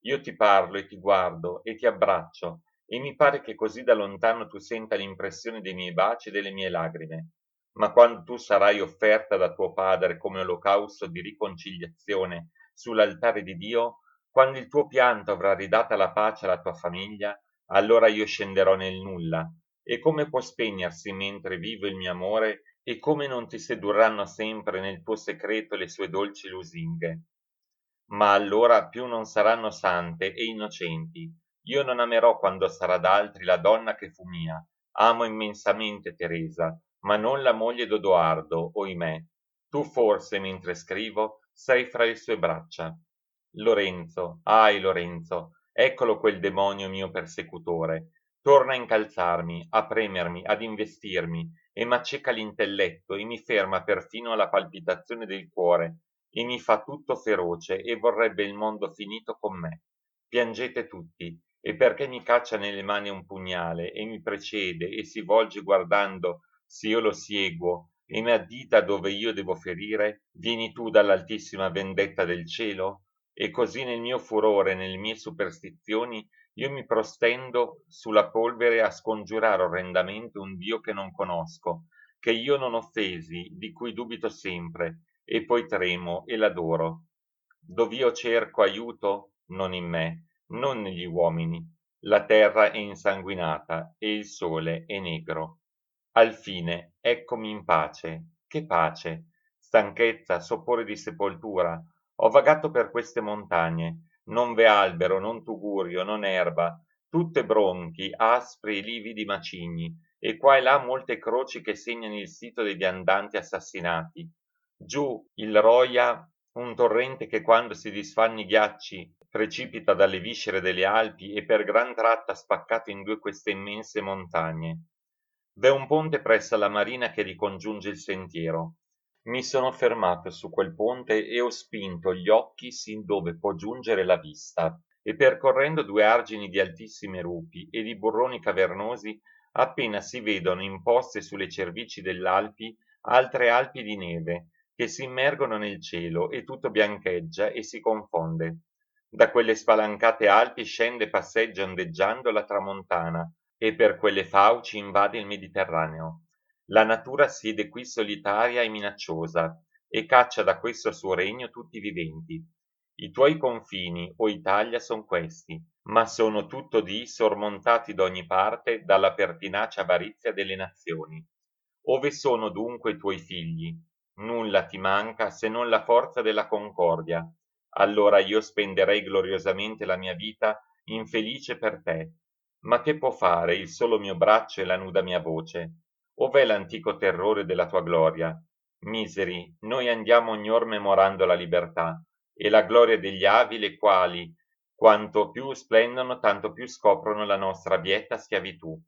[SPEAKER 1] Io ti parlo e ti guardo e ti abbraccio, e mi pare che così da lontano tu senta l'impressione dei miei baci e delle mie lagrime. Ma quando tu sarai offerta da tuo padre come olocausto di riconciliazione sull'altare di Dio, quando il tuo pianto avrà ridata la pace alla tua famiglia, allora io scenderò nel nulla. E come può spegnersi mentre vivo il mio amore e come non ti sedurranno sempre nel tuo segreto le sue dolci lusinghe. Ma allora più non saranno sante e innocenti. Io non amerò quando sarà d'altri la donna che fu mia. Amo immensamente Teresa, ma non la moglie d'Odoardo, oimè. Tu forse, mentre scrivo, sei fra le sue braccia. Lorenzo, ahi Lorenzo, eccolo quel demonio mio persecutore. Torna a incalzarmi, a premermi, ad investirmi, e m'acceca l'intelletto e mi ferma perfino la palpitazione del cuore, e mi fa tutto feroce e vorrebbe il mondo finito con me. Piangete tutti, e perché mi caccia nelle mani un pugnale e mi precede e si volge guardando se io lo seguo e mi addita dove io devo ferire, vieni tu dall'altissima vendetta del cielo? E così nel mio furore, nelle mie superstizioni, io mi prostendo sulla polvere a scongiurare orrendamente un Dio che non conosco, che io non offesi, di cui dubito sempre, e poi tremo e l'adoro. Dov'io cerco aiuto? Non in me, non negli uomini. La terra è insanguinata e il sole è negro. Alfine, eccomi in pace. Che pace? Stanchezza, sopore di sepoltura. Ho vagato per queste montagne. Non v'è albero, non tugurio, non erba, tutte bronchi, aspri e lividi macigni, e qua e là molte croci che segnano il sito dei viandanti assassinati. Giù il Roia, un torrente che quando si disfanno i ghiacci precipita dalle viscere delle Alpi e per gran tratta spaccato in due queste immense montagne. V'è un ponte presso alla marina che ricongiunge il sentiero. Mi sono fermato su quel ponte e ho spinto gli occhi sin dove può giungere la vista, e percorrendo due argini di altissime rupi e di burroni cavernosi, appena si vedono imposte sulle cervici dell'Alpi altre Alpi di neve, che si immergono nel cielo e tutto biancheggia e si confonde. Da quelle spalancate Alpi scende e passeggia ondeggiando la tramontana, e per quelle fauci invade il Mediterraneo. La natura siede qui solitaria e minacciosa, e caccia da questo suo regno tutti i viventi. I tuoi confini, o Italia, son questi, ma sono tutto dì sormontati d'ogni parte dalla pertinace avarizia delle nazioni. Ove sono dunque i tuoi figli? Nulla ti manca se non la forza della concordia. Allora io spenderei gloriosamente la mia vita infelice per te. Ma che può fare il solo mio braccio e la nuda mia voce? Ov'è l'antico terrore della tua gloria? Miseri, noi andiamo ognor memorando la libertà, e la gloria degli avi, le quali, quanto più splendono, tanto più scoprono la nostra abietta schiavitù.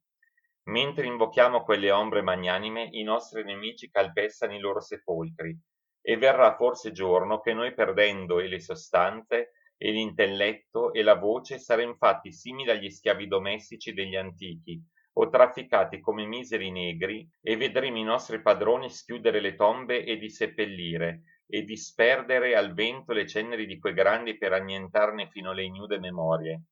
[SPEAKER 1] Mentre invochiamo quelle ombre magnanime, i nostri nemici calpestano i loro sepolcri, e verrà forse giorno che noi perdendo e le sostanze, e l'intelletto e la voce sarem fatti simili agli schiavi domestici degli antichi, o trafficati come miseri negri, e vedremo i nostri padroni schiudere le tombe e disseppellire, e disperdere al vento le ceneri di quei grandi per annientarne fino le ignude memorie.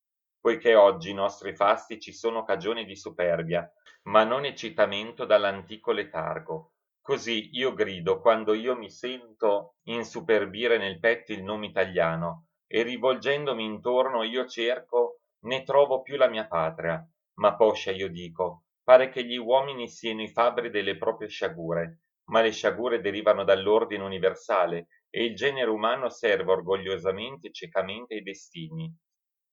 [SPEAKER 1] Poiché oggi i nostri fasti ci sono cagione di superbia, ma non eccitamento dall'antico letargo. Così io grido quando io mi sento insuperbire nel petto il nome italiano, e rivolgendomi intorno io cerco, né trovo più la mia patria, ma poscia io dico, pare che gli uomini siano i fabbri delle proprie sciagure, ma le sciagure derivano dall'ordine universale, e il genere umano serve orgogliosamente e ciecamente ai destini.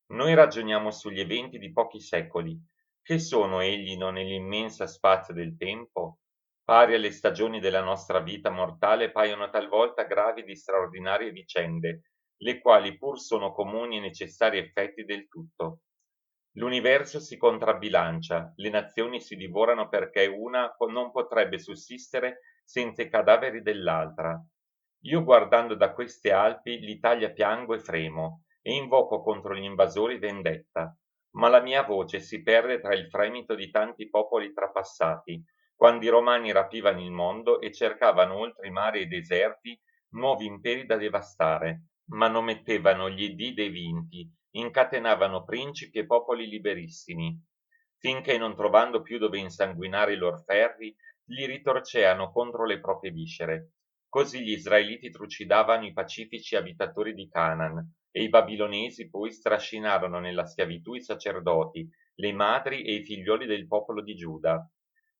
[SPEAKER 1] Noi ragioniamo sugli eventi di pochi secoli. Che sono egli non nell'immensa spazio del tempo? Pari alle stagioni della nostra vita mortale paiono talvolta gravi di straordinarie vicende, le quali pur sono comuni e necessari effetti del tutto. L'universo si contrabbilancia, le nazioni si divorano perché una non potrebbe sussistere senza i cadaveri dell'altra. Io guardando da queste Alpi l'Italia piango e fremo, e invoco contro gli invasori vendetta, ma la mia voce si perde tra il fremito di tanti popoli trapassati, quando i romani rapivano il mondo e cercavano oltre i mari e i deserti nuovi imperi da devastare, ma non mettevano gli dì dei vinti, incatenavano principi e popoli liberissimi, finché non trovando più dove insanguinare i lor ferri, li ritorceano contro le proprie viscere. Così gli israeliti trucidavano i pacifici abitatori di Canaan, e i babilonesi poi strascinarono nella schiavitù i sacerdoti, le madri e i figlioli del popolo di Giuda.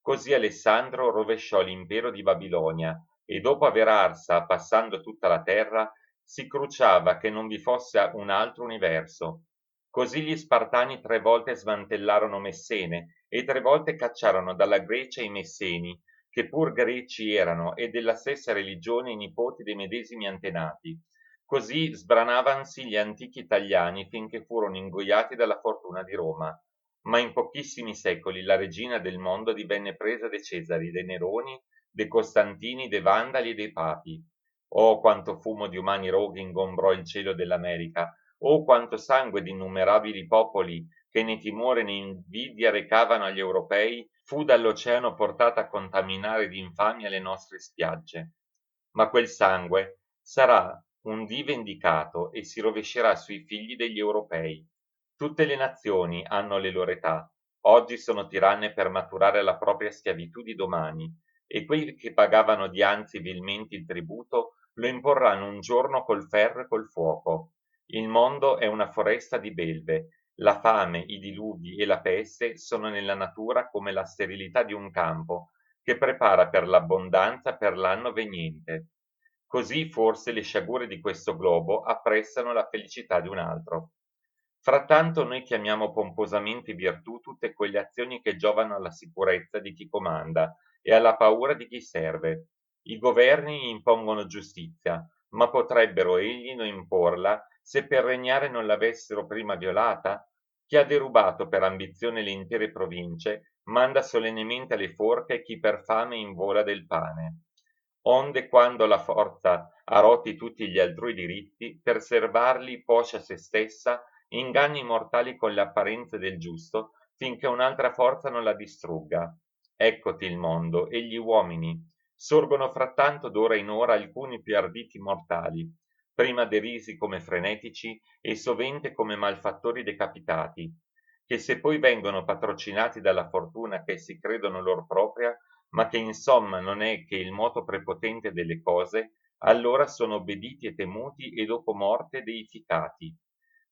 [SPEAKER 1] Così Alessandro rovesciò l'impero di Babilonia e dopo aver arsa passando tutta la terra, si cruciava che non vi fosse un altro universo. Così gli Spartani 3 volte smantellarono Messene e 3 volte cacciarono dalla Grecia i Messeni, che pur greci erano e della stessa religione i nipoti dei medesimi antenati. Così sbranavansi gli antichi italiani finché furono ingoiati dalla fortuna di Roma. Ma in pochissimi secoli la regina del mondo divenne presa dei Cesari, dei Neroni, dei Costantini, dei Vandali e dei Papi. Oh, quanto fumo di umani roghi ingombrò il cielo dell'America! Oh, quanto sangue di innumerabili popoli che né timore né invidia recavano agli europei fu dall'oceano portata a contaminare di infamia le nostre spiagge. Ma quel sangue sarà un dì vendicato e si rovescerà sui figli degli europei. Tutte le nazioni hanno le loro età. Oggi sono tiranne per maturare la propria schiavitù di domani, e quei che pagavano dianzi vilmente il tributo lo imporranno un giorno col ferro e col fuoco. Il mondo è una foresta di belve. La fame, i diluvii e la peste sono nella natura come la sterilità di un campo, che prepara per l'abbondanza per l'anno veniente. Così forse le sciagure di questo globo appressano la felicità di un altro. Frattanto noi chiamiamo pomposamente virtù tutte quelle azioni che giovano alla sicurezza di chi comanda e alla paura di chi serve. I governi impongono giustizia, ma potrebbero egli non imporla se per regnare non l'avessero prima violata? Chi ha derubato per ambizione le intere province, manda solennemente alle forche chi per fame invola del pane. Onde quando la forza ha rotti tutti gli altrui diritti, per serbarli poscia se stessa, inganni mortali con le apparenze del giusto, finché un'altra forza non la distrugga. Eccoti il mondo e gli uomini. Sorgono frattanto d'ora in ora alcuni più arditi mortali, prima derisi come frenetici e sovente come malfattori decapitati, che se poi vengono patrocinati dalla fortuna che si credono lor propria, ma che insomma non è che il moto prepotente delle cose, allora sono obbediti e temuti e dopo morte deificati.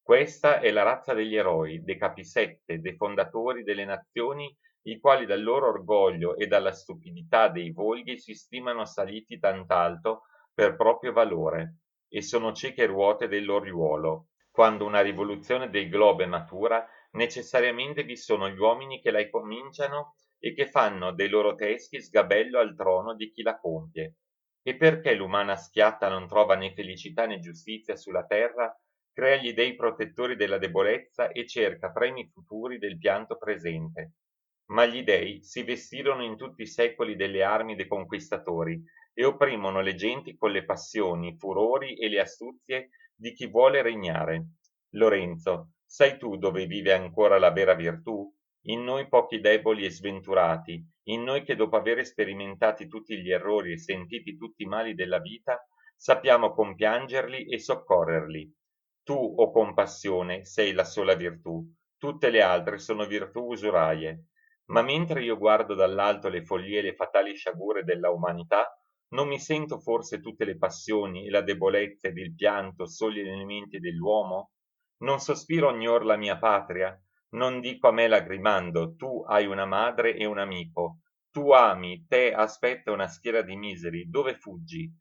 [SPEAKER 1] Questa è la razza degli eroi, dei capisette, dei fondatori delle nazioni, i quali dal loro orgoglio e dalla stupidità dei volghi si stimano saliti tant'alto per proprio valore, e sono cieche ruote del loriuolo. Quando una rivoluzione del globo è matura, necessariamente vi sono gli uomini che la cominciano e che fanno dei loro teschi sgabello al trono di chi la compie. E perché l'umana schiatta non trova né felicità né giustizia sulla terra, crea gli dei protettori della debolezza e cerca premi futuri del pianto presente. Ma gli dei si vestirono in tutti i secoli delle armi dei conquistatori e opprimono le genti con le passioni, i furori e le astuzie di chi vuole regnare. Lorenzo, sai tu dove vive ancora la vera virtù? In noi pochi deboli e sventurati, in noi che dopo aver sperimentati tutti gli errori e sentiti tutti i mali della vita, sappiamo compiangerli e soccorrerli. Tu, o compassione, sei la sola virtù, tutte le altre sono virtù usuraie. Ma mentre io guardo dall'alto le follie e le fatali sciagure della umanità, non mi sento forse tutte le passioni e la debolezza ed il pianto soli elementi dell'uomo? Non sospiro ognor la mia patria? Non dico a me lagrimando, tu hai una madre e un amico, tu ami, te aspetta una schiera di miseri, dove fuggi?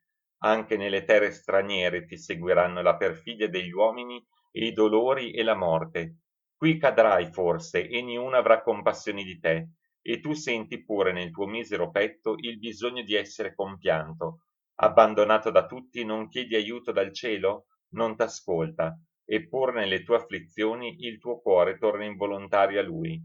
[SPEAKER 1] Anche nelle terre straniere ti seguiranno la perfidia degli uomini e i dolori e la morte. Qui cadrai forse e niuno avrà compassione di te, e tu senti pure nel tuo misero petto il bisogno di essere compianto. Abbandonato da tutti non chiedi aiuto dal cielo? Non t'ascolta, eppur nelle tue afflizioni il tuo cuore torna involontario a lui.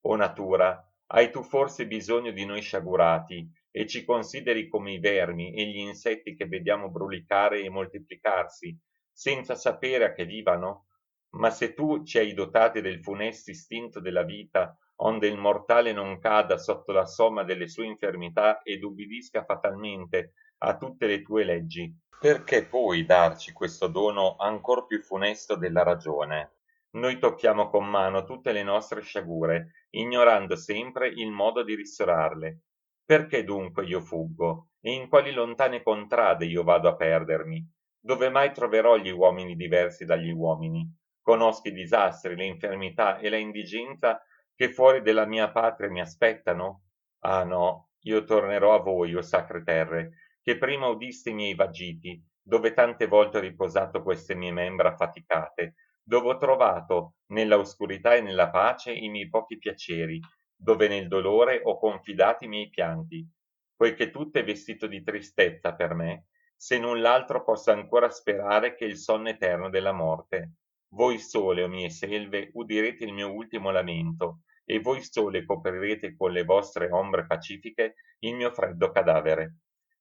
[SPEAKER 1] O natura, hai tu forse bisogno di noi sciagurati e ci consideri come i vermi e gli insetti che vediamo brulicare e moltiplicarsi, senza sapere a che vivano? Ma se tu ci hai dotati del funesto istinto della vita, onde il mortale non cada sotto la somma delle sue infermità ed ubbidisca fatalmente a tutte le tue leggi, perché poi darci questo dono ancor più funesto della ragione? Noi tocchiamo con mano tutte le nostre sciagure, ignorando sempre il modo di ristorarle. Perché dunque io fuggo? E in quali lontane contrade io vado a perdermi? Dove mai troverò gli uomini diversi dagli uomini? Conosco i disastri, le infermità e la indigenza che fuori della mia patria mi aspettano? Ah no, io tornerò a voi, o sacre terre, che prima udiste i miei vagiti, dove tante volte ho riposato queste mie membra faticate, dove ho trovato nella oscurità e nella pace i miei pochi piaceri, dove nel dolore ho confidato i miei pianti, poiché tutto è vestito di tristezza per me, se null'altro posso ancora sperare che il sonno eterno della morte. Voi sole, o mie selve, udirete il mio ultimo lamento, e voi sole coprirete con le vostre ombre pacifiche il mio freddo cadavere.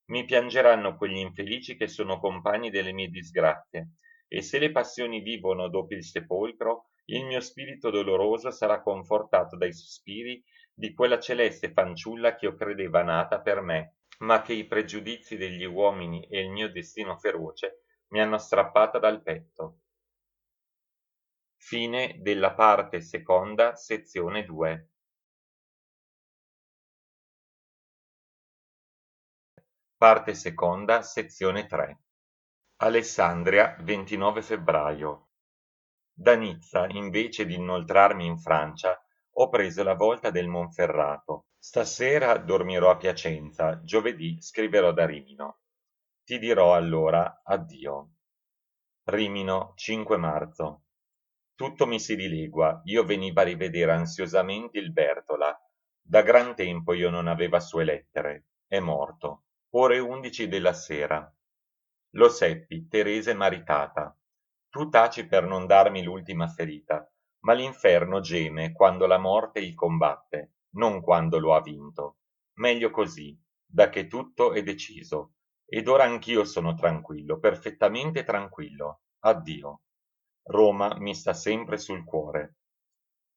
[SPEAKER 1] Mi piangeranno quegli infelici che sono compagni delle mie disgrazie, e se le passioni vivono dopo il sepolcro, il mio spirito doloroso sarà confortato dai sospiri di quella celeste fanciulla che io credeva nata per me, ma che i pregiudizi degli uomini e il mio destino feroce mi hanno strappata dal petto. Fine della parte seconda, sezione 2. Parte seconda, sezione 3. Alessandria, 29 febbraio. Da Nizza, invece di inoltrarmi in Francia, ho preso la volta del Monferrato. Stasera dormirò a Piacenza, giovedì scriverò da Rimino. Ti dirò allora addio. Rimino, 5 marzo. Tutto mi si dilegua, io veniva a rivedere ansiosamente il Bertola. Da gran tempo io non aveva sue lettere. È morto. Ore 11 della sera. Lo seppi, Teresa è maritata. Tu taci per non darmi l'ultima ferita, ma l'inferno geme quando la morte il combatte, non quando lo ha vinto. Meglio così, da che tutto è deciso. Ed ora anch'io sono tranquillo, perfettamente tranquillo. Addio. Roma mi sta sempre sul cuore.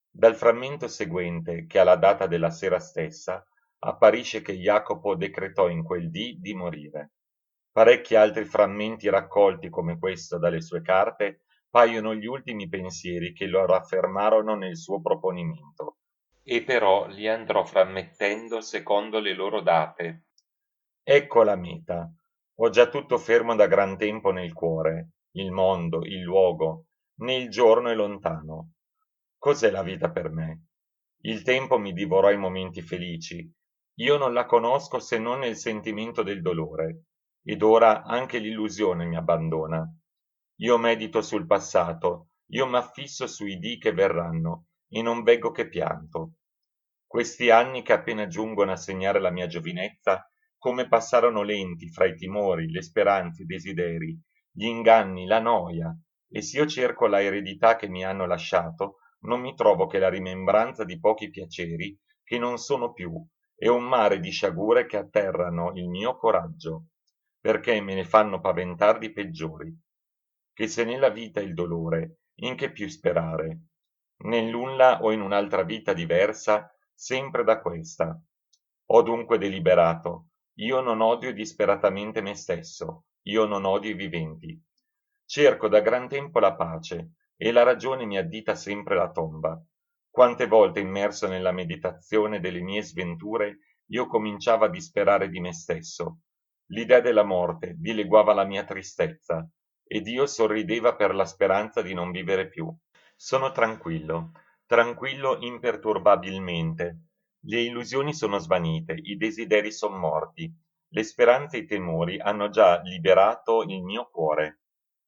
[SPEAKER 1] Dal frammento seguente, che ha la data della sera stessa, apparisce che Jacopo decretò in quel dì di morire. Parecchi altri frammenti raccolti come questo dalle sue carte paiono gli ultimi pensieri che lo raffermarono nel suo proponimento, e però li andrò frammettendo secondo le loro date. Ecco la meta. Ho già tutto fermo da gran tempo nel cuore, il mondo, il luogo, né il giorno è lontano. Cos'è la vita per me? Il tempo mi divorò i momenti felici. Io non la conosco se non nel sentimento del dolore, ed ora anche l'illusione mi abbandona. Io medito sul passato, io m'affisso sui dì che verranno, e non veggo che pianto. Questi anni che appena giungono a segnare la mia giovinezza, come passarono lenti fra i timori, le speranze, i desideri, gli inganni, la noia, e s'io cerco la eredità che mi hanno lasciato, non mi trovo che la rimembranza di pochi piaceri che non sono più, e un mare di sciagure che atterrano il mio coraggio, perché me ne fanno paventar di peggiori. Che se nella vita il dolore, in che più sperare? Nell'ulla o in un'altra vita diversa, sempre da questa. Ho dunque deliberato, io non odio disperatamente me stesso, io non odio i viventi. Cerco da gran tempo la pace, e la ragione mi addita sempre la tomba. Quante volte immerso nella meditazione delle mie sventure, io cominciavo a disperare di me stesso. L'idea della morte dileguava la mia tristezza, ed io sorrideva per la speranza di non vivere più. Sono tranquillo, tranquillo imperturbabilmente. Le illusioni sono svanite, i desideri son morti, le speranze e i temori hanno già liberato il mio cuore.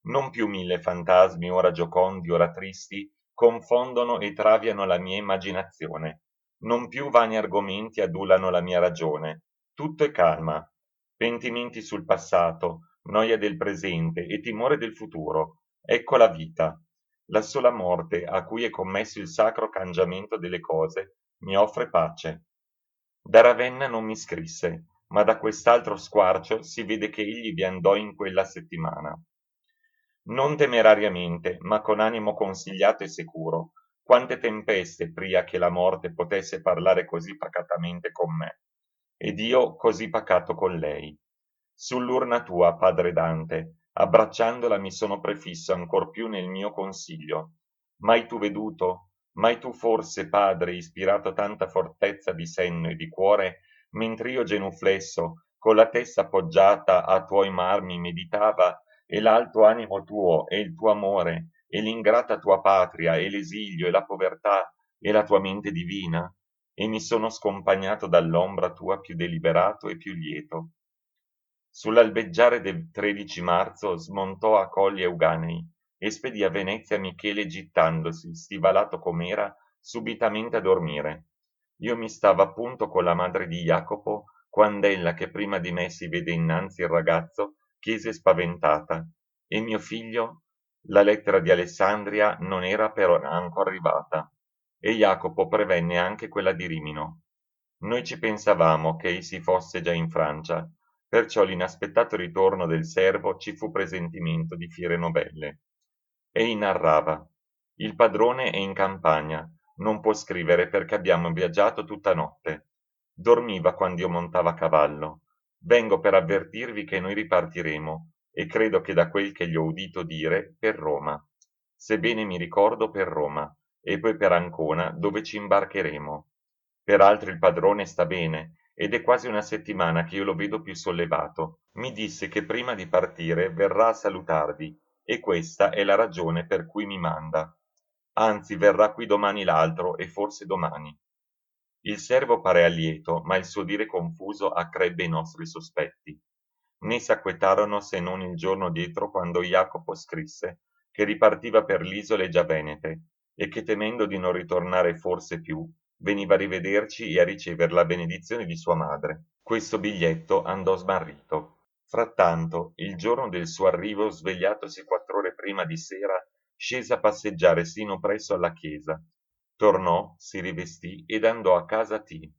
[SPEAKER 1] Non più mille fantasmi, ora giocondi, ora tristi, confondono e traviano la mia immaginazione. Non più vani argomenti adulano la mia ragione. Tutto è calma. Pentimenti sul passato, noia del presente e timore del futuro. Ecco la vita. La sola morte, a cui è commesso il sacro cangiamento delle cose, mi offre pace. Da Ravenna non mi scrisse, ma da quest'altro squarcio si vede che egli vi andò in quella settimana. Non temerariamente, ma con animo consigliato e sicuro, quante tempeste pria che la morte potesse parlare così pacatamente con me, ed io così pacato con lei. Sull'urna tua, padre Dante, abbracciandola mi sono prefisso ancor più nel mio consiglio. Mai tu veduto, mai tu forse, padre, ispirato tanta fortezza di senno e di cuore, mentr'io genuflesso, con la testa appoggiata a tuoi marmi meditava, e l'alto animo tuo, e il tuo amore, e l'ingrata tua patria, e l'esilio, e la povertà, e la tua mente divina? e mi sono scompagnato dall'ombra tua più deliberato e più lieto. Sull'albeggiare del 13 marzo smontò a Colli Euganei e spedì a Venezia Michele gittandosi, stivalato com'era, subitamente a dormire. Io mi stavo appunto con la madre di Jacopo, quand'ella, che prima di me si vede innanzi il ragazzo, chiese spaventata: «E mio figlio?» La lettera di Alessandria non era però ancora arrivata, e Jacopo prevenne anche quella di Rimino. Noi ci pensavamo che essi fosse già in Francia, perciò l'inaspettato ritorno del servo ci fu presentimento di fiere novelle. Ei narrava: «Il padrone è in campagna, non può scrivere perché abbiamo viaggiato tutta notte. Dormiva quand'io montavo a cavallo. Vengo per avvertirvi che noi ripartiremo, e credo che da quel che gli ho udito dire, per Roma. Sebbene mi ricordo per Roma, e poi per Ancona, dove ci imbarcheremo. Peraltro il padrone sta bene, ed è quasi una settimana che io lo vedo più sollevato. Mi disse che prima di partire verrà a salutarvi, e questa è la ragione per cui mi manda. Anzi, verrà qui domani l'altro, e forse domani». Il servo parea lieto, ma il suo dire confuso accrebbe i nostri sospetti. Né s'acquetarono se non il giorno dietro, quando Jacopo scrisse che ripartiva per l'isole già venete e che, temendo di non ritornare forse più, veniva a rivederci e a ricever la benedizione di sua madre. Questo biglietto andò smarrito. Frattanto, il giorno del suo arrivo, svegliatosi 4 ore prima di sera, scese a passeggiare sino presso alla chiesa. Tornò, si rivestì ed andò a casa T.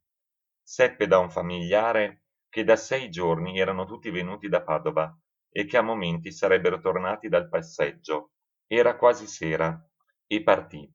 [SPEAKER 1] Seppe da un familiare che da 6 giorni erano tutti venuti da Padova e che a momenti sarebbero tornati dal passeggio. Era quasi sera e partì.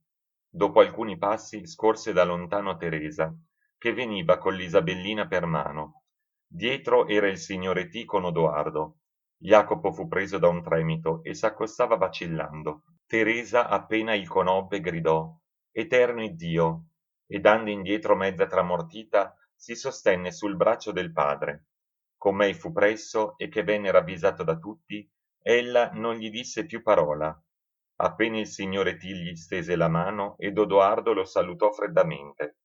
[SPEAKER 1] Dopo alcuni passi scorse da lontano Teresa, che veniva con l'Isabellina per mano. Dietro era il signore T con Odoardo. Jacopo fu preso da un tremito e s'accostava vacillando. Teresa, appena il conobbe, gridò: «Eterno Iddio!» e, dando indietro mezza tramortita, si sostenne sul braccio del padre. Com'ei fu presso e che venne ravvisato da tutti, ella non gli disse più parola. Appena il signore T gli stese la mano ed Odoardo lo salutò freddamente.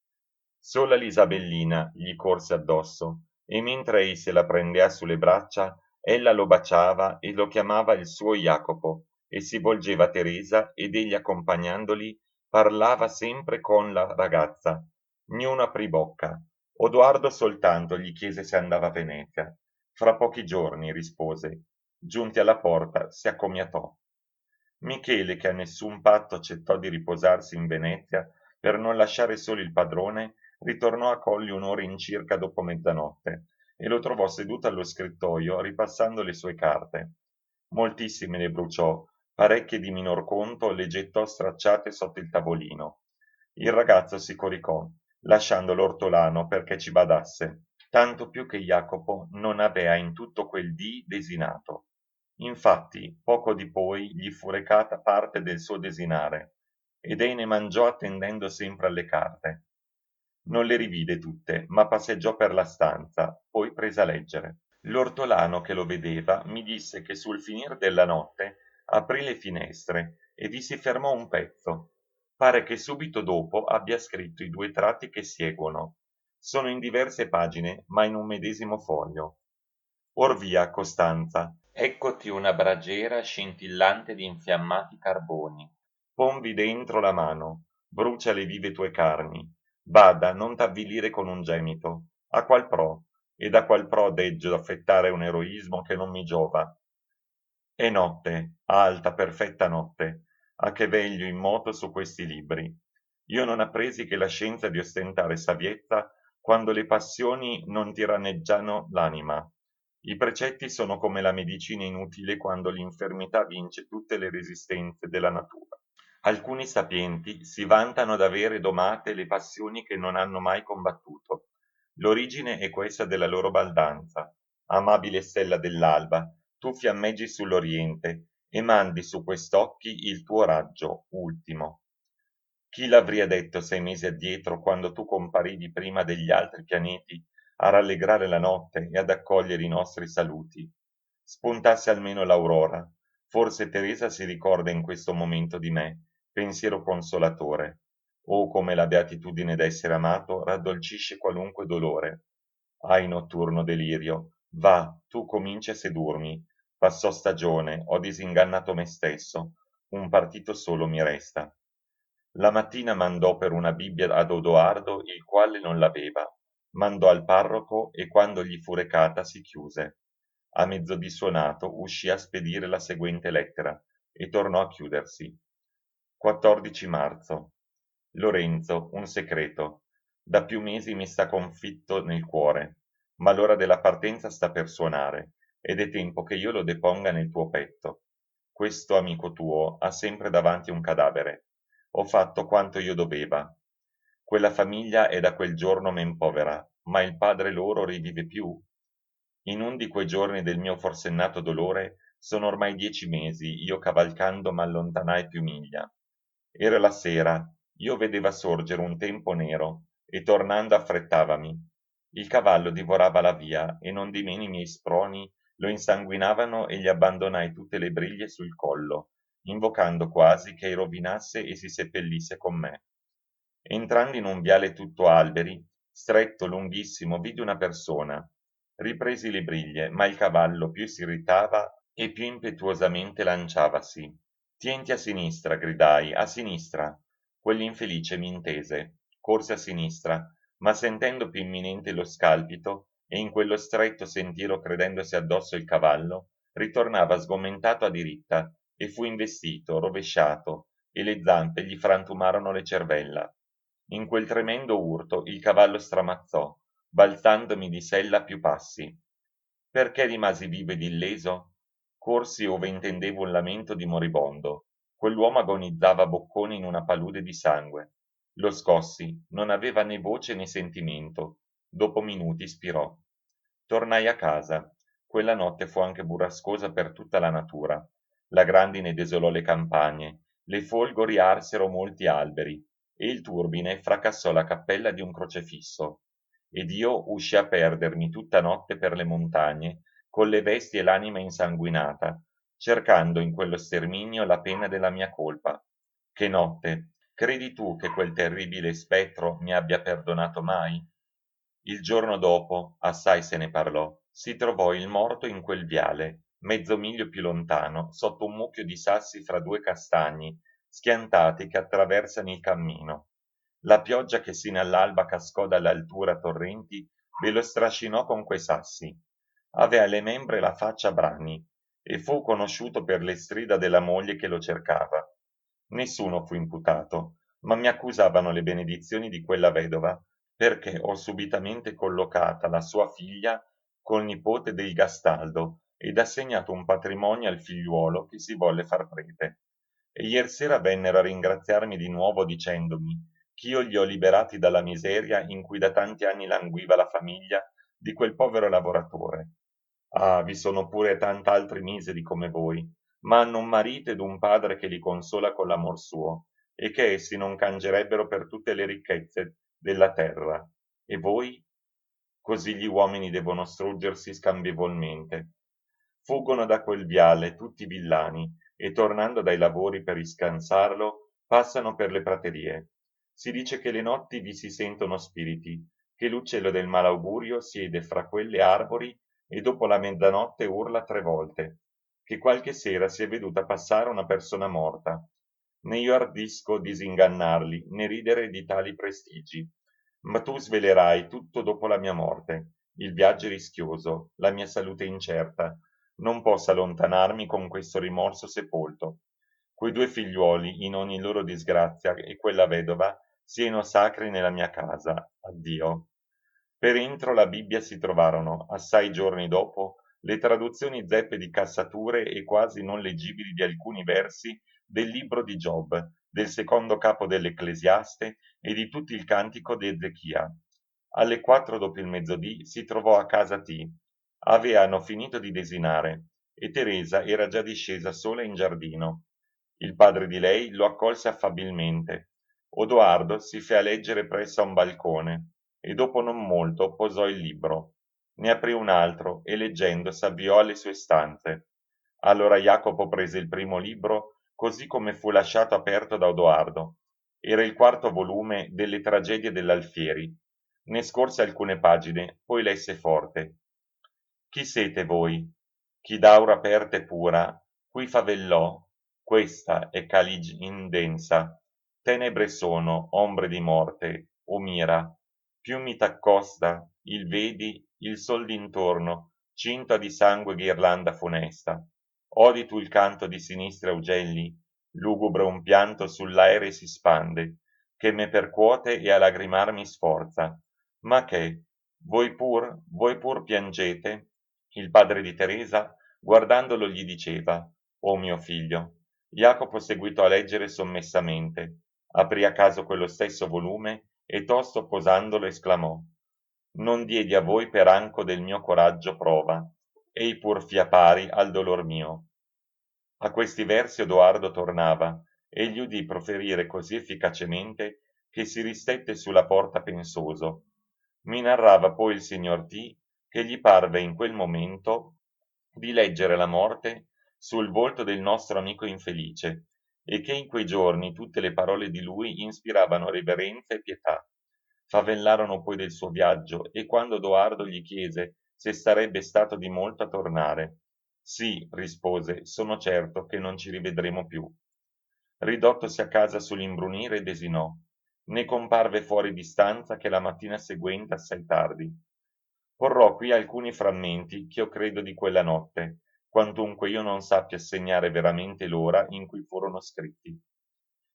[SPEAKER 1] Sola l'Isabellina gli corse addosso e mentre ei se la prendea sulle braccia, ella lo baciava e lo chiamava il suo Jacopo e si volgeva a Teresa ed egli accompagnandoli parlava sempre con la ragazza. Niuno aprì bocca. Odoardo soltanto gli chiese se andava a Venezia. Fra pochi giorni, rispose. Giunti alla porta, si accomiatò. Michele, che a nessun patto accettò di riposarsi in Venezia per non lasciare solo il padrone, ritornò a Colli 1 ora in circa dopo mezzanotte e lo trovò seduto allo scrittoio ripassando le sue carte. Moltissime ne bruciò, parecchie di minor conto le gettò stracciate sotto il tavolino. Il ragazzo si coricò, lasciando l'ortolano perché ci badasse, tanto più che Jacopo non avea in tutto quel dì desinato. Infatti, poco di poi gli fu recata parte del suo desinare, ed ei ne mangiò attendendo sempre alle carte. Non le rivide tutte, ma passeggiò per la stanza, poi prese a leggere. L'ortolano, che lo vedeva, mi disse che sul finir della notte aprì le finestre e vi si fermò un pezzo. Pare che subito dopo abbia scritto i 2 tratti che seguono. Sono in diverse pagine, ma in un medesimo foglio. Or via, Costanza, eccoti una bragiera scintillante di infiammati carboni. Ponvi dentro la mano, brucia le vive tue carni. Bada, non t'avvilire con un gemito. A qual pro? E da qual pro deggio affettare un eroismo che non mi giova? È notte, alta, perfetta notte, a che veglio in moto su questi libri. Io non appresi che la scienza di ostentare saviezza quando le passioni non tiranneggiano l'anima. I precetti sono come la medicina inutile quando l'infermità vince tutte le resistenze della natura. Alcuni sapienti si vantano d'avere domate le passioni che non hanno mai combattuto. L'origine è questa della loro baldanza. Amabile stella dell'alba, tu fiammeggi sull'oriente e mandi su quest'occhi il tuo raggio ultimo. Chi l'avria detto 6 mesi addietro, quando tu comparivi prima degli altri pianeti a rallegrare la notte e ad accogliere i nostri saluti? Spuntasse almeno l'aurora. Forse Teresa si ricorda in questo momento di me, pensiero consolatore. o come la beatitudine d'essere amato raddolcisce qualunque dolore. Ahi notturno delirio, va, tu cominci a sedurmi, passò stagione, ho disingannato me stesso, un partito solo mi resta. La mattina mandò per una Bibbia ad Odoardo, il quale non l'aveva, mandò al parroco e quando gli fu recata si chiuse. A mezzodì suonato uscì a spedire la seguente lettera e tornò a chiudersi. 14 marzo. Lorenzo, un segreto. Da più mesi mi sta confitto nel cuore, ma l'ora della partenza sta per suonare, ed è tempo che io lo deponga nel tuo petto. Questo amico tuo ha sempre davanti un cadavere. Ho fatto quanto io doveva. Quella famiglia è da quel giorno men povera, ma il padre loro rivive più? In un di quei giorni del mio forsennato dolore, sono ormai 10 mesi, io cavalcando m'allontanai più miglia. Era la sera, io vedeva sorgere un tempo nero, e tornando affrettavami. Il cavallo divorava la via, e nondimeno i miei sproni lo insanguinavano e gli abbandonai tutte le briglie sul collo, invocando quasi che rovinasse e si seppellisse con me. Entrando in un viale tutto alberi, stretto, lunghissimo, vidi una persona. Ripresi le briglie, ma il cavallo più si irritava e più impetuosamente lanciavasi. Tienti a sinistra, gridai, a sinistra. Quell'infelice mi intese, corse a sinistra, ma sentendo più imminente lo scalpito, e in quello stretto sentiero credendosi addosso il cavallo, ritornava sgomentato a diritta, e fu investito, rovesciato, e le zampe gli frantumarono le cervella. In quel tremendo urto il cavallo stramazzò, balzandomi di sella più passi. Perché rimasi vivo ed illeso? Corsi ove intendevo un lamento di moribondo. Quell'uomo agonizzava boccone in una palude di sangue. Lo scossi, non aveva né voce né sentimento. Dopo minuti spirò. Tornai a casa. Quella notte fu anche burrascosa per tutta la natura. La grandine desolò le campagne, le folgori arsero molti alberi, e il turbine fracassò la cappella di un crocefisso. Ed io uscii a perdermi tutta notte per le montagne, con le vesti e l'anima insanguinata, cercando in quello sterminio la pena della mia colpa. Che notte! Credi tu che quel terribile spettro mi abbia perdonato mai? Il giorno dopo, assai se ne parlò, si trovò il morto in quel viale, mezzo miglio più lontano, sotto un mucchio di sassi fra due castagni, schiantati che attraversano il cammino. La pioggia che sino all'alba cascò dall'altura a torrenti ve lo strascinò con quei sassi. Avea le membra e la faccia brani, e fu conosciuto per le strida della moglie che lo cercava. Nessuno fu imputato, ma mi accusavano le benedizioni di quella vedova, perché ho subitamente collocata la sua figlia col nipote del Gastaldo ed assegnato un patrimonio al figliuolo che si volle far prete. E iersera vennero a ringraziarmi di nuovo dicendomi ch'io li ho liberati dalla miseria in cui da tanti anni languiva la famiglia di quel povero lavoratore. Ah, vi sono pure tant'altri miseri come voi, ma hanno un marito ed un padre che li consola con l'amor suo, e che essi non cangerebbero per tutte le ricchezze della terra. E voi? Così gli uomini devono struggersi scambievolmente. Fuggono da quel viale tutti i villani, e tornando dai lavori per riscansarlo, passano per le praterie. Si dice che le notti vi si sentono spiriti, che l'uccello del malaugurio siede fra quelle arbori e dopo la mezzanotte urla 3 volte, che qualche sera si è veduta passare una persona morta. Né io ardisco disingannarli, né ridere di tali prestigi. Ma tu svelerai tutto dopo la mia morte. Il viaggio è rischioso, la mia salute incerta. Non posso allontanarmi con questo rimorso sepolto. Quei 2 figliuoli, in ogni loro disgrazia, e quella vedova, siano sacri nella mia casa. Addio. Per entro la Bibbia si trovarono, assai giorni dopo, le traduzioni zeppe di cassature e quasi non leggibili di alcuni versi del libro di Giobbe, del secondo capo dell'Ecclesiaste e di tutto il cantico di Ezechia. Alle 4 dopo il mezzodì si trovò a casa T. Avevano finito di desinare e Teresa era già discesa sola in giardino. Il padre di lei lo accolse affabilmente. Odoardo si fe a leggere presso a un balcone e dopo non molto posò il libro. Ne aprì un altro e leggendo s'avviò alle sue stanze. Allora Jacopo prese il primo libro, così come fu lasciato aperto da Odoardo. Era il quarto volume delle tragedie dell'Alfieri. Ne scorse alcune pagine, poi lesse forte. Chi siete voi? Chi d'aura aperta e pura, qui favellò, questa è caligindensa. Tenebre sono, ombre di morte, o mira. Più mi t'accosta, il vedi, il sol d'intorno, cinta di sangue ghirlanda funesta. Odi tu il canto di sinistri augelli, lugubre un pianto sull'aere si spande, che me percuote e a lagrimar mi sforza. Ma che? Voi pur piangete? Il padre di Teresa, guardandolo, gli diceva: O mio figlio. Jacopo seguitò a leggere sommessamente, aprì a caso quello stesso volume e tosto posandolo esclamò: Non diedi a voi per anco del mio coraggio prova, ei pur fia pari al dolor mio. A questi versi Odoardo tornava, e gli udì proferire così efficacemente che si ristette sulla porta pensoso. Mi narrava poi il signor T che gli parve in quel momento di leggere la morte sul volto del nostro amico infelice, e che in quei giorni tutte le parole di lui ispiravano reverenza e pietà. Favellarono poi del suo viaggio, e quando Odoardo gli chiese se sarebbe stato di molto a tornare, sì, rispose, sono certo che non ci rivedremo più. Ridottosi a casa sull'imbrunire, desinò. Ne comparve fuori di stanza che la mattina seguente assai tardi. Porrò qui alcuni frammenti ch'io credo di quella notte, quantunque io non sappia segnare veramente l'ora in cui furono scritti.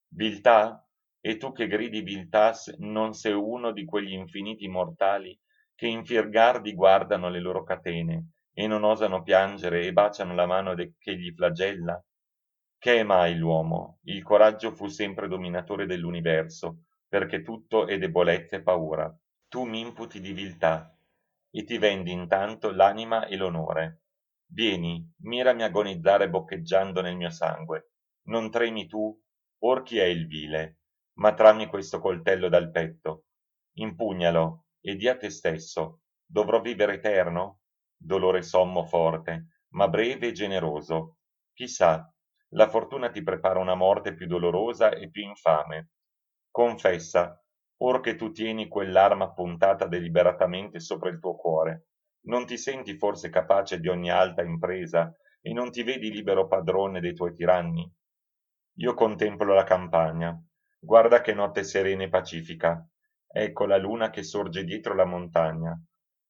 [SPEAKER 1] Viltà? E tu che gridi viltà non sei uno di quegli infiniti mortali che in fier gardi guardano le loro catene e non osano piangere e baciano la mano che gli flagella? Che è mai l'uomo? Il coraggio fu sempre dominatore dell'universo, perché tutto è debolezza e paura. Tu m'imputi di viltà, e ti vendi intanto l'anima e l'onore. Vieni, mirami agonizzare boccheggiando nel mio sangue. Non tremi tu, or chi è il vile? Ma trammi questo coltello dal petto. Impugnalo, e di a te stesso. Dovrò vivere eterno? Dolore sommo forte, ma breve e generoso. Chissà, la fortuna ti prepara una morte più dolorosa e più infame. Confessa, or che tu tieni quell'arma puntata deliberatamente sopra il tuo cuore, non ti senti forse capace di ogni alta impresa e non ti vedi libero padrone dei tuoi tiranni? Io contemplo la campagna. Guarda che notte serena e pacifica. Ecco la luna che sorge dietro la montagna.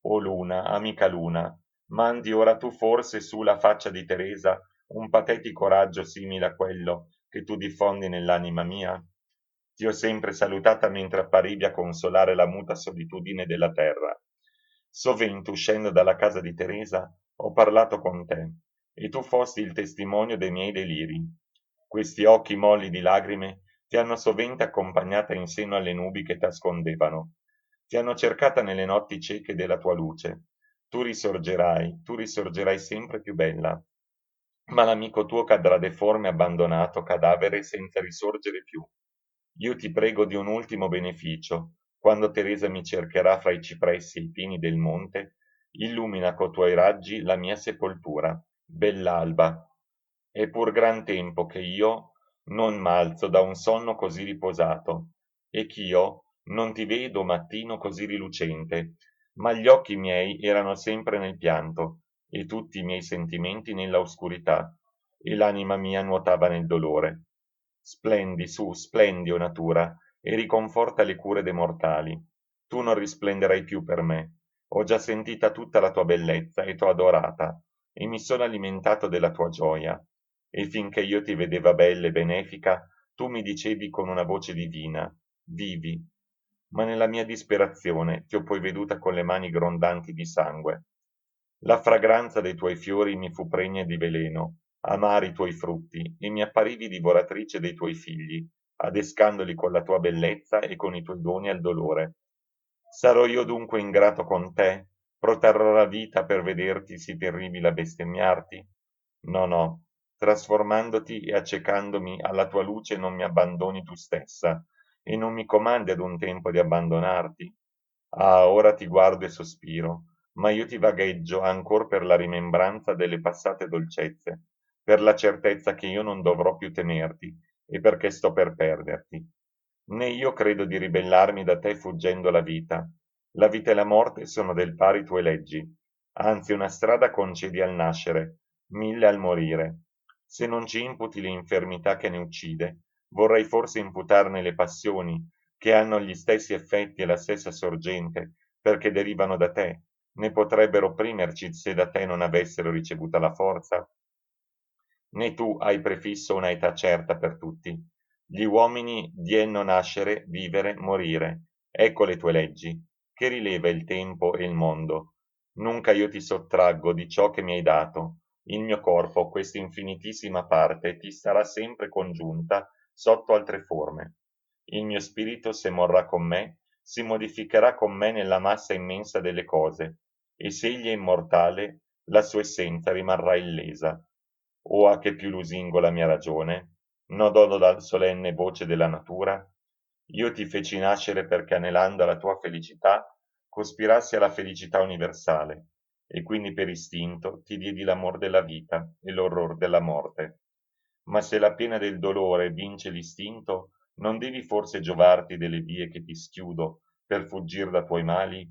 [SPEAKER 1] O luna, amica luna, mandi ora tu forse su la faccia di Teresa un patetico raggio simile a quello che tu diffondi nell'anima mia? Ti ho sempre salutata mentre apparivi a consolare la muta solitudine della terra. Sovente, uscendo dalla casa di Teresa, ho parlato con te, e tu fosti il testimonio dei miei deliri. Questi occhi molli di lagrime ti hanno sovente accompagnata in seno alle nubi che t'ascondevano. Ti hanno cercata nelle notti cieche della tua luce. Tu risorgerai sempre più bella. Ma l'amico tuo cadrà deforme, abbandonato, cadavere, senza risorgere più. Io ti prego di un ultimo beneficio. Quando Teresa mi cercherà fra i cipressi e i pini del monte, illumina co tuoi raggi la mia sepoltura. Bell'alba. È pur gran tempo che io non m'alzo da un sonno così riposato, e ch'io non ti vedo mattino così rilucente, ma gli occhi miei erano sempre nel pianto, e tutti i miei sentimenti nella oscurità, e l'anima mia nuotava nel dolore. Splendi, su, splendi, o natura, e riconforta le cure dei mortali. Tu non risplenderai più per me. Ho già sentita tutta la tua bellezza e t'ho adorata, e mi sono alimentato della tua gioia. E finché io ti vedeva bella e benefica, tu mi dicevi con una voce divina, vivi. Ma nella mia disperazione ti ho poi veduta con le mani grondanti di sangue. La fragranza dei tuoi fiori mi fu pregna di veleno, amari i tuoi frutti, e mi apparivi divoratrice dei tuoi figli, adescandoli con la tua bellezza e con i tuoi doni al dolore. Sarò io dunque ingrato con te? Protrarrò la vita per vederti sì terribile a bestemmiarti? No, no, trasformandoti e accecandomi alla tua luce non mi abbandoni tu stessa, e non mi comandi ad un tempo di abbandonarti. Ah, ora ti guardo e sospiro, ma io ti vagheggio ancor per la rimembranza delle passate dolcezze, per la certezza che io non dovrò più temerti, e perché sto per perderti. né io credo di ribellarmi da te fuggendo la vita. La vita e la morte sono del pari tue leggi, anzi una strada concedi al nascere, 1000 al morire. Se non ci imputi l'infermità che ne uccide, vorrei forse imputarne le passioni, che hanno gli stessi effetti e la stessa sorgente, perché derivano da te, né potrebbero opprimerci se da te non avessero ricevuta la forza? Né tu hai prefisso una età certa per tutti. Gli uomini dienno nascere, vivere, morire. Ecco le tue leggi. Che rileva il tempo e il mondo? Nunca io ti sottraggo di ciò che mi hai dato. Il mio corpo, questa infinitissima parte, ti sarà sempre congiunta sotto altre forme. Il mio spirito, se morrà con me, si modificherà con me nella massa immensa delle cose, e se egli è immortale, la sua essenza rimarrà illesa. Oa che più lusingo la mia ragione, nodono dal solenne voce della natura, io ti feci nascere perché anelando alla tua felicità cospirassi alla felicità universale, e quindi per istinto ti diedi l'amor della vita e l'orror della morte. Ma se la pena del dolore vince l'istinto, non devi forse giovarti delle vie che ti schiudo per fuggir da tuoi mali?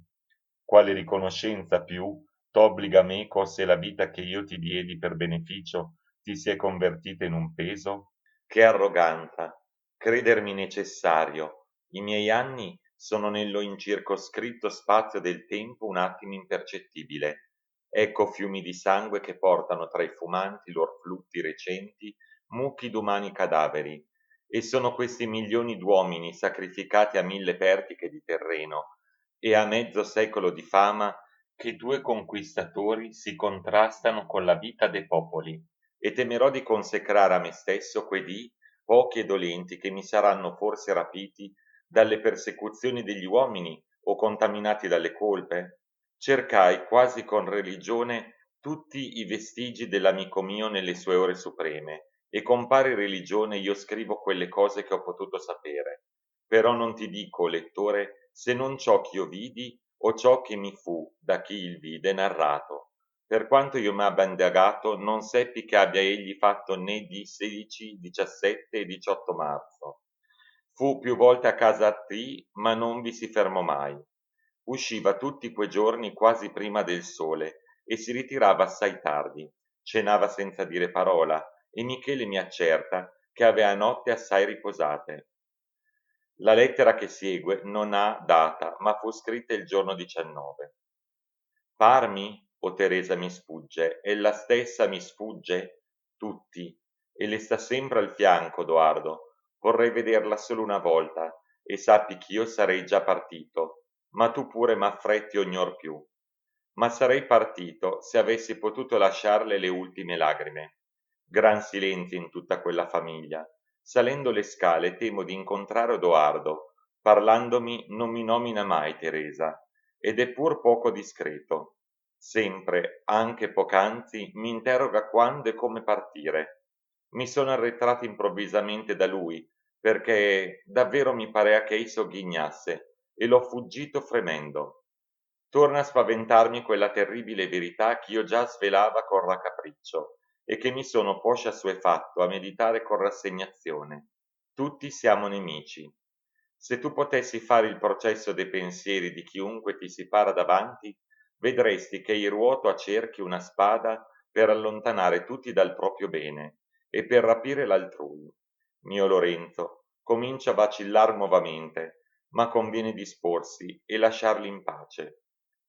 [SPEAKER 1] Quale riconoscenza più t'obbliga meco se la vita che io ti diedi per beneficio ti si è convertita in un peso? Che arroganza! Credermi necessario. I miei anni sono nello incircoscritto spazio del tempo un attimo impercettibile. Ecco fiumi di sangue che portano tra i fumanti lor flutti recenti mucchi d'umani cadaveri, e sono questi milioni d'uomini sacrificati a 1000 pertiche di terreno e a mezzo secolo di fama che due conquistatori si contrastano con la vita dei popoli, e temerò di consecrare a me stesso quei dì pochi e dolenti che mi saranno forse rapiti dalle persecuzioni degli uomini o contaminati dalle colpe? Cercai quasi con religione tutti i vestigi dell'amico mio nelle sue ore supreme, e con pari religione io scrivo quelle cose che ho potuto sapere. Però non ti dico, lettore, se non ciò ch'io vidi o ciò che mi fu da chi il vide narrato. Per quanto io m'abbia indagato, non seppi che abbia egli fatto né di 16, 17 e 18 marzo. Fu più volte a casa T, ma non vi si fermò mai. Usciva tutti quei giorni quasi prima del sole e si ritirava assai tardi. Cenava senza dire parola, e Michele mi accerta che avea notte assai riposate. La lettera che segue non ha data, ma fu scritta il giorno 19. Parmi, o Teresa mi sfugge, ella stessa mi sfugge? Tutti, e le sta sempre al fianco, Doardo. Vorrei vederla solo una volta, e sappi ch'io sarei già partito, ma tu pure m'affretti ognor più. Ma sarei partito se avessi potuto lasciarle le ultime lagrime. Gran silenzio in tutta quella famiglia. Salendo le scale temo di incontrare Odoardo. Parlandomi non mi nomina mai Teresa, ed è pur poco discreto. Sempre, anche poc'anzi, mi interroga quando e come partire. Mi sono arretrato improvvisamente da lui, perché davvero mi parea che ei sogghignasse, e l'ho fuggito fremendo. Torna a spaventarmi quella terribile verità ch'io già svelava con raccapriccio, e che mi sono poscia assuefatto a meditare con rassegnazione. Tutti siamo nemici. Se tu potessi fare il processo dei pensieri di chiunque ti si para davanti, vedresti che il ruoto a cerchi una spada per allontanare tutti dal proprio bene e per rapire l'altrui. Mio Lorenzo, comincia a vacillar nuovamente, ma conviene disporsi e lasciarli in pace.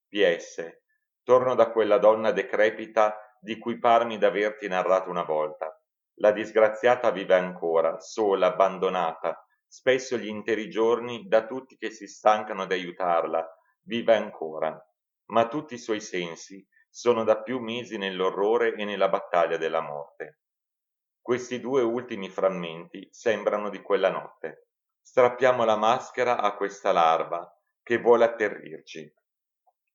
[SPEAKER 1] PS. Torno da quella donna decrepita di cui parmi d'averti narrato una volta. La disgraziata vive ancora, sola, abbandonata, spesso gli interi giorni da tutti che si stancano di aiutarla, vive ancora, ma tutti i suoi sensi sono da più mesi nell'orrore e nella battaglia della morte. Questi due ultimi frammenti sembrano di quella notte. Strappiamo la maschera a questa larva che vuole atterrirci.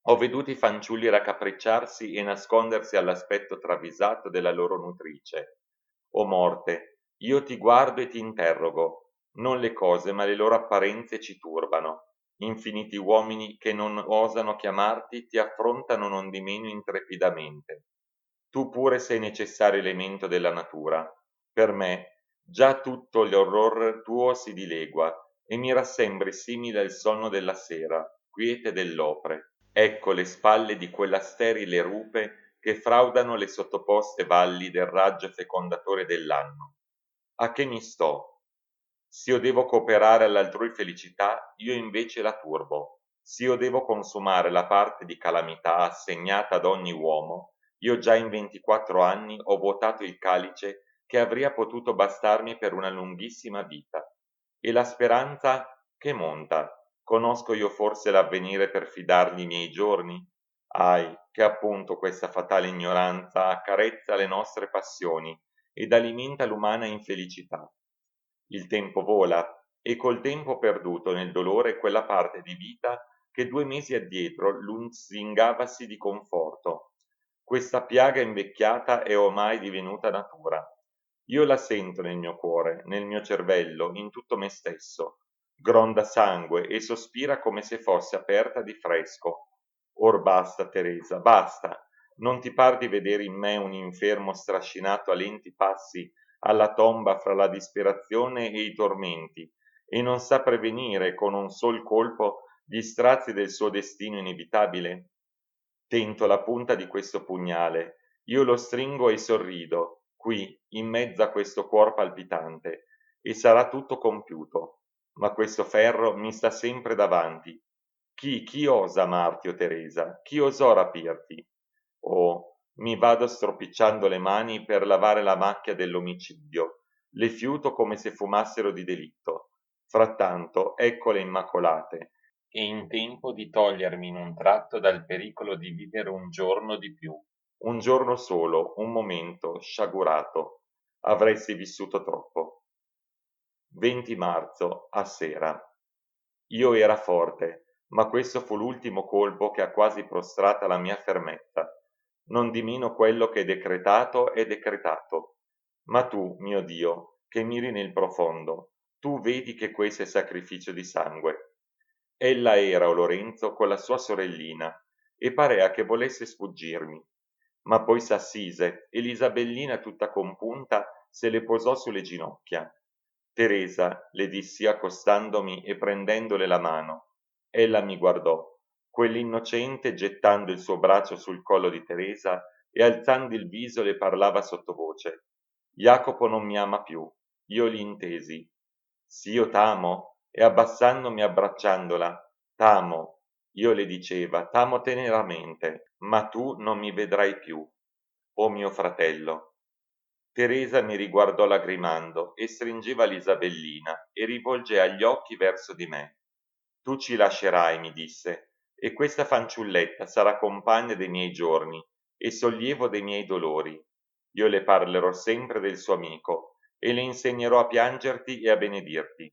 [SPEAKER 1] Ho veduti i fanciulli raccapricciarsi e nascondersi all'aspetto travisato della loro nutrice. O morte, io ti guardo e ti interrogo. Non le cose, ma le loro apparenze ci turbano. Infiniti uomini che non osano chiamarti ti affrontano nondimeno intrepidamente. Tu pure sei necessario elemento della natura. Per me, già tutto l'orror tuo si dilegua, e mi rassembri simile al sonno della sera, quiete dell'opre. Ecco le spalle di quella sterile rupe che fraudano le sottoposte valli del raggio fecondatore dell'anno. A che mi sto? S'io devo cooperare all'altrui felicità, io invece la turbo. S'io devo consumare la parte di calamità assegnata ad ogni uomo, io già in 24 anni ho vuotato il calice che avria potuto bastarmi per una lunghissima vita. E la speranza che monta, conosco io forse l'avvenire per fidargli i miei giorni? Ahi, che appunto questa fatale ignoranza accarezza le nostre passioni ed alimenta l'umana infelicità. Il tempo vola e col tempo perduto nel dolore quella parte di vita che 2 mesi addietro lusingavasi di conforto. Questa piaga invecchiata è ormai divenuta natura. Io la sento nel mio cuore, nel mio cervello, in tutto me stesso. Gronda sangue e sospira come se fosse aperta di fresco. Or basta, Teresa, basta. Non ti par di vedere in me un infermo strascinato a lenti passi alla tomba fra la disperazione e i tormenti, e non sa prevenire con un sol colpo gli strazi del suo destino inevitabile? Tento la punta di questo pugnale, io lo stringo e sorrido, qui, in mezzo a questo cuor palpitante, e sarà tutto compiuto. Ma questo ferro mi sta sempre davanti. Chi osa amarti, o Teresa? Chi osò rapirti? Oh, mi vado stropicciando le mani per lavare la macchia dell'omicidio, le fiuto come se fumassero di delitto. Frattanto, eccole immacolate, e in tempo di togliermi in un tratto dal pericolo di vivere un giorno di più. Un giorno solo, un momento, sciagurato. Avresti vissuto troppo. 20 marzo, a sera. Io era forte, ma questo fu l'ultimo colpo che ha quasi prostrata la mia fermezza. Non di meno quello che è decretato. Ma tu, mio Dio, che miri nel profondo, tu vedi che questo è sacrificio di sangue. Ella era, o Lorenzo, con la sua sorellina, e parea che volesse sfuggirmi. Ma poi s'assise e l'Isabellina tutta compunta se le posò sulle ginocchia. Teresa, le dissi accostandomi e prendendole la mano. Ella mi guardò, quell'innocente gettando il suo braccio sul collo di Teresa e alzando il viso le parlava sottovoce. Jacopo non mi ama più, io li intesi. S'io t'amo? E abbassandomi abbracciandola, t'amo, io le diceva, t'amo teneramente, ma tu non mi vedrai più, o mio fratello. Teresa mi riguardò lagrimando e stringeva l'Isabellina e rivolgea gli occhi verso di me. Tu ci lascerai, mi disse, e questa fanciulletta sarà compagna dei miei giorni e sollievo dei miei dolori. Io le parlerò sempre del suo amico e le insegnerò a piangerti e a benedirti.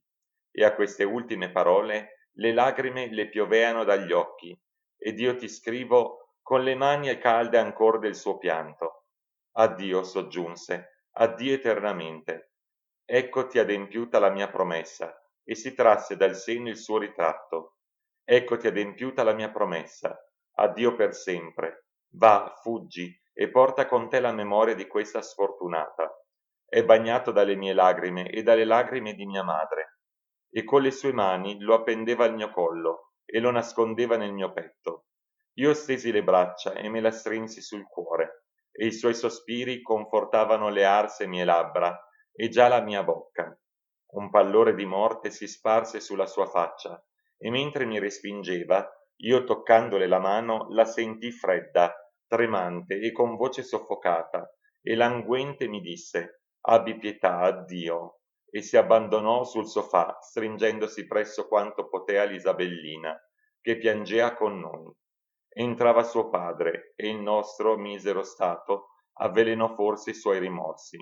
[SPEAKER 1] E a queste ultime parole le lagrime le pioveano dagli occhi, ed io ti scrivo con le mani calde ancor del suo pianto. Addio, soggiunse, addio eternamente. Eccoti adempiuta la mia promessa, e si trasse dal seno il suo ritratto. Eccoti adempiuta la mia promessa. Addio per sempre. Va, fuggi, e porta con te la memoria di questa sfortunata. È bagnato dalle mie lagrime e dalle lagrime di mia madre. E con le sue mani lo appendeva al mio collo e lo nascondeva nel mio petto. Io stesi le braccia e me la strinsi sul cuore, e i suoi sospiri confortavano le arse mie labbra e già la mia bocca. Un pallore di morte si sparse sulla sua faccia, e mentre mi respingeva, io toccandole la mano la sentii fredda, tremante e con voce soffocata, e languente mi disse: Abbi pietà, addio, e si abbandonò sul sofà, stringendosi presso quanto potea l'Isabellina, che piangea con noi. Entrava suo padre, e il nostro misero stato avvelenò forse i suoi rimorsi.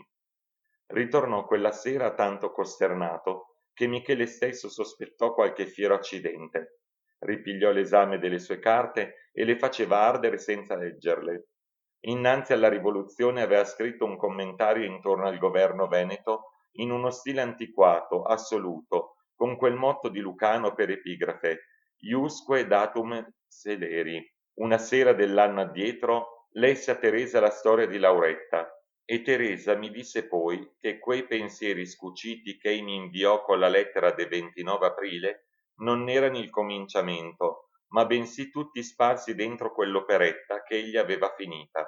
[SPEAKER 1] Ritornò quella sera tanto costernato che Michele stesso sospettò qualche fiero accidente. Ripigliò l'esame delle sue carte e le faceva ardere senza leggerle. Innanzi alla rivoluzione aveva scritto un commentario intorno al governo veneto in uno stile antiquato, assoluto, con quel motto di Lucano per epigrafe, iusque datum sederi. Una sera dell'anno addietro lesse a Teresa la storia di Lauretta, E Teresa mi disse poi che quei pensieri scuciti che mi inviò con la lettera del 29 aprile non erano il cominciamento, ma bensì tutti sparsi dentro quell'operetta che egli aveva finita.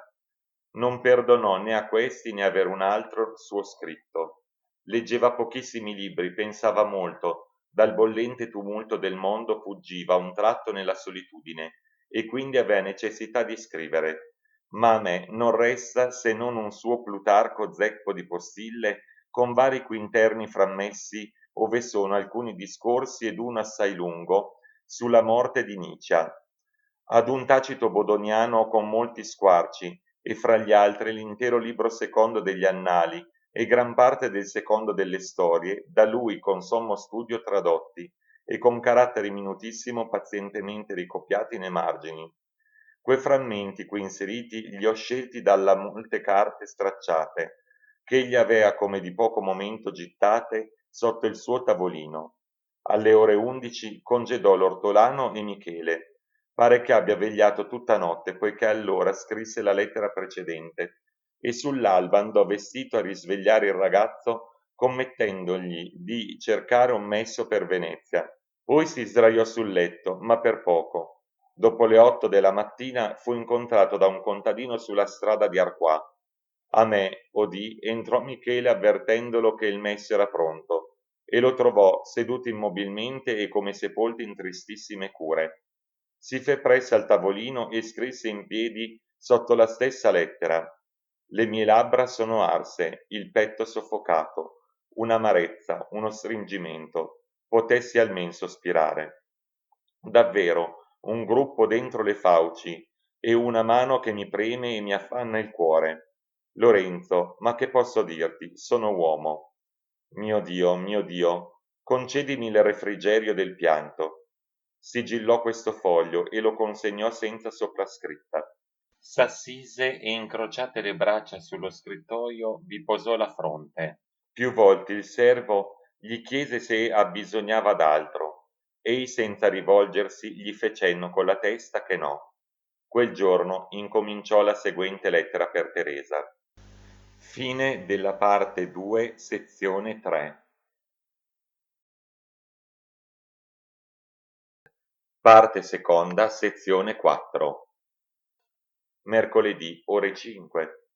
[SPEAKER 1] Non perdonò né a questi né aver un altro suo scritto. Leggeva pochissimi libri, pensava molto, dal bollente tumulto del mondo fuggiva un tratto nella solitudine e quindi aveva necessità di scrivere. Ma a me non resta se non un suo Plutarco zeppo di postille con vari quinterni frammessi ove sono alcuni discorsi ed uno assai lungo sulla morte di Nietzsche, ad un Tacito Bodoniano con molti squarci e fra gli altri l'intero libro secondo degli Annali e gran parte del secondo delle storie, da lui con sommo studio tradotti e con caratteri minutissimo pazientemente ricopiati nei margini. Quei frammenti qui inseriti li ho scelti dalla molte carte stracciate, che egli avea come di poco momento gittate sotto il suo tavolino. Alle ore 11 congedò l'ortolano e Michele. Pare che abbia vegliato tutta notte, poiché allora scrisse la lettera precedente, e sull'alba andò vestito a risvegliare il ragazzo, commettendogli di cercare un messo per Venezia. Poi si sdraiò sul letto, ma per poco. Dopo le 8 della mattina fu incontrato da un contadino sulla strada di Arquà. A me, udì, entrò Michele avvertendolo che il messo era pronto, e lo trovò seduto immobilmente e come sepolto in tristissime cure. Si fe presso al tavolino e scrisse in piedi sotto la stessa lettera: le mie labbra sono arse, il petto soffocato, un'amarezza, uno stringimento, potessi almen sospirare. Davvero, un gruppo dentro le fauci e una mano che mi preme e mi affanna il cuore. Lorenzo, ma che posso dirti? Sono uomo. Mio Dio, concedimi il refrigerio del pianto. Sigillò questo foglio e lo consegnò senza soprascritta. S'assise e incrociate le braccia sullo scrittoio vi posò la fronte. Più volte il servo gli chiese se abbisognava d'altro. Ei senza rivolgersi gli fe cenno con la testa che no. Quel giorno incominciò la seguente lettera per Teresa. Fine della parte 2, sezione 3. Parte seconda, sezione 4. Mercoledì, ore 5.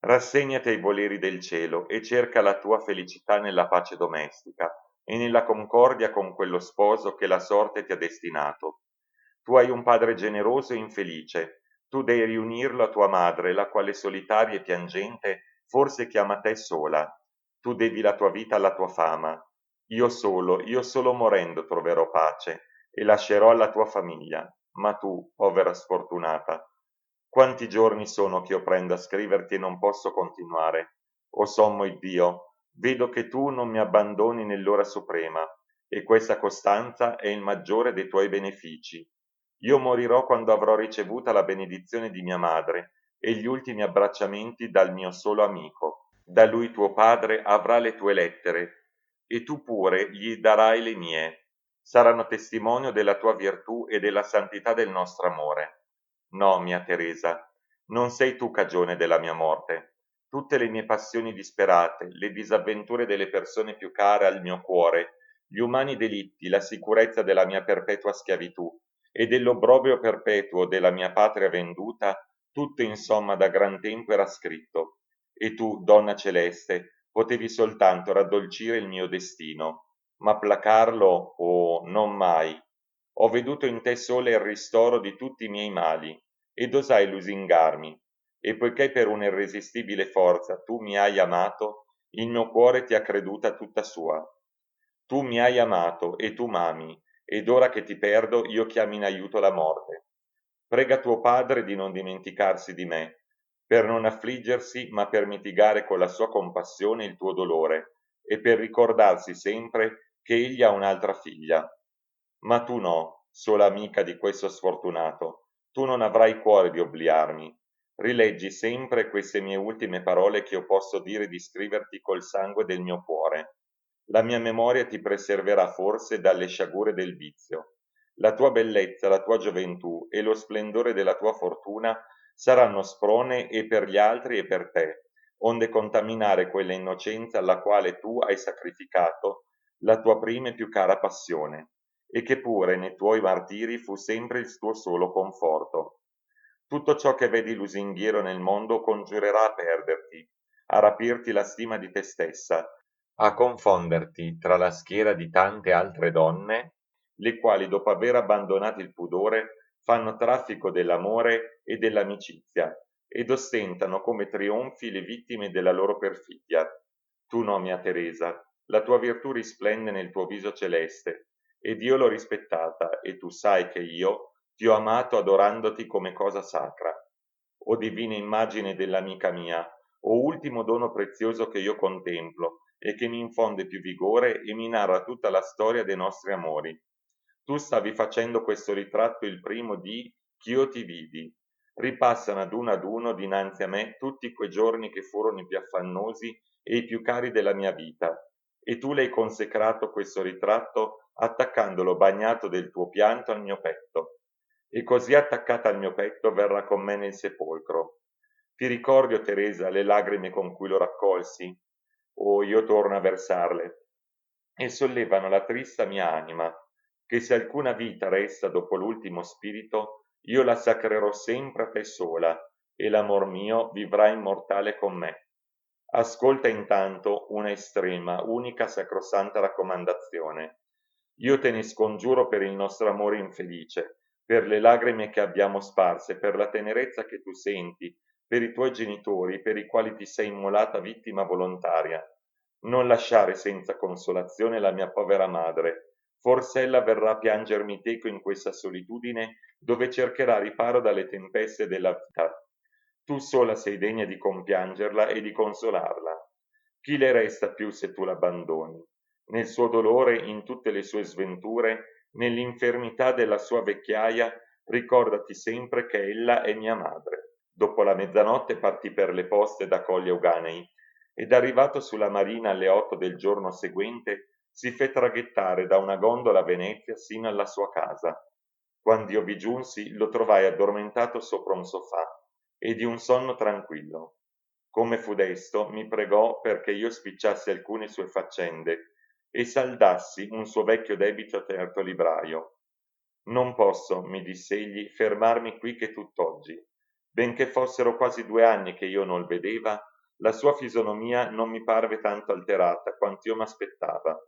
[SPEAKER 1] Rassegnati ai voleri del cielo e cerca la tua felicità nella pace domestica e nella concordia con quello sposo che la sorte ti ha destinato. Tu hai un padre generoso e infelice, tu devi riunirlo a tua madre, la quale solitaria e piangente forse chiama te sola. Tu devi la tua vita alla tua fama. Io solo morendo troverò pace e lascerò alla tua famiglia. Ma tu, povera sfortunata, quanti giorni sono che io prendo a scriverti e non posso continuare? O sommo Iddio, vedo che tu non mi abbandoni nell'ora suprema, e questa costanza è il maggiore dei tuoi benefici. Io morirò quando avrò ricevuta la benedizione di mia madre e gli ultimi abbracciamenti dal mio solo amico. Da lui tuo padre avrà le tue lettere, e tu pure gli darai le mie. Saranno testimonio della tua virtù e della santità del nostro amore. No, mia Teresa, non sei tu cagione della mia morte. Tutte le mie passioni disperate, le disavventure delle persone più care al mio cuore, gli umani delitti, la sicurezza della mia perpetua schiavitù e dell'obbrobrio perpetuo della mia patria venduta, tutto insomma da gran tempo era scritto. E tu, donna celeste, potevi soltanto raddolcire il mio destino, ma placarlo, oh, non mai. Ho veduto in te sola il ristoro di tutti i miei mali, ed osai lusingarmi, e poiché per un'irresistibile forza tu mi hai amato, il mio cuore ti ha creduta tutta sua. Tu mi hai amato e tu m'ami, ed ora che ti perdo io chiamo in aiuto la morte. Prega tuo padre di non dimenticarsi di me, per non affliggersi, ma per mitigare con la sua compassione il tuo dolore, e per ricordarsi sempre che egli ha un'altra figlia. Ma tu no, sola amica di questo sfortunato, tu non avrai cuore di obliarmi. Rileggi sempre queste mie ultime parole che io posso dire di scriverti col sangue del mio cuore. La mia memoria ti preserverà forse dalle sciagure del vizio. La tua bellezza, la tua gioventù e lo splendore della tua fortuna saranno sprone e per gli altri e per te, onde contaminare quella innocenza alla quale tu hai sacrificato la tua prima e più cara passione, e che pure nei tuoi martiri fu sempre il tuo solo conforto. Tutto ciò che vedi lusinghiero nel mondo congiurerà a perderti, a rapirti la stima di te stessa, a confonderti tra la schiera di tante altre donne, le quali dopo aver abbandonato il pudore fanno traffico dell'amore e dell'amicizia ed ostentano come trionfi le vittime della loro perfidia. Tu no, mia Teresa, la tua virtù risplende nel tuo viso celeste, ed io l'ho rispettata, e tu sai che io ti ho amato adorandoti come cosa sacra. O divina immagine dell'amica mia, o ultimo dono prezioso che io contemplo, e che mi infonde più vigore e mi narra tutta la storia dei nostri amori. Tu stavi facendo questo ritratto il primo di ch'io ti vidi. Ripassano ad uno dinanzi a me tutti quei giorni che furono i più affannosi e i più cari della mia vita, e tu l'hai consecrato questo ritratto attaccandolo bagnato del tuo pianto al mio petto. E così attaccata al mio petto verrà con me nel sepolcro. Ti ricordi, o Teresa, le lagrime con cui lo raccolsi? O io torno a versarle, e sollevano la trista mia anima, che se alcuna vita resta dopo l'ultimo spirito, io la sacrerò sempre a te sola, e l'amor mio vivrà immortale con me. Ascolta intanto una estrema, unica sacrosanta raccomandazione. Io te ne scongiuro per il nostro amore infelice, per le lagrime che abbiamo sparse, per la tenerezza che tu senti, per i tuoi genitori, per i quali ti sei immolata vittima volontaria. Non lasciare senza consolazione la mia povera madre. Forse ella verrà a piangermi teco in questa solitudine dove cercherà riparo dalle tempeste della vita. Tu sola sei degna di compiangerla e di consolarla. Chi le resta più se tu l'abbandoni? Nel suo dolore, in tutte le sue sventure, nell'infermità della sua vecchiaia, ricordati sempre che ella è mia madre. Dopo la mezzanotte partì per le poste da Colli Euganei ed arrivato sulla marina alle 8 del giorno seguente, si fe traghettare da una gondola a Venezia sino alla sua casa. Quando io vi giunsi, lo trovai addormentato sopra un sofà e di un sonno tranquillo. Come fu desto, mi pregò perché io spicciassi alcune sue faccende e saldassi un suo vecchio debito a certo libraio. Non posso, mi diss'egli, fermarmi qui che tutt'oggi. Benché fossero quasi 2 anni che io non il vedeva, la sua fisonomia non mi parve tanto alterata quanto io m'aspettava,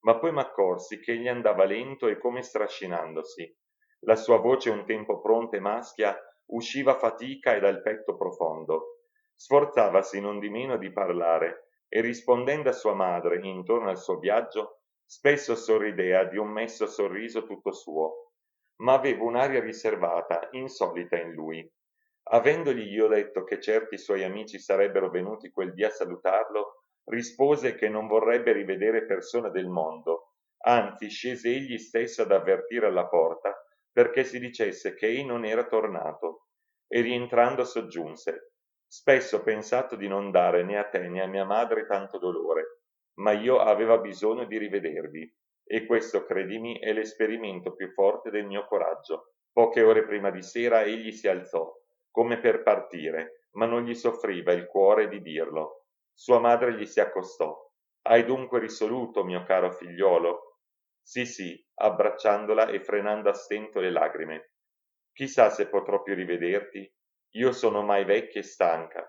[SPEAKER 1] ma poi m'accorsi che egli andava lento e come strascinandosi. La sua voce un tempo pronta e maschia usciva a fatica e dal petto profondo. Sforzavasi non di meno di parlare e rispondendo a sua madre intorno al suo viaggio, spesso sorridea di un messo sorriso tutto suo, ma aveva un'aria riservata, insolita in lui. Avendogli io detto che certi suoi amici sarebbero venuti quel dì a salutarlo, rispose che non vorrebbe rivedere persone del mondo, anzi scese egli stesso ad avvertire alla porta perché si dicesse che ei non era tornato, e rientrando soggiunse: Spesso ho pensato di non dare né a te né a mia madre tanto dolore, ma io aveva bisogno di rivedervi, e questo, credimi, è l'esperimento più forte del mio coraggio. Poche ore prima di sera egli si alzò, come per partire, ma non gli soffriva il cuore di dirlo. Sua madre gli si accostò. Hai dunque risoluto, mio caro figliuolo? Sì, sì, abbracciandola e frenando a stento le lagrime. Chissà se potrò più rivederti. Io sono ormai vecchia e stanca.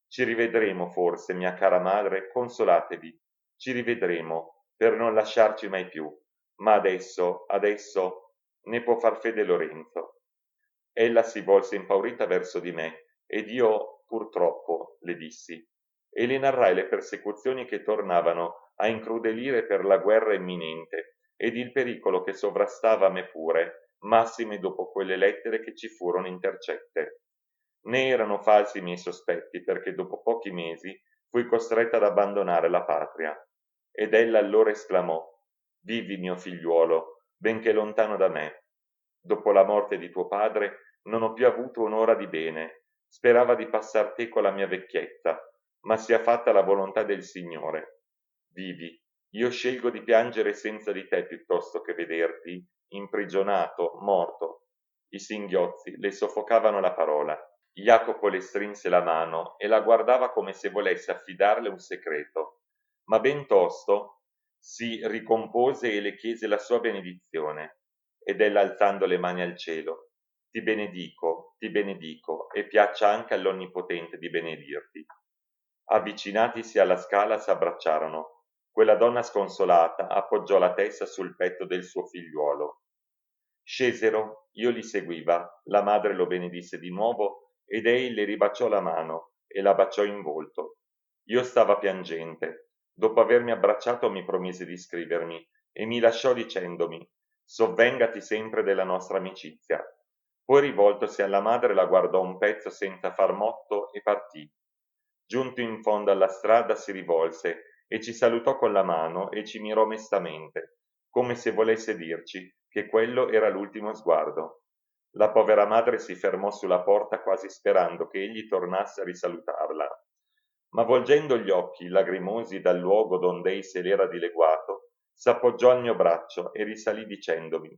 [SPEAKER 1] Ci rivedremo forse, mia cara madre, consolatevi. Ci rivedremo, per non lasciarci mai più. Ma adesso, ne può far fede Lorenzo. Ella si volse impaurita verso di me, ed io, purtroppo, le dissi, e le narrai le persecuzioni che tornavano a incrudelire per la guerra imminente, ed il pericolo che sovrastava me pure, massime dopo quelle lettere che ci furono intercette. Né erano falsi i miei sospetti, perché dopo pochi mesi fui costretta ad abbandonare la patria. Ed ella allora esclamò: Vivi, mio figliuolo, benché lontano da me. Dopo la morte di tuo padre non ho più avuto un'ora di bene. Sperava di passar teco la mia vecchietta, ma sia fatta la volontà del Signore. Vivi, io scelgo di piangere senza di te piuttosto che vederti imprigionato, morto. I singhiozzi le soffocavano la parola. Jacopo le strinse la mano e la guardava come se volesse affidarle un segreto, ma ben tosto si ricompose e le chiese la sua benedizione. Ed ella, alzando le mani al cielo: ti benedico, e piaccia anche all'Onnipotente di benedirti. Avvicinatisi alla scala s'abbracciarono. Quella donna sconsolata appoggiò la testa sul petto del suo figliuolo. Scesero, io li seguiva, la madre lo benedisse di nuovo ed ei le ribaciò la mano e la baciò in volto. Io stava piangente. Dopo avermi abbracciato mi promise di scrivermi e mi lasciò dicendomi: sovvengati sempre della nostra amicizia. Poi rivoltosi alla madre la guardò un pezzo senza far motto e partì. Giunto in fondo alla strada si rivolse e ci salutò con la mano e ci mirò mestamente, come se volesse dirci che quello era l'ultimo sguardo. La povera madre si fermò sulla porta quasi sperando che egli tornasse a risalutarla, ma volgendo gli occhi lagrimosi dal luogo dond'ei se l'era dileguato, s'appoggiò al mio braccio e risalì dicendomi: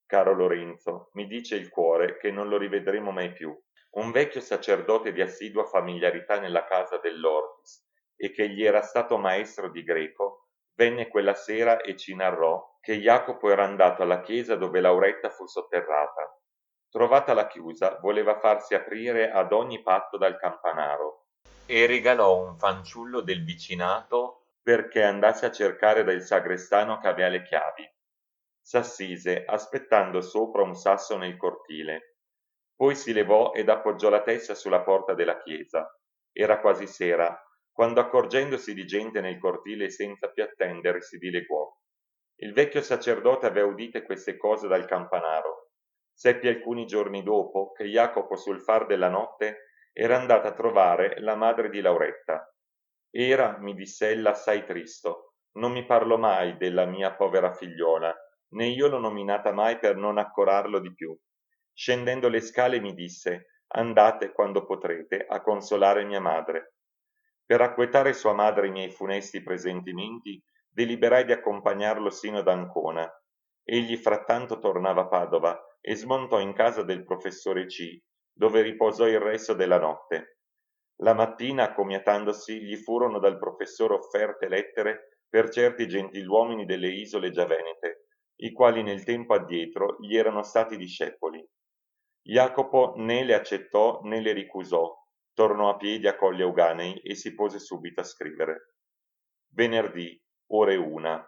[SPEAKER 1] caro Lorenzo, mi dice il cuore che non lo rivedremo mai più. Un vecchio sacerdote di assidua familiarità nella casa dell'Ortis e che gli era stato maestro di greco, venne quella sera e ci narrò che Jacopo era andato alla chiesa dove Lauretta fu sotterrata. Trovatala chiusa, voleva farsi aprire ad ogni patto dal campanaro e regalò un fanciullo del vicinato perché andasse a cercare dal sagrestano che aveva le chiavi. S'assise, aspettando sopra un sasso nel cortile. Poi si levò ed appoggiò la testa sulla porta della chiesa. Era quasi sera, quando accorgendosi di gente nel cortile senza più attendere si dileguò. Il vecchio sacerdote aveva udite queste cose dal campanaro. Seppi alcuni giorni dopo che Jacopo sul far della notte era andata a trovare la madre di Lauretta. Era, mi disse ella, assai tristo. Non mi parlò mai della mia povera figliuola, né io l'ho nominata mai per non accorarlo di più. Scendendo le scale mi disse: andate quando potrete a consolare mia madre. Per acquetare sua madre i miei funesti presentimenti, deliberai di accompagnarlo sino ad Ancona. Egli frattanto tornava a Padova e smontò in casa del professore C, dove riposò il resto della notte. La mattina, accomiatandosi, gli furono dal professore offerte lettere per certi gentiluomini delle isole giavenete, i quali nel tempo addietro gli erano stati discepoli. Jacopo né le accettò né le ricusò, tornò a piedi a Colli Euganei e si pose subito a scrivere. Venerdì, ore 1.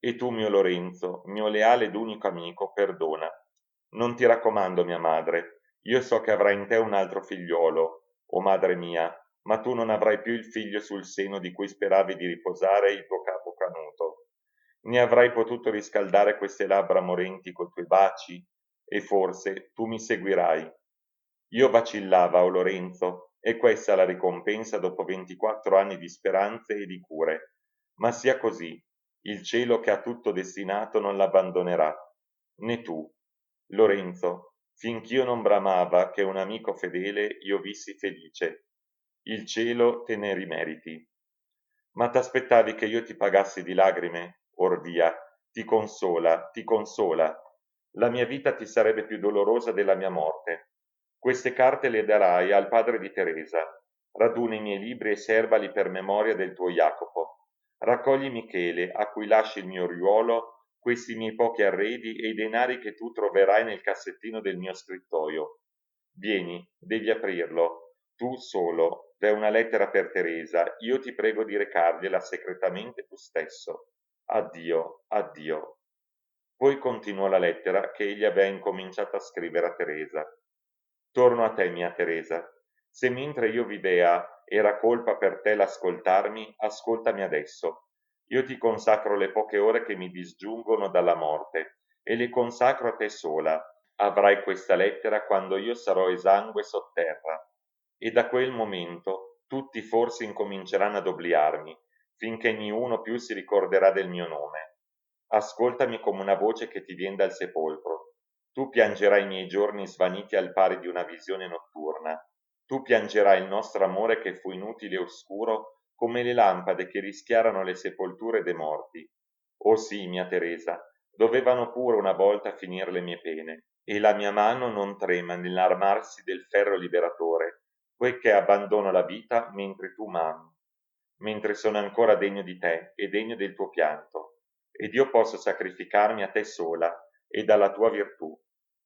[SPEAKER 1] E tu, mio Lorenzo, mio leale ed unico amico, perdona. Non ti raccomando mia madre, io so che avrai in te un altro figliuolo, o madre mia, ma tu non avrai più il figlio sul seno di cui speravi di riposare il tuo capo canuto. Ne avrai potuto riscaldare queste labbra morenti coi tuoi baci, e forse tu mi seguirai. Io vacillava, o Lorenzo, e questa la ricompensa dopo 24 anni di speranze e di cure. Ma sia così, il cielo che ha tutto destinato non l'abbandonerà, né tu. Lorenzo, finch'io non bramava che un amico fedele io vissi felice. Il cielo te ne rimeriti. Ma t'aspettavi che io ti pagassi di lagrime? Or via, ti consola, ti consola. La mia vita ti sarebbe più dolorosa della mia morte. Queste carte le darai al padre di Teresa. Raduna i miei libri e serbali per memoria del tuo Jacopo. Raccogli Michele, a cui lasci il mio riuolo, questi miei pochi arredi e i denari che tu troverai nel cassettino del mio scrittoio. Vieni, devi aprirlo. Tu solo, v'è una lettera per Teresa, io ti prego di recargliela segretamente tu stesso. Addio, addio. Poi continuò la lettera che egli aveva incominciato a scrivere a Teresa. Torno a te, mia Teresa. Se mentre io vivea era colpa per te l'ascoltarmi, ascoltami adesso. Io ti consacro le poche ore che mi disgiungono dalla morte e le consacro a te sola. Avrai questa lettera quando io sarò esangue sotterra e da quel momento tutti forse incominceranno ad obliarmi, finché niuno più si ricorderà del mio nome. Ascoltami come una voce che ti vien dal sepolcro. Tu piangerai i miei giorni svaniti al pari di una visione notturna. Tu piangerai il nostro amore che fu inutile e oscuro come le lampade che rischiarano le sepolture dei morti. Oh sì, mia Teresa, dovevano pure una volta finire le mie pene, e la mia mano non trema nell'armarsi del ferro liberatore, poiché abbandono la vita mentre tu m'ami, mentre sono ancora degno di te e degno del tuo pianto, ed io posso sacrificarmi a te sola e alla tua virtù.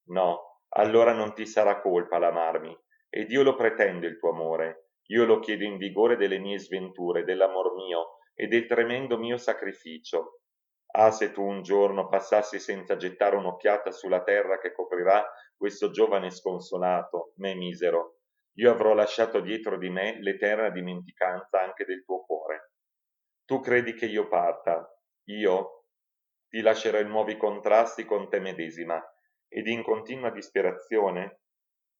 [SPEAKER 1] No, allora non ti sarà colpa l'amarmi, ed io lo pretendo il tuo amore, io lo chiedo in vigore delle mie sventure, dell'amor mio e del tremendo mio sacrificio. Ah, se tu un giorno passassi senza gettare un'occhiata sulla terra che coprirà questo giovane sconsolato, me misero, io avrò lasciato dietro di me l'eterna dimenticanza anche del tuo cuore. Tu credi che io parta, io ti lascerò in nuovi contrasti con te medesima ed in continua disperazione?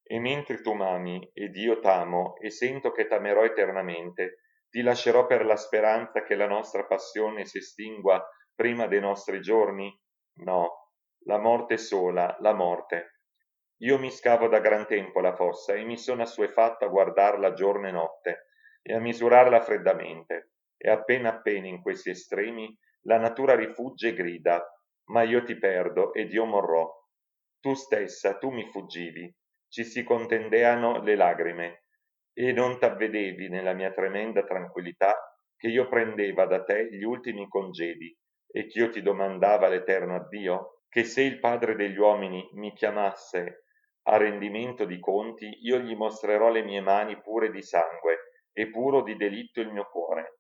[SPEAKER 1] E mentre tu m'ami ed io t'amo e sento che t'amerò eternamente, ti lascerò per la speranza che la nostra passione si estingua prima dei nostri giorni? No, la morte sola, la morte. Io mi scavo da gran tempo la fossa e mi sono assuefatto a guardarla giorno e notte e a misurarla freddamente, e appena appena in questi estremi la natura rifugge e grida, ma io ti perdo ed io morrò. Tu stessa, tu mi fuggivi, ci si contendeano le lagrime, e non t'avvedevi nella mia tremenda tranquillità che io prendeva da te gli ultimi congedi e ch'io ti domandava l'eterno addio? Che se il Padre degli uomini mi chiamasse a rendimento di conti, io gli mostrerò le mie mani pure di sangue e puro di delitto il mio cuore.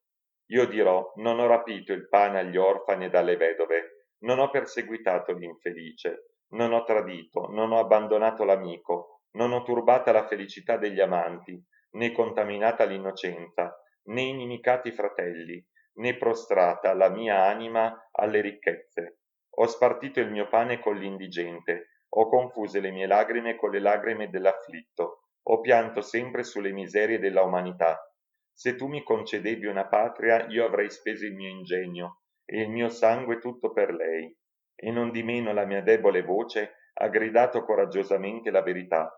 [SPEAKER 1] Io dirò, non ho rapito il pane agli orfani ed alle vedove, non ho perseguitato l'infelice, non ho tradito, non ho abbandonato l'amico, non ho turbata la felicità degli amanti, né contaminata l'innocenza, né inimicati i fratelli, né prostrata la mia anima alle ricchezze. Ho spartito il mio pane con l'indigente, ho confuse le mie lagrime con le lagrime dell'afflitto, ho pianto sempre sulle miserie della umanità. Se tu mi concedevi una patria, io avrei speso il mio ingegno e il mio sangue tutto per lei, e non di meno la mia debole voce ha gridato coraggiosamente la verità,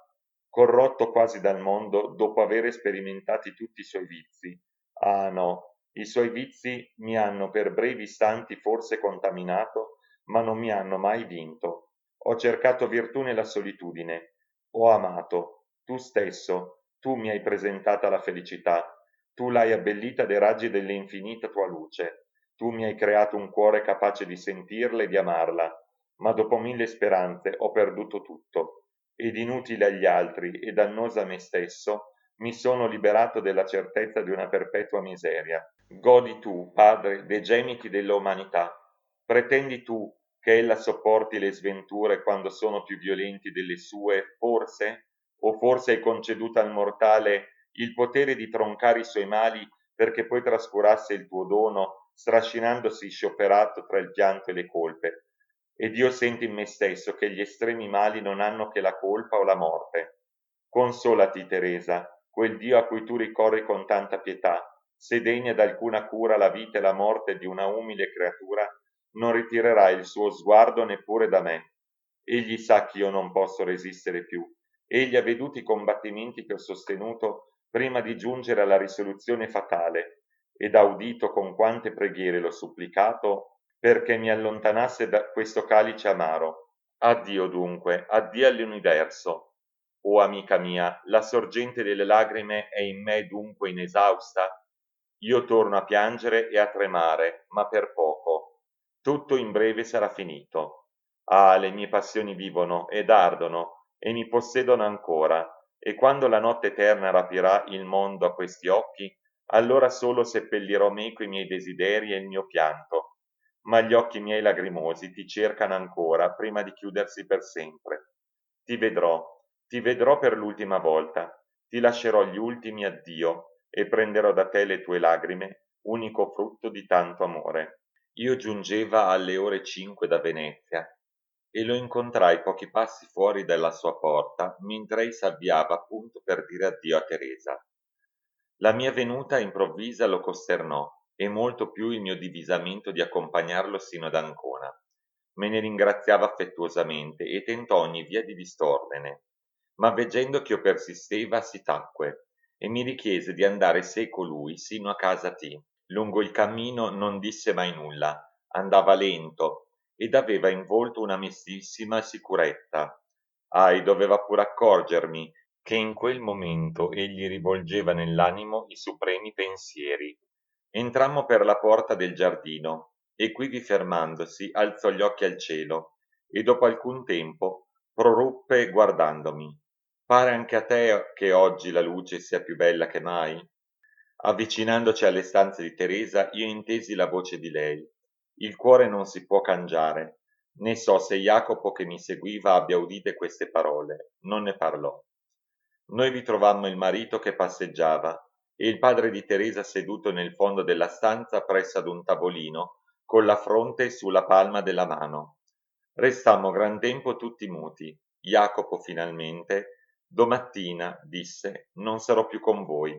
[SPEAKER 1] corrotto quasi dal mondo dopo aver sperimentati tutti i suoi vizi. Ah no, i suoi vizi mi hanno per brevi istanti forse contaminato, ma non mi hanno mai vinto. Ho cercato virtù nella solitudine, ho amato, tu stesso, tu mi hai presentata la felicità, tu l'hai abbellita dei raggi dell'infinita tua luce, tu mi hai creato un cuore capace di sentirla e di amarla, ma dopo 1000 speranze ho perduto tutto, ed inutile agli altri e dannosa a me stesso, mi sono liberato della certezza di una perpetua miseria. Godi tu, Padre, dei gemiti dell'umanità. Pretendi tu che ella sopporti le sventure quando sono più violenti delle sue, forse? O forse hai conceduto al mortale il potere di troncare i suoi mali perché poi trascurasse il tuo dono, strascinandosi scioperato tra il pianto e le colpe. Ed io sento in me stesso che gli estremi mali non hanno che la colpa o la morte. Consolati, Teresa, quel Dio a cui tu ricorri con tanta pietà, se degna d'alcuna cura la vita e la morte di una umile creatura, non ritirerà il suo sguardo neppure da me. Egli sa che io non posso resistere più. Egli ha veduto i combattimenti che ho sostenuto prima di giungere alla risoluzione fatale ed ha udito con quante preghiere l'ho supplicato perché mi allontanasse da questo calice amaro. Addio dunque, addio all'universo. O amica mia, la sorgente delle lagrime è in me dunque inesausta? Io torno a piangere e a tremare, ma per poco. Tutto in breve sarà finito. Ah, le mie passioni vivono ed ardono e mi possedono ancora, e quando la notte eterna rapirà il mondo a questi occhi, allora solo seppellirò meco i miei desideri e il mio pianto. Ma gli occhi miei lagrimosi ti cercano ancora prima di chiudersi per sempre. Ti vedrò per l'ultima volta, ti lascerò gli ultimi addio e prenderò da te le tue lagrime, unico frutto di tanto amore. Io giungeva alle ore 5 da Venezia e lo incontrai pochi passi fuori dalla sua porta mentre ei s'avviava appunto per dire addio a Teresa. La mia venuta improvvisa lo costernò e molto più il mio divisamento di accompagnarlo sino ad Ancona. Me ne ringraziava affettuosamente e tentò ogni via di distorvene, ma veggendo ch'io persisteva si tacque e mi richiese di andare seco lui sino a casa T. Lungo il cammino non disse mai nulla, andava lento ed aveva in volto una mestissima sicurezza. Ahi, doveva pure accorgermi che in quel momento egli rivolgeva nell'animo i supremi pensieri. Entrammo per la porta del giardino e quivi fermandosi alzò gli occhi al cielo e dopo alcun tempo proruppe guardandomi: Pare anche a te che oggi la luce sia più bella che mai? Avvicinandoci alle stanze di Teresa, io intesi la voce di lei. Il cuore non si può cangiare. Ne so se Jacopo che mi seguiva abbia udite queste parole. Non ne parlò. Noi vi trovammo il marito che passeggiava e il padre di Teresa seduto nel fondo della stanza presso ad un tavolino, con la fronte sulla palma della mano. Restammo gran tempo tutti muti. Jacopo finalmente: Domattina, disse, non sarò più con voi.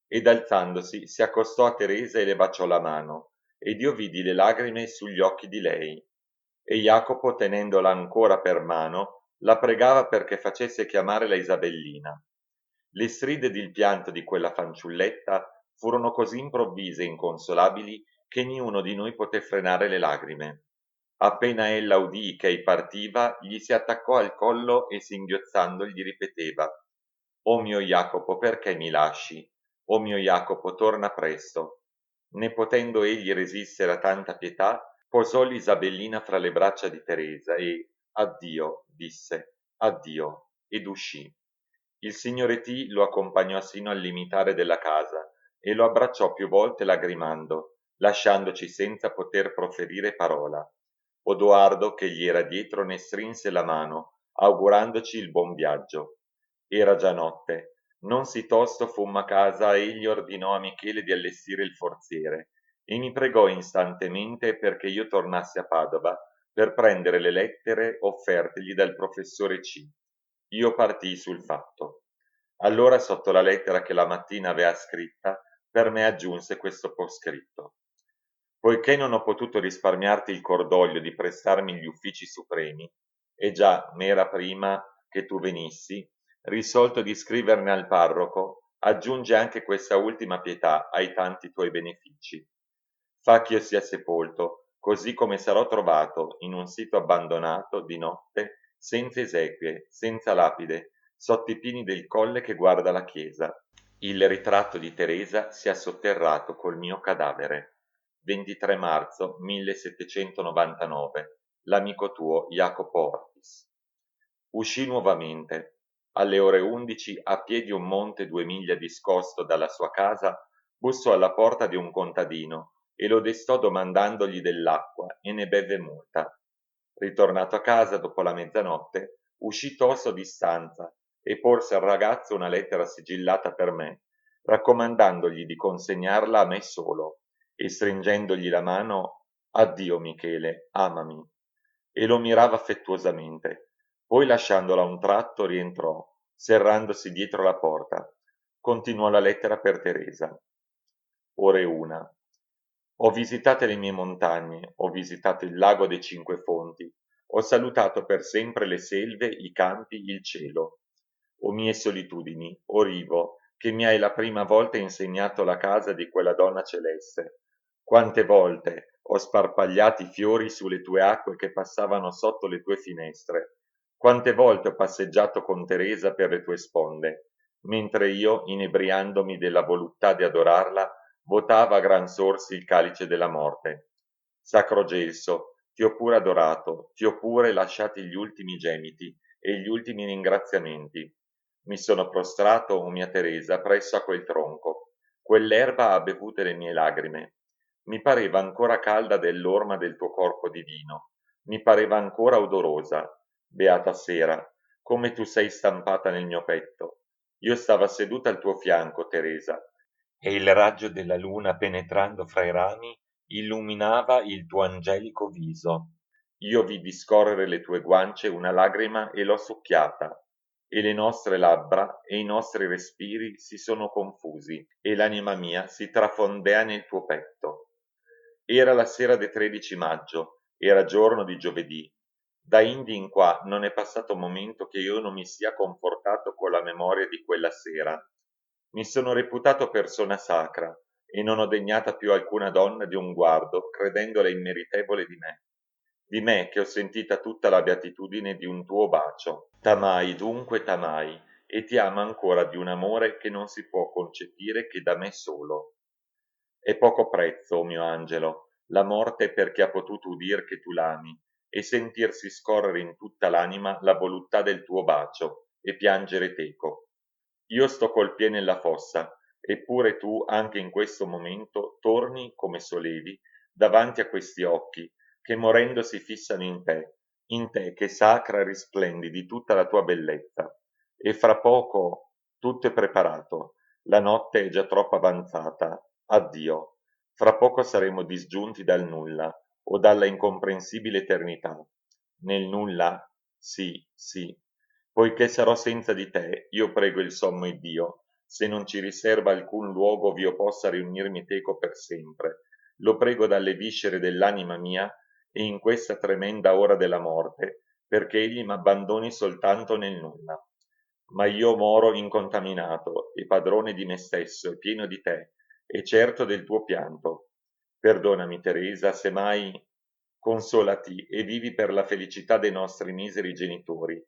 [SPEAKER 1] Ed alzandosi si accostò a Teresa e le baciò la mano, ed io vidi le lagrime sugli occhi di lei. E Jacopo, tenendola ancora per mano, la pregava perché facesse chiamare la Isabellina. Le stride ed il pianto di quella fanciulletta furono così improvvise e inconsolabili che niuno di noi poté frenare le lagrime. Appena ella udì che ei partiva, gli si attaccò al collo e singhiozzando gli ripeteva: O mio Jacopo, perché mi lasci? O mio Jacopo, torna presto. Ne potendo egli resistere a tanta pietà, posò l'Isabellina fra le braccia di Teresa e addio, disse, addio, ed uscì. Il signore T lo accompagnò sino al limitare della casa e lo abbracciò più volte lagrimando, lasciandoci senza poter proferire parola. Odoardo, che gli era dietro, ne strinse la mano, augurandoci il buon viaggio. Era già notte. Non si tosto fummo a casa, egli ordinò a Michele di allestire il forziere e mi pregò instantemente perché io tornassi a Padova per prendere le lettere offertegli dal professore C. Io partii sul fatto. Allora, sotto la lettera che la mattina avea scritta, per me aggiunse questo poscritto: Poiché non ho potuto risparmiarti il cordoglio di prestarmi gli uffici supremi, e già m'era prima che tu venissi, risolto di scriverne al parroco, aggiunge anche questa ultima pietà ai tanti tuoi benefici. Fa ch'io sia sepolto, così come sarò trovato in un sito abbandonato di notte, senza esequie, senza lapide, sotto i pini del colle che guarda la chiesa. Il ritratto di Teresa sia sotterrato col mio cadavere. 23 marzo 1799. L'amico tuo Jacopo Ortis. Uscì nuovamente. Alle ore 11, a piedi un monte 2 miglia discosto dalla sua casa, bussò alla porta di un contadino e lo destò domandandogli dell'acqua e ne beve molta. Ritornato a casa dopo la mezzanotte, uscì tosto di stanza e porse al ragazzo una lettera sigillata per me, raccomandandogli di consegnarla a me solo e stringendogli la mano: Addio Michele, amami. E lo mirava affettuosamente. Poi lasciandola un tratto rientrò, serrandosi dietro la porta. Continuò la lettera per Teresa. Ore 1. Ho visitato le mie montagne, ho visitato il lago dei Cinque Fonti, ho salutato per sempre le selve, i campi, il cielo. O mie solitudini, o rivo, che mi hai la prima volta insegnato la casa di quella donna celeste. Quante volte ho sparpagliati fiori sulle tue acque che passavano sotto le tue finestre. Quante volte ho passeggiato con Teresa per le tue sponde, mentre io, inebriandomi della voluttà di adorarla, votava a gran sorsi il calice della morte. Sacro Gelso, ti ho pure adorato, ti ho pure lasciati gli ultimi gemiti e gli ultimi ringraziamenti. Mi sono prostrato, o mia Teresa, presso a quel tronco. Quell'erba ha bevute le mie lagrime. Mi pareva ancora calda dell'orma del tuo corpo divino. Mi pareva ancora odorosa. Beata sera, come tu sei stampata nel mio petto. Io stava seduta al tuo fianco, Teresa, e il raggio della luna penetrando fra i rami illuminava il tuo angelico viso. Io vidi scorrere le tue guance una lagrima e l'ho succhiata, e le nostre labbra e i nostri respiri si sono confusi, e l'anima mia si trafondea nel tuo petto. Era la sera del 13 maggio, era giorno di giovedì. Da indi in qua non è passato momento che io non mi sia confortato con la memoria di quella sera. Mi sono reputato persona sacra e non ho degnata più alcuna donna di un guardo, credendola immeritevole di me. di me che ho sentita tutta la beatitudine di un tuo bacio. T'amai, dunque t'amai, e ti ama ancora di un amore che non si può concepire che da me solo. È poco prezzo, o mio angelo, la morte perché ha potuto udir che tu l'ami, e sentirsi scorrere in tutta l'anima la voluttà del tuo bacio, e piangere teco. Io sto col piede nella fossa, eppure tu, anche in questo momento, torni, come solevi, davanti a questi occhi, che morendo si fissano in te che sacra risplendi di tutta la tua bellezza. E fra poco tutto è preparato, la notte è già troppo avanzata. Addio. Fra poco saremo disgiunti dal nulla o dalla incomprensibile eternità. Nel nulla? Sì, sì. Poiché sarò senza di te, io prego il sommo Iddio, se non ci riserva alcun luogo ov'io possa riunirmi teco per sempre. Lo prego dalle viscere dell'anima mia e in questa tremenda ora della morte, perché egli m'abbandoni soltanto nel nulla. Ma io moro incontaminato e padrone di me stesso e pieno di te e certo del tuo pianto. Perdonami, Teresa, se mai consolati e vivi per la felicità dei nostri miseri genitori.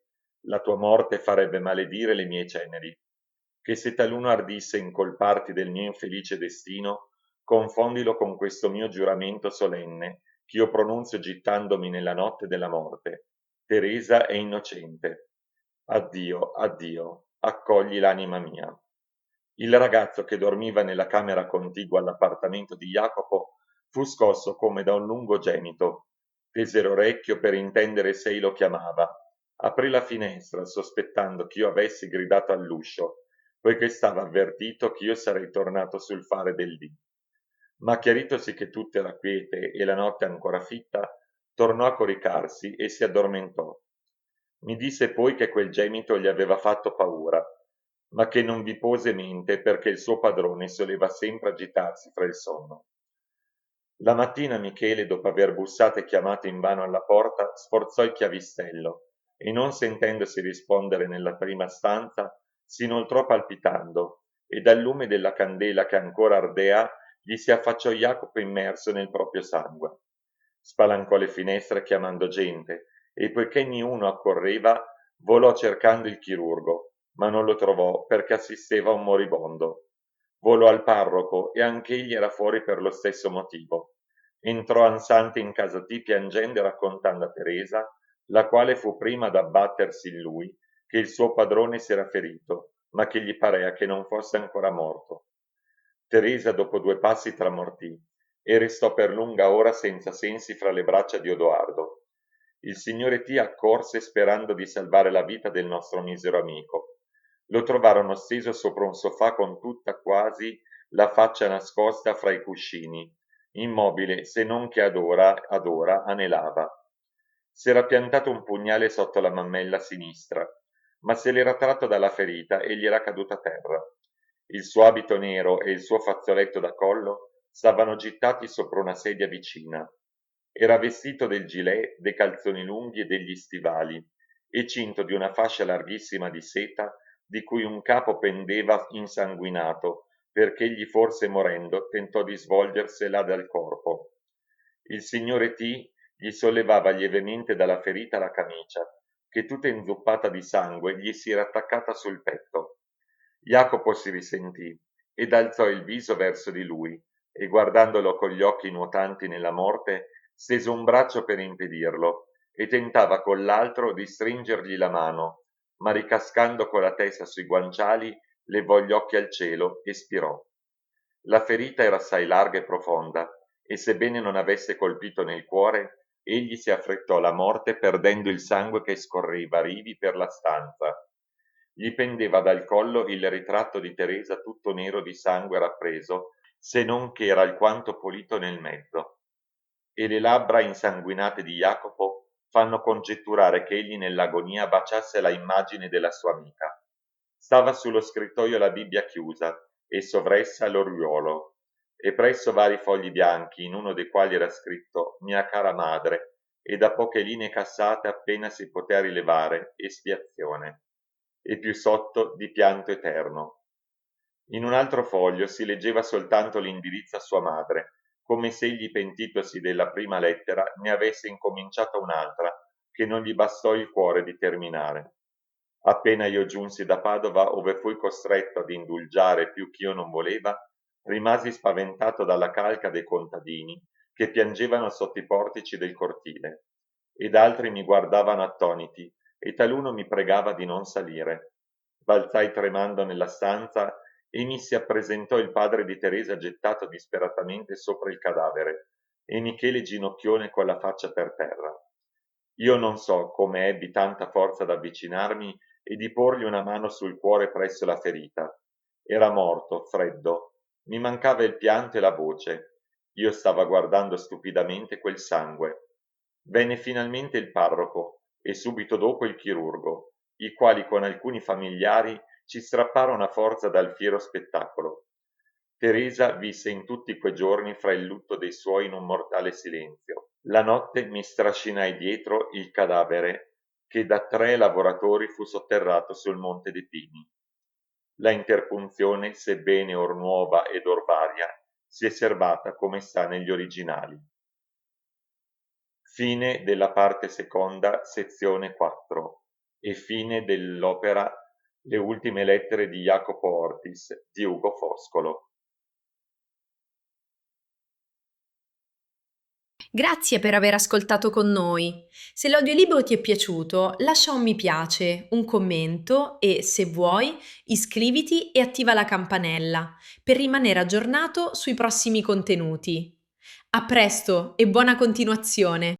[SPEAKER 1] La tua morte farebbe maledire le mie ceneri. Che se taluno ardisse incolparti del mio infelice destino, confondilo con questo mio giuramento solenne, ch'io pronunzio gittandomi nella notte della morte. Teresa è innocente. Addio, addio, accogli l'anima mia. Il ragazzo che dormiva nella camera contigua all'appartamento di Jacopo fu scosso come da un lungo gemito. Tese l'orecchio per intendere se ei lo chiamava. Aprì la finestra, sospettando ch'io avessi gridato all'uscio, poiché stava avvertito ch'io sarei tornato sul fare del dì. Ma chiaritosi che tutto era quiete e la notte ancora fitta, tornò a coricarsi e si addormentò. Mi disse poi che quel gemito gli aveva fatto paura, ma che non vi pose mente perché il suo padrone soleva sempre agitarsi fra il sonno. La mattina Michele, dopo aver bussato e chiamato invano alla porta, sforzò il chiavistello e non sentendosi rispondere nella prima stanza, si inoltrò palpitando e dal lume della candela che ancora ardea gli si affacciò Jacopo immerso nel proprio sangue. Spalancò le finestre chiamando gente e poiché niuno accorreva, volò cercando il chirurgo, ma non lo trovò perché assisteva a un moribondo. Volò al parroco e anch'egli era fuori per lo stesso motivo. Entrò ansante in casa T piangendo e raccontando a Teresa, la quale fu prima ad abbattersi in lui, che il suo padrone si era ferito, ma che gli parea che non fosse ancora morto. Teresa dopo 2 passi tramortì e restò per lunga ora senza sensi fra le braccia di Odoardo. Il signore T accorse sperando di salvare la vita del nostro misero amico. Lo trovarono steso sopra un sofà con tutta quasi la faccia nascosta fra i cuscini, immobile se non che ad ora anelava. S'era piantato un pugnale sotto la mammella sinistra, ma se l'era tratto dalla ferita e gli era caduto a terra. Il suo abito nero e il suo fazzoletto da collo stavano gittati sopra una sedia vicina. Era vestito del gilet, dei calzoni lunghi e degli stivali, e cinto di una fascia larghissima di seta, di cui un capo pendeva insanguinato, perché egli forse morendo tentò di svolgersela dal corpo. Il signore T gli sollevava lievemente dalla ferita la camicia, che tutta inzuppata di sangue gli si era attaccata sul petto. Jacopo si risentì ed alzò il viso verso di lui e guardandolo con gli occhi nuotanti nella morte, stese un braccio per impedirlo e tentava con l'altro di stringergli la mano, ma ricascando con la testa sui guanciali, levò gli occhi al cielo e spirò. La ferita era assai larga e profonda, e sebbene non avesse colpito nel cuore, egli si affrettò alla morte perdendo il sangue che scorreva a rivi per la stanza. Gli pendeva dal collo il ritratto di Teresa tutto nero di sangue rappreso, se non che era alquanto pulito nel mezzo. E le labbra insanguinate di Jacopo fanno congetturare che egli nell'agonia baciasse la immagine della sua amica. Stava sullo scrittoio la Bibbia chiusa e sovressa l'oriuolo, e presso vari fogli bianchi, in uno dei quali era scritto «Mia cara madre», e da poche linee cassate appena si potea rilevare «Espiazione», e più sotto «Di pianto eterno». In un altro foglio si leggeva soltanto l'indirizzo a sua madre, come se egli, pentitosi della prima lettera, ne avesse incominciata un'altra, che non gli bastò il cuore di terminare. Appena io giunsi da Padova, ove fui costretto ad indulgiare più ch'io non voleva, rimasi spaventato dalla calca dei contadini che piangevano sotto i portici del cortile, ed altri mi guardavano attoniti, e taluno mi pregava di non salire. Balzai tremando nella stanza e mi si appresentò il padre di Teresa gettato disperatamente sopra il cadavere, e Michele ginocchione con la faccia per terra. Io non so come ebbi tanta forza d'avvicinarmi e di porgli una mano sul cuore presso la ferita. Era morto, freddo. Mi mancava il pianto e la voce. Io stava guardando stupidamente quel sangue. Venne finalmente il parroco e subito dopo il chirurgo, i quali con alcuni familiari ci strapparono a forza dal fiero spettacolo. Teresa visse in tutti quei giorni fra il lutto dei suoi in un mortale silenzio. La notte mi strascinai dietro il cadavere che da 3 lavoratori fu sotterrato sul Monte dei Pini. La interpunzione, sebbene or nuova ed or varia, si è serbata come sta negli originali. Fine della parte seconda, sezione 4 e fine dell'opera Le ultime lettere di Jacopo Ortis di Ugo Foscolo.
[SPEAKER 2] Grazie per aver ascoltato con noi. Se l'audiolibro ti è piaciuto, lascia un mi piace, un commento e, se vuoi, iscriviti e attiva la campanella per rimanere aggiornato sui prossimi contenuti. A presto e buona continuazione!